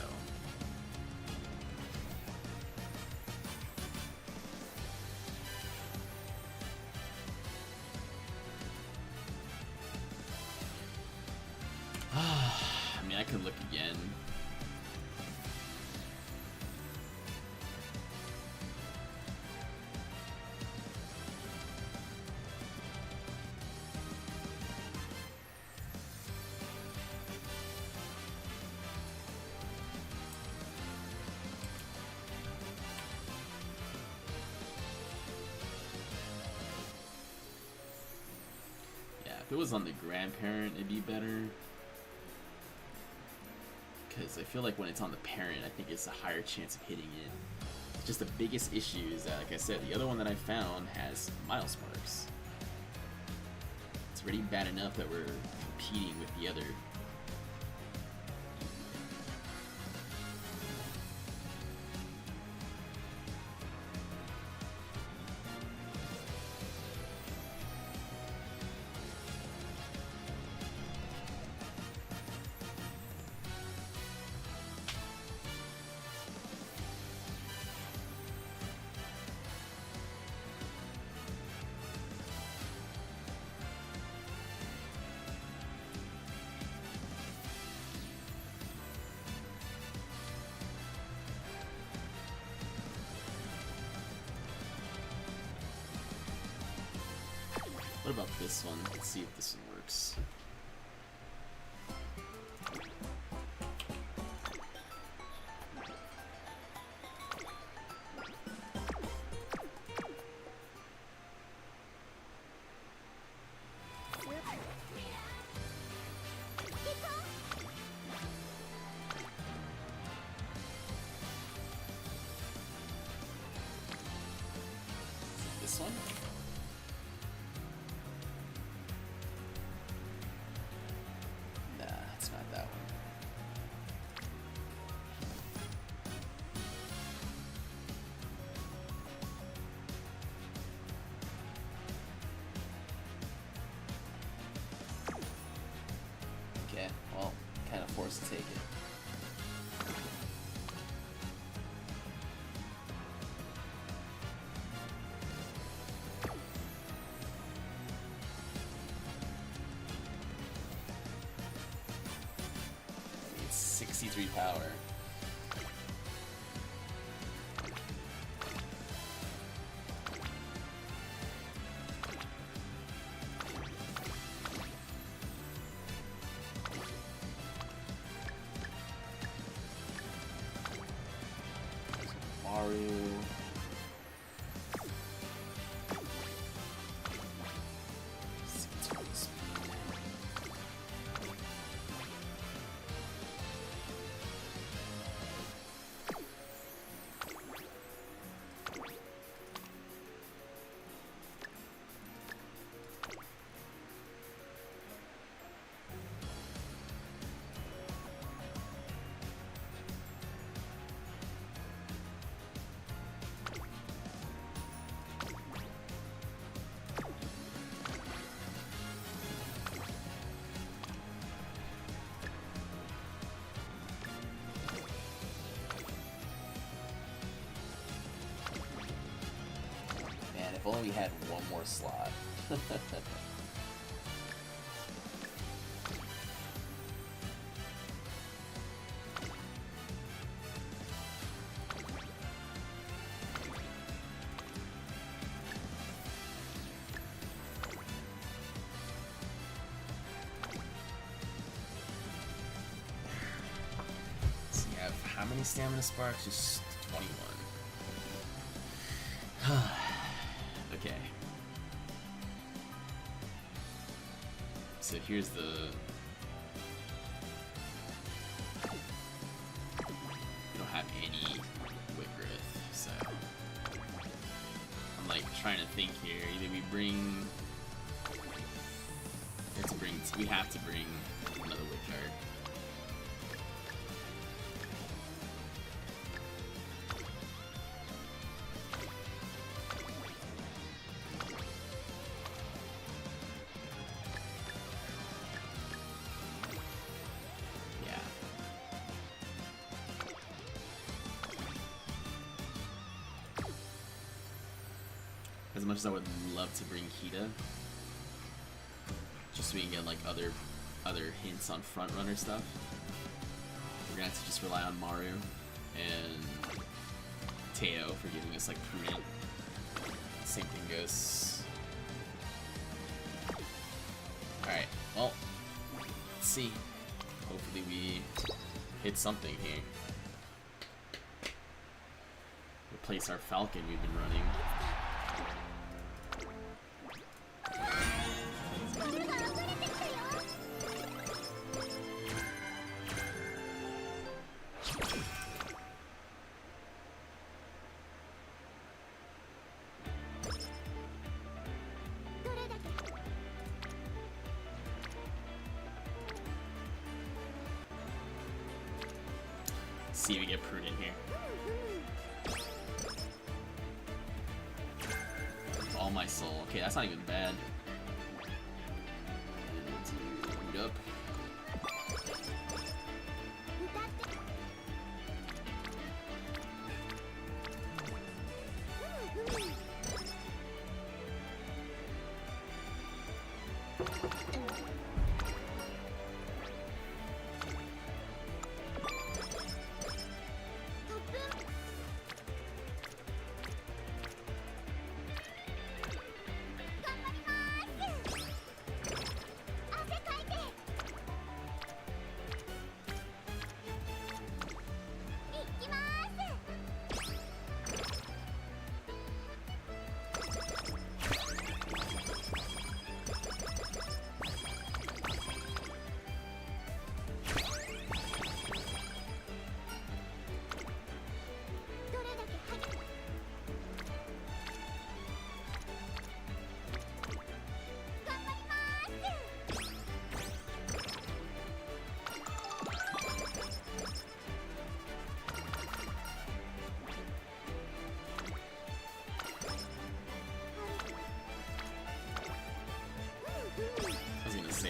I mean, I could look again. Yeah, if it was on the grandparent, it'd be better. Because I feel like when it's on the parent, I think it's a higher chance of hitting it. It's just the biggest issue is that, like I said, the other one that I found has Miles Sparks. It's already bad enough that we're competing with the other. What about this one? Let's see if this one works. This one? Nah, it's not that one. Okay, well, kind of forced to take it. It's 63 power. Mario. Man, if only we had one more slot. So you have how many stamina sparks? Just 21. Okay. So here's the... We don't have any Whitgrith, so... I'm like trying to think here. Either we bring... We have to bring another Whitcard. As much as I would love to bring Kita, just so we can get like other hints on front runner stuff, we're gonna have to just rely on Maru and Teo for giving us like prudent. Same thing goes. Alright, well, let's see. Hopefully we hit something here. Replace our Falcon we've been running. See if we get prudent here. All my soul. Okay, that's not even bad. Up.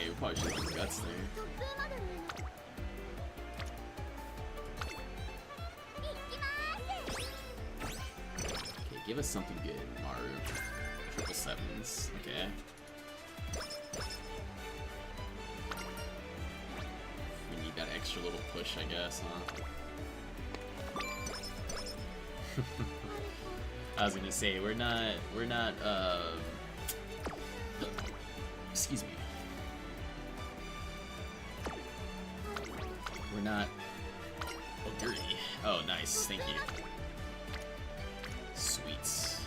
we probably should have guts there. Okay, give us something good, Maru. 777s, okay. We need that extra little push, I guess, huh? I was gonna say, we're not, excuse me. We're not, oh, dirty. Oh, nice, thank you. Sweets.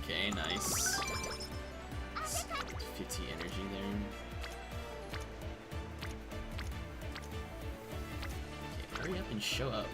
Okay, nice. 50 energy there. Okay, hurry up and show up.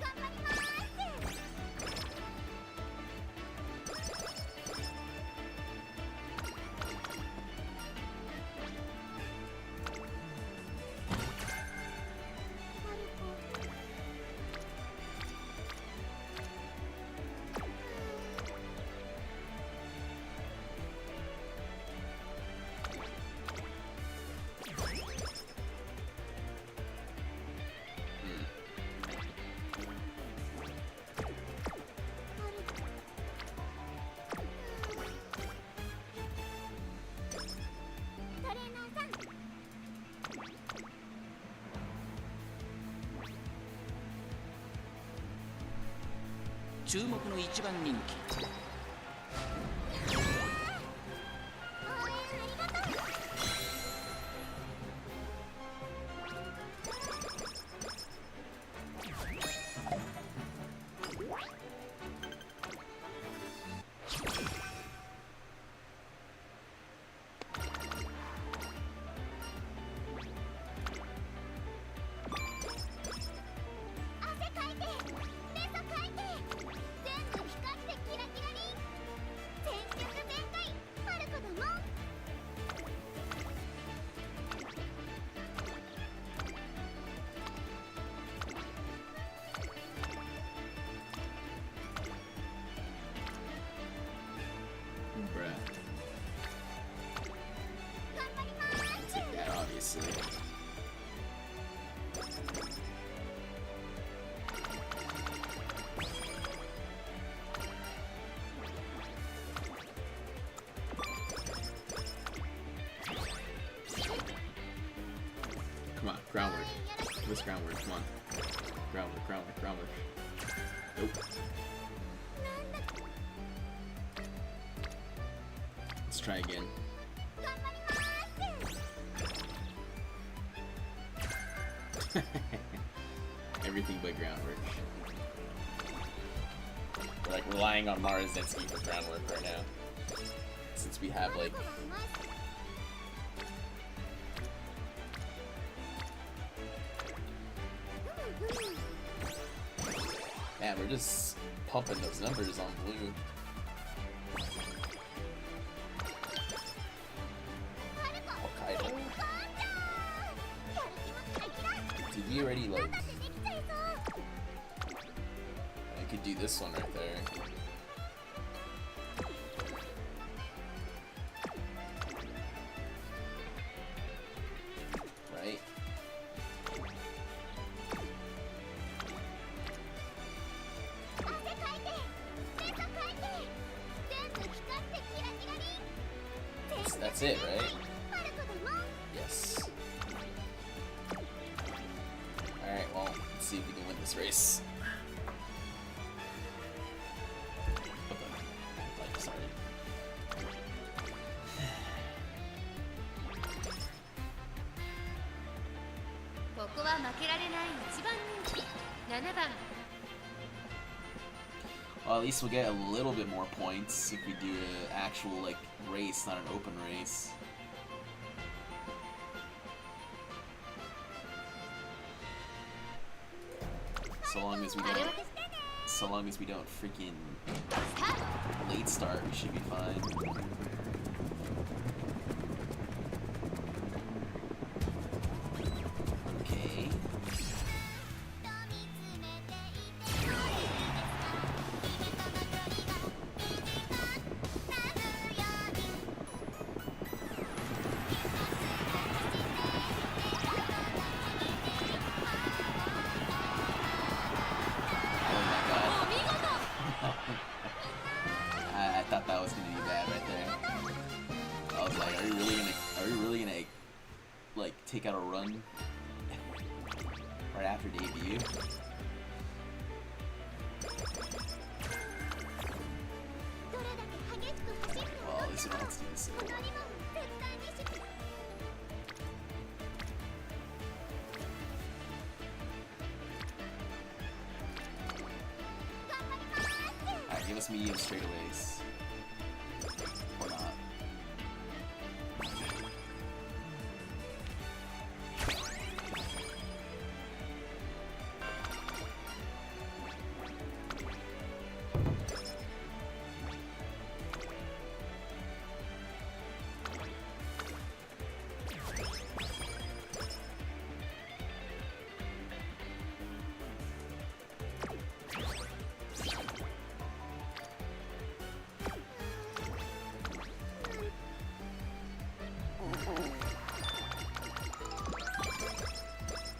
注目の一番人気。Take that, obviously. Come on, groundwork. Give us groundwork, come on. Groundwork, groundwork, groundwork. Nope. Let's try again. Everything but groundwork. We're like relying on Marazetsky for groundwork right now. Since we have like... Man, we're just pumping those numbers on blue. Hokkaido. Did we already like... I could do this one right there. Right? That's it, right? Yes. Alright, well, let's see if we can win this race. Like, sorry. ここは負けられない一番人気7番 Well, at least we'll get a little bit more points if we do an actual, like, race, not an open race. So long as we don't freaking late start, we should be fine. Okay. take out a run right after debut. Well, at least we don't have to do this anymore. Alright, give us medium straightaways. Or not.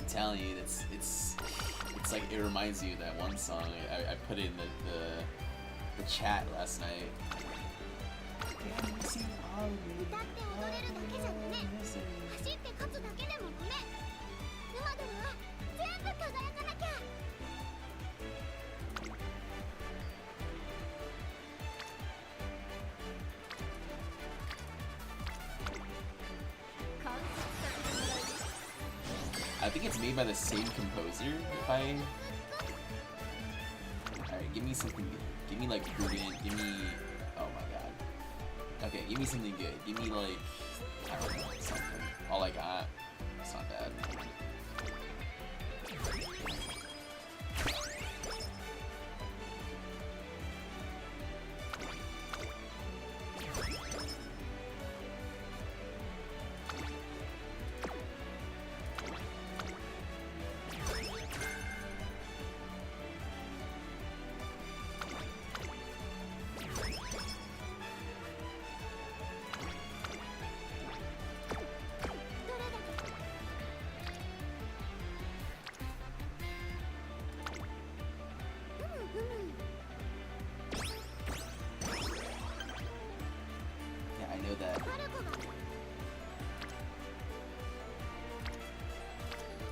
I'm telling you, it's like it reminds you of that one song I put in the chat last night. I think it's made by the same composer, if I... Alright, give me something good. Give me like Prudent, give me... Oh my god. Okay, give me something good. Give me like... I don't know, something. All I got. It's not bad.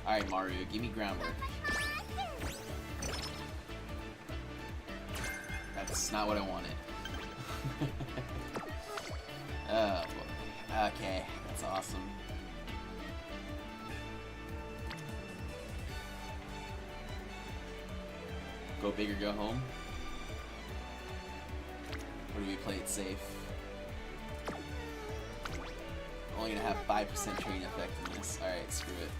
Alright, Mario, give me groundwork. That's not what I wanted. Oh boy. Okay, that's awesome. Go big or go home? Or do we play it safe? Only gonna have 5% train effectiveness. Alright, screw it.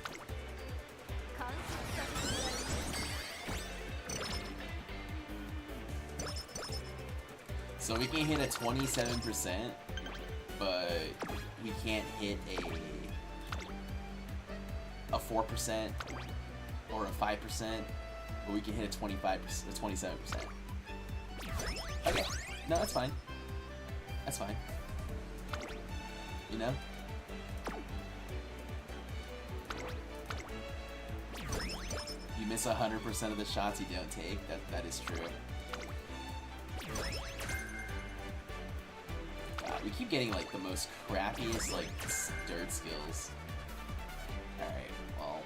So we can hit a 27%, but we can't hit a 4% or a 5%, but we can hit a 25%, a 27%. Okay, no, that's fine. That's fine. You know? You miss 100% of the shots you don't take. That is true. God, we keep getting like the most crappiest like dirt skills. All right, well.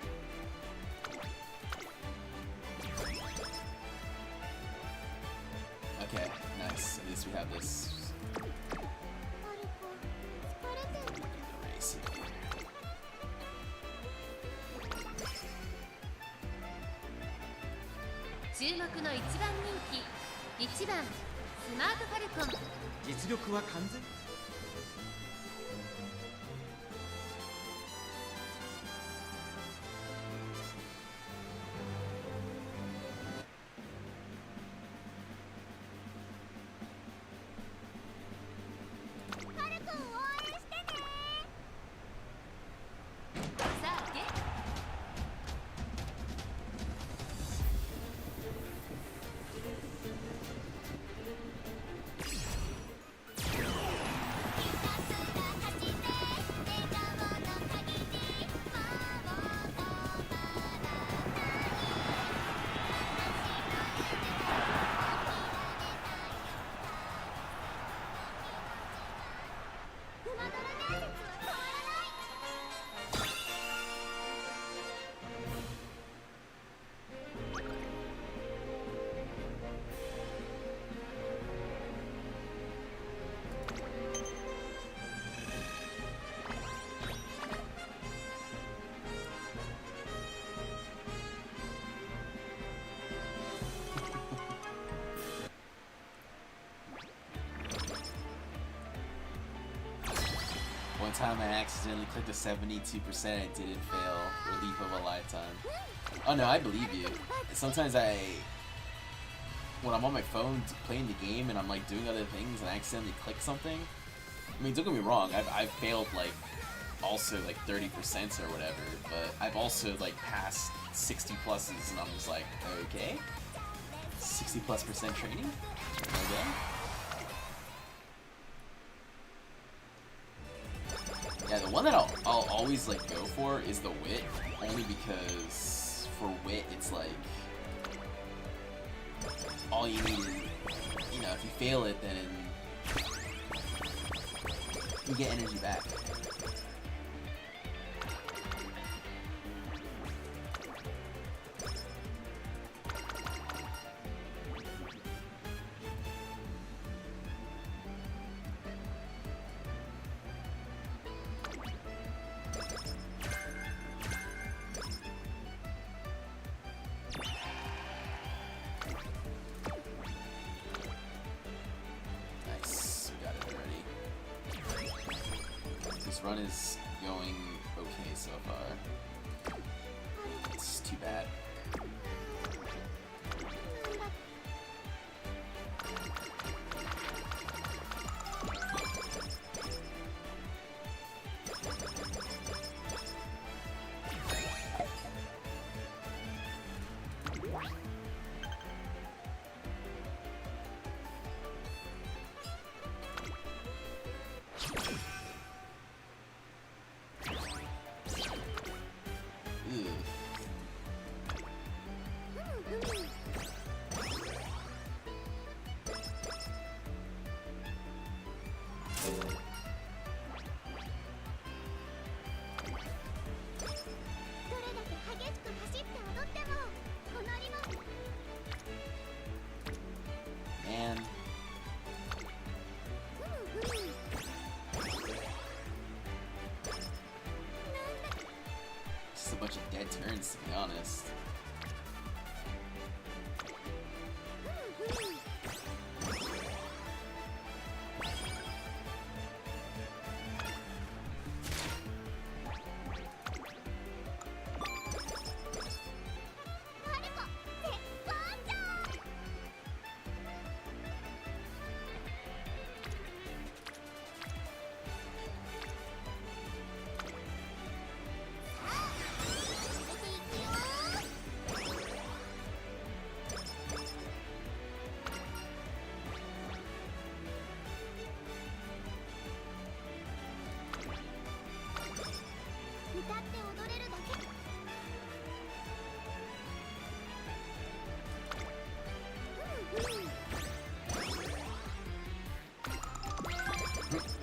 Okay, nice. At least we have this. Race here. 注目の一番人気1番スマートファルコン実力は完全 time I accidentally clicked a 72% and didn't fail. Relief of a lifetime. Oh no, I believe you. Sometimes when I'm on my phone playing the game and I'm like doing other things and I accidentally click something. I mean, don't get me wrong, I've failed like also like 30% or whatever, but I've also like passed 60 pluses and I'm just like, okay, 60+% training? Okay. Yeah, the one that I'll always like go for is the wit, only because for wit it's like all you need is, you know, if you fail it then you get energy back. Run is going okay so far. It's too bad. Man. Just a bunch of dead turns, to be honest.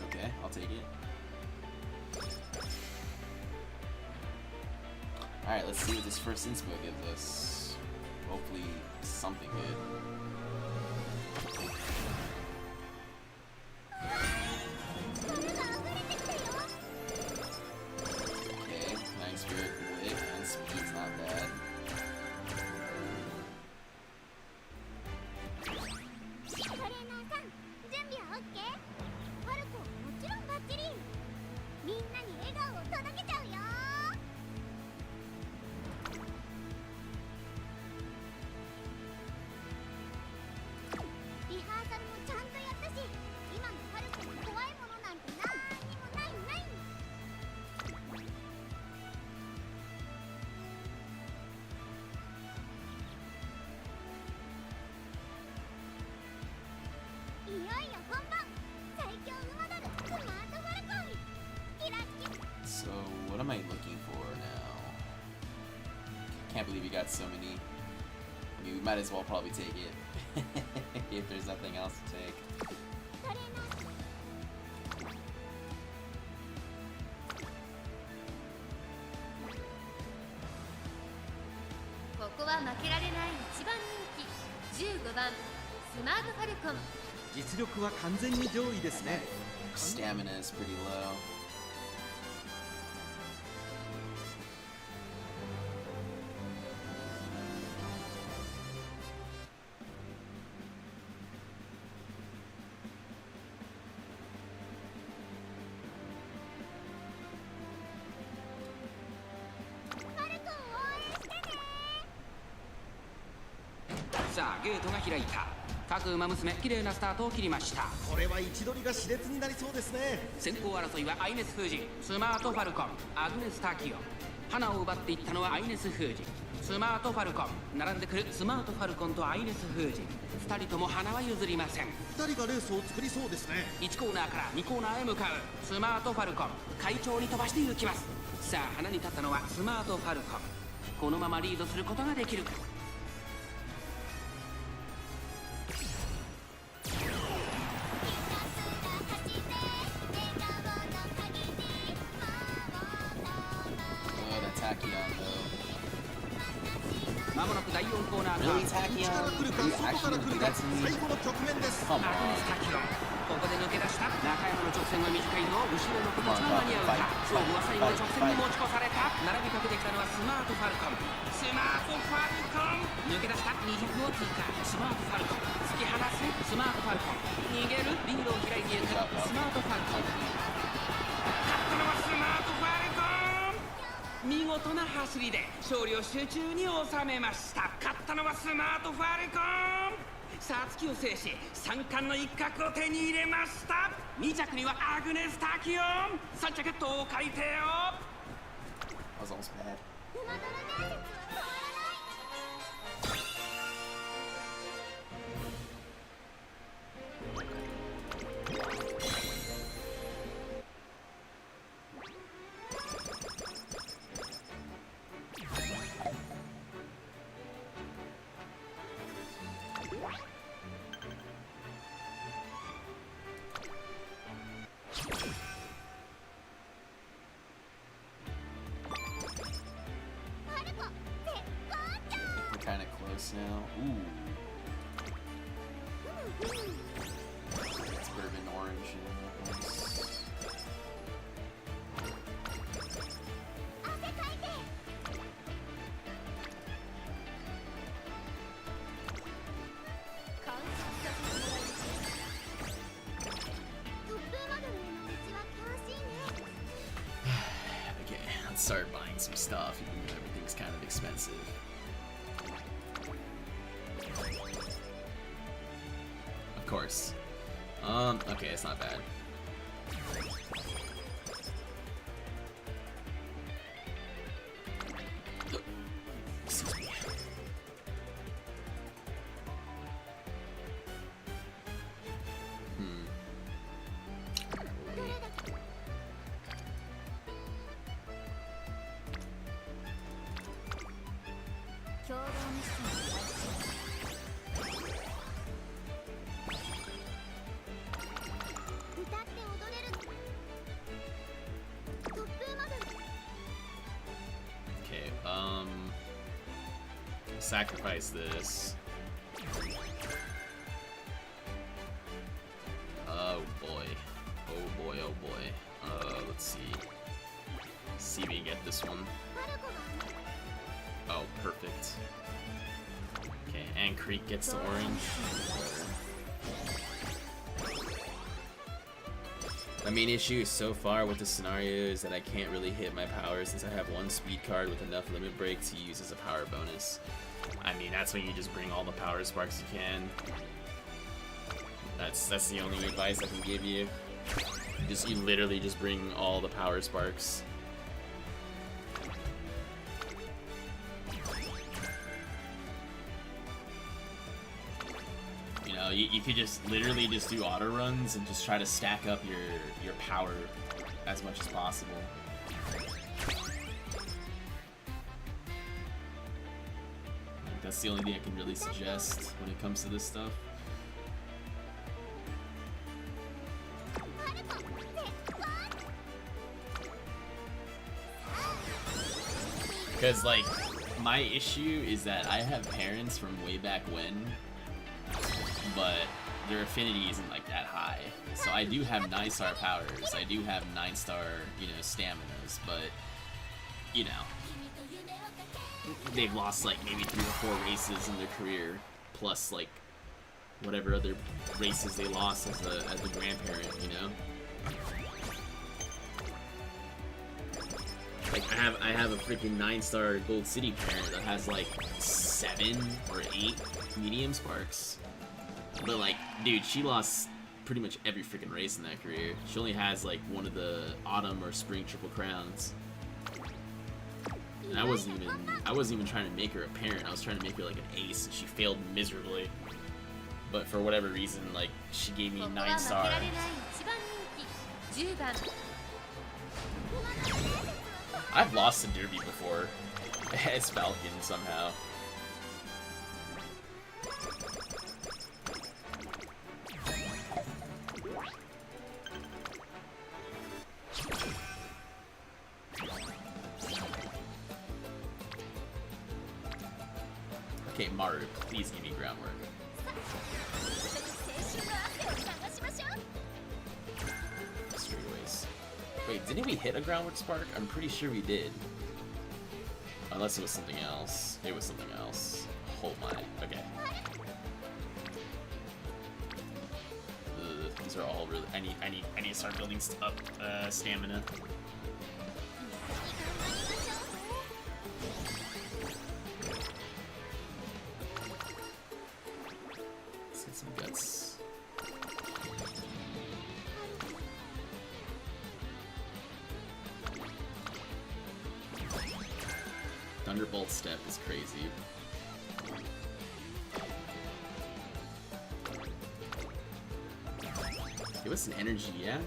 Okay, I'll take it. Alright, let's see what this first inspo gives us. Hopefully something good. Okay, nice spirit wit and speed's not bad. So, what am I looking for now? Can't believe we got so many. I mean, we might as well probably take it. If there's nothing else to take. Stamina is pretty low. ゲートが開いた。各馬娘綺麗なスタートを切りました。これは位置取りが熾烈になりそうですね。先行争いはアイネス・フージ、スマート・ファルコン、アグネス・タキオ。花を奪っていったのはアイネス・フージ、スマート・ファルコン。並んでくるスマート・ファルコンとアイネス・フージ。2人とも花は譲りません。2人がレースを作りそうですね。1コーナーから2コーナーへ向かうスマート・ファルコン。快調に飛ばして行きます。さあ花に立ったのはスマート・ファルコン。このままリードすることができるか。まもなく第4コーナーか。 Really, Tachyon? Are you actually that's me? アグネス・タキオン。ここで抜け出した。中山の直線は短いぞ。後ろの子たちが間に合うか。勝負は最後で直線に持ち越された。並びかけてきたのはスマート・ファルコン。スマート・ファルコン抜け出した。200を通過。スマート・ファルコン突き放す。スマート・ファルコン逃げる。リードを開いていくスマート・ファルコン。勝ったのはスマート・ファルコン。見事な走りで勝利を集中に収めました。勝ったのはスマート・ファルコン。さあ突きを制し3冠の一角を手に入れました。2着にはアグネス・タキオン。3着東海帝王。 That was almost bad. We're kind of close now. Ooh. It's bourbon orange and nice. Okay, let's start buying some stuff, even though everything's kind of expensive. Of course. Okay, it's not bad. Excuse me. Okay, sacrifice this. Oh boy. Oh boy, oh boy. Let's see. See if we can get this one. Oh, perfect. Okay, and Creek gets the orange. My main issue so far with this scenario is that I can't really hit my power since I have one speed card with enough limit break to use as a power bonus. I mean, that's when you just bring all the power sparks you can. That's the only advice I can give you. You literally just bring all the power sparks. You know, you could just literally just do auto runs and just try to stack up your power as much as possible. That's the only thing I can really suggest when it comes to this stuff. Because, like, my issue is that I have parents from way back when, but their affinity isn't, like, that high. So I do have 9-star powers, I do have 9-star, you know, staminas, but, you know, they've lost, like, maybe 3 or 4 races in their career, plus, like, whatever other races they lost as a grandparent, you know? Like, I have a freaking 9-star Gold City parent that has like 7 or 8 medium sparks. But like, dude, she lost pretty much every freaking race in that career. She only has like one of the autumn or spring triple crowns. And I wasn't even trying to make her a parent. I was trying to make her like an ace, and she failed miserably. But for whatever reason, like, she gave me 9-star. I've lost to Derby before as Falcon somehow. Okay, Maru, please give me groundwork. Straightaways. Wait, didn't we hit a groundwork spark? I'm pretty sure we did. Unless it was something else. It was something else. Oh my. Okay. These are all really. I need to start building up stamina. Let's get some guts. Thunderbolt step is crazy. Give us an energy, yeah?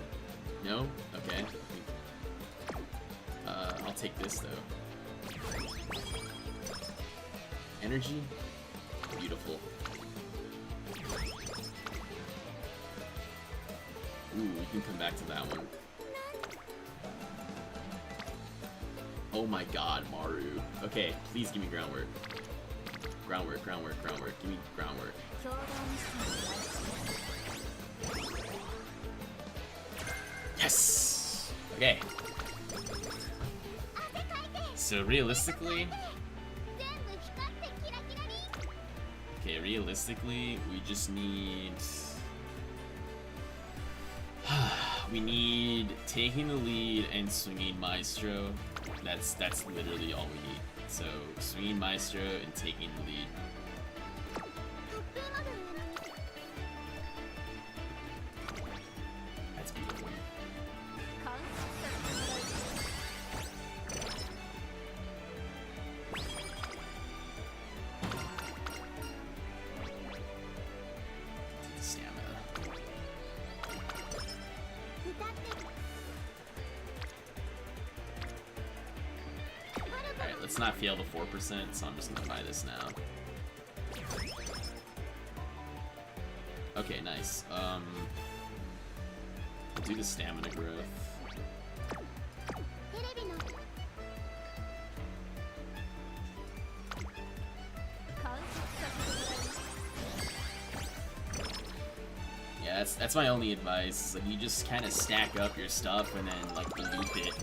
No? Okay. I'll take this though. Energy? Beautiful. Ooh, we can come back to that one. Oh my god, Maru. Okay, please give me groundwork. Groundwork, groundwork, groundwork. Give me groundwork. Yes! Okay. So realistically... Okay, realistically, we just need... we need taking the lead and swinging Maestro. That's literally all we need. So swinging Maestro and taking the lead. That's beautiful. Stamina. Alright, let's not fail the 4%, so I'm just gonna buy this now. Okay, nice. I'll do the stamina growth. Yeah, that's my only advice. Like, you just kind of stack up your stuff and then like loop it.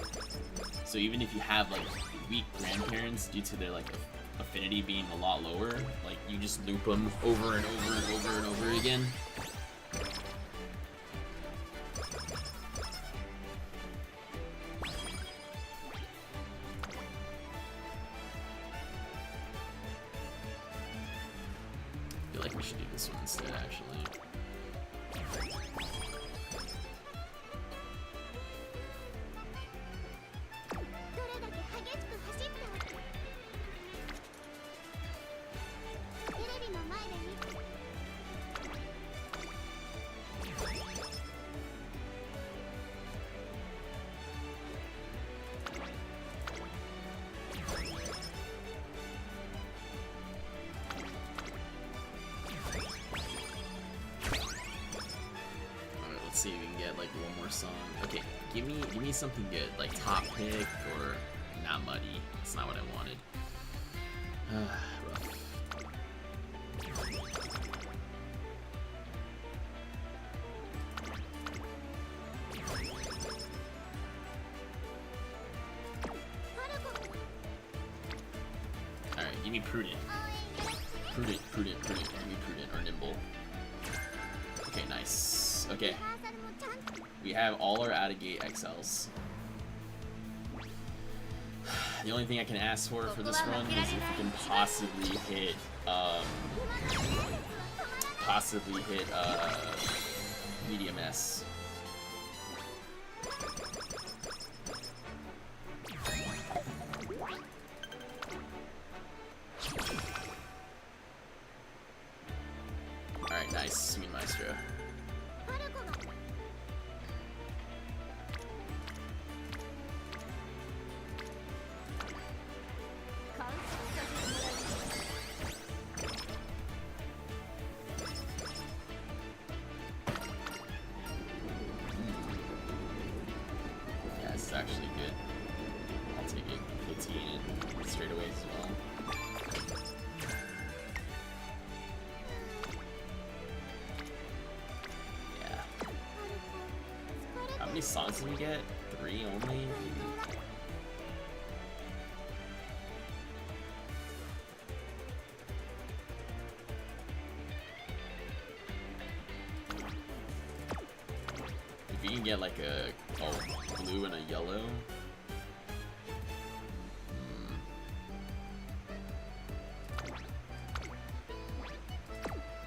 So even if you have like weak grandparents due to their like affinity being a lot lower, like you just loop them over and over and over and over again. I feel like we should do this one instead, actually. Let's see if we can get like one more song. Okay, give me something good, like Top Pick or Not Muddy. That's not what I wanted. Rough. Alright, give me Prudent. Prudent. Give me Prudent or Nimble. Okay, nice. Okay. We have all our out-of-gate XLs. The only thing I can ask for this run is if we can possibly hit medium S. Alright, nice, sweet maestro. Yeah, this is actually good. I'll take it 15 and straight away as well. How many songs did we get? 3 only? If you can get like a blue and a yellow.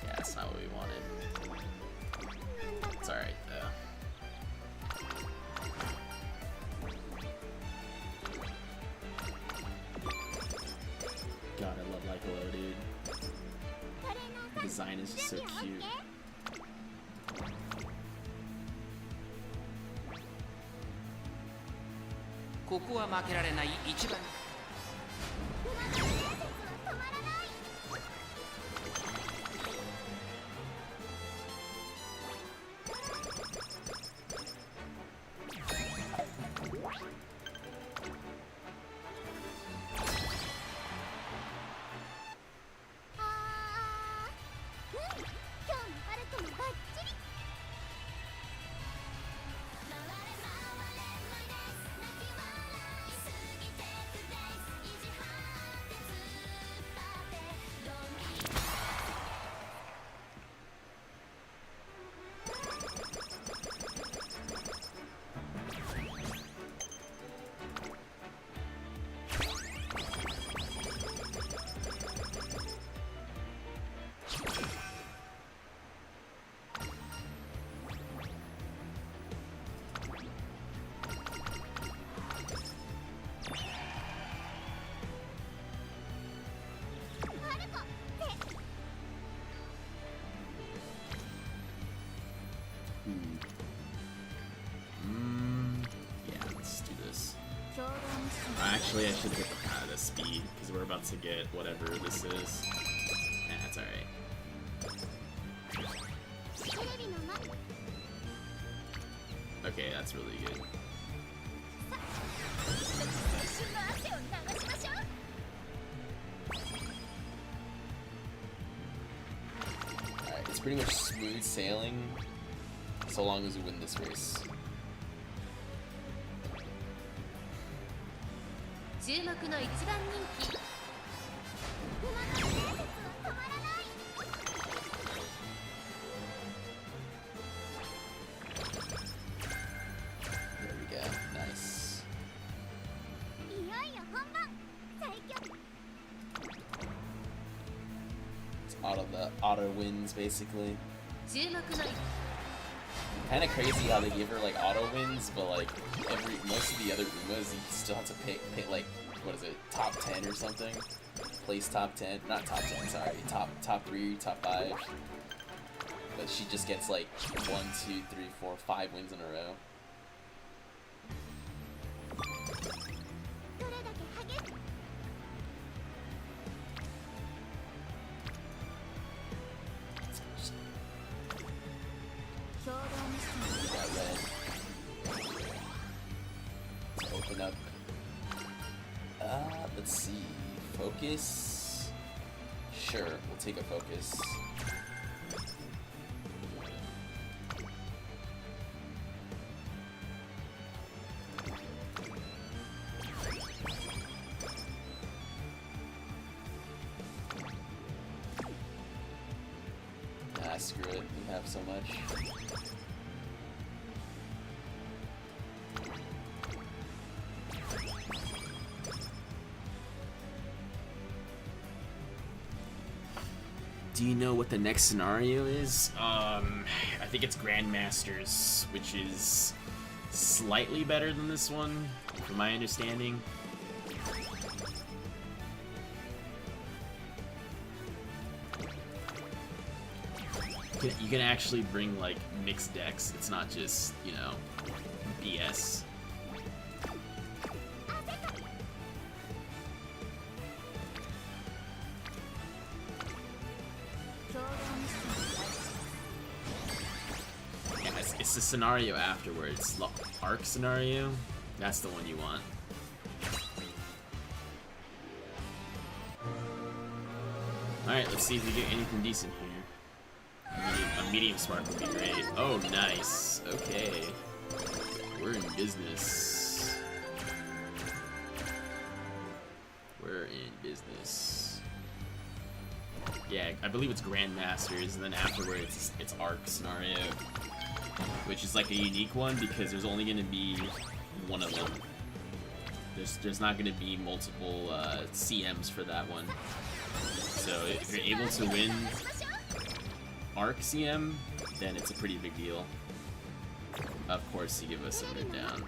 Yeah, that's not what we wanted. It's alright though. God, I love Lycolo, dude. The design is just so cute. ここは負けられない一番。Yeah, let's do this. Actually, I should get the speed, because we're about to get whatever this is. Yeah, that's alright. Okay, that's really good. Alright, it's pretty much smooth sailing, so long as we win this race. 注目の一番人気 There we go, nice. いよいよ本番最強 It's auto wins basically. 注目の Kind of crazy how they give her like auto wins, but like most of the other Umas you still have to pick like what is it, top 10 or something? Place top 10, not top 10, sorry, top 3, top 5. But she just gets like 1, 2, 3, 4, 5 wins in a row. Let's open up. Let's see. Focus. Sure, we'll take a focus. Ah, screw it. We have so much. Do you know what the next scenario is? I think it's Grandmasters, which is slightly better than this one, from my understanding. You can actually bring, like, mixed decks. It's not just, you know, BS. Yeah, it's the scenario afterwards. Arc scenario. That's the one you want. Alright, let's see if we get anything decent here. A medium spark would be great. Oh, nice. Okay. We're in business. We're in business. Yeah, I believe it's Grandmasters, and then afterwards it's Arc scenario, which is like a unique one because there's only going to be one of them. There's not going to be multiple CMs for that one. So if you're able to win Arc CM, then it's a pretty big deal. Of course, you give us a mid down.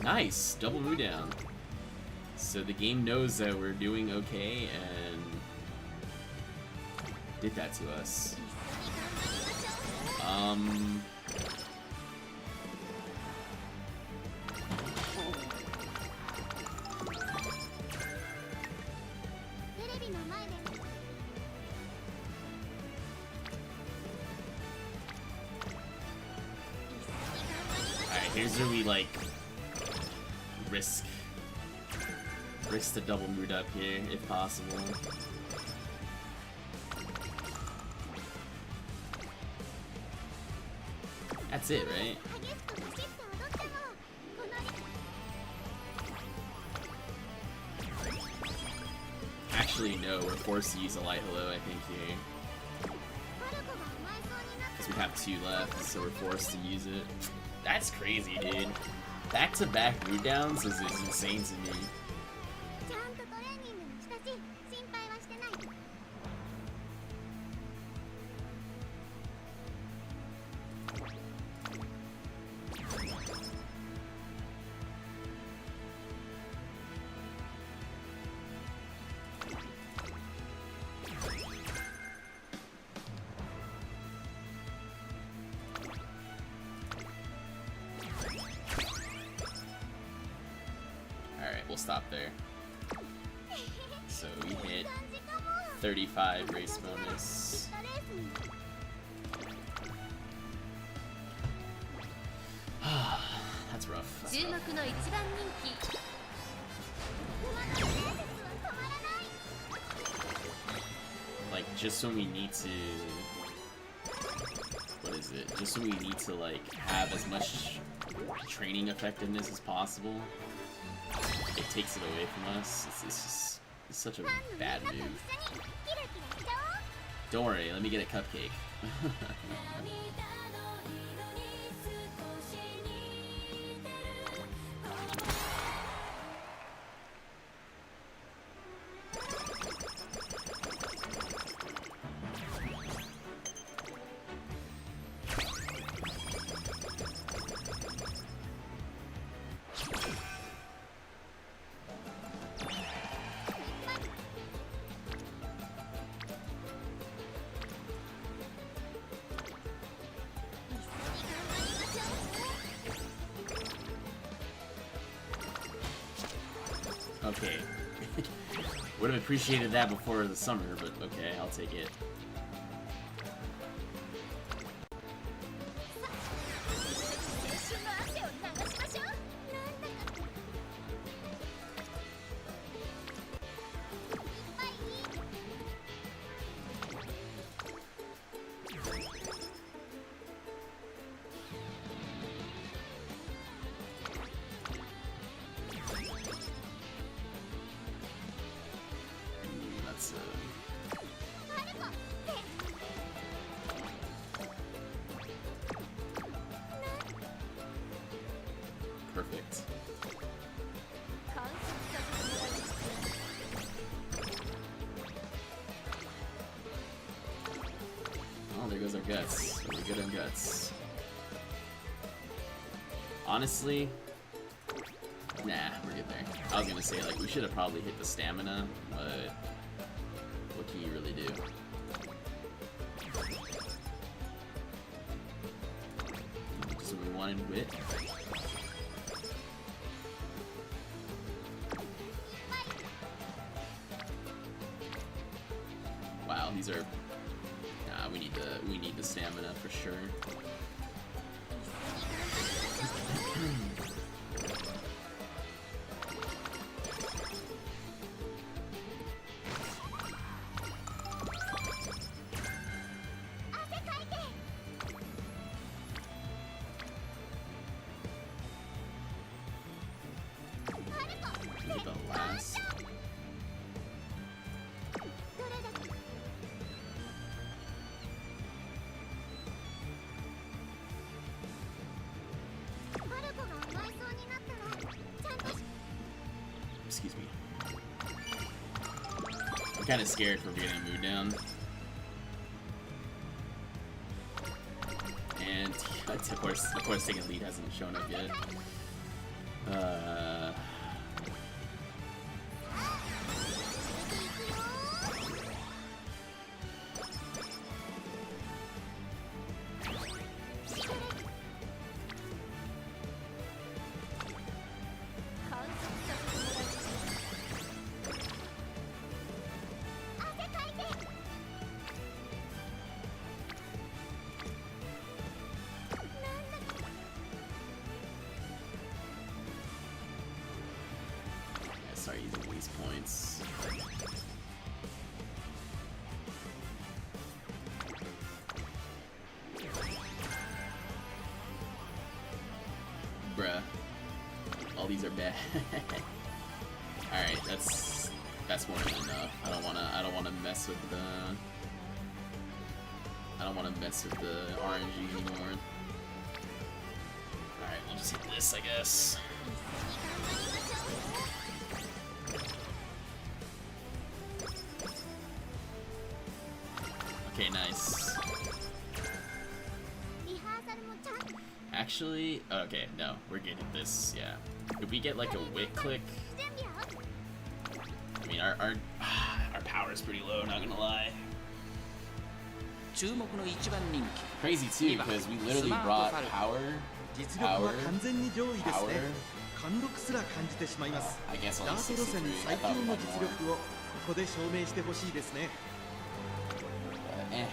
Nice! Double move down. So the game knows that we're doing okay and did that to us. Here's where we, like, risk the double mood up here, if possible. That's it, right? Actually, no, we're forced to use a light hello, I think, here. Because we have 2 left, so we're forced to use it. That's crazy, dude. Back-to-back mood downs is insane to me. We'll stop there. So we hit 35 race bonus. That's rough. That's rough. Like, just when we need to... What is it? Just when we need to, like, have as much training effectiveness as possible, it takes it away from us. It's such a bad move. Don't worry, let me get a cupcake. Okay. Would have appreciated that before the summer, but okay, I'll take it. Perfect. Oh, there goes our guts. Really good on guts. Honestly, nah, we're good there. I was gonna say, like, we should have probably hit the stamina, but what can you really do? So we wanted wit. Wow, these are. Nah, we need the stamina for sure. Get the last. Excuse me. I'm kind of scared for getting a mood down. And of course, taking lead hasn't shown up yet. Start using these points. Bruh. All these are bad. Alright, that's more than enough. I don't wanna mess with the RNG anymore. Alright, we'll just hit this, I guess. Okay, nice. Actually, okay, no, we're good at this, yeah. If we get like a wit click, I mean, our power is pretty low, not gonna lie. Crazy too, because we literally brought power. I guess only 63. I thought we had more.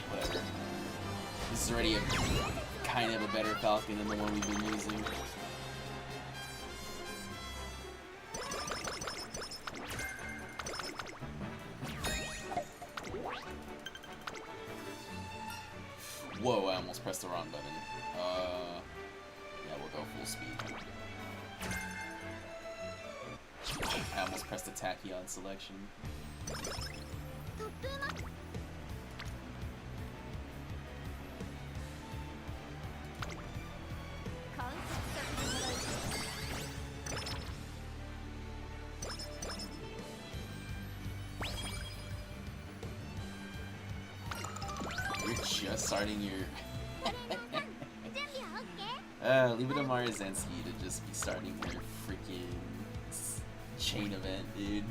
Whatever. This is already kind of a better Falcon than the one we've been using. Whoa, I almost pressed the wrong button. Yeah, we'll go full speed. I almost pressed the Tachyon selection. You're just starting your... leave it to Marzensky to just be starting your freaking chain event, dude.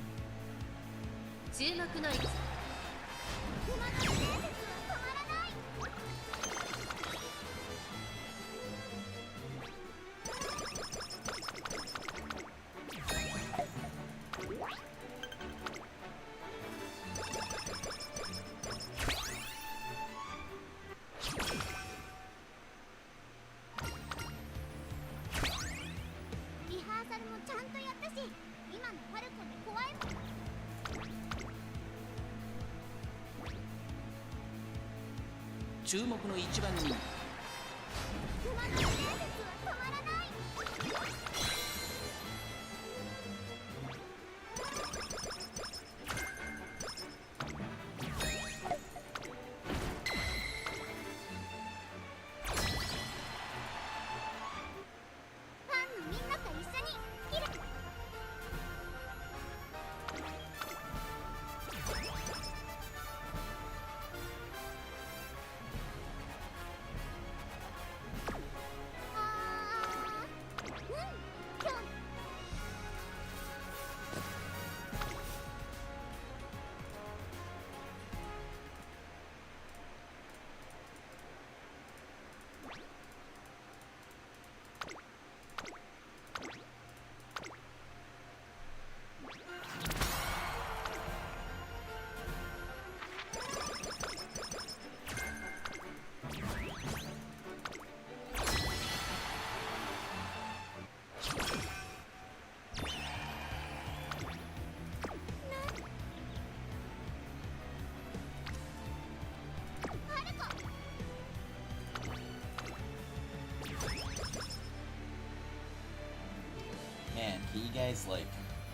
guys like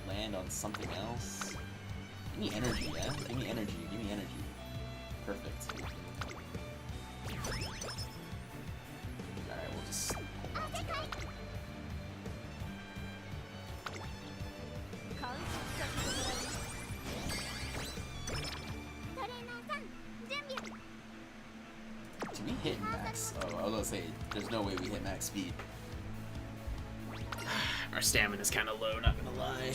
land on something else? Give me energy, yeah? Give me energy, give me energy. Perfect. Alright, we'll just hold on to that. Do we hit max? Oh, I was gonna say, there's no way we hit max speed. Our stamina's kind of low, not gonna lie.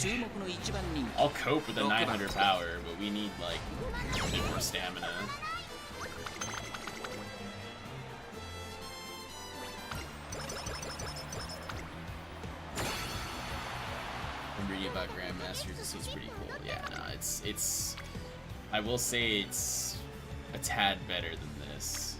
I'll cope with the 900 power, but we need like a bit more stamina. I'm reading about Grandmasters. This is pretty cool. Yeah, no, it's. I will say it's a tad better than this.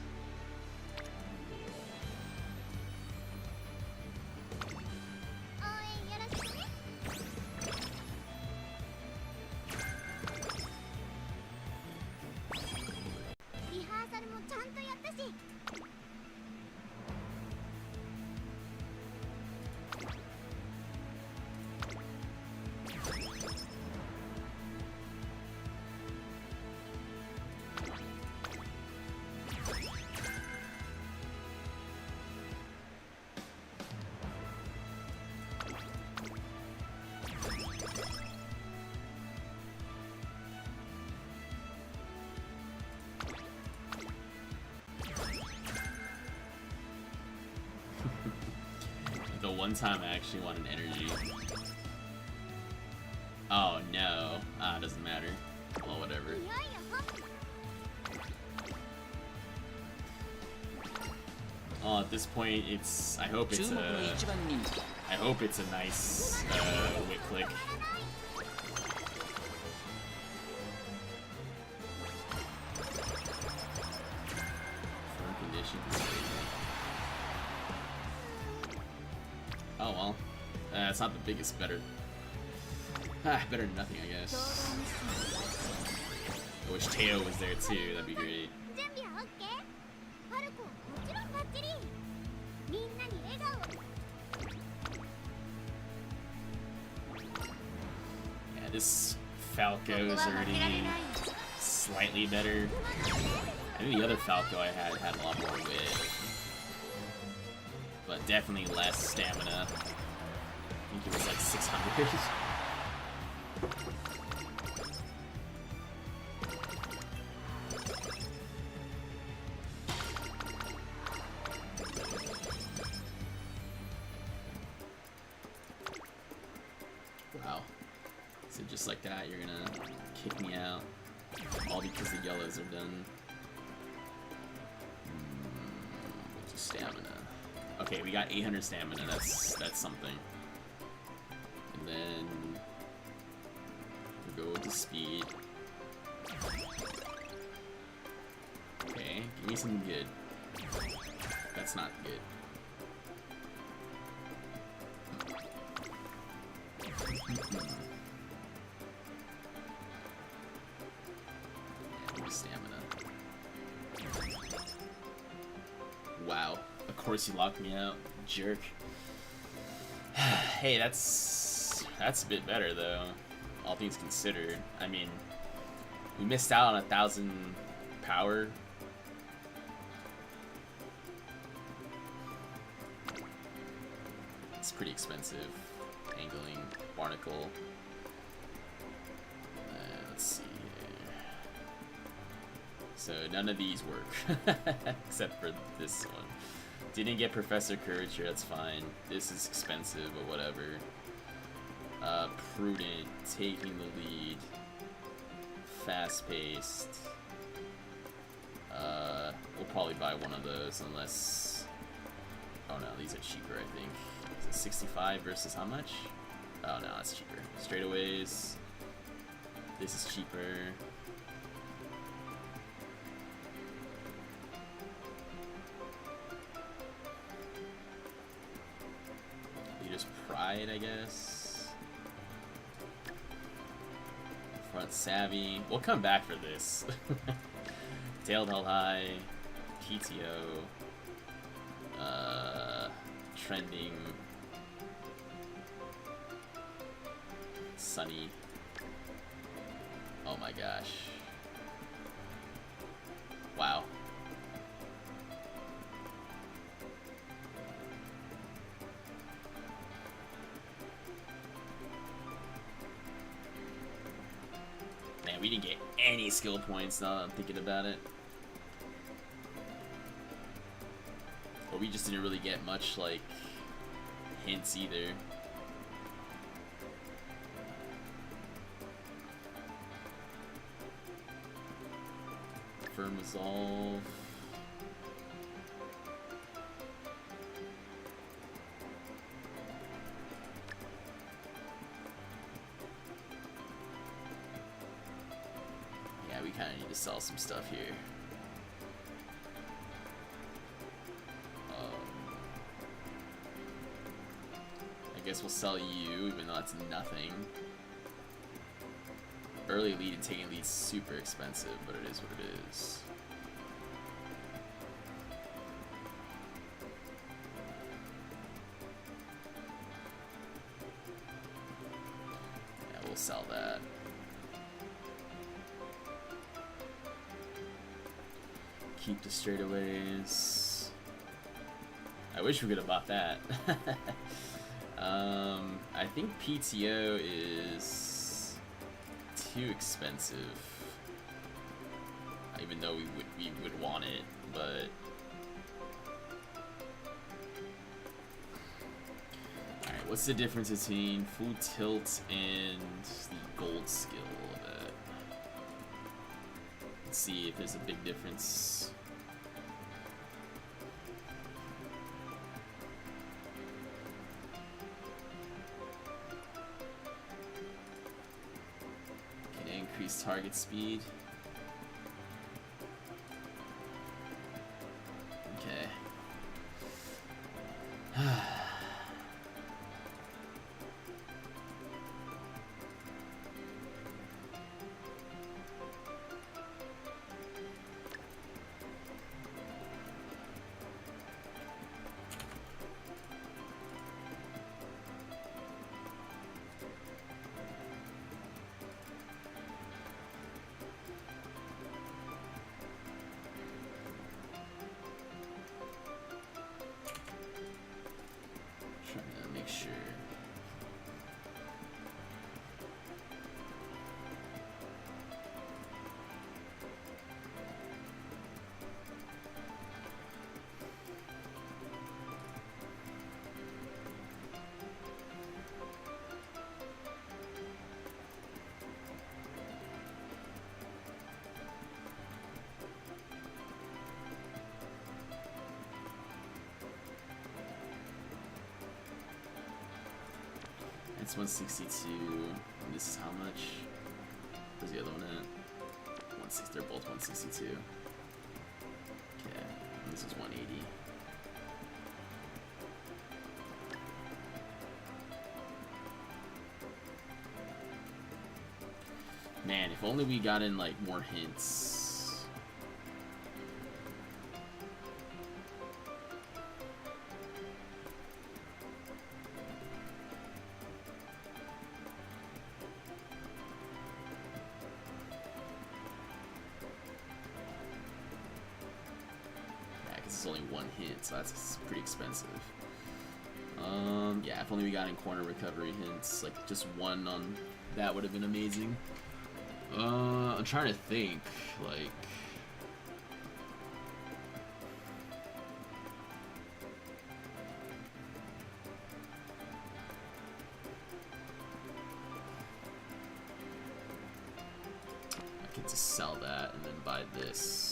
The one time I actually wanted energy. Oh no. It doesn't matter. Well, whatever. Oh, at this point, I hope it's a nice wit click. Firm conditions. Oh well, it's not the biggest. Better than nothing, I guess. I wish Teo was there too. That'd be great. Yeah, this Falco is already slightly better. I think the other Falco I had a lot more wit. But definitely less stamina. I think it was like 600. Wow. So just like that, you're gonna kick me out. All because the yellows are done. What's the stamina? Okay, we got 800 stamina. That's something. And then we'll go with the speed. Okay, give me something good. That's not good. Yeah, stamina. Wow. Of course you locked me out, jerk. Hey, that's a bit better though, all things considered. I mean, we missed out on 1,000 power. It's pretty expensive. Angling, barnacle. Let's see here. So none of these work, except for this one. Didn't get Professor Curvature, that's fine. This is expensive, but whatever. Prudent, taking the lead. Fast-paced. We'll probably buy one of those unless... Oh no, these are cheaper, I think. Is it 65 versus how much? Oh no, it's cheaper. Straightaways. This is cheaper. Pride, I guess. Front Savvy. We'll come back for this. Tailed Held High. PTO. Trending. sunny. Oh my gosh. Wow. Man, we didn't get any skill points now that I'm thinking about it. Or we just didn't really get much, like, hints either. Firm resolve. Yeah, we kind of need to sell some stuff here. I guess we'll sell you, even though that's nothing. Early lead and taking lead's super expensive, but it is what it is. Yeah, we'll sell that. Keep the straightaways. I wish we could have bought that. I think PTO is too expensive, even though we would want it, but alright, what's the difference between full tilt and the gold skill of it? Let's see if there's a big difference. Target speed. Okay. It's 162. And this is how much? Where's the other one at? 160. They're both 162. Okay. And this is 180. Man, if only we got in like more hints. It's only one hint, so that's pretty expensive. Yeah, if only we got in corner recovery hints, like just one on that would have been amazing. I'm trying to think, like. I could just sell that and then buy this.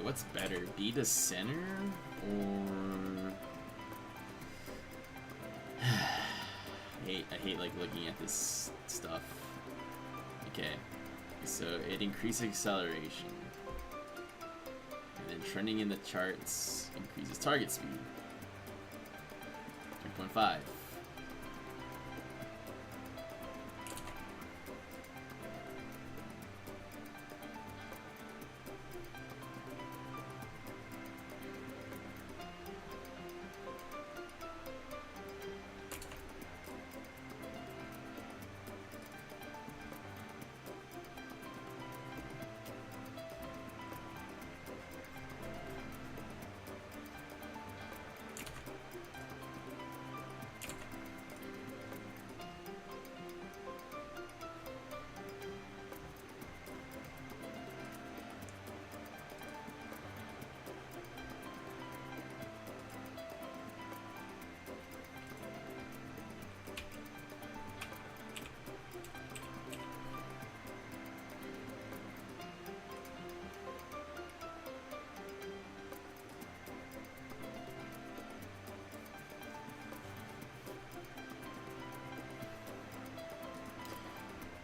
What's better, be the center or I hate like looking at this stuff. Okay, so it increases acceleration, and And then trending in the charts increases target speed. 3.5.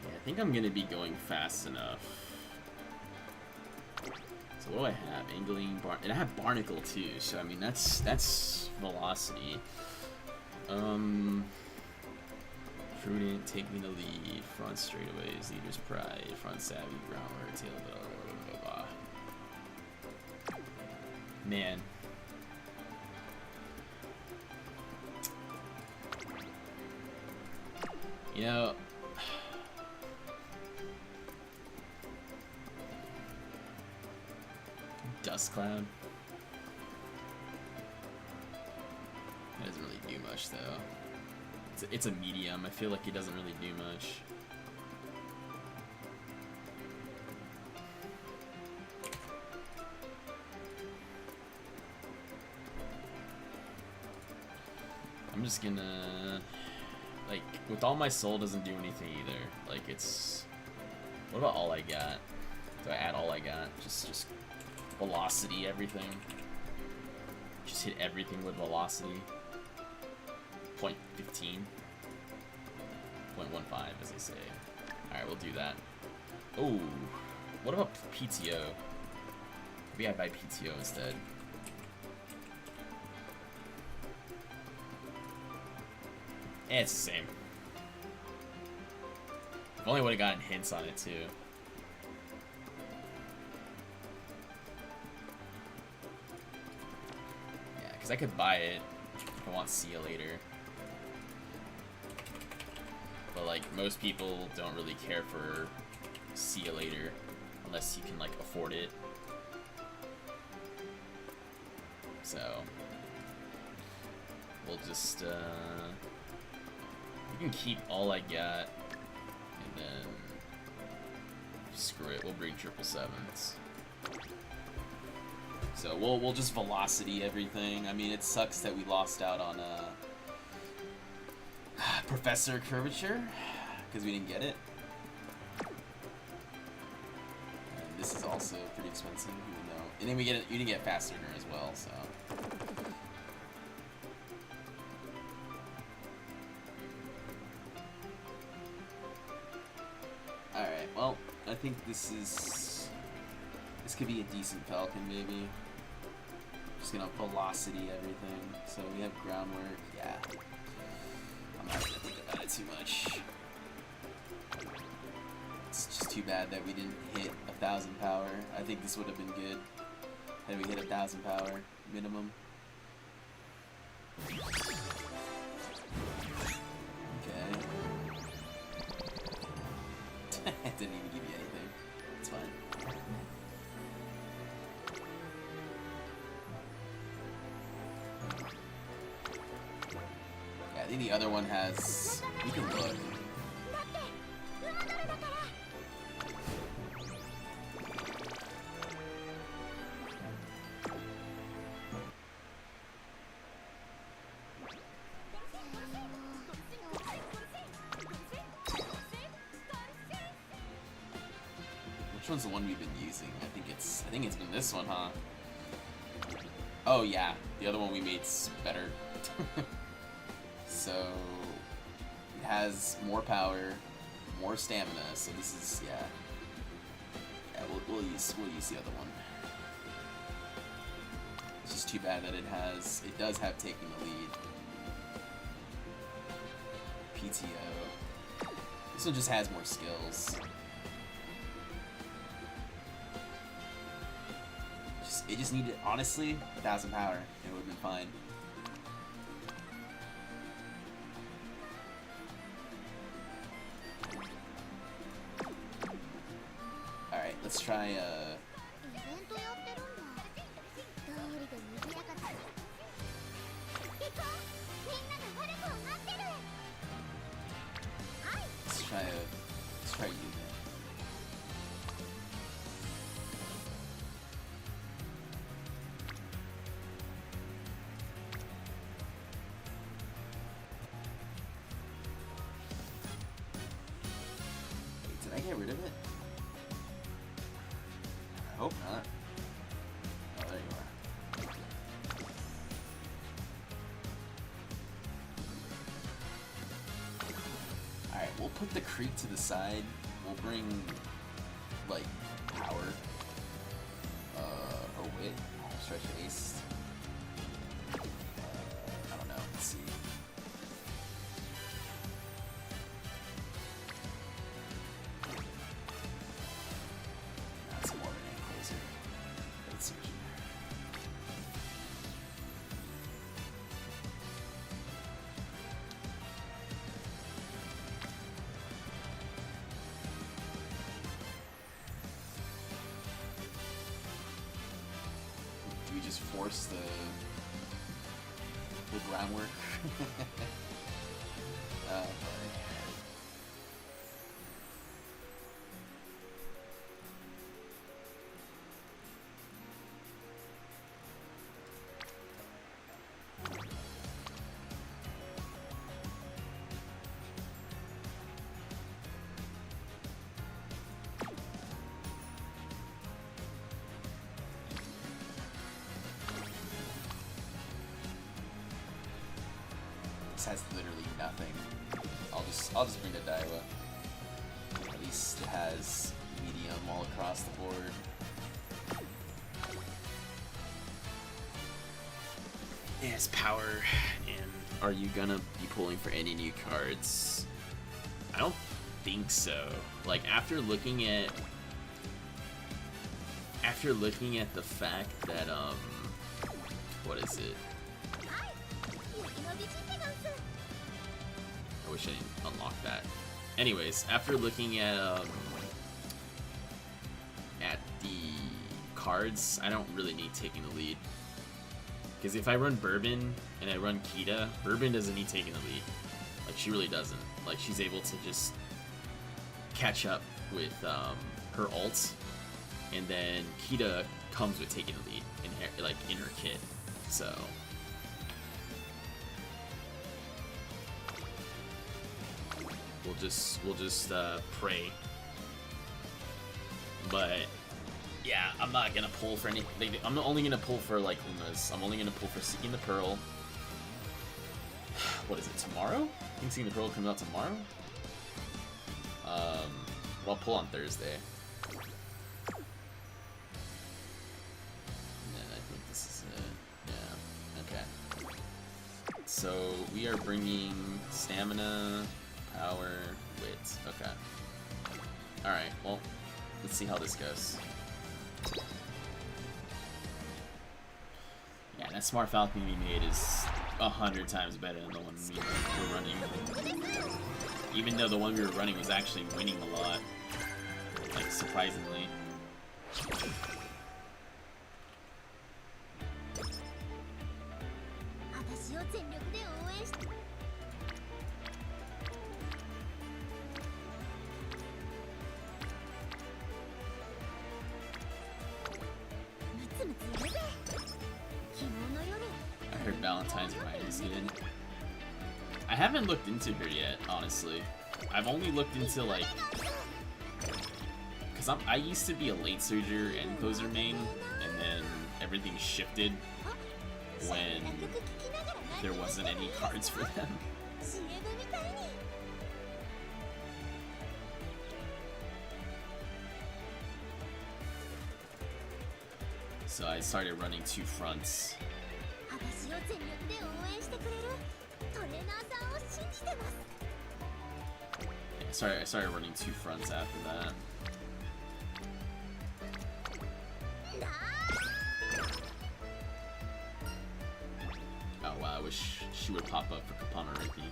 I think I'm gonna be going fast enough. So what do I have? Angling, and I have Barnacle too. So I mean that's velocity. Prudent, take me to lead. Front straightaways, leader's pride. Front savvy, groundwork, tail blah blah blah. Man. You know. Dust Cloud. It doesn't really do much though. It's a medium. I feel like it doesn't really do much. I'm just gonna like with all my soul doesn't do anything either. Like it's what about all I got? Do I add all I got? Just velocity, everything. Just hit everything with velocity. 0.15. 0.15, as they say. Alright, we'll do that. Oh, what about PTO? Maybe I buy PTO instead. It's the same. If only would have gotten hints on it too. I could buy it if I want See You Later. But like most people don't really care for See You Later unless you can like afford it. So we'll just you can keep all I got and then screw it, we'll bring 777s. So we'll just velocity everything. I mean, it sucks that we lost out on Professor Curvature because we didn't get it. And this is also pretty expensive, even though. And then you didn't get Fast Learner as well, so. All right. Well, I think this could be a decent Falcon, maybe. Just gonna velocity everything. So we have groundwork. Yeah. I'm not gonna think about it too much. It's just too bad that we didn't hit 1,000 power. I think this would have been good had we hit 1,000 power minimum. Okay. Didn't even give you anything. It's fine. I think the other one has. We can look. Which one's the one we've been using? I think it's been this one, huh? Oh yeah, the other one we made's better. So it has more power, more stamina. So this is yeah. We'll use the other one. It's just too bad that it does have taking the lead. PTO. This one just has more skills. It just needed, honestly, 1,000 power. It would have been fine. Alright, let's try, let's try Yuga. Wait, did I get rid of it? I hope not. Oh, there you are. Alright, we'll put the creek to the side. We'll bring, like, power. Or wit. Stretch ace. I don't know. Let's see. That's more of an equalizer. Let's see. Do we just force the groundwork? Oh boy. This has literally nothing. I'll just bring the Daiwa. At least it has medium all across the board. It has power, and are you gonna be pulling for any new cards? I don't think so. Like after looking at the fact that what is it? I wish I didn't unlock that. Anyways, after looking at the cards, I don't really need taking the lead. Because if I run Bourbon and I run Kita, Bourbon doesn't need taking the lead. Like, she really doesn't. Like, she's able to just catch up with her ult, and then Kita comes with taking the lead in her kit. So we'll just pray. But yeah, I'm not gonna pull for anything. I'm only gonna pull for like Umas. I'm only gonna pull for Seeking the Pearl. What is it, tomorrow? I think Seeking the Pearl comes out tomorrow. But I'll pull on Thursday. And then I think this is it. Yeah. Okay. So we are bringing stamina, power, wit. Okay. All right. Well, let's see how this goes. Yeah, that Smart Falcon we made is 100 times better than the one we were running. Even though the one we were running was actually winning a lot, like surprisingly. I heard Valentine's Ryan is good. I haven't looked into her yet, honestly. I've only looked into like, cause I used to be a late surger and closer main, and then everything shifted when there wasn't any cards for them. So I started running 2 fronts. 私を全力で応援してくれるトレーナーさんを信じてます。 I started running 2 fronts after that. Oh wow, I wish she would pop up for Kapana Ricky.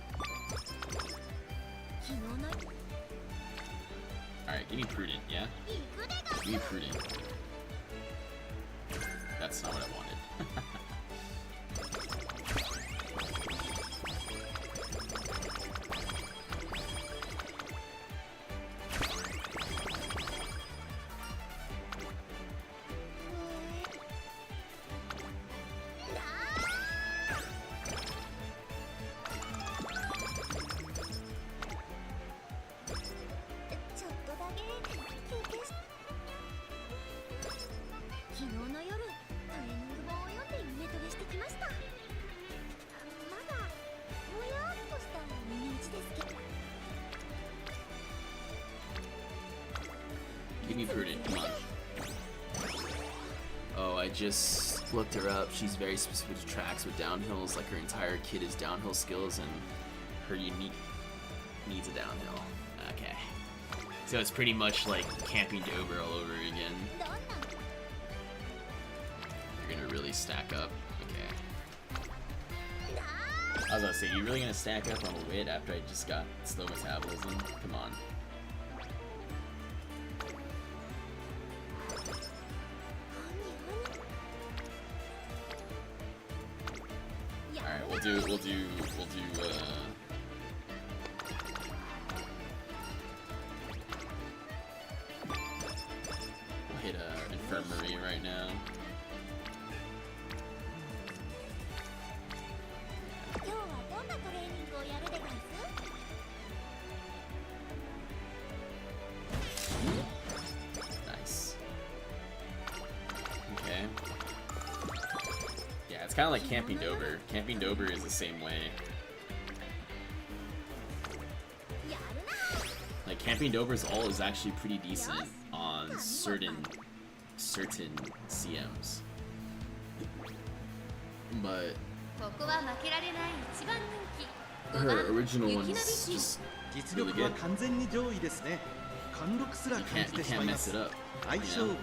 Alright, give me Prudent, yeah? Give me Prudent. That's not what I wanted. Give me Prudent, come on. Oh, I just looked her up. She's very specific to tracks with downhills. Like her entire kit is downhill skills, and her unique needs a downhill. Okay. So it's pretty much like Camping Dover all over again. You're gonna really stack up. Okay. I was gonna say, you really gonna stack up on a wit after I just got slow metabolism? Come on. Alright, we'll do we'll hit infirmary right now. Nice. Okay. Yeah, it's kind of like Camping Dover. Camping Dover is the same way. Like Camping Dover's ult is actually pretty decent on certain CMs, but her original one's just really good. You can't mess it up. You know?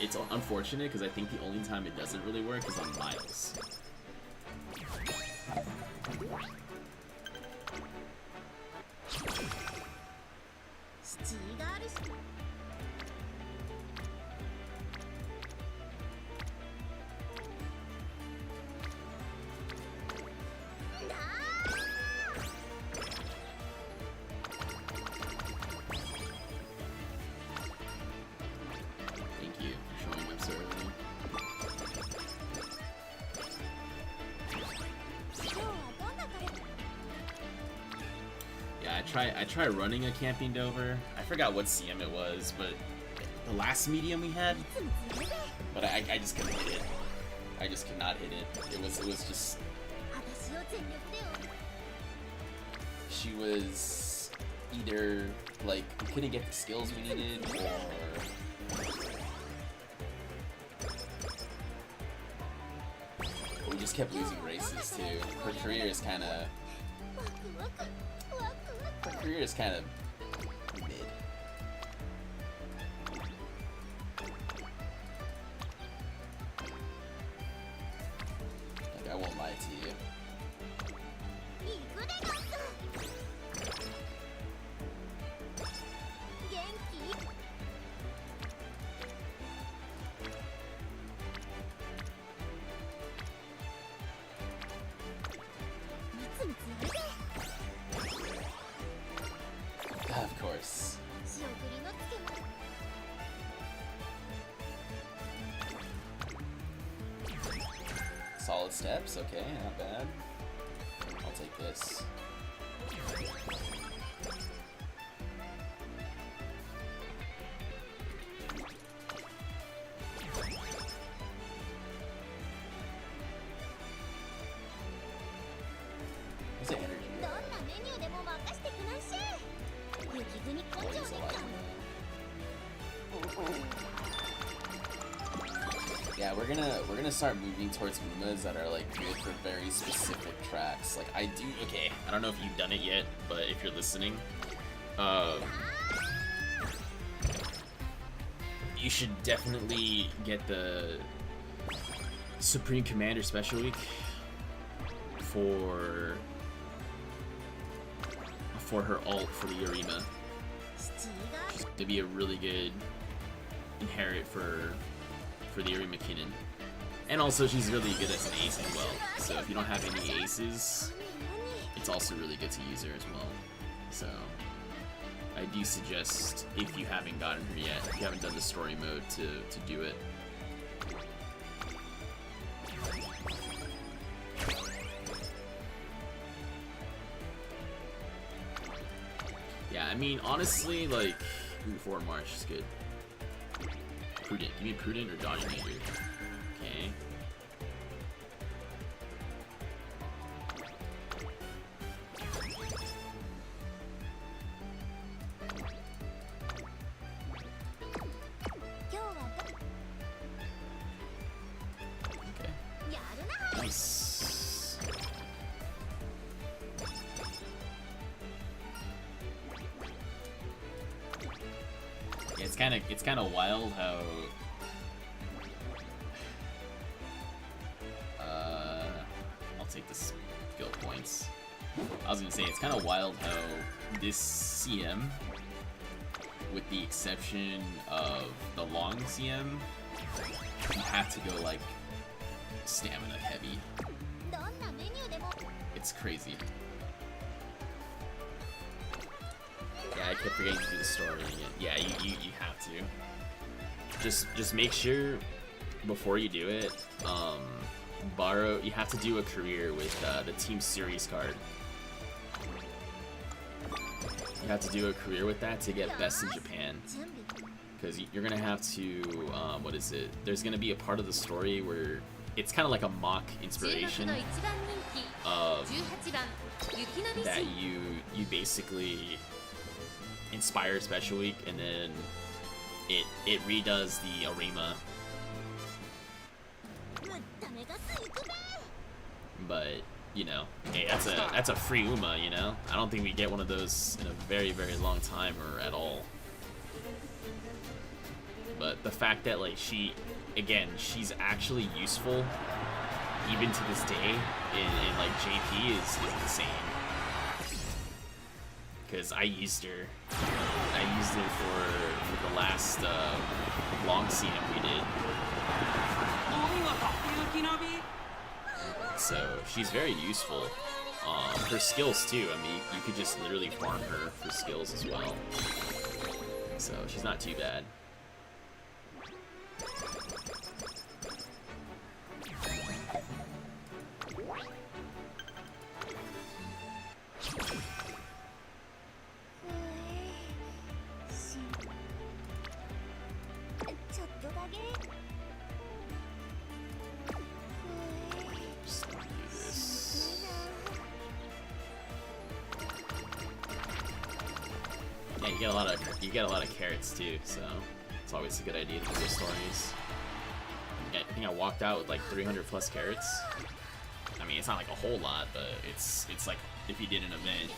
It's unfortunate because I think the only time it doesn't really work is on Miles. Thank you for showing up so early. Yeah, I tried running a Camping Dover. I forgot what CM it was, but the last medium we had. But I just couldn't hit it. I just could not hit it. It was just. She was either like we couldn't get the skills we needed, or we just kept losing races too. Her career is kind of mid. Like I won't lie to you. Of course. Solid steps, okay, not bad. I'll take this. What's the energy? Yeah, we're gonna start moving towards Umas that are like good for very specific tracks. Like I don't know if you've done it yet, but if you're listening, you should definitely get the Supreme Commander Special Week for her ult for the Yarima. To be a really good inherit for the Yuri McKinnon. And also she's really good as an ace as well. So if you don't have any aces, it's also really good to use her as well. So I do suggest, if you haven't gotten her yet, if you haven't done the story mode, to do it. Yeah, I mean honestly, like Forward March is good. Prudent. Give me Prudent or Dodging Major. Okay. Okay. Nice. Yeah, it's kind of wild how I'll take the skill points. I was gonna say it's kind of wild how this CM, with the exception of the long CM, you have to go like stamina heavy. It's crazy. Yeah, I kept forgetting to do the story. Yeah, you have to. Just make sure before you do it, you have to do a career with the Team Series card. You have to do a career with that to get Best in Japan. Because you're gonna have to, what is it? There's gonna be a part of the story where it's kind of like a mock inspiration that you basically inspire Special Week, and then it redoes the Arima. But you know, hey, that's a free Uma, you know. I don't think we get one of those in a very, very long time or at all. But the fact that like she's actually useful even to this day in like JP is insane. Because I used her for the last long CM we did. So she's very useful. Her skills too. I mean, you could just literally farm her for skills as well. So she's not too bad. You get a lot of carrots too, so it's always a good idea to do the stories. I think I walked out with like 300 plus carrots. I mean, it's not like a whole lot, but it's like if you did an event.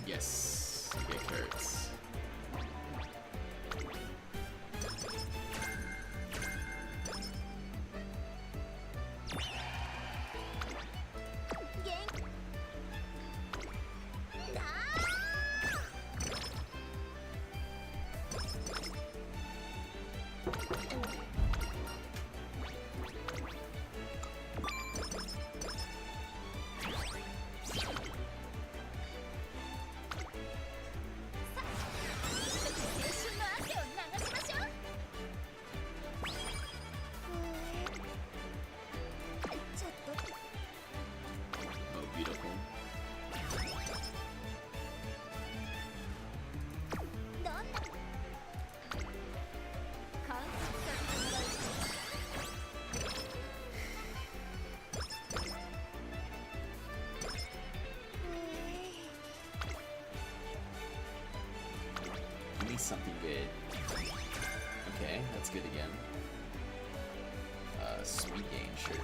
Yes, you get carrots. something good. Okay, that's good again. Sweet gain, sure.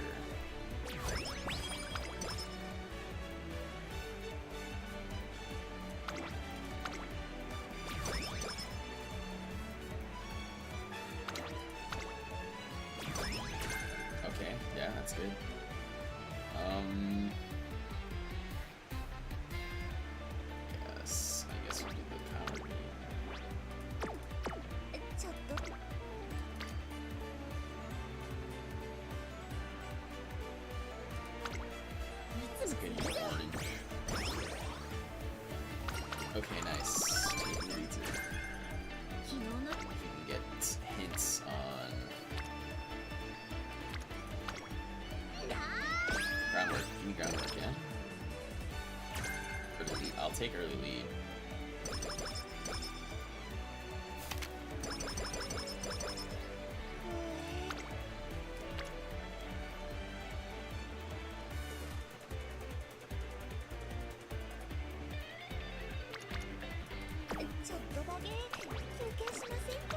Okay, yeah, that's good. Yes, I guess we'll do the power beam. Let's get you orange. Okay, nice. Take leads it. You can get hints on groundwork. Give me groundwork, yeah? Early lead. I'll take early lead.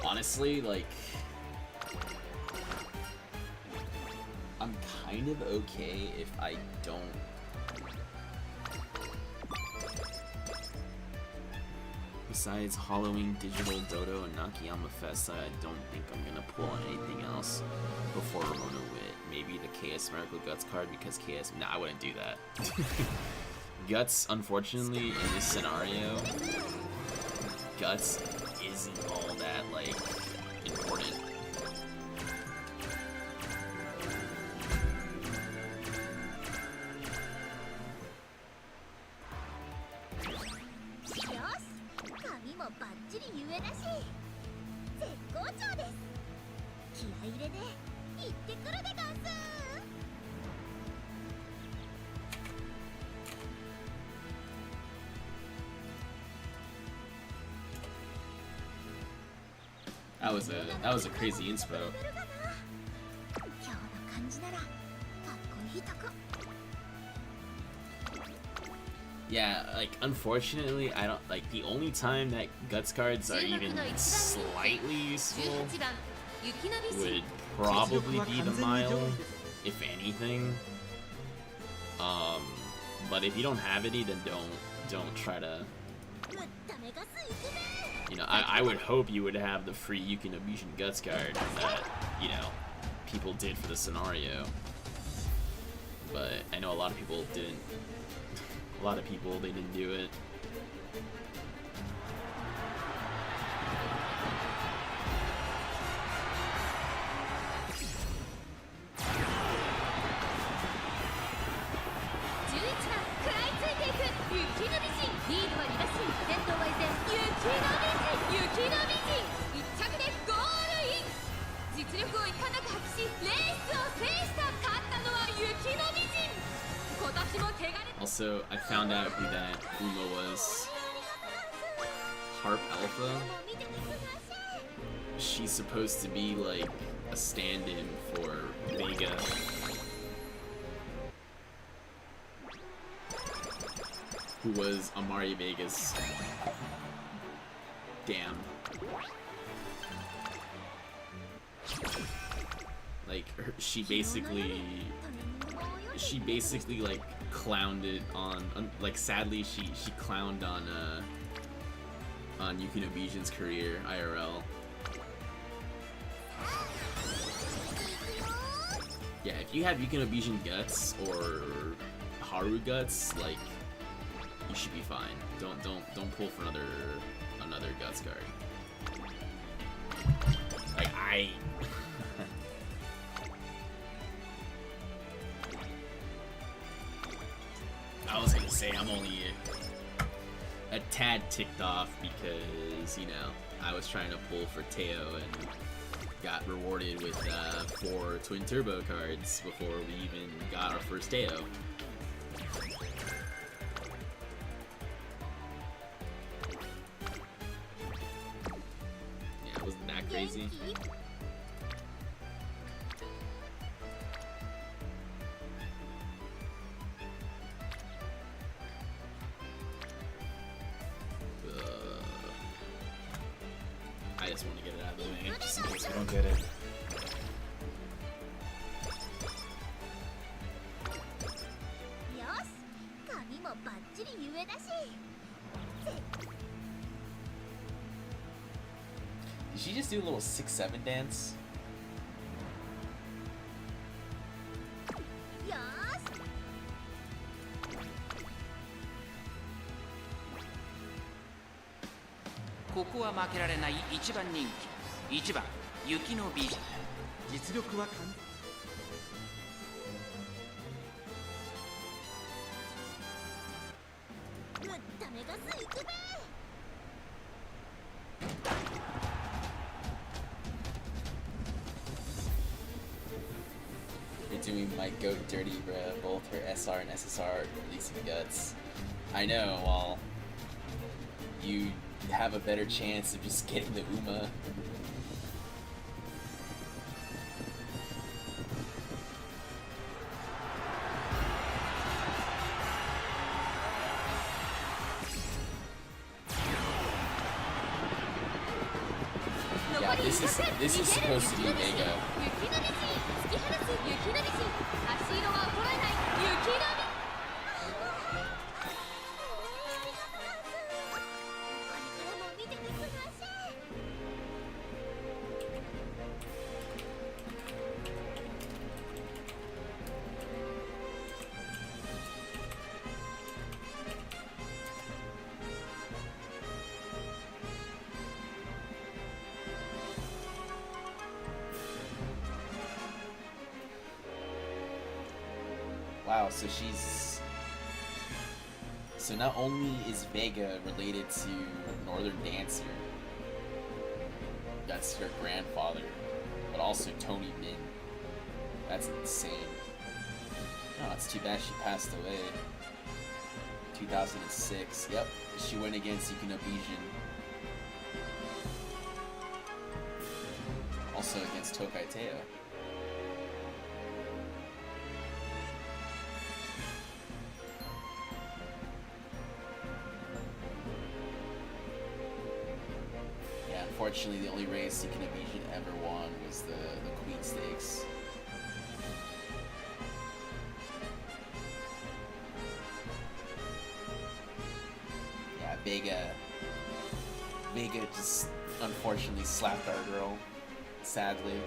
Honestly, like, I'm kind of okay if I don't. Besides Halloween Digital Dodo and Nakayama Festa, I don't think I'm gonna pull on anything else before Ramona Wit. Maybe the KS Miracle Guts card because KS. Nah, I wouldn't do that. Guts, unfortunately, in this scenario, Guts isn't all that, like, important. That was a crazy inspo. Yeah, like, unfortunately, I don't, like, the only time that Guts cards are even slightly useful would probably be the Mile, if anything. But if you don't have any, then don't try to. You know, I would hope you would have the free Yuki Nobishin Guts card that, you know, people did for the scenario. But I know a lot of people didn't. A lot of people, they didn't do it. Also, I found out who that Uma was. Harp Alpha. She's supposed to be like a stand-in for Vega. Who was Amari Vega's dam. Like, she basically like clowned it on, like, sadly she clowned on Yuki Nobishin's career IRL. Yeah, if you have Yuki Nobishin Guts or Haru Guts, like, you should be fine. Don't pull for another Guts card. Like, I was gonna say I'm only a tad ticked off because, you know, I was trying to pull for Teo and got rewarded with 4 Twin Turbo cards before we even got our first Teo. Yeah, wasn't that crazy? I don't get it. Did she just do a little 6-7 dance?ここは負けられない一番人気1番雪の美人実力は完全ぶった目がすいくべ You're doing my goat dirty, bruh. Both her SR and SSR are releasing guts. I know, well, you have a better chance of just getting the Uma. Yeah, this is supposed to be Vega. 'Wow, so she's... So not only is Vega related to Northern Dancer, that's her grandfather, but also Tony Min. That's insane. Oh, it's too bad she passed away. 2006, yep. She went against Yukino Bijin. Also against Tokai Teo. Unfortunately, the only race Yukino Bijin ever won was the Queen Stakes. Yeah, Vega just unfortunately slapped our girl, sadly.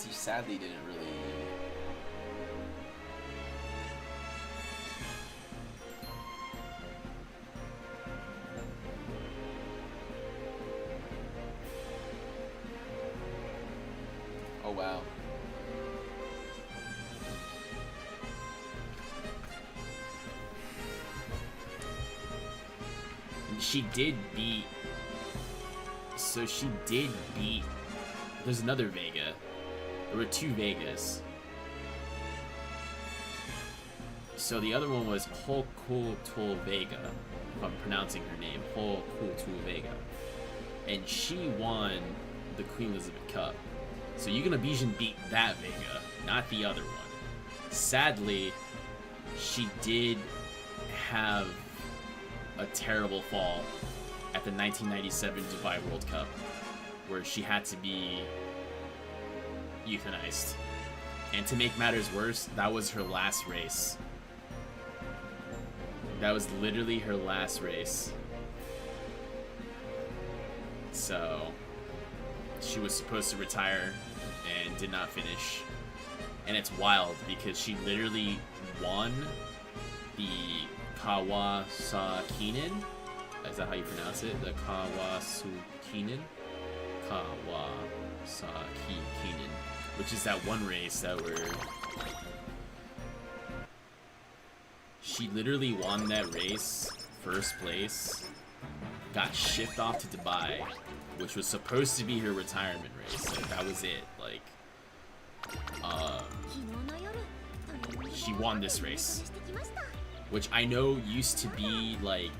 Sadly didn't really... Oh wow. She did beat... So she did beat... There's another Vega. There were two Vegas. So the other one was Hokuto Vega, if I'm pronouncing her name, Hokuto Vega. And she won the Queen Elizabeth Cup. So Yukino Bijin beat that Vega, not the other one. Sadly, she did have a terrible fall at the 1997 Dubai World Cup, where she had to be euthanized. And to make matters worse, that was her last race. That was literally her last race. So she was supposed to retire and did not finish. And it's wild because she literally won the Kawasakinen. Is that how you pronounce it? The Kawasakinen? Kawasakinen. Which is that one race that she literally won that race, first place, got shipped off to Dubai, which was supposed to be her retirement race. Like, that was it. Like, she won this race, which I know used to be like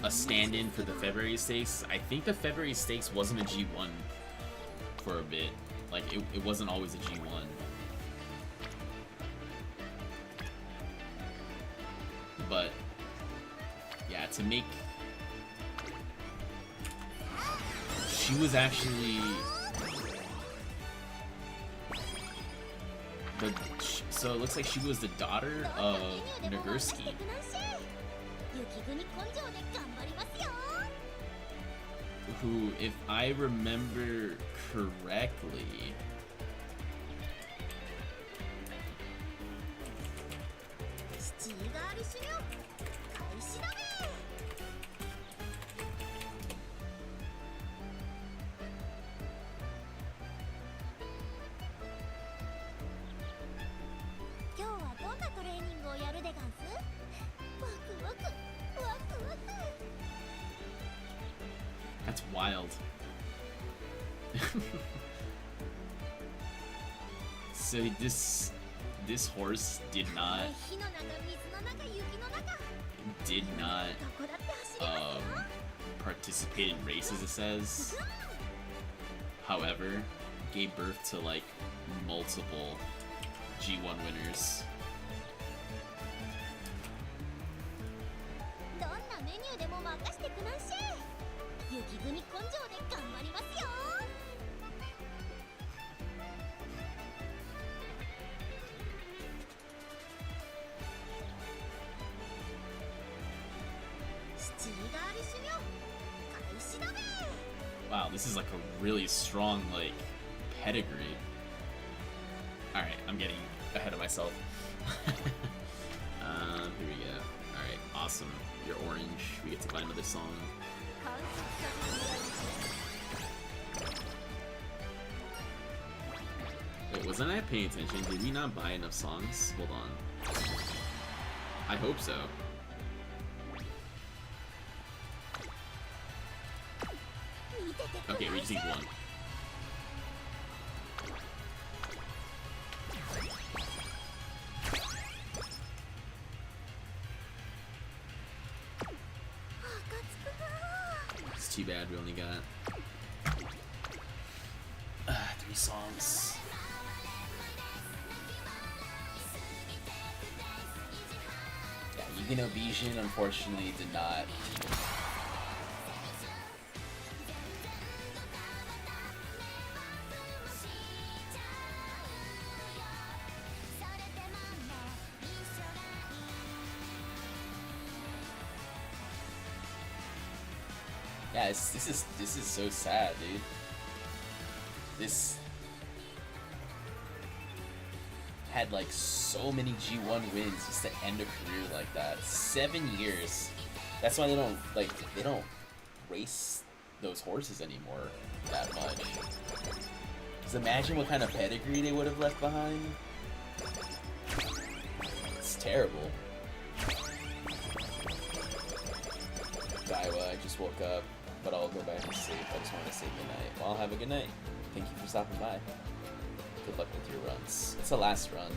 a stand-in for the February Stakes. I think the February Stakes wasn't a G1 for a bit. Like, it wasn't always a G1. But, yeah, to make... She was actually... So it looks like she was the daughter of Nagurski. Who, if I remember correctly... That's wild. So this horse did not participate in races, it says. However, gave birth to like multiple G1 winners. Wow, this is like a really strong, like, pedigree. Alright, I'm getting ahead of myself. Here we go. Alright, awesome. You're orange. We get to buy another song. Wait, wasn't I paying attention? Did we not buy enough songs? Hold on. I hope so. Okay, we just need one. It's too bad we only got 3 songs. Yeah, Yugino Bijin unfortunately did not. Yeah, this is so sad, dude. This had like so many G1 wins just to end a career like that. 7 years. That's why they don't race those horses anymore that much. Just imagine what kind of pedigree they would have left behind. It's terrible. Daiwa, I just woke up, but I'll go back to sleep. I just want to say goodnight. Well, have a good night. Thank you for stopping by. Good luck with your runs. It's the last run.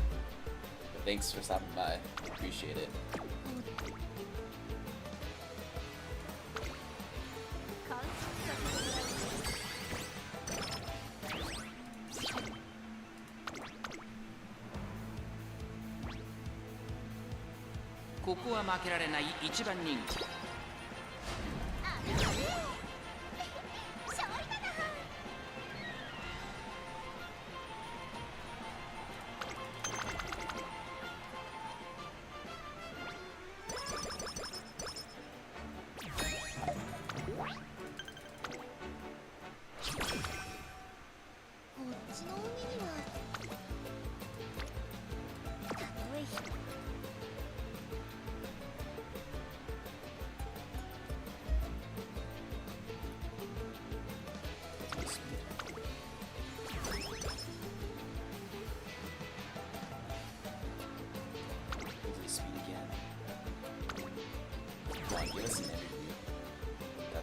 But thanks for stopping by. Appreciate it.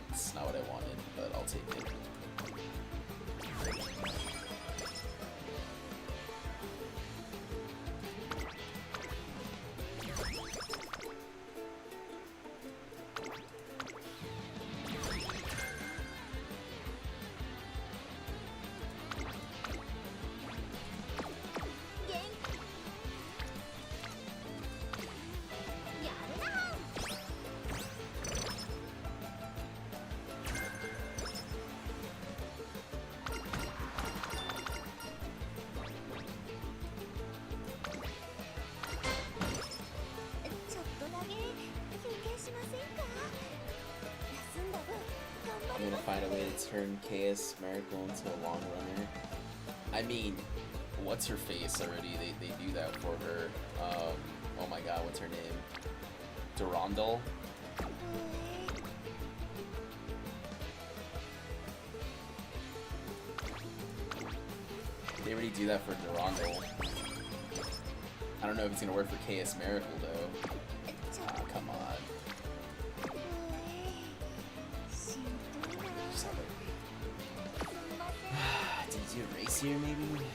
That's not what I wanted, but I'll take it. I'm gonna find a way to turn KS Miracle into a long runner. I mean, what's her face already? They do that for her. Oh my god, what's her name? Durandal? They already do that for Durandal. I don't know if it's gonna work for KS Miracle though. Ah, come on. Did you do a race here maybe?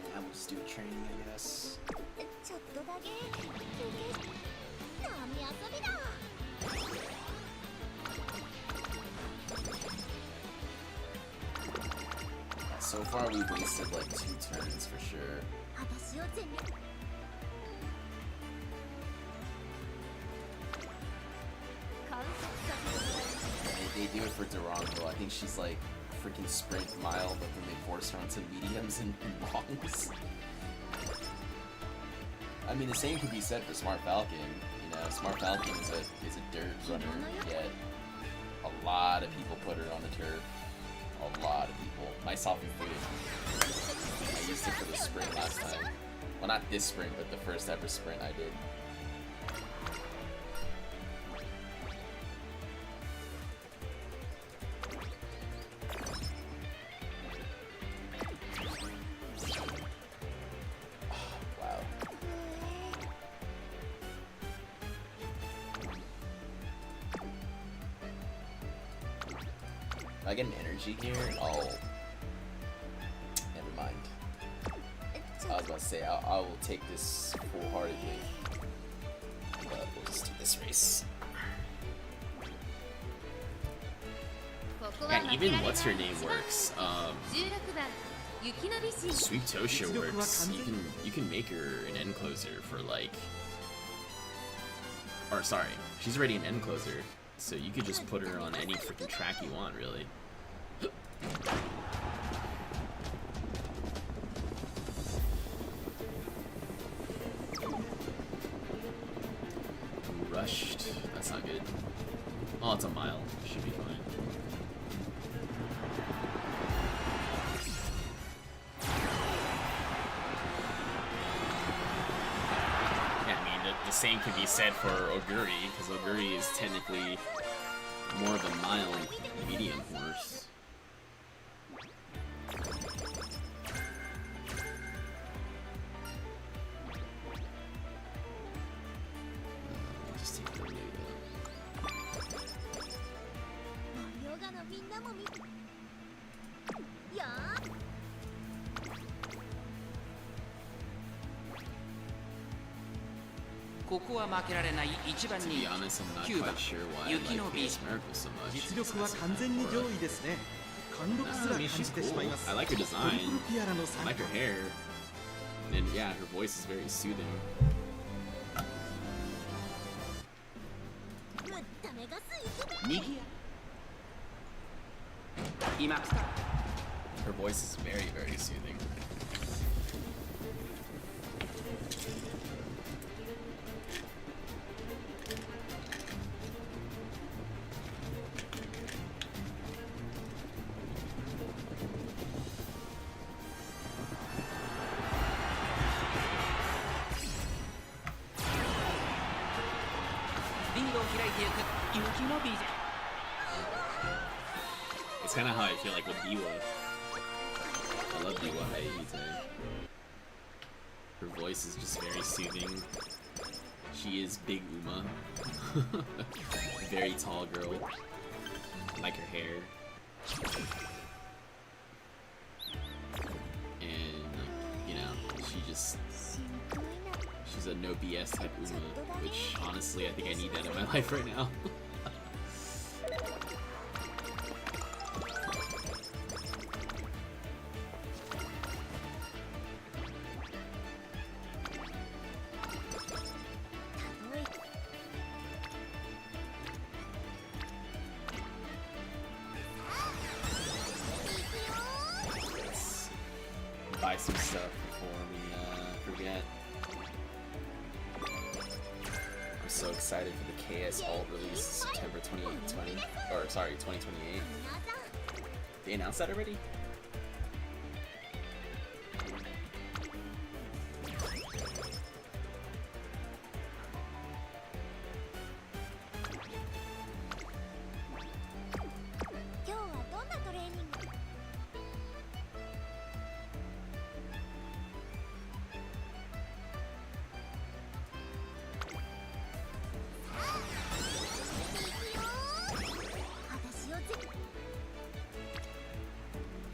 Yeah, we'll just do a training, I guess. So far we've wasted like 2 turns for sure. They do it for Durandal. I think she's like freaking sprint mile, but then they force her onto mediums and longs. I mean, the same could be said for Smart Falcon. You know, Smart Falcon is a dirt runner, yet a lot of people put her on the turf. A lot of people, myself included. I used it for the sprint last time. Well, not this sprint, but the first ever sprint I did. Wow. If I get an energy here, I'll... Never mind. I was about to say, I will take this full-heartedly. But we'll just do this race. Yeah, even what's-her-name works. Sweet Tosha works. You can make her an end closer for like... Or sorry, she's already an end closer. So you could just put her on any freaking track you want, really. Rushed. That's not good. Oh, it's a mile. Should be fine. Yeah, I mean, the same could be said for Oguri, because Oguri is technically more of a mild medium horse. Just take the lead up.ここは負けられない1番人気9番雪のビーチ実力は完全に上位ですね貫禄すら感じてしまいます I like her design. I like her hair. And yeah, her voice is very soothing. Her voice is very, very soothing. It's kind of how I feel like with Biwa. I love Biwa Haite. Her voice is just very soothing. She is Big Uma. Very tall girl. I like her hair. And, you know, she's a no BS type Uma, which honestly I think I need that in my life right now. Buy some stuff before we forget. I'm so excited for the KS alt release September 2028. They announced that already?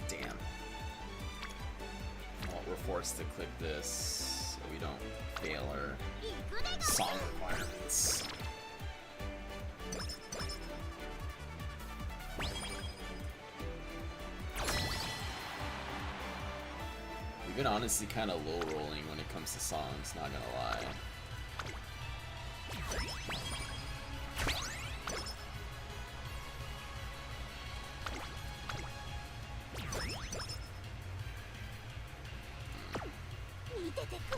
Damn. Well, we're forced to click this so we don't fail our song requirements. We've been honestly kind of low rolling when it comes to songs, not gonna lie.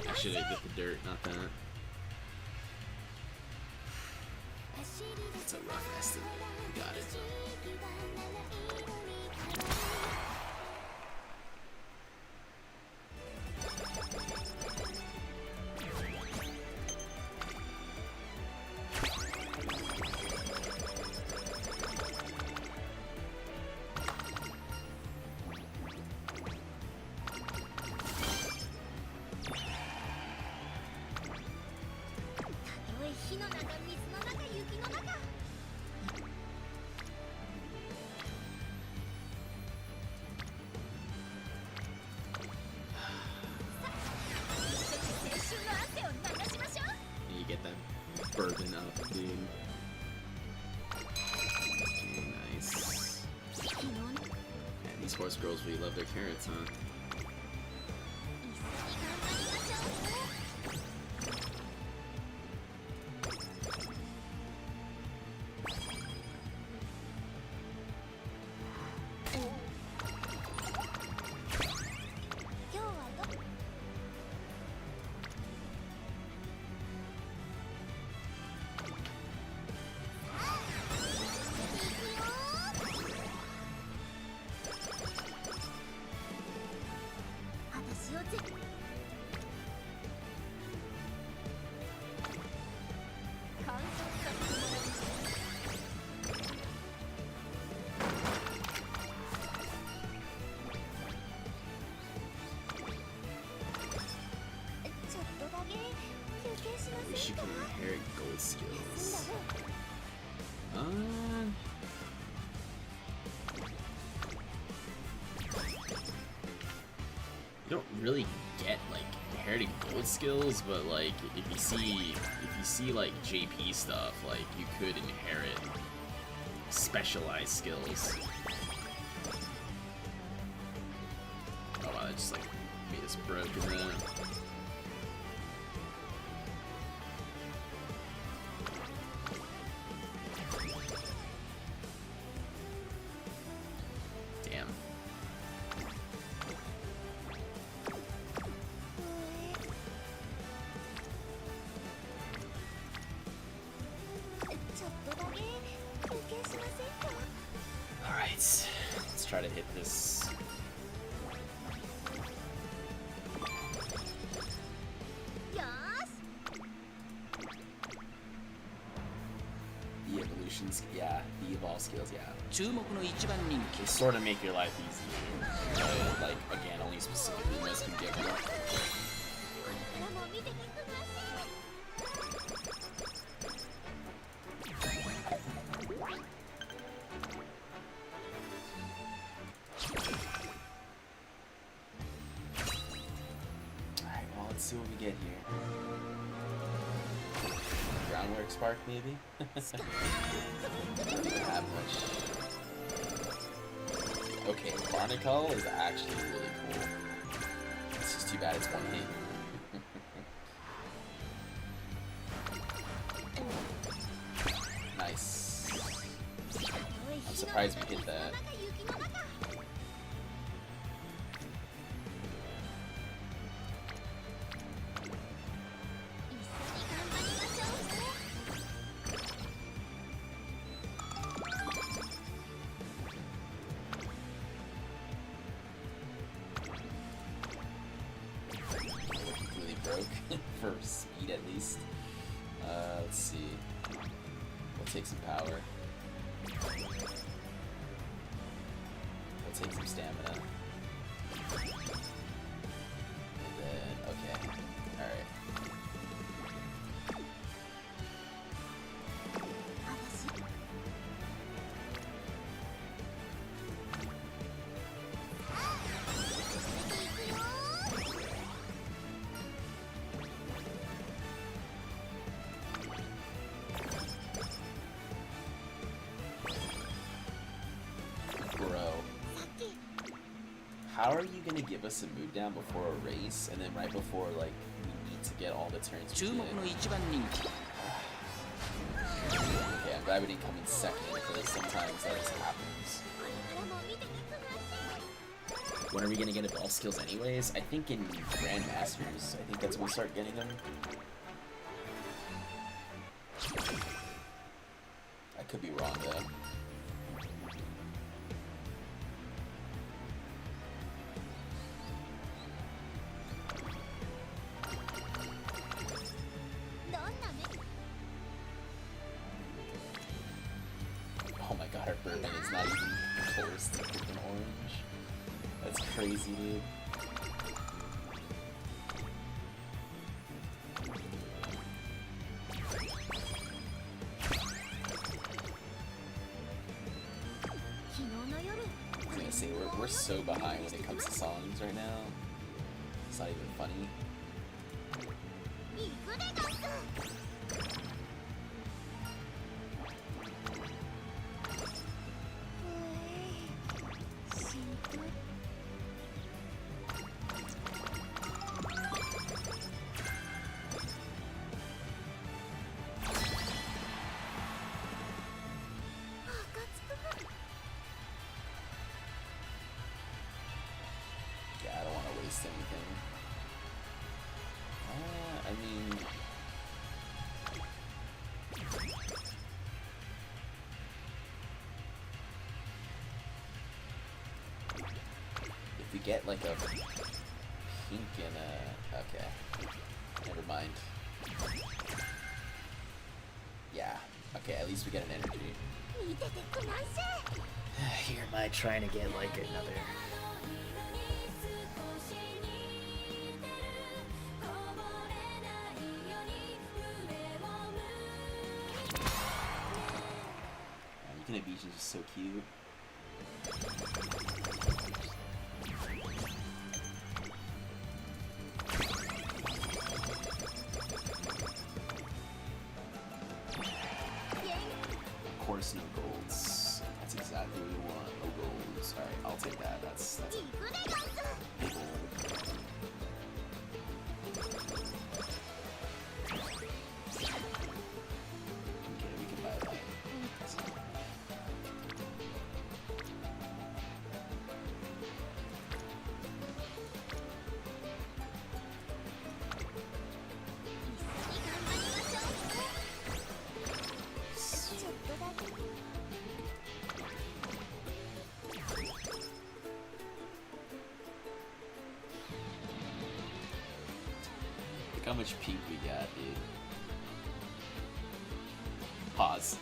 I should have hit the dirt, not that. It's a rough estimate. We got it. You get that burden up, dude. Okay, nice. Man, these horse girls really love their carrots, huh? I wish you could inherit gold skills. You don't really get like inheriting gold skills, but like if you see like JP stuff, like you could inherit specialized skills. Oh wow, that just like made us broken then. Damn. Alright, let's try to hit this. The evolutions, yeah, the evolve skills, yeah. They sort of make your life easy. But, like, again, only specifically Umas can give them. Alright, well, let's see what we get here. Groundwork spark, maybe? Doesn't have much. Okay, Barnacle is actually really cool. It's just too bad it's one hit. Nice. I'm surprised we hit that. for speed at least. Let's see. We'll take some power. We'll take some stamina. And then, okay. Alright. How are you gonna give us a move down before a race, and then right before like we need to get all the turns we did? Okay, I'm glad we didn't come in second, because sometimes that just happens. When are we gonna get a ball skills anyways? I think in Grandmasters. I think that's when we start getting them. I could be wrong though. Oh my god, our bourbon is not even close to freaking orange. That's crazy, dude. I was gonna say, we're so behind when it comes to songs right now. It's not even funny. Yeah, I don't want to waste anything. I mean... if we get like a pink and a... okay. Never mind. Yeah. Okay, at least we get an energy. Here am I trying to get like another... Yukina Beach is just so cute. Of course, no golds. That's exactly what we want. No golds. Alright, I'll take that. That's a big goal. Okay, we can buy that. Look how much pink we got, dude. Pause.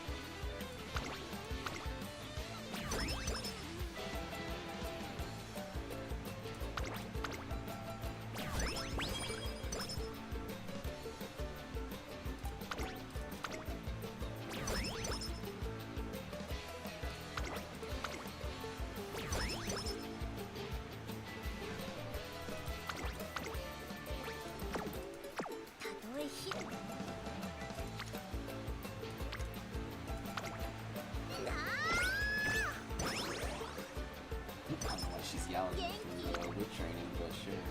I don't know why she's yelling through whip training, but sure.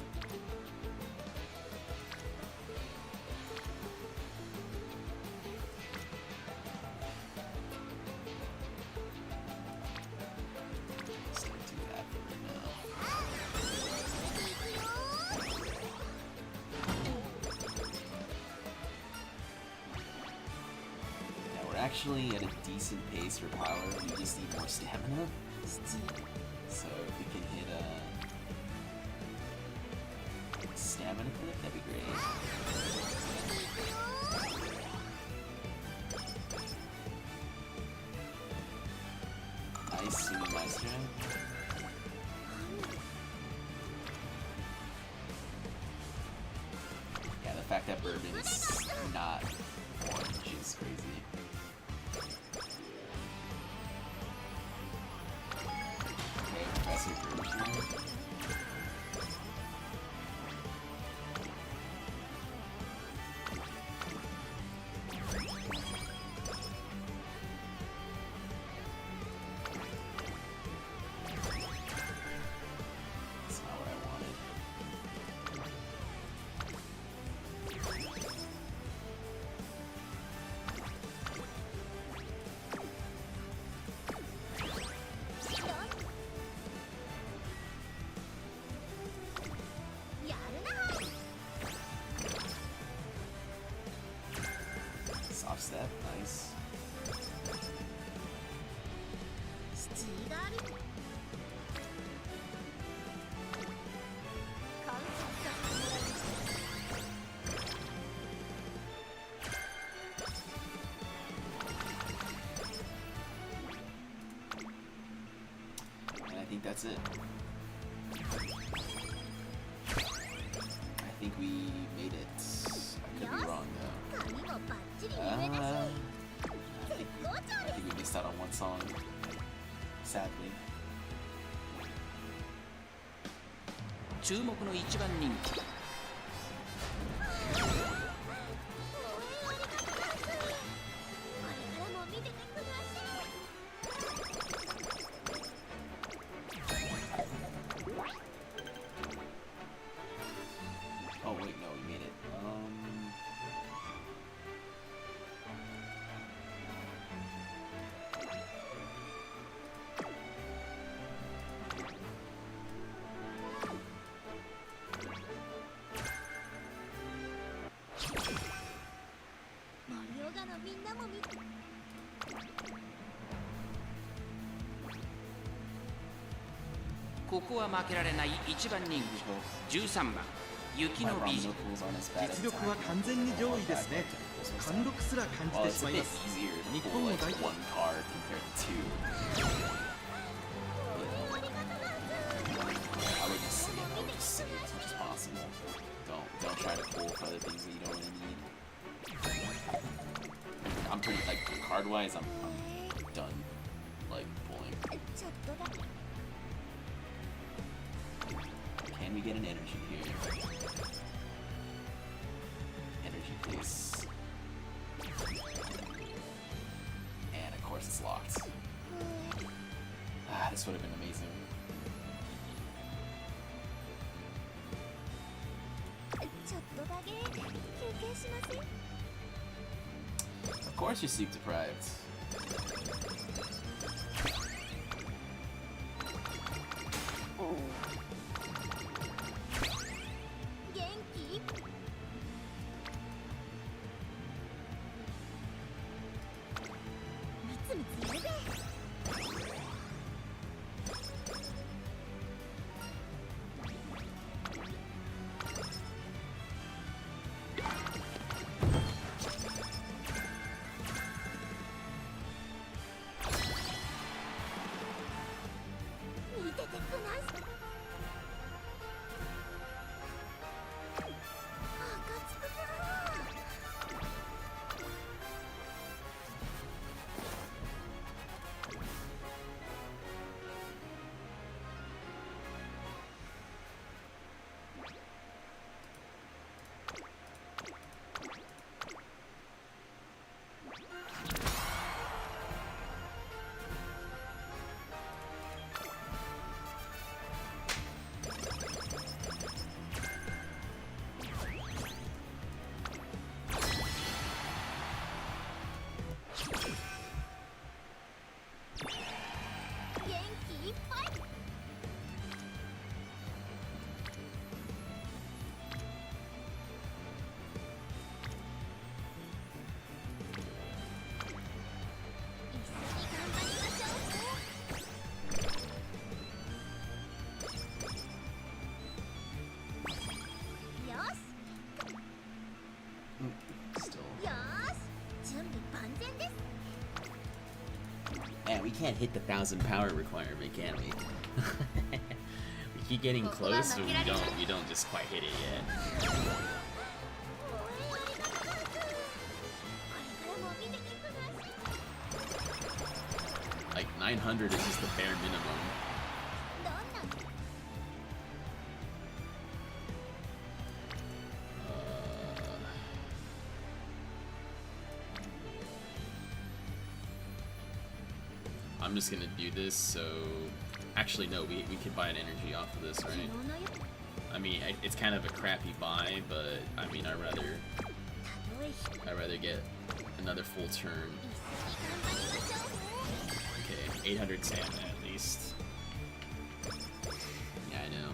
Let's not do that for right now. Yeah, we're actually at a decent pace for power. We just need more stamina. So if we can hit a stamina clip, that'd be great. nice Sumi Maestro. Yeah, the fact that bourbon's not orange is crazy. Okay, Professor Version. Soft step, nice. And I think that's it. I think we made it. I could be wrong though. I think we missed out on one song, sadly. 注目の一番人気 Oh wait, no, we made it.ここは負けられない一番人気13番雪の美人 実力は完全に上位ですね。貫禄すら感じてしまいます。日本の代表 I would just save as much as possible. Don't try to pull for other things that you don't really need. I'm pretty like card wise. I'm done like pulling. Can we get an energy here? Energy, please. And of course it's locked. Ah, this would have been amazing. Of course you're sleep deprived. Man, we can't hit the 1,000 power requirement, can we? We keep getting close, but we don't just quite hit it yet. Like 900 is just the bare minimum. I'm just gonna do this, so... Actually, no, we could buy an energy off of this, right? I mean, it's kind of a crappy buy, but, I mean, I'd rather get another full turn. Okay, 800 stamina at least. Yeah, I know.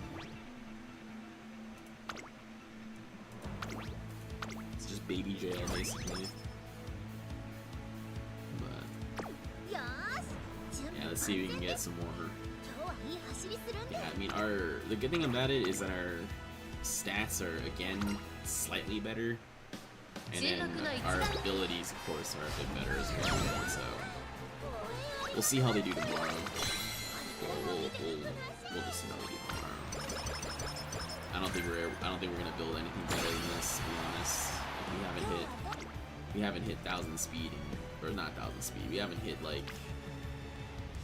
It's just baby jail, basically. Yeah, let's see if we can get some more. Yeah, I mean, the good thing about it is that our stats are, again, slightly better. And then our abilities, of course, are a bit better as well. So, we'll see how they do tomorrow. We'll just see how they do tomorrow. I don't think we're gonna build anything better than this, to be honest. We haven't hit 1,000 speed, or not 1,000 speed. We haven't hit like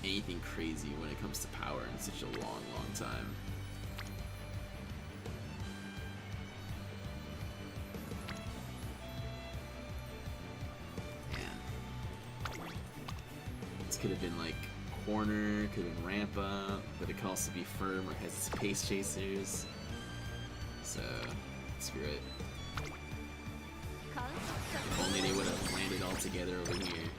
anything crazy when it comes to power in such a long time. Man. This could have been like corner, could have been ramp up, but it could also be firm or has its pace chasers. So, screw it. If only they would have landed all together over here.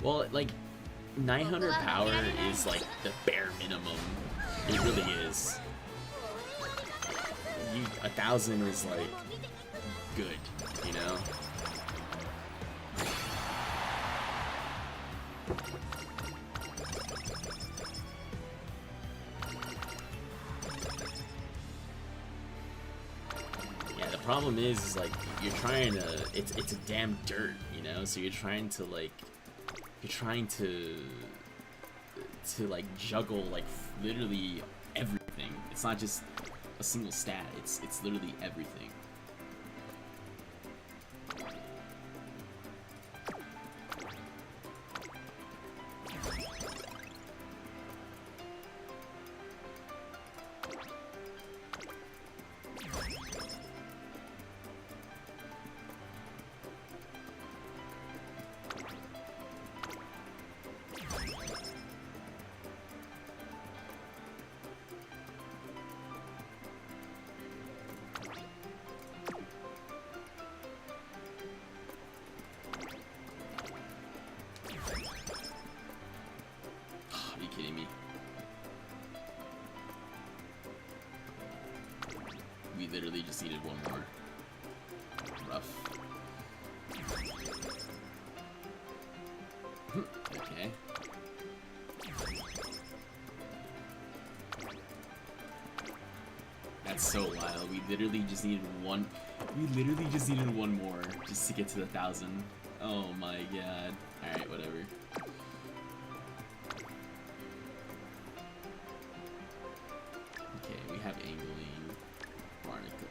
Well, like, 900 power is like the bare minimum. It really is. 1,000 is like good, you know? The problem is like you're trying to it's a damn dirt, you know, so you're trying to like juggle like literally everything. It's not just a single stat, it's literally everything. We literally just needed one more. Rough. Okay. That's so wild. We literally just needed one. We literally just needed one more just to get to the 1,000. Oh my god. Alright, whatever. Okay, we have angling. Barnacle.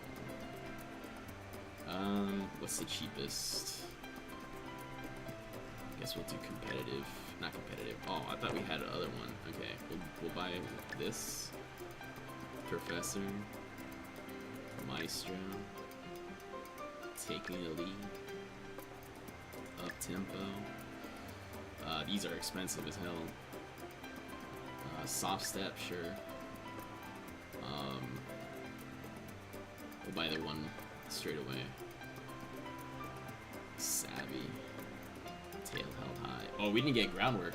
What's the cheapest? Guess we'll do competitive. Not competitive. Oh, I thought we had another one. Okay, we'll buy this. Professor. Maestro. Taking the lead. Up tempo. These are expensive as hell. Soft step, sure. We'll buy the one straight away. Savvy. Tail held high. Oh, we didn't get groundwork.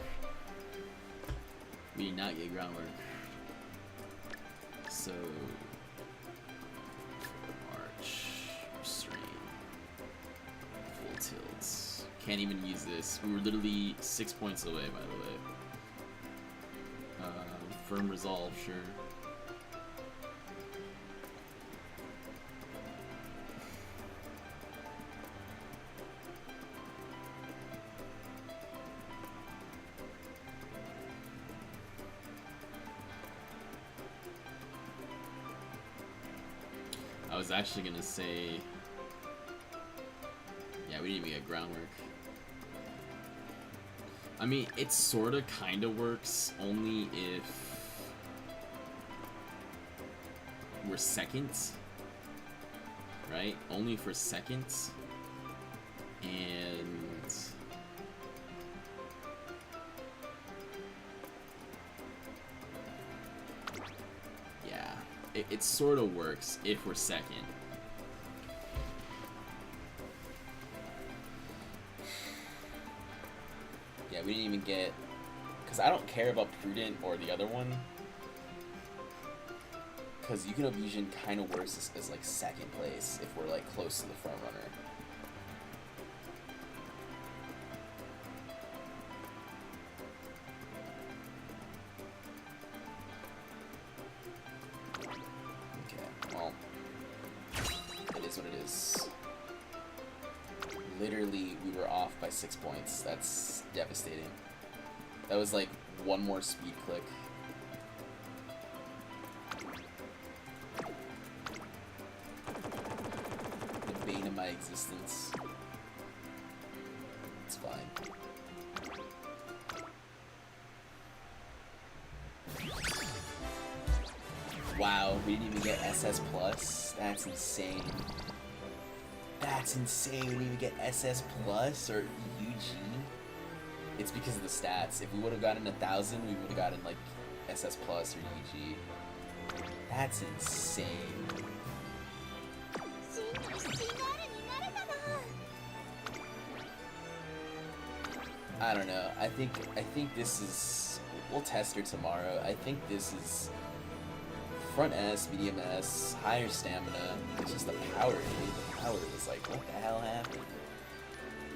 We did not get groundwork. So... March. Restrain. Full tilts. Can't even use this. We were literally 6 points away, by the way. Firm resolve, sure. was actually gonna say, yeah, we didn't even get groundwork. I mean, it sorta kinda works only if we're seconds, right? Only for seconds, and yeah, it sort of works if we're second. Yeah, we didn't even get, because I don't care about Prudent or the other one, because Yukino Bijin kind of works as like second place if we're like close to the front runner. Okay, well, it is what it is. Literally, we were off by 6 points. That's devastating. That was like one more speed click. The bane of my existence. It's fine. Wow, we didn't even get SS Plus? That's insane. That's insane. We didn't even get SS Plus or UG. It's because of the stats. If we would have gotten 1,000, we would have gotten like SS Plus or UG. That's insane. I don't know. I think this is. We'll test her tomorrow. I think this is front S, medium S, higher stamina. It's just the power. The power was like, what the hell happened?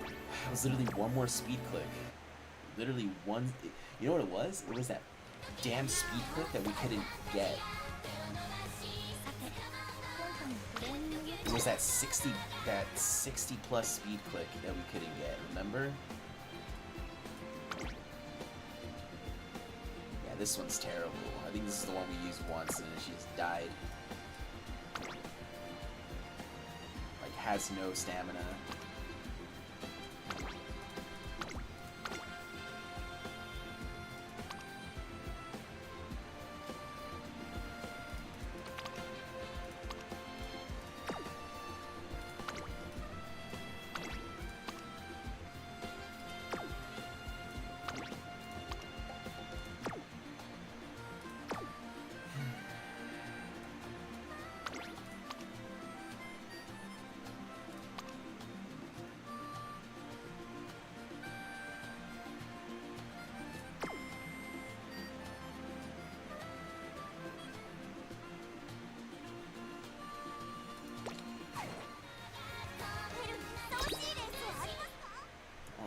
It was literally one more speed click. Literally one. You know what it was? It was that damn speed click that we couldn't get. It was that 60 plus speed click that we couldn't get. Remember? Yeah, this one's terrible. I think this is the one we used once and then she just died. Like, has no stamina.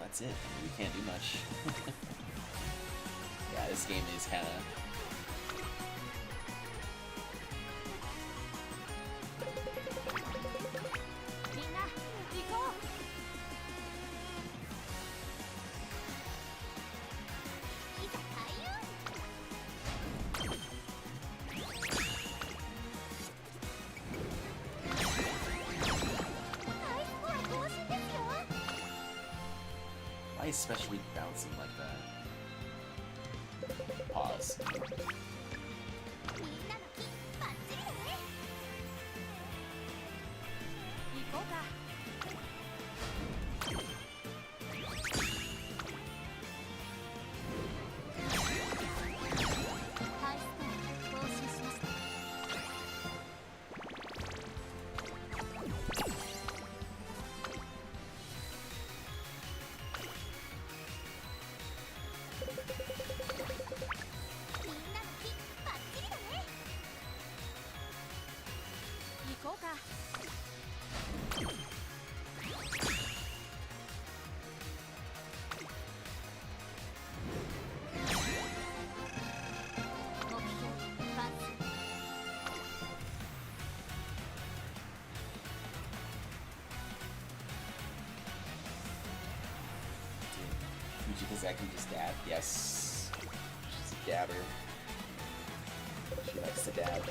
That's it. We can't do much. Yeah, this game is kind of. Why is Special Week bouncing like that? Pause. Fujikazaki just dab. Yes. She's a dabber. She likes to dab.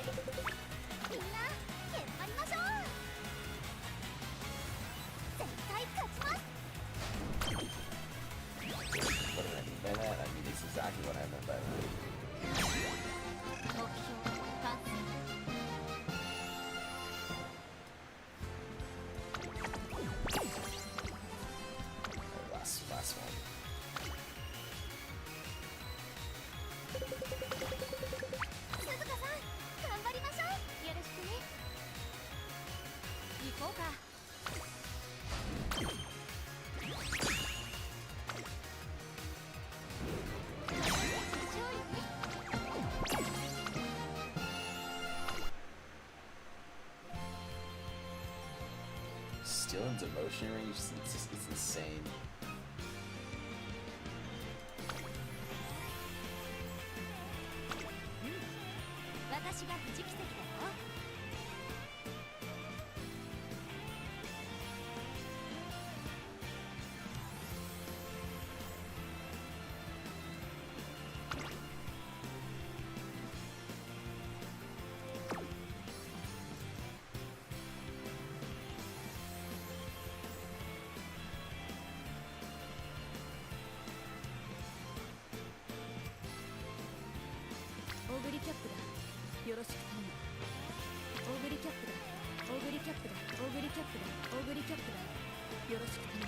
steal him demotion range. It's insane. 私が藤木関だよ。オーグリキャップだ。よろしく頼む。オーグリキャップだ。オーグリキャップだ。オーグリキャップだ。オーグリキャップだ。よろしく頼む。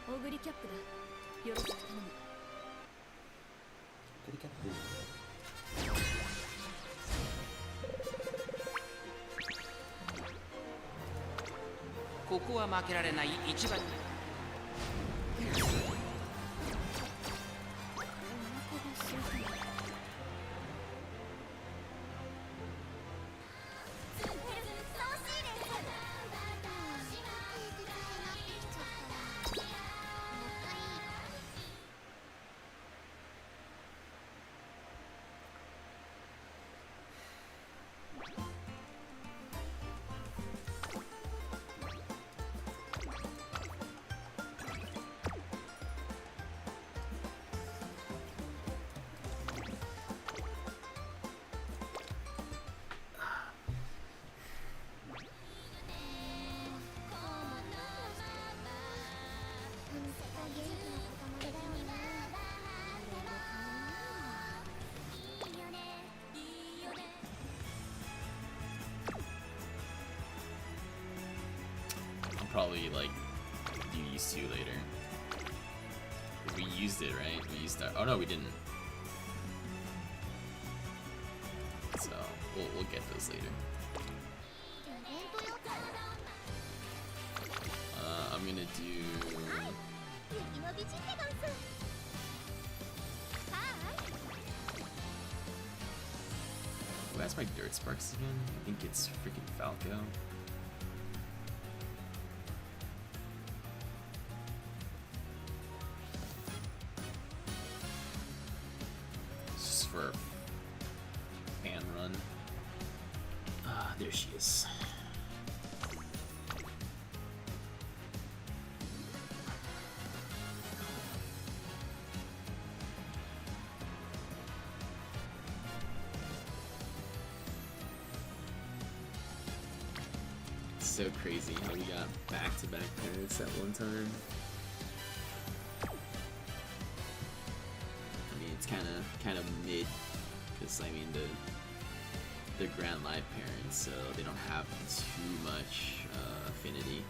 オーグリキャップだ。よろしく頼む。オーグリキャップ。ここは負けられない一番。Probably like do these two later. We used it, right? We used that. Oh no, we didn't. So we'll get those later. I'm gonna do. Oh, that's my Dirt Sparks again. I think it's freaking Falco. For fan run. There she is. It's so crazy how we got back-to-back parents at one time. It's kind of mid, because I mean they're Grand Life parents, so they don't have too much affinity.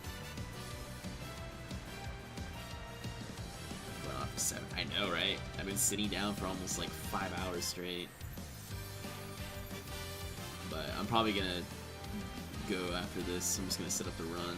Going off for 7. I know, right? I've been sitting down for almost like 5 hours straight, but I'm probably gonna go after this. I'm just gonna set up the run.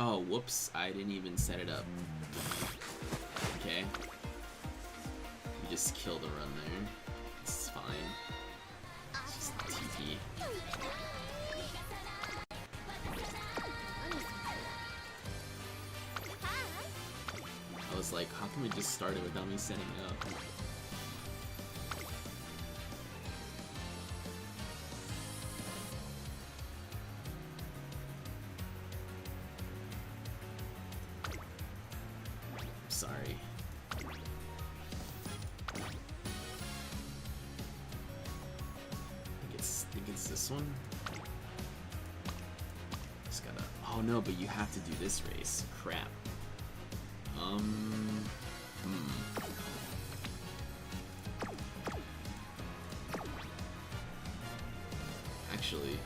Oh, whoops. I didn't even set it up. Okay. You just killed the run there. It's fine. It's just TP. I was like, how come it just started without me setting it up? Sorry. I think it's this one. Just gotta. Oh no, but you have to do this race. Crap. Actually.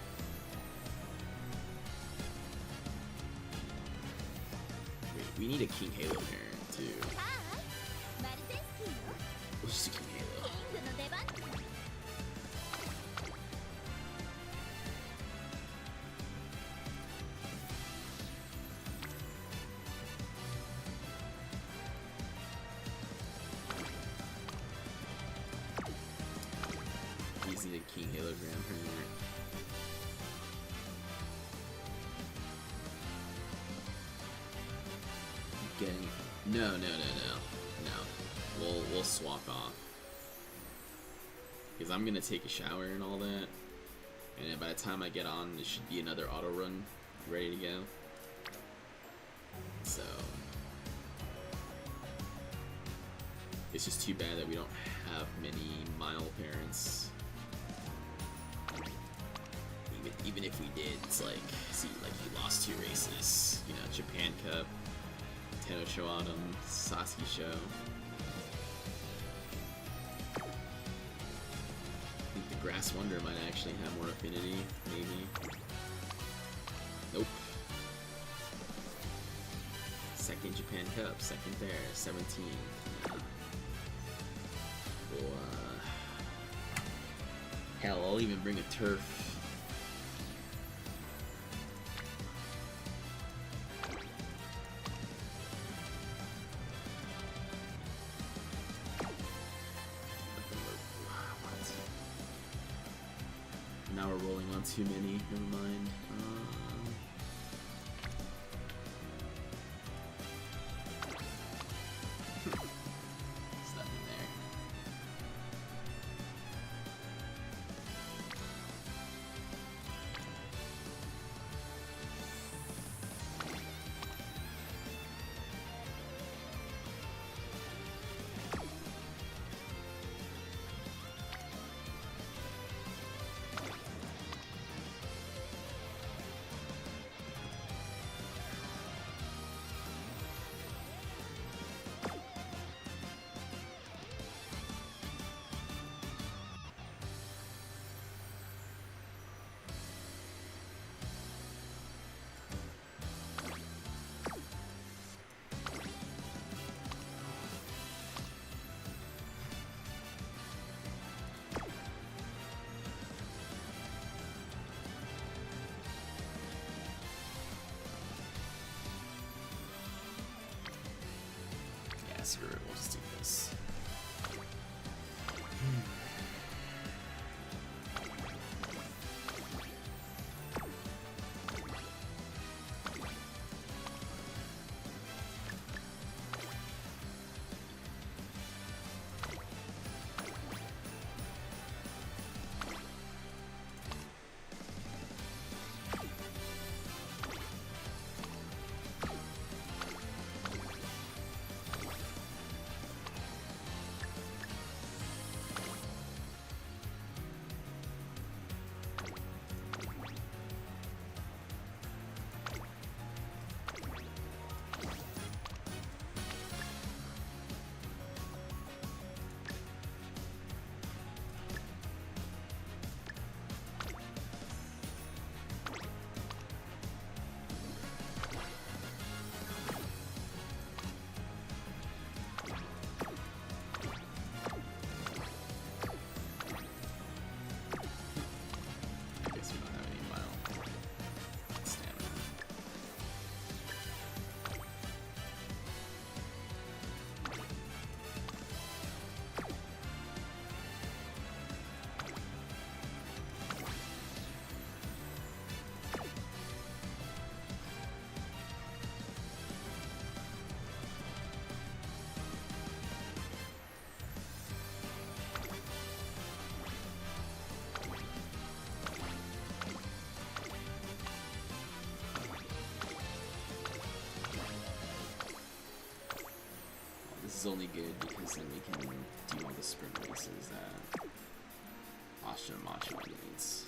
Wait, we need a King Halo parent too. We'll just do King Halo. Easy to King Halo grandparent. Getting no. We'll swap off because I'm gonna take a shower and all that, and then by the time I get on, there should be another auto run ready to go. So it's just too bad that we don't have many mile parents. Even if we did, it's like, see, like you lost 2 races. You know, Japan Cup, Nintendo Show Autumn, Sasuke Show. I think the Grass Wonder might actually have more affinity, maybe. Nope. Second Japan Cup, second there, 17. Yeah. Well, hell, I'll even bring a turf. Now we're rolling on too many. Never mind. There's nothing there. Screw it, we'll just do this. is only good because then we can do all the sprint races that Asha and Machan needs.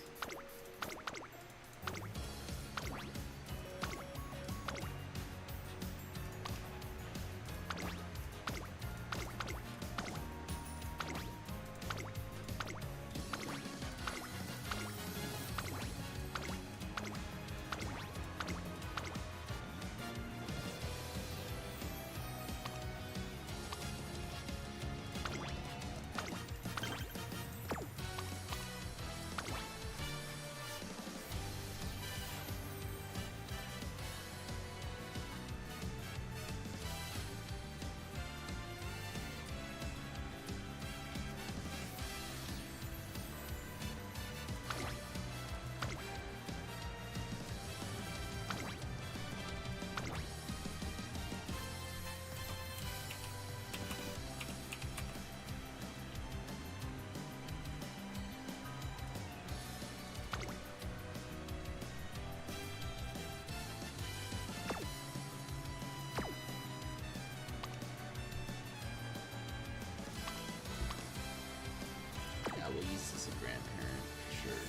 We'll use this as a grandparent, for sure.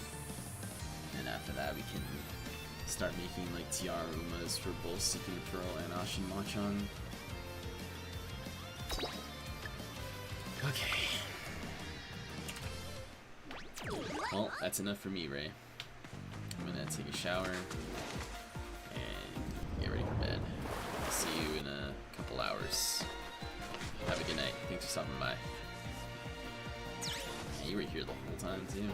And after that, we can start making like Tiara Umas for both Seeking the Pearl and Ashin Machan. Okay. Well, that's enough for me, Ray. I'm gonna take a shower and get ready for bed. I'll see you in a couple hours. Have a good night. Thanks for stopping by. You were here the whole time, too.